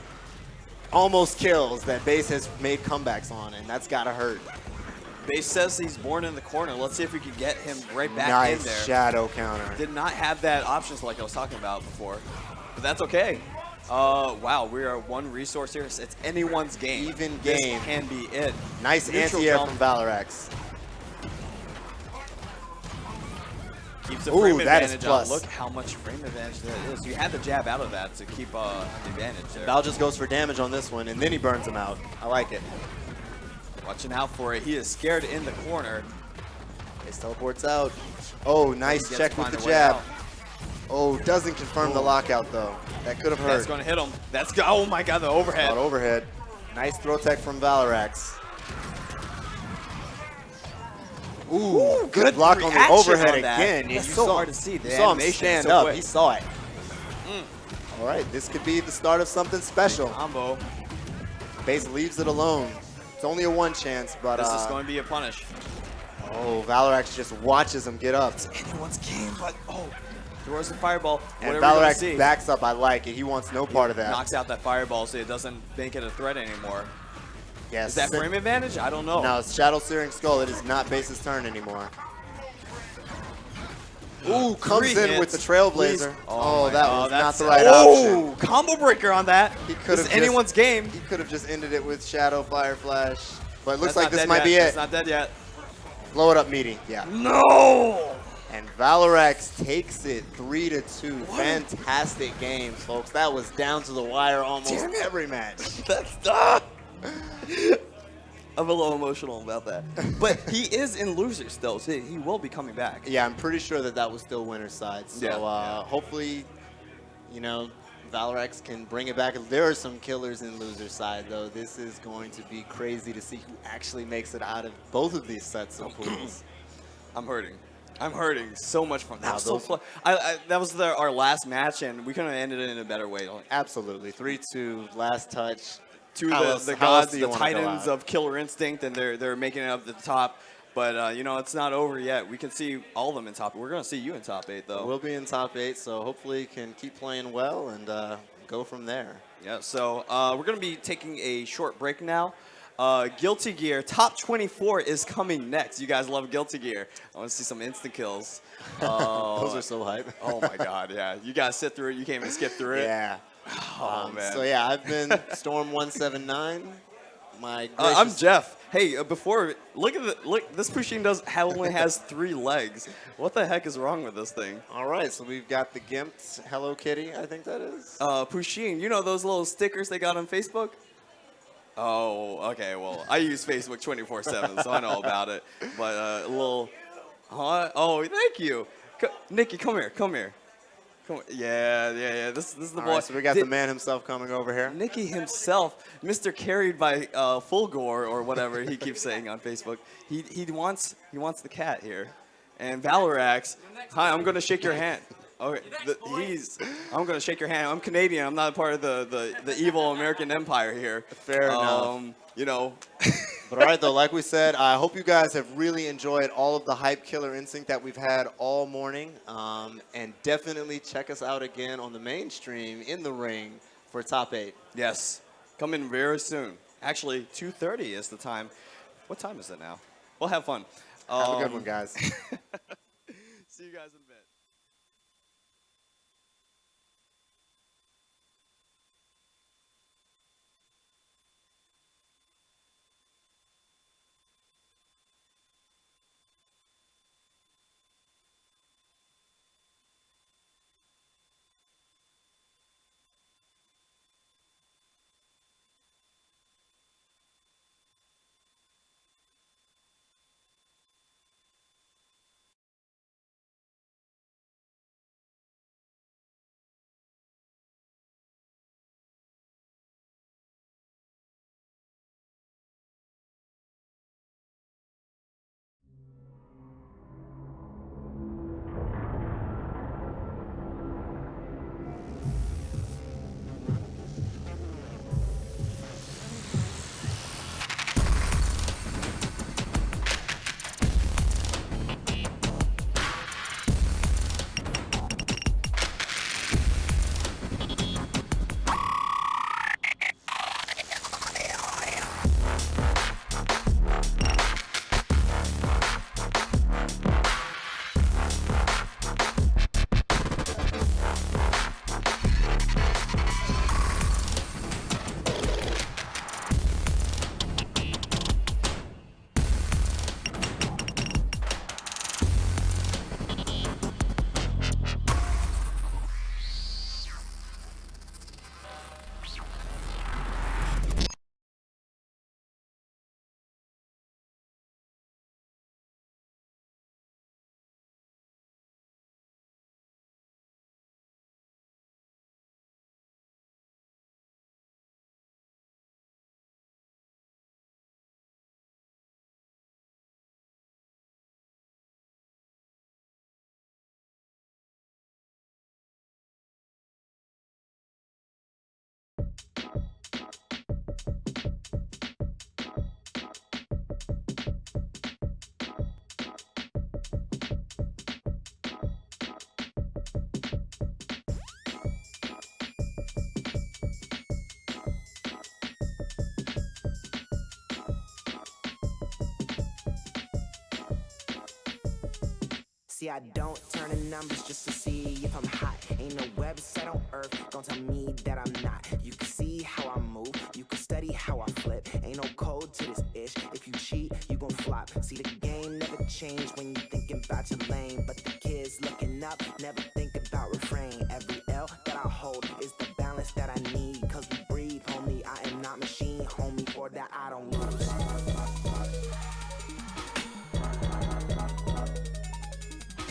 almost kills that Base has made comebacks on, and that's gotta hurt. Base says he's born in the corner. Let's see if we can get him right back in Nice there. shadow counter. Did not have that options like I was talking about before, but that's okay. Wow, we are one resource here. It's anyone's game. Even This game. can be it. Nice Neutral anti-air jump. from Valorax. Keeps the Ooh, frame that is advantage plus. on. Look how much frame advantage that is. You had to jab out of that to keep the advantage there. Val just goes for damage on this one, and then he burns him out. I like it. Watching out for it. He is scared in the corner. Base teleports out. Oh, nice Gets check to with find the a way jab. out. Oh, doesn't confirm the lockout, though. That could have hurt. That's going to hit him. That's go. Oh my God, the overhead. Out overhead. Nice throw tech from Valorax. Ooh, good block on the reaction overhead on that. again. That's you so saw, hard to see. The You saw him animation is stand so up. quick. He saw it. All right, this could be the start of something special. Combo. Base leaves it alone. It's only a one chance, but This is going to be a punish. oh, Valorax just watches him get up. Anyone's game, but throws the fireball. And Whatever you wanna Valorax see. backs up. I like it. He wants no part of that. Knocks out that fireball so it doesn't make it a threat anymore. Yes. Is that frame advantage? I don't know. No, it's Shadow Searing Skull. It is not Base's turn anymore. Ooh, comes Three in with hits. the Trailblazer. Please. Oh, my that God, was not that's- the right option. Oh, combo breaker on that. He could This have is anyone's game. He could have just ended it with Shadow Fire Flash. But it looks That's like not this dead might yet. be It's it. not dead yet. Blow it up, meaty. Yeah. No! And Valorax takes it 3-2. Fantastic games, folks. That was down to the wire almost every match. That's I'm a little emotional about that. But he is in losers still, so he will be coming back. Yeah, I'm pretty sure that was still winner's side. So hopefully, you know, Valorax can bring it back. There are some killers in loser side, though. This is going to be crazy to see who actually makes it out of both of these sets of pools. I'm hurting. I'm hurting so much from that. Wow, Was so fun. That was our last match, and we couldn't have ended it in a better way. Absolutely. 3-2, last touch. To the how else gods, do the you wanna go titans out? of Killer Instinct, and they're making it up to the top. But, you know, it's not over yet. We can see all of them in top. We're going to see you in top 8, though. We'll be in top 8, so hopefully can keep playing well and go from there. Yeah, so we're going to be taking a short break now. Guilty Gear Top 24 is coming next. You guys love Guilty Gear. I want to see some instant kills. Those are so hype. Oh, my God, yeah. You guys sit through it. You can't even skip through it. Yeah. Oh, man. So, yeah, I've been Storm179. My I'm Jeff. Hey, look, this Pusheen only has 3 legs. What the heck is wrong with this thing? All right, so we've got the gimped Hello Kitty, I think that is. Pusheen, you know those little stickers they got on Facebook? Oh, okay, well, I use Facebook 24/7, so I know about it. But a little, oh, thank you. Nikki, come here. Yeah. This is the boy. All right, so we got the man himself coming over here. Nikki himself, Mr. Carried by Fulgore or whatever he keeps saying on Facebook. He wants the cat here, and Valorax. Hi, I'm gonna shake your hand. Okay, I'm gonna shake your hand. I'm Canadian. I'm not a part of the evil American Empire here. Fair enough. You know. But all right, though, like we said, I hope you guys have really enjoyed all of the hype Killer Instinct that we've had all morning. And definitely check us out again on the main stream in the ring for top 8. Yes, coming very soon. Actually, 2:30 is the time. What time is it now? We'll have fun. Have a good one, guys. See you guys in a bit. See, I don't turn the numbers just to see if I'm hot. Ain't no website on earth gonna tell me that I'm not. You can see how I move, you can study how I flip. Ain't no code to this ish. If you cheat, you gon' flop. See, the game never changed when you thinking about your lane. But the kids that I hold is the balance that I need. Cause we breathe, homie. I am not machine, homie. For that I don't lose.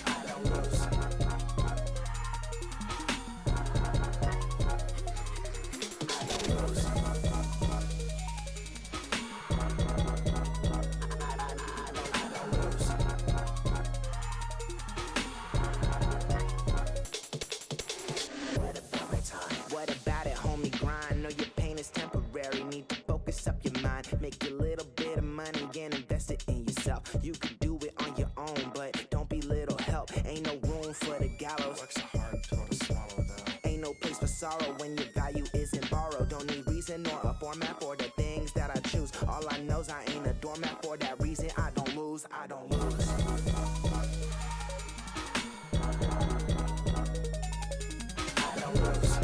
I don't lose. What about it, homie? Grind. Know your pain is temporary. Need to focus up your mind. Make a little bit of money and invest it in yourself. You could do it on your own, but don't be little help. Ain't no room for the gallows. Work's a hard pill to swallow, though. Ain't no place for sorrow when your value isn't borrowed. Don't need reason or a format for the things that I choose. All I know's I ain't a doormat for that reason. I don't lose. I don't lose. I don't lose.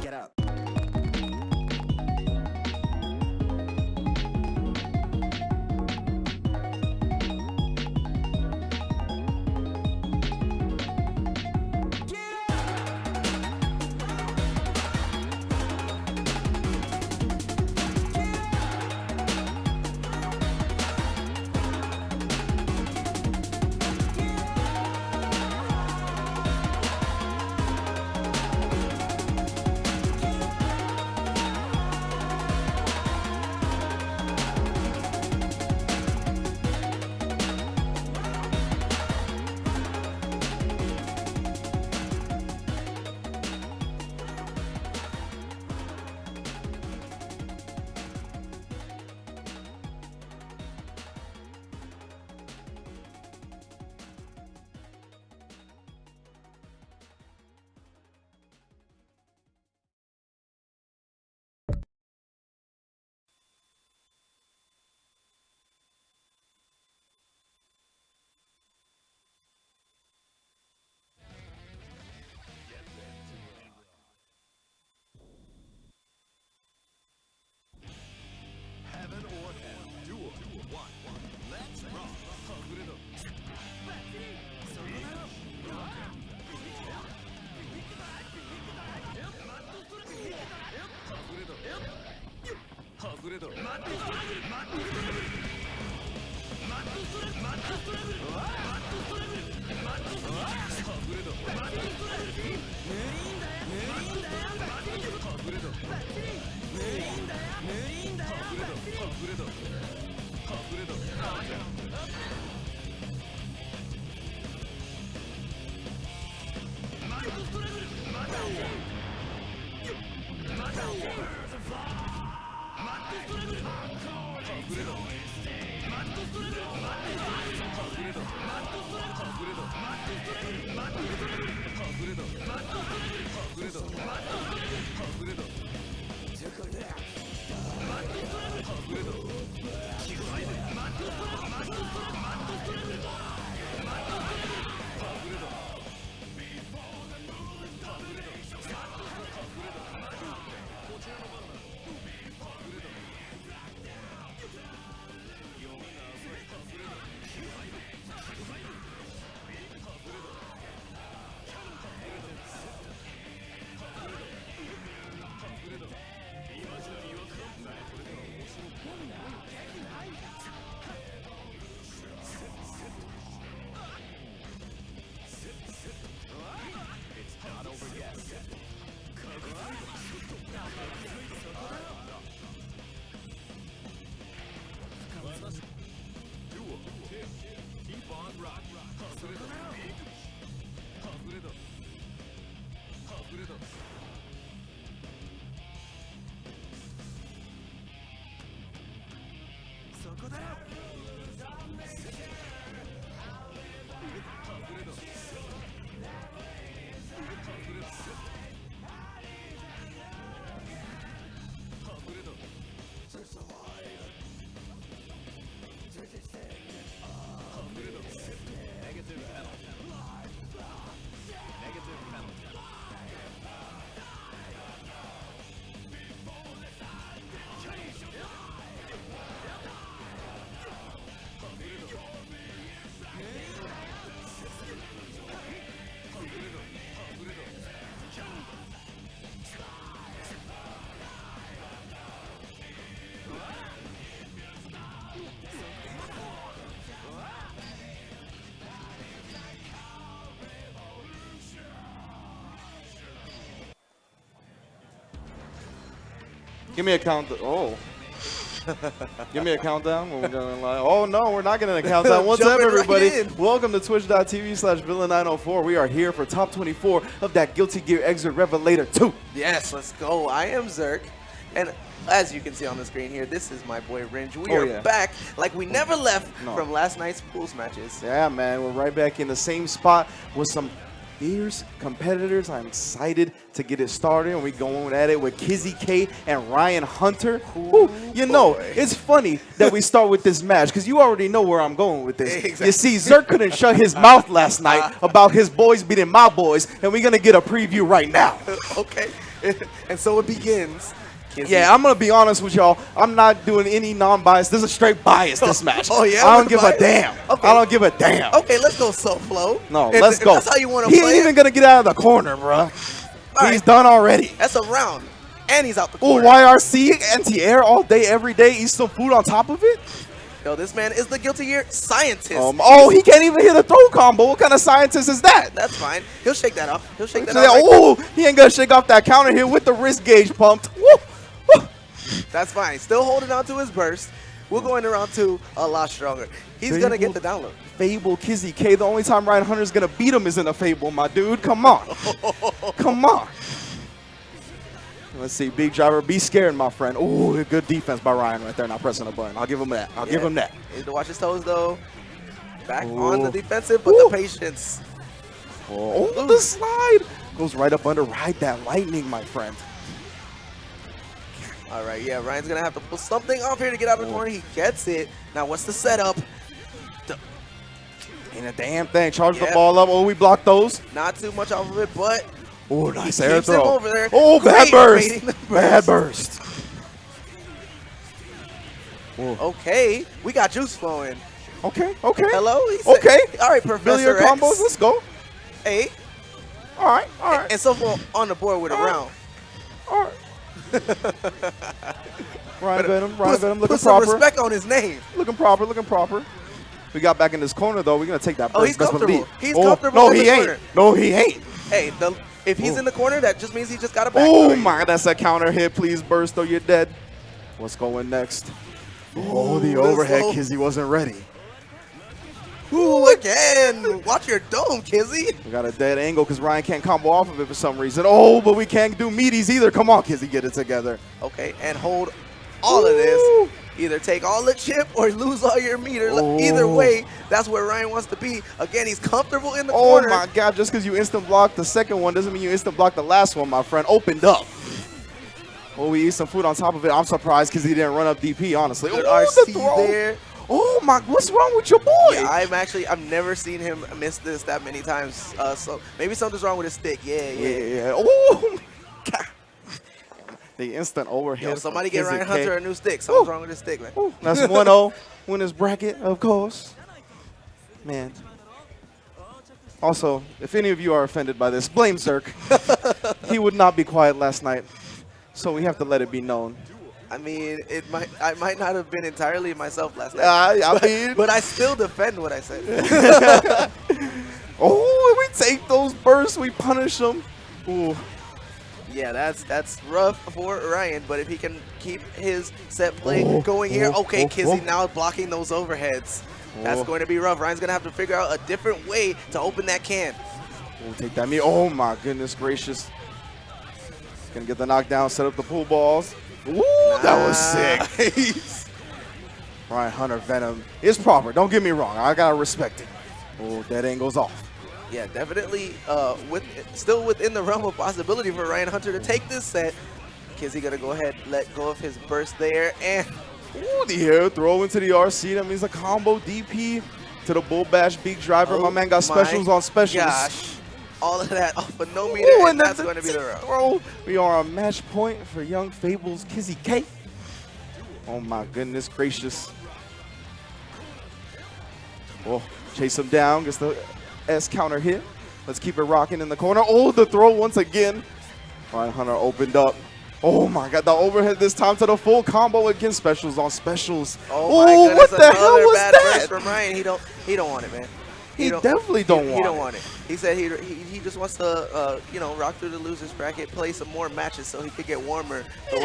Get up. Give me a count. Oh. Give me a countdown when we're going live. Oh, no, we're not getting a countdown. What's up, Jumping everybody? right in. Welcome to twitch.tv/villain904. We are here for top 24 of that Guilty Gear Exit Revelator 2. Yes, let's go. I am Zerk, and as you can see on the screen here, this is my boy Ringe. We are back like we never left from last night's pools matches. Yeah, man, we're right back in the same spot with some fierce competitors. I'm excited to get it started, and we're going at it with Kizzy K and Ryan Hunter. Woo, you know, it's funny that we start with this match because you already know where I'm going with this. Exactly. You see, Zerk couldn't shut his mouth last night about his boys beating my boys, and we're going to get a preview right now. Okay, and so it begins. Kizzy. Yeah, I'm going to be honest with y'all. I'm not doing any non-bias. This is straight bias, this match. Oh, yeah? I don't give a damn. Okay. I don't give a damn. Okay, let's go soft flow. No, And let's if go. That's how you want to He play ain't it. even going to get out of the corner, bro. He's done already. That's a round, and he's out the Oh, corner. YRC, anti-air all day, every day, eat some food on top of it? Yo, this man is the Guilty Gear scientist. Oh, he can't even hit a throw combo. What kind of scientist is that? That's fine. He'll shake that off. He'll shake that Yeah, off. oh, he ain't going to shake off that counter here with the wrist gauge pumped. Woo, woo. That's fine. Still holding on to his burst. We're going to round 2 a lot stronger. He's going to get the download. Fable Kizzy K. The only time Ryan Hunter's going to beat him is in a Fable, my dude. Come on. Come on. Let's see. Big driver. Be scared, my friend. Oh, good defense by Ryan right there. Not pressing a button. I'll give him that. I'll give him that. He needs to watch his toes, though. Back Ooh. on the defensive, but Ooh. the patience. Oh, the slide. Goes right up under. Ride that lightning, my friend. All right, yeah, Ryan's going to have to pull something off here to get out of the corner. He gets it. Now, what's the setup? Ain't a damn thing. Charge the ball up. Oh, we blocked those. Not too much off of it, but Oh, nice he air keeps him throw. over there. Oh, bad Great burst. baiting the Bad burst. Okay, we got juice flowing. Okay, okay. Hello? He said- Okay. All right, Professor Billiard X. combos. Let's go. Hey. All right, all right. And so far on the board with a round. All right. Ryan Venom looking Put some proper. respect on his name. Looking proper, looking proper. We got back in this corner, though. We're going to take that Oh, burst. he's Best comfortable. believe. He's Oh, comfortable no, in he the ain't. corner. No, he ain't. Hey, if he's in the corner, that just means he just got a back. Oh, my. That's a counter hit. Please burst or you're dead. What's going next? Oh, the overhead. low. Kizzy wasn't ready. Ooh, again. Watch your dome, Kizzy. We got a dead angle because Ryan can't combo off of it for some reason. Oh, but we can't do meaties either. Come on, Kizzy, get it together. Okay, and hold all of this. Either take all the chip or lose all your meter. Either way, that's where Ryan wants to be. Again, he's comfortable in the corner. Oh, my God. Just because you instant block the second one doesn't mean you instant block the last one, my friend. Opened up. Oh, we eat some food on top of it. I'm surprised because he didn't run up DP, honestly. Good Oh, RC the throw. there. Oh, my. What's wrong with your boy? Yeah, I've never seen him miss this that many times. So maybe something's wrong with his stick. Yeah. Oh, God. The instant overhead. Yo, somebody from get Ryan Kizzy Hunter K. a new stick. Something's wrong with his stick, man. That's 1-0. Winners bracket, of course. Man. Also, if any of you are offended by this, blame Zerk. He would not be quiet last night, so we have to let it be known. I mean, I might not have been entirely myself last night. I mean, but I still defend what I said. Oh, we take those bursts, we punish them. Ooh. Yeah, that's rough for Ryan, but if he can keep his set play going here, okay, Kizzy now blocking those overheads. That's going to be rough. Ryan's going to have to figure out a different way to open that can. We'll take that me. Oh, my goodness gracious. Gonna get the knockdown, set up the pool balls. Ooh, that was sick. Ryan Hunter Venom is proper. Don't get me wrong. I got to respect it. Oh, that angle's off. Yeah, definitely still within the realm of possibility for Ryan Hunter to take this set. Kizzy going to go ahead, let go of his burst there. And ooh, the air throw into the RC. That means a combo DP to the Bull Bash Beak Driver. My man got specials on specials. Gosh. All of that off a no meter, Ooh, and that's going to be the throw. We are on match point for young Fables Kizzy K. Oh my goodness gracious. Oh, chase him down, gets the S counter hit. Let's keep it rocking in the corner. Oh, the throw once again. Ryan Hunter opened up. Oh my God, the overhead this time to the full combo again. Specials on specials. Oh my goodness, what the hell was bad that? burst from Ryan. He don't want it, man. He definitely don't want it. He don't want it. He said he just wants to rock through the losers bracket, play some more matches so he could get warmer for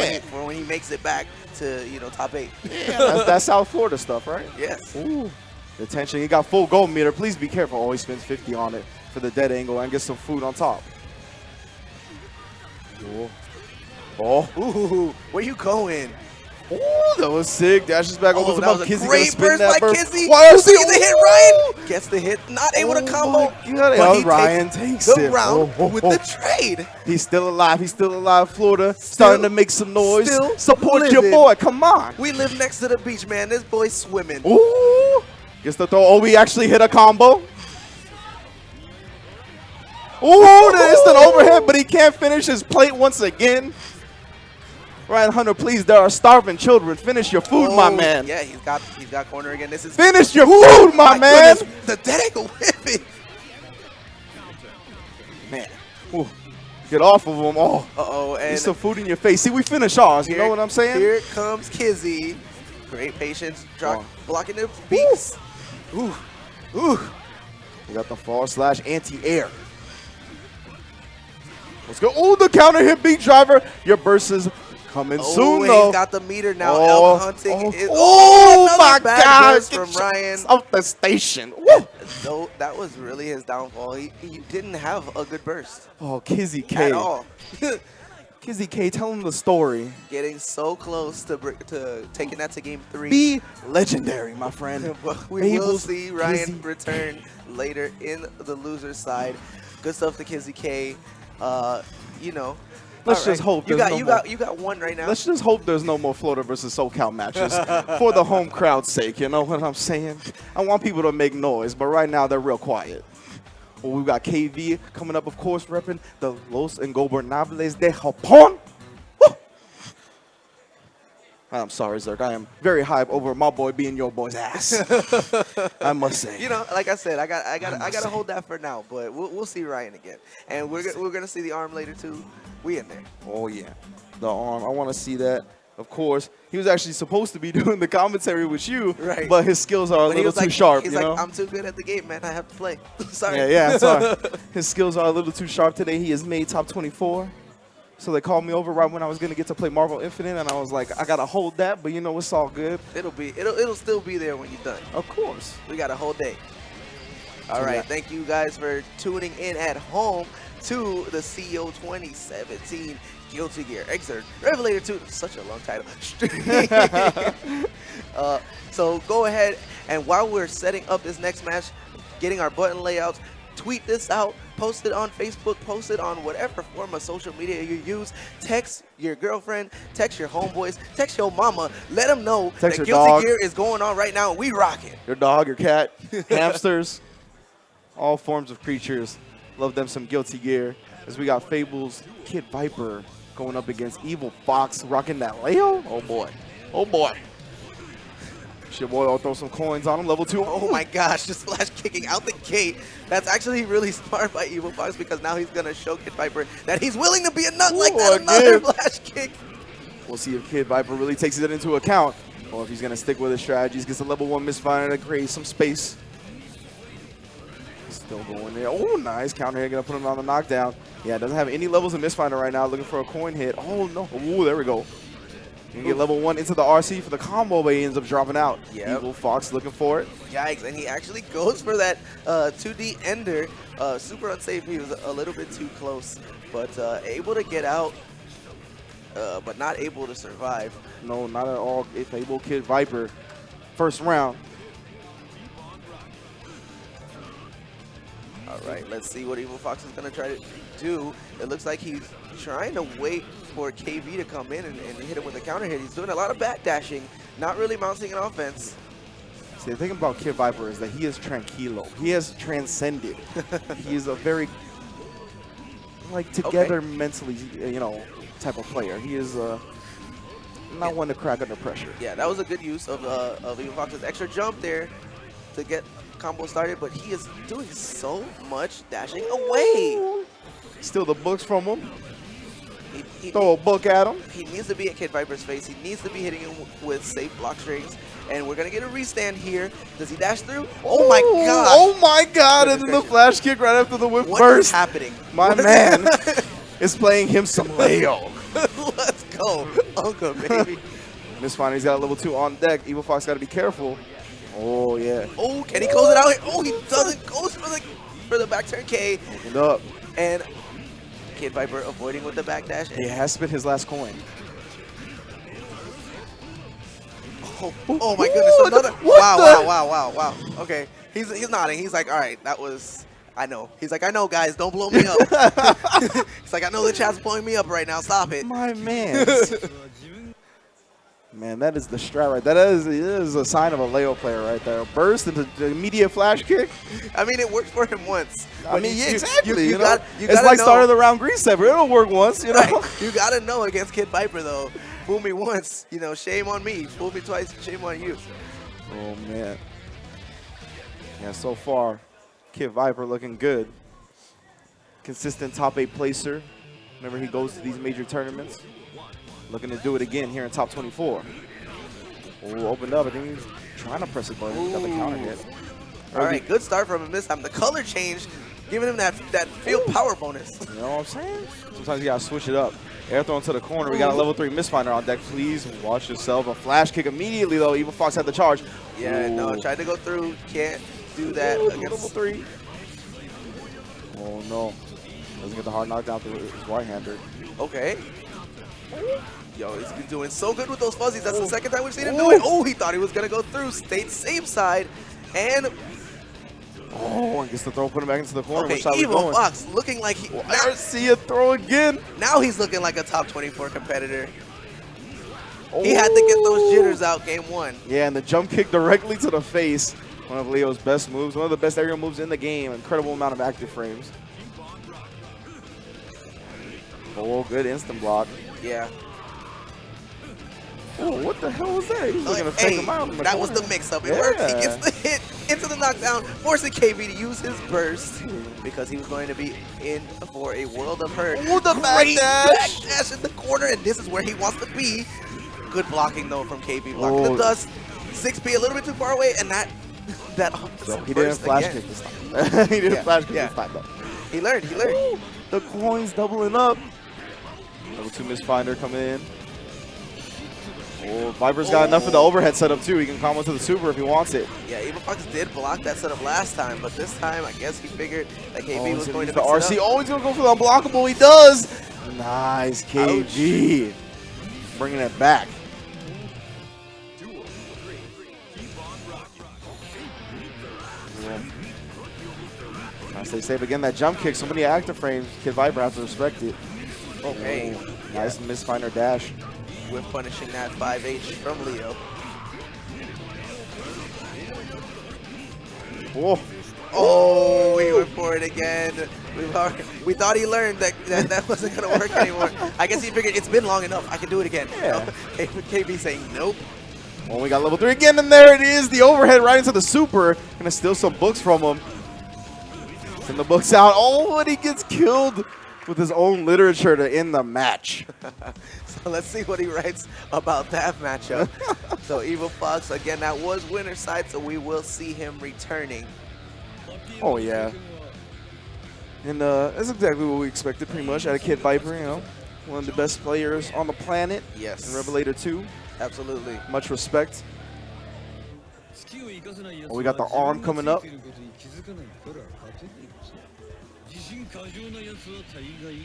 when he makes it back to top 8. Yeah, that's South Florida stuff, right? Yes. Ooh. The tension. He got full gold meter. Please be careful. Oh, he spends 50 on it for the dead angle and gets some food on top. Ooh. Oh. Ooh. Where you going? Ooh, that was sick. Dashes back over to that Kizzy. Great burst by Kizzy. Why is he the hit? Ryan gets the hit. Not able to combo. But Ryan takes the round with the trade. He's still alive. He's still alive. Florida starting to make some noise. Support living. your boy. Come on. We live next to the beach, man. This boy's swimming. Ooh. Gets the throw. Oh, we actually hit a combo. Ooh, the instant overhead, but he can't finish his plate once again. Ryan Hunter, please, there are starving children. Finish your food, my man. Yeah, he's got corner again. This is finish your food, my man. Goodness, the dead angle whipping. Man, ooh, get off of him. Oh, uh-oh, and there's some food in your face. See, we finish ours. You know what I'm saying? Here comes Kizzy. Great patience, blocking the beaks. Ooh, ooh. We got the fall slash anti-air. Let's go. Oh, the counter hit beat driver. Your burst is coming soon, though. He's got the meter now. Elk hunting is. Oh my God! From Ryan off the station. Woo. So that was really his downfall. He didn't have a good burst. Oh, Kizzy K. At all. Kizzy K, tell him the story. Getting so close to taking that to game 3. Be legendary, my friend. We will see Ryan return later in the loser side. Good stuff to Kizzy K. Let's just hope you got one right now. Let's just hope there's no more Florida versus SoCal matches for the home crowd's sake. You know what I'm saying? I want people to make noise, but right now they're real quiet. Well, we've got KV coming up, of course, repping the Los Ingobernables de Japón. Woo! I'm sorry, Zerk. I am very hyped over my boy being your boy's ass. I must say. Like I said, I gotta hold that for now. But we'll see Ryan again, and we're gonna see the arm later too. We in there. Oh yeah, the arm. I want to see that. Of course, he was actually supposed to be doing the commentary with you, right? But his skills are a little too sharp. He's like, I'm too good at the game, man. I have to play. Sorry. Yeah, sorry. His skills are a little too sharp today. He has made top 24. So they called me over right when I was gonna get to play Marvel Infinite, and I was like, I gotta hold that, but it's all good. It'll still be there when you're done. Of course. We got a whole day. All right, thank you guys for tuning in at home to the CEO2017 Guilty Gear Exert Revelator 2. Such a long title. So go ahead, and while we're setting up this next match, getting our button layouts, tweet this out, post it on Facebook, post it on whatever form of social media you use. Text your girlfriend, text your homeboys, text your mama. Let them know that Guilty Gear is going on right now and we rocking. Your dog, your cat, hamsters, all forms of creatures. Love them some Guilty Gear. As we got Fables Kid Viper going up against Evil Fox rocking that Leo. Oh boy. Oh boy. Your boy will throw some coins on him. Level 2. Oh my gosh, just flash kicking out the gate. That's actually really smart by Evil Fox because now he's going to show Kid Viper that he's willing to be a nut like that. Another flash kick. We'll see if Kid Viper really takes it into account or if he's going to stick with his strategies. Gets a level 1 misfire to create some space. Still going there. Oh, nice. Counter hit. Going to put him on the knockdown. Yeah, doesn't have any levels of misfinder right now. Looking for a coin hit. Oh, no. Oh, there we go. You get level 1 into the RC for the combo, but he ends up dropping out. Yep. Evil Fox looking for it. Yikes, and he actually goes for that 2D ender. Super unsafe. He was a little bit too close, but able to get out, but not able to survive. No, not at all. If able Kid Viper first round. All right, let's see what Evil Fox is going to try to do. It looks like he's trying to wait for KB to come in and hit him with a counter hit. He's doing a lot of backdashing, not really mounting an offense. See, the thing about Kid Viper is that he is tranquilo. He has transcended. He is a very, like, together mentally, you know, type of player. He is not one to crack under pressure. Yeah, that was a good use of Evil Fox's extra jump there to get combo started, but he is doing so much dashing away. Steal the books from him. He Throw a book at him. He needs to be at Kid Viper's face. He needs to be hitting him with safe block strings. And we're going to get a restand here. Does he dash through? Oh, my God. Oh, my God. And then the flash kick right after the whip burst. What is happening? My man is playing him some Leo. Let's go. Uncle, baby. Misfinder, he's got a level 2 on deck. Evil Fox got to be careful. Oh, yeah. Oh, can he close it out here? Oh, he doesn't. Goes for the back turn K. Opened up. And Kid Viper avoiding with the backdash. He has spent his last coin. Oh my goodness, another. Wow. Okay, he's nodding. He's like, all right, that was, I know. He's like, I know, guys, don't blow me up. He's like, I know the chat's blowing me up right now. Stop it. My man. Man, that is the strat right there. That is a sign of a Leo player right there. Burst into the immediate flash kick. I mean, it worked for him once. I mean, exactly. You got, it's like start of the round grease saver. It'll work once, you know. Right. You got to know against Kid Viper, though. Fool me once, you know, shame on me. Fool me twice, shame on you. Oh, man. Yeah, so far, Kid Viper looking good. Consistent top 8 placer whenever he goes to these major tournaments. Looking to do it again here in top 24. Oh, opened up. I think he's trying to press a button. Got the counter hit. All right, good start from him this time. The color change, giving him that field power bonus. You know what I'm saying? Sometimes you got to switch it up. Air throw into the corner. We got a level 3 Misfinder on deck. Please watch yourself. A flash kick immediately, though. Evil Fox had the charge. Yeah, no, tried to go through. Can't do that against level 3. Oh, no. Doesn't get the hard knockdown through his right-hander. Okay. Yo, he's been doing so good with those fuzzies. That's the second time we've seen him do it. Oh, he thought he was going to go through. Stayed safe side. And oh, I guess the throw put him back into the corner. Okay, Evil Fox looking like he. Now see a throw again. Now he's looking like a top 24 competitor. He had to get those jitters out game 1. Yeah, and the jump kick directly to the face. One of Leo's best moves. One of the best aerial moves in the game. Incredible amount of active frames. Oh, good instant block. Yeah. Oh, what the hell was that? He's looking to fake him out. That was the mix-up. It worked. He gets the hit into the knockdown, forcing KB to use his burst because he was going to be in for a world of hurt. Oh, the backdash in the corner, and this is where he wants to be. Good blocking, though, from KB. Blocking the dust. 6P a little bit too far away, and that so he didn't flash kick this time. He didn't flash kick this time, though. He learned. Ooh, the coins doubling up. Level 2 Misfinder coming in. Oh, Viper's got enough of the overhead setup too. He can combo to the super if he wants it. Yeah, Evil Fox did block that setup last time, but this time I guess he figured that KB was going to the RC. Oh, he's going to go for the unblockable. He does. Nice, KB. Ouch. Bringing it back. I stay safe again. That jump kick, so many active frames. Kid Viper has to respect it. Okay. Nice Misfinder dash. With punishing that 5H from Leo. Oh. Oh, he went for it again. We thought he learned that wasn't going to work anymore. I guess he figured it's been long enough. I can do it again. Yeah. No, KB saying nope. Oh, we got level 3 again, and there it is. The overhead right into the super. Gonna steal some books from him. Send the books out. Oh, and he gets killed with his own literature to end the match. So let's see what he writes about that matchup. So Evil Fox, again, that was winner side, so we will see him returning. Oh, yeah. And that's exactly what we expected, pretty much, out of Kid Viper, you know. One of the best players on the planet. Yes. And Revelator 2. Absolutely. Much respect. Oh, we got the arm coming up.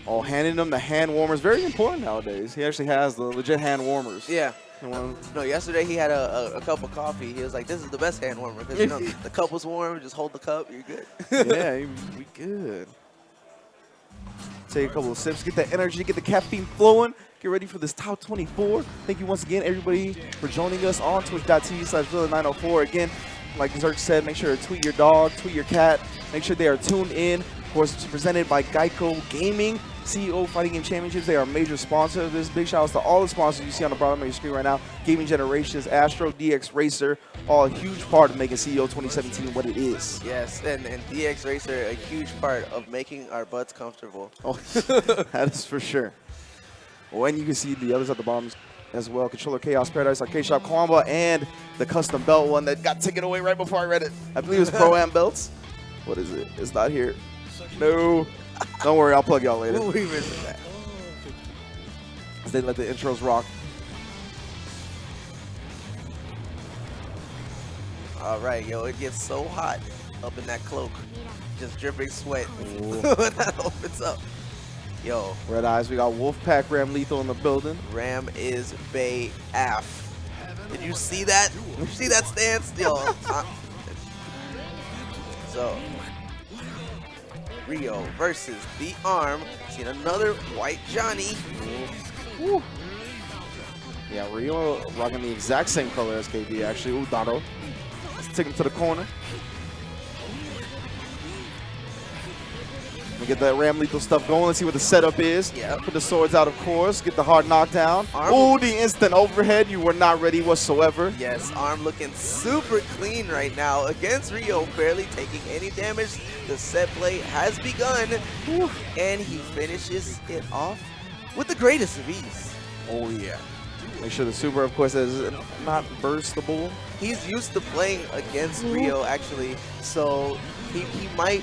Oh, handing him the hand warmers. Very important nowadays. He actually has the legit hand warmers. Yeah. No, yesterday he had a cup of coffee. He was like, "This is the best hand warmer because the cup was warm. Just hold the cup, you're good." Yeah, we good. Take a couple of sips, get that energy, get the caffeine flowing. Get ready for this top 24. Thank you once again, everybody, for joining us on twitch.tv/Villa904. Again, like Zerk said, make sure to tweet your dog, tweet your cat. Make sure they are tuned in. Of course, it's presented by Geico Gaming, CEO Fighting Game Championships. They are a major sponsor of this. Big shout outs to all the sponsors you see on the bottom of your screen right now. Gaming Generations, Astro, DX Racer, all a huge part of making CEO 2017 what it is. Yes, and DX Racer, a huge part of making our butts comfortable. Oh, that is for sure. Well, and you can see the others at the bottom as well. Controller Chaos Paradise, Arcade Shop Combo, and the custom belt one that got taken away right before I read it. I believe it's Pro-Am belts. What is it? It's not here. No. Don't worry, I'll plug y'all later. We'll revisit that. They let the intros rock. All right, yo, it gets so hot up in that cloak. Just dripping sweat when that opens up. Yo. Red Eyes, we got Wolfpack Ram Lethal in the building. Ram is Bay Af. Did you see that? Did you see that stance? Yo. So, Rio versus The Arm. Seen another White Johnny. Woo. Yeah, Rio rocking the exact same color as KB, actually. Ooh, Dado. Let's take him to the corner. We get that Ram Lethal stuff going. Let's see what the setup is. Yeah. Put the swords out, of course. Get the hard knockdown. Ooh, the instant overhead. You were not ready whatsoever. Yes, Arm looking super clean right now against Rio, barely taking any damage. The set play has begun, and he finishes it off with the greatest of ease. Oh, yeah. Make sure the super, of course, is not burstable. He's used to playing against Rio, actually, so he might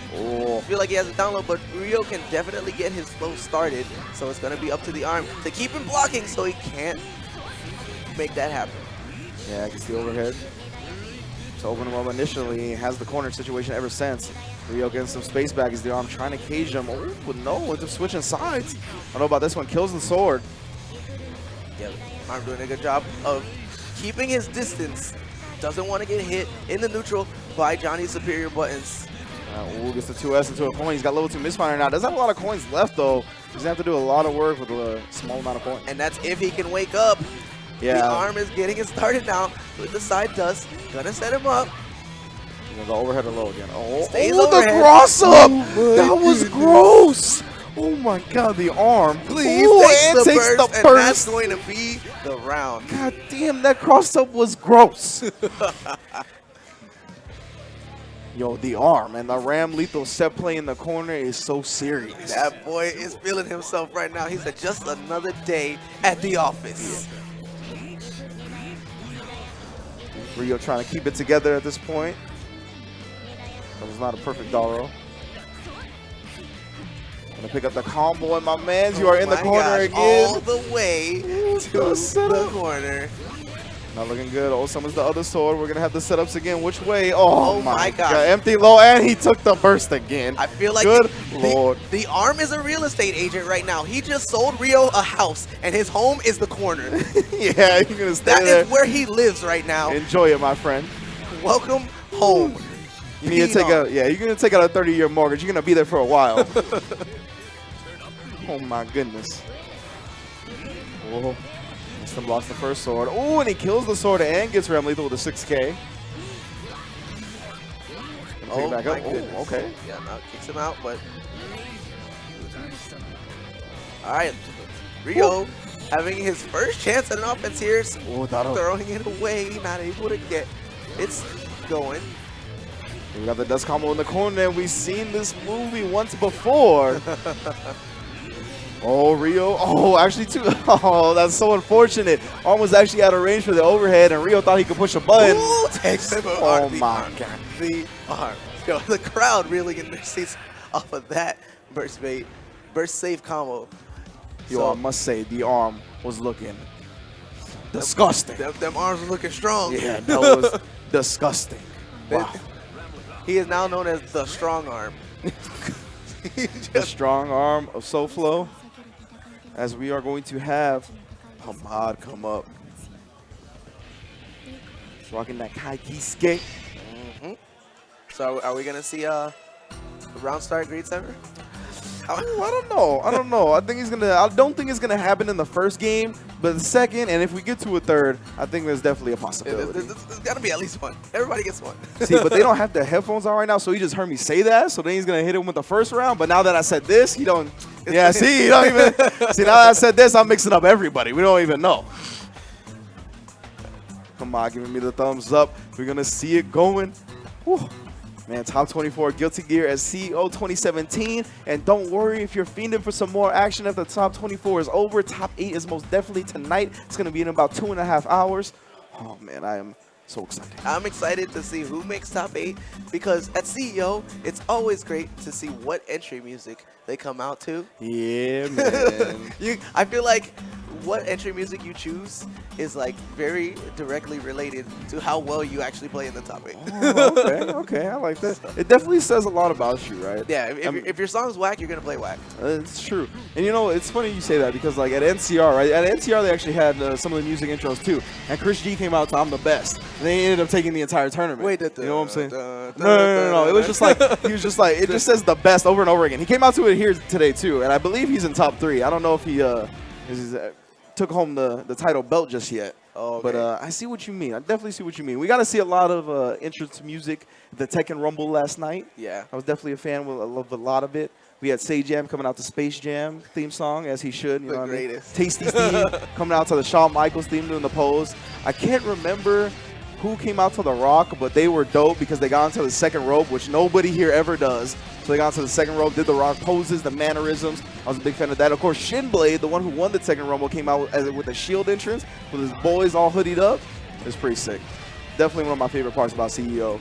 feel like he has a download, but Rio can definitely get his flow started, so it's going to be up to the Arm to keep him blocking so he can't make that happen. Yeah, I can see overhead. To open him up initially, he has the corner situation ever since. Rio getting some space back as the Arm trying to cage him. Oh, but no, with the switching sides. I don't know about this one. Kills the sword. Yep, Arm doing a good job of keeping his distance. Doesn't want to get hit in the neutral by Johnny's superior buttons. Ooh, gets the 2S into a coin. He's got level 2 misfire now. Doesn't have a lot of coins left, though. He's going to have to do a lot of work with a small amount of coins. And that's if he can wake up. Yeah. The Arm is getting it started now with the side dust. Gonna set him up. He's going to go overhead or low again. Oh, Stays the overhead. cross-up! That was gross! Oh, my God, the Arm. Please Ooh, takes the burst, and burst. that's going to be the round. God damn, that cross-up was gross. Yo, the Arm and the Ram Lethal set play in the corner is so serious. That boy is feeling himself right now. He said, just another day at the office. Rio trying to keep it together at this point. That was not a perfect Daro. Gonna pick up the combo, and my mans, you are in the corner again. All the way to the corner. Not looking good. Oh, someone's the other sword. We're gonna have the setups again. Which way? Oh, my God. Empty low, and he took the burst again. I feel like good Lord. The Arm is a real estate agent right now. He just sold Rio a house, and his home is the corner. Yeah, you're gonna stay That there. is where he lives right now. Enjoy it, my friend. Welcome home. You need to take you're gonna take out a 30-year mortgage. You're gonna be there for a while. Oh my goodness. Whoa. Winston blocks the first sword. Oh, and he kills the sword and gets Ram Lethal with a 6K. Oh, back my up. goodness. Oh, okay. Yeah, now it kicks him out, but... All right, Rio having his first chance at an offense here. Throwing it away, not able to get it's going. We got the dust combo in the corner, and we've seen this movie once before. Oh, Rio. Oh, actually, too. Oh, that's so unfortunate. Arm was actually out of range for the overhead, and Rio thought he could push a button. Ooh, takes him Oh, my God. The Arm. Yo, the crowd really getting their seats off of that burst save combo. Yo, So, I must say, the Arm was looking disgusting. them arms are looking strong. Yeah, that was disgusting. Wow. He is now known as the Strong Arm. The strong arm of SoFlo, as we are going to have Hamad come up. rocking that Kai Kisuke. So are we gonna see a round start great server? I don't know. I don't know. I don't think it's gonna happen in the first game, but the second, and if we get to a third, I think there's definitely a possibility. There's gotta be at least one. Everybody gets one. See, but they don't have the headphones on right now, so he just heard me say that. So then he's gonna hit him with the first round. But now that I said this, he don't. Yeah, see, he don't even. See, now that I said this, I'm mixing up everybody. We don't even know. Come on, giving me the thumbs up. We're gonna see it going. Whew. Man, top 24 Guilty Gear as CEO2017. And don't worry if you're fiending for some more action after top 24 is over. Top 8 is most definitely tonight. It's going to be in about 2.5 hours. Oh, man, I am so excited. I'm excited to see who makes top 8 because at CEO, it's always great to see what entry music they come out to. Yeah, man. I feel like what entry music you choose is like very directly related to how well you actually play in the top 8. Oh, okay, I like that. It definitely says a lot about you, right? Yeah, if your song's whack, you're gonna play whack. It's true. And you know, it's funny you say that because like at NCR, right? At NCR, they actually had some of the music intros too. And Chris G came out to I'm the best. And they ended up taking the entire tournament. Wait, you know what I'm saying? No. It was just like, he was just like, it just says the best over and over again. He came out to it here today too. And I believe he's in top 3. I don't know if he took home the title belt just yet. Oh, okay. But I see what you mean. I definitely see what you mean. We got to see a lot of entrance music at the Tekken Rumble last night. Yeah. I was definitely a fan of a lot of it. We had Say Jam coming out to Space Jam theme song, as he should. You know what I mean? Tasty Steve coming out to the Shawn Michaels theme doing the pose. I can't remember who came out to The Rock, but they were dope because they got onto the second rope, which nobody here ever does. So they got onto the second rope, did the Rock poses, the mannerisms. I was a big fan of that. Of course, Shinblade, the one who won the Tekken Rumble, came out with a shield entrance with his boys all hoodied up. It was pretty sick. Definitely one of my favorite parts about CEO.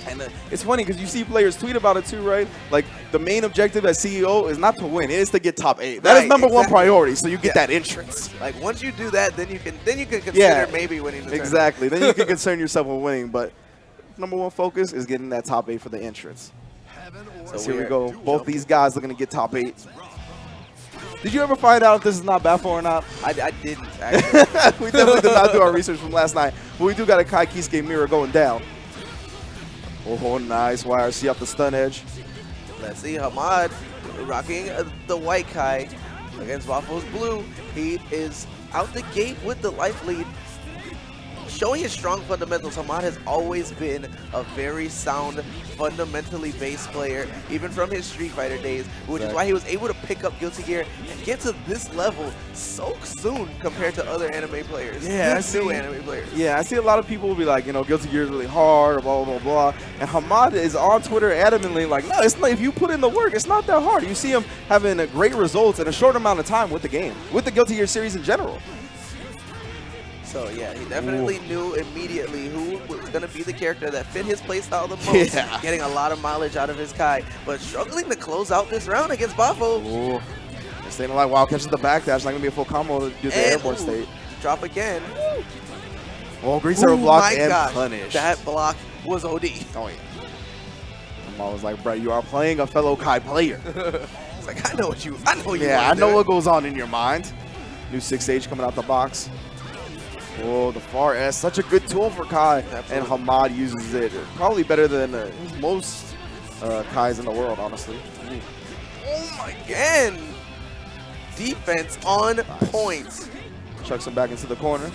And it's funny because you see players tweet about it too, right? Like the main objective at CEO is not to win; it is to get top 8. That is number one priority. So you get that entrance. Like once you do that, then you can consider maybe winning the exactly. Then you can concern yourself with winning. But number one focus is getting that top 8 for the entrance. So here we go. Both these guys looking to get top 8. Did you ever find out if this is not baffle or not? I didn't. Actually. We definitely did not do our research from last night, but we do got a Kai Kisuke mirror going down. Oh, nice. YRC off the stun edge. Let's see Hamad rocking the white Kai against Waffles Blue. He is out the gate with the life lead. Showing his strong fundamentals, Hamad has always been a very sound, fundamentally based player, even from his Street Fighter days, which is why he was able to pick up Guilty Gear and get to this level so soon compared to other anime players. Yeah, new anime players. Yeah, I see a lot of people will be like, you know, Guilty Gear is really hard, blah, blah, blah, blah. And Hamad is on Twitter adamantly like, no, it's not, if you put in the work, it's not that hard. You see him having great results in a short amount of time with the game, with the Guilty Gear series in general. So yeah, he definitely knew immediately who was going to be the character that fit his playstyle the most, getting a lot of mileage out of his Kai, but struggling to close out this round against Bafo. Ooh. Staying alive, wild catches the back dash, not going to be a full combo to do the airborne state. Drop again. Oh, green zero block and punish. That block was OD. Oh, yeah. I was like, bro, you are playing a fellow Kai player. It's like, I know what you Yeah, I know what goes on in your mind. New 6H coming out the box. Oh, the far S, such a good tool for Kai. Absolutely. And Hamad uses it probably better than most Kais in the world, honestly. Oh my god! Defense on point. Chucks him back into the corner.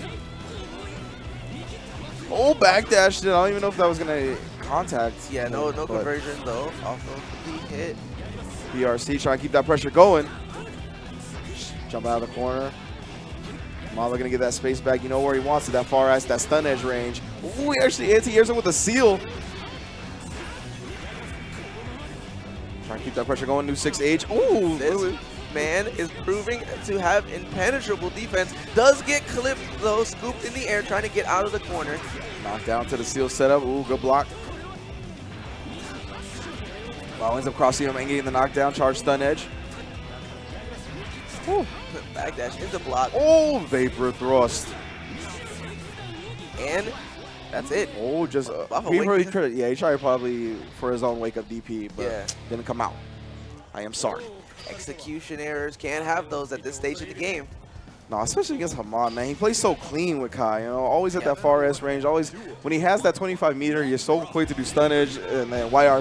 Oh, backdash. I don't even know if that was going to contact. Yeah, no conversion though off of the hit. BRC trying to keep that pressure going. Jump out of the corner. Mala gonna get that space back. You know where he wants it. That far ass, that stun edge range. Ooh, he actually anti-airs him with a seal. Trying to keep that pressure going. New 6H. Ooh, this man is proving to have impenetrable defense. Does get clipped though, scooped in the air, trying to get out of the corner. Knocked down to the seal setup. Ooh, good block. Wow, ends up crossing him and getting the knockdown. Charge stun edge. Ooh. Backdash into block. Oh, vapor thrust. And that's it. Oh, just he tried probably for his own wake up DP, but didn't come out. I am sorry. Execution errors, can't have those at this stage of the game. No, especially against Hamad, man. He plays so clean with Kai, you know, always at that far S range. Always, when he has that 25 meter, you're so quick to do stunnage and then YR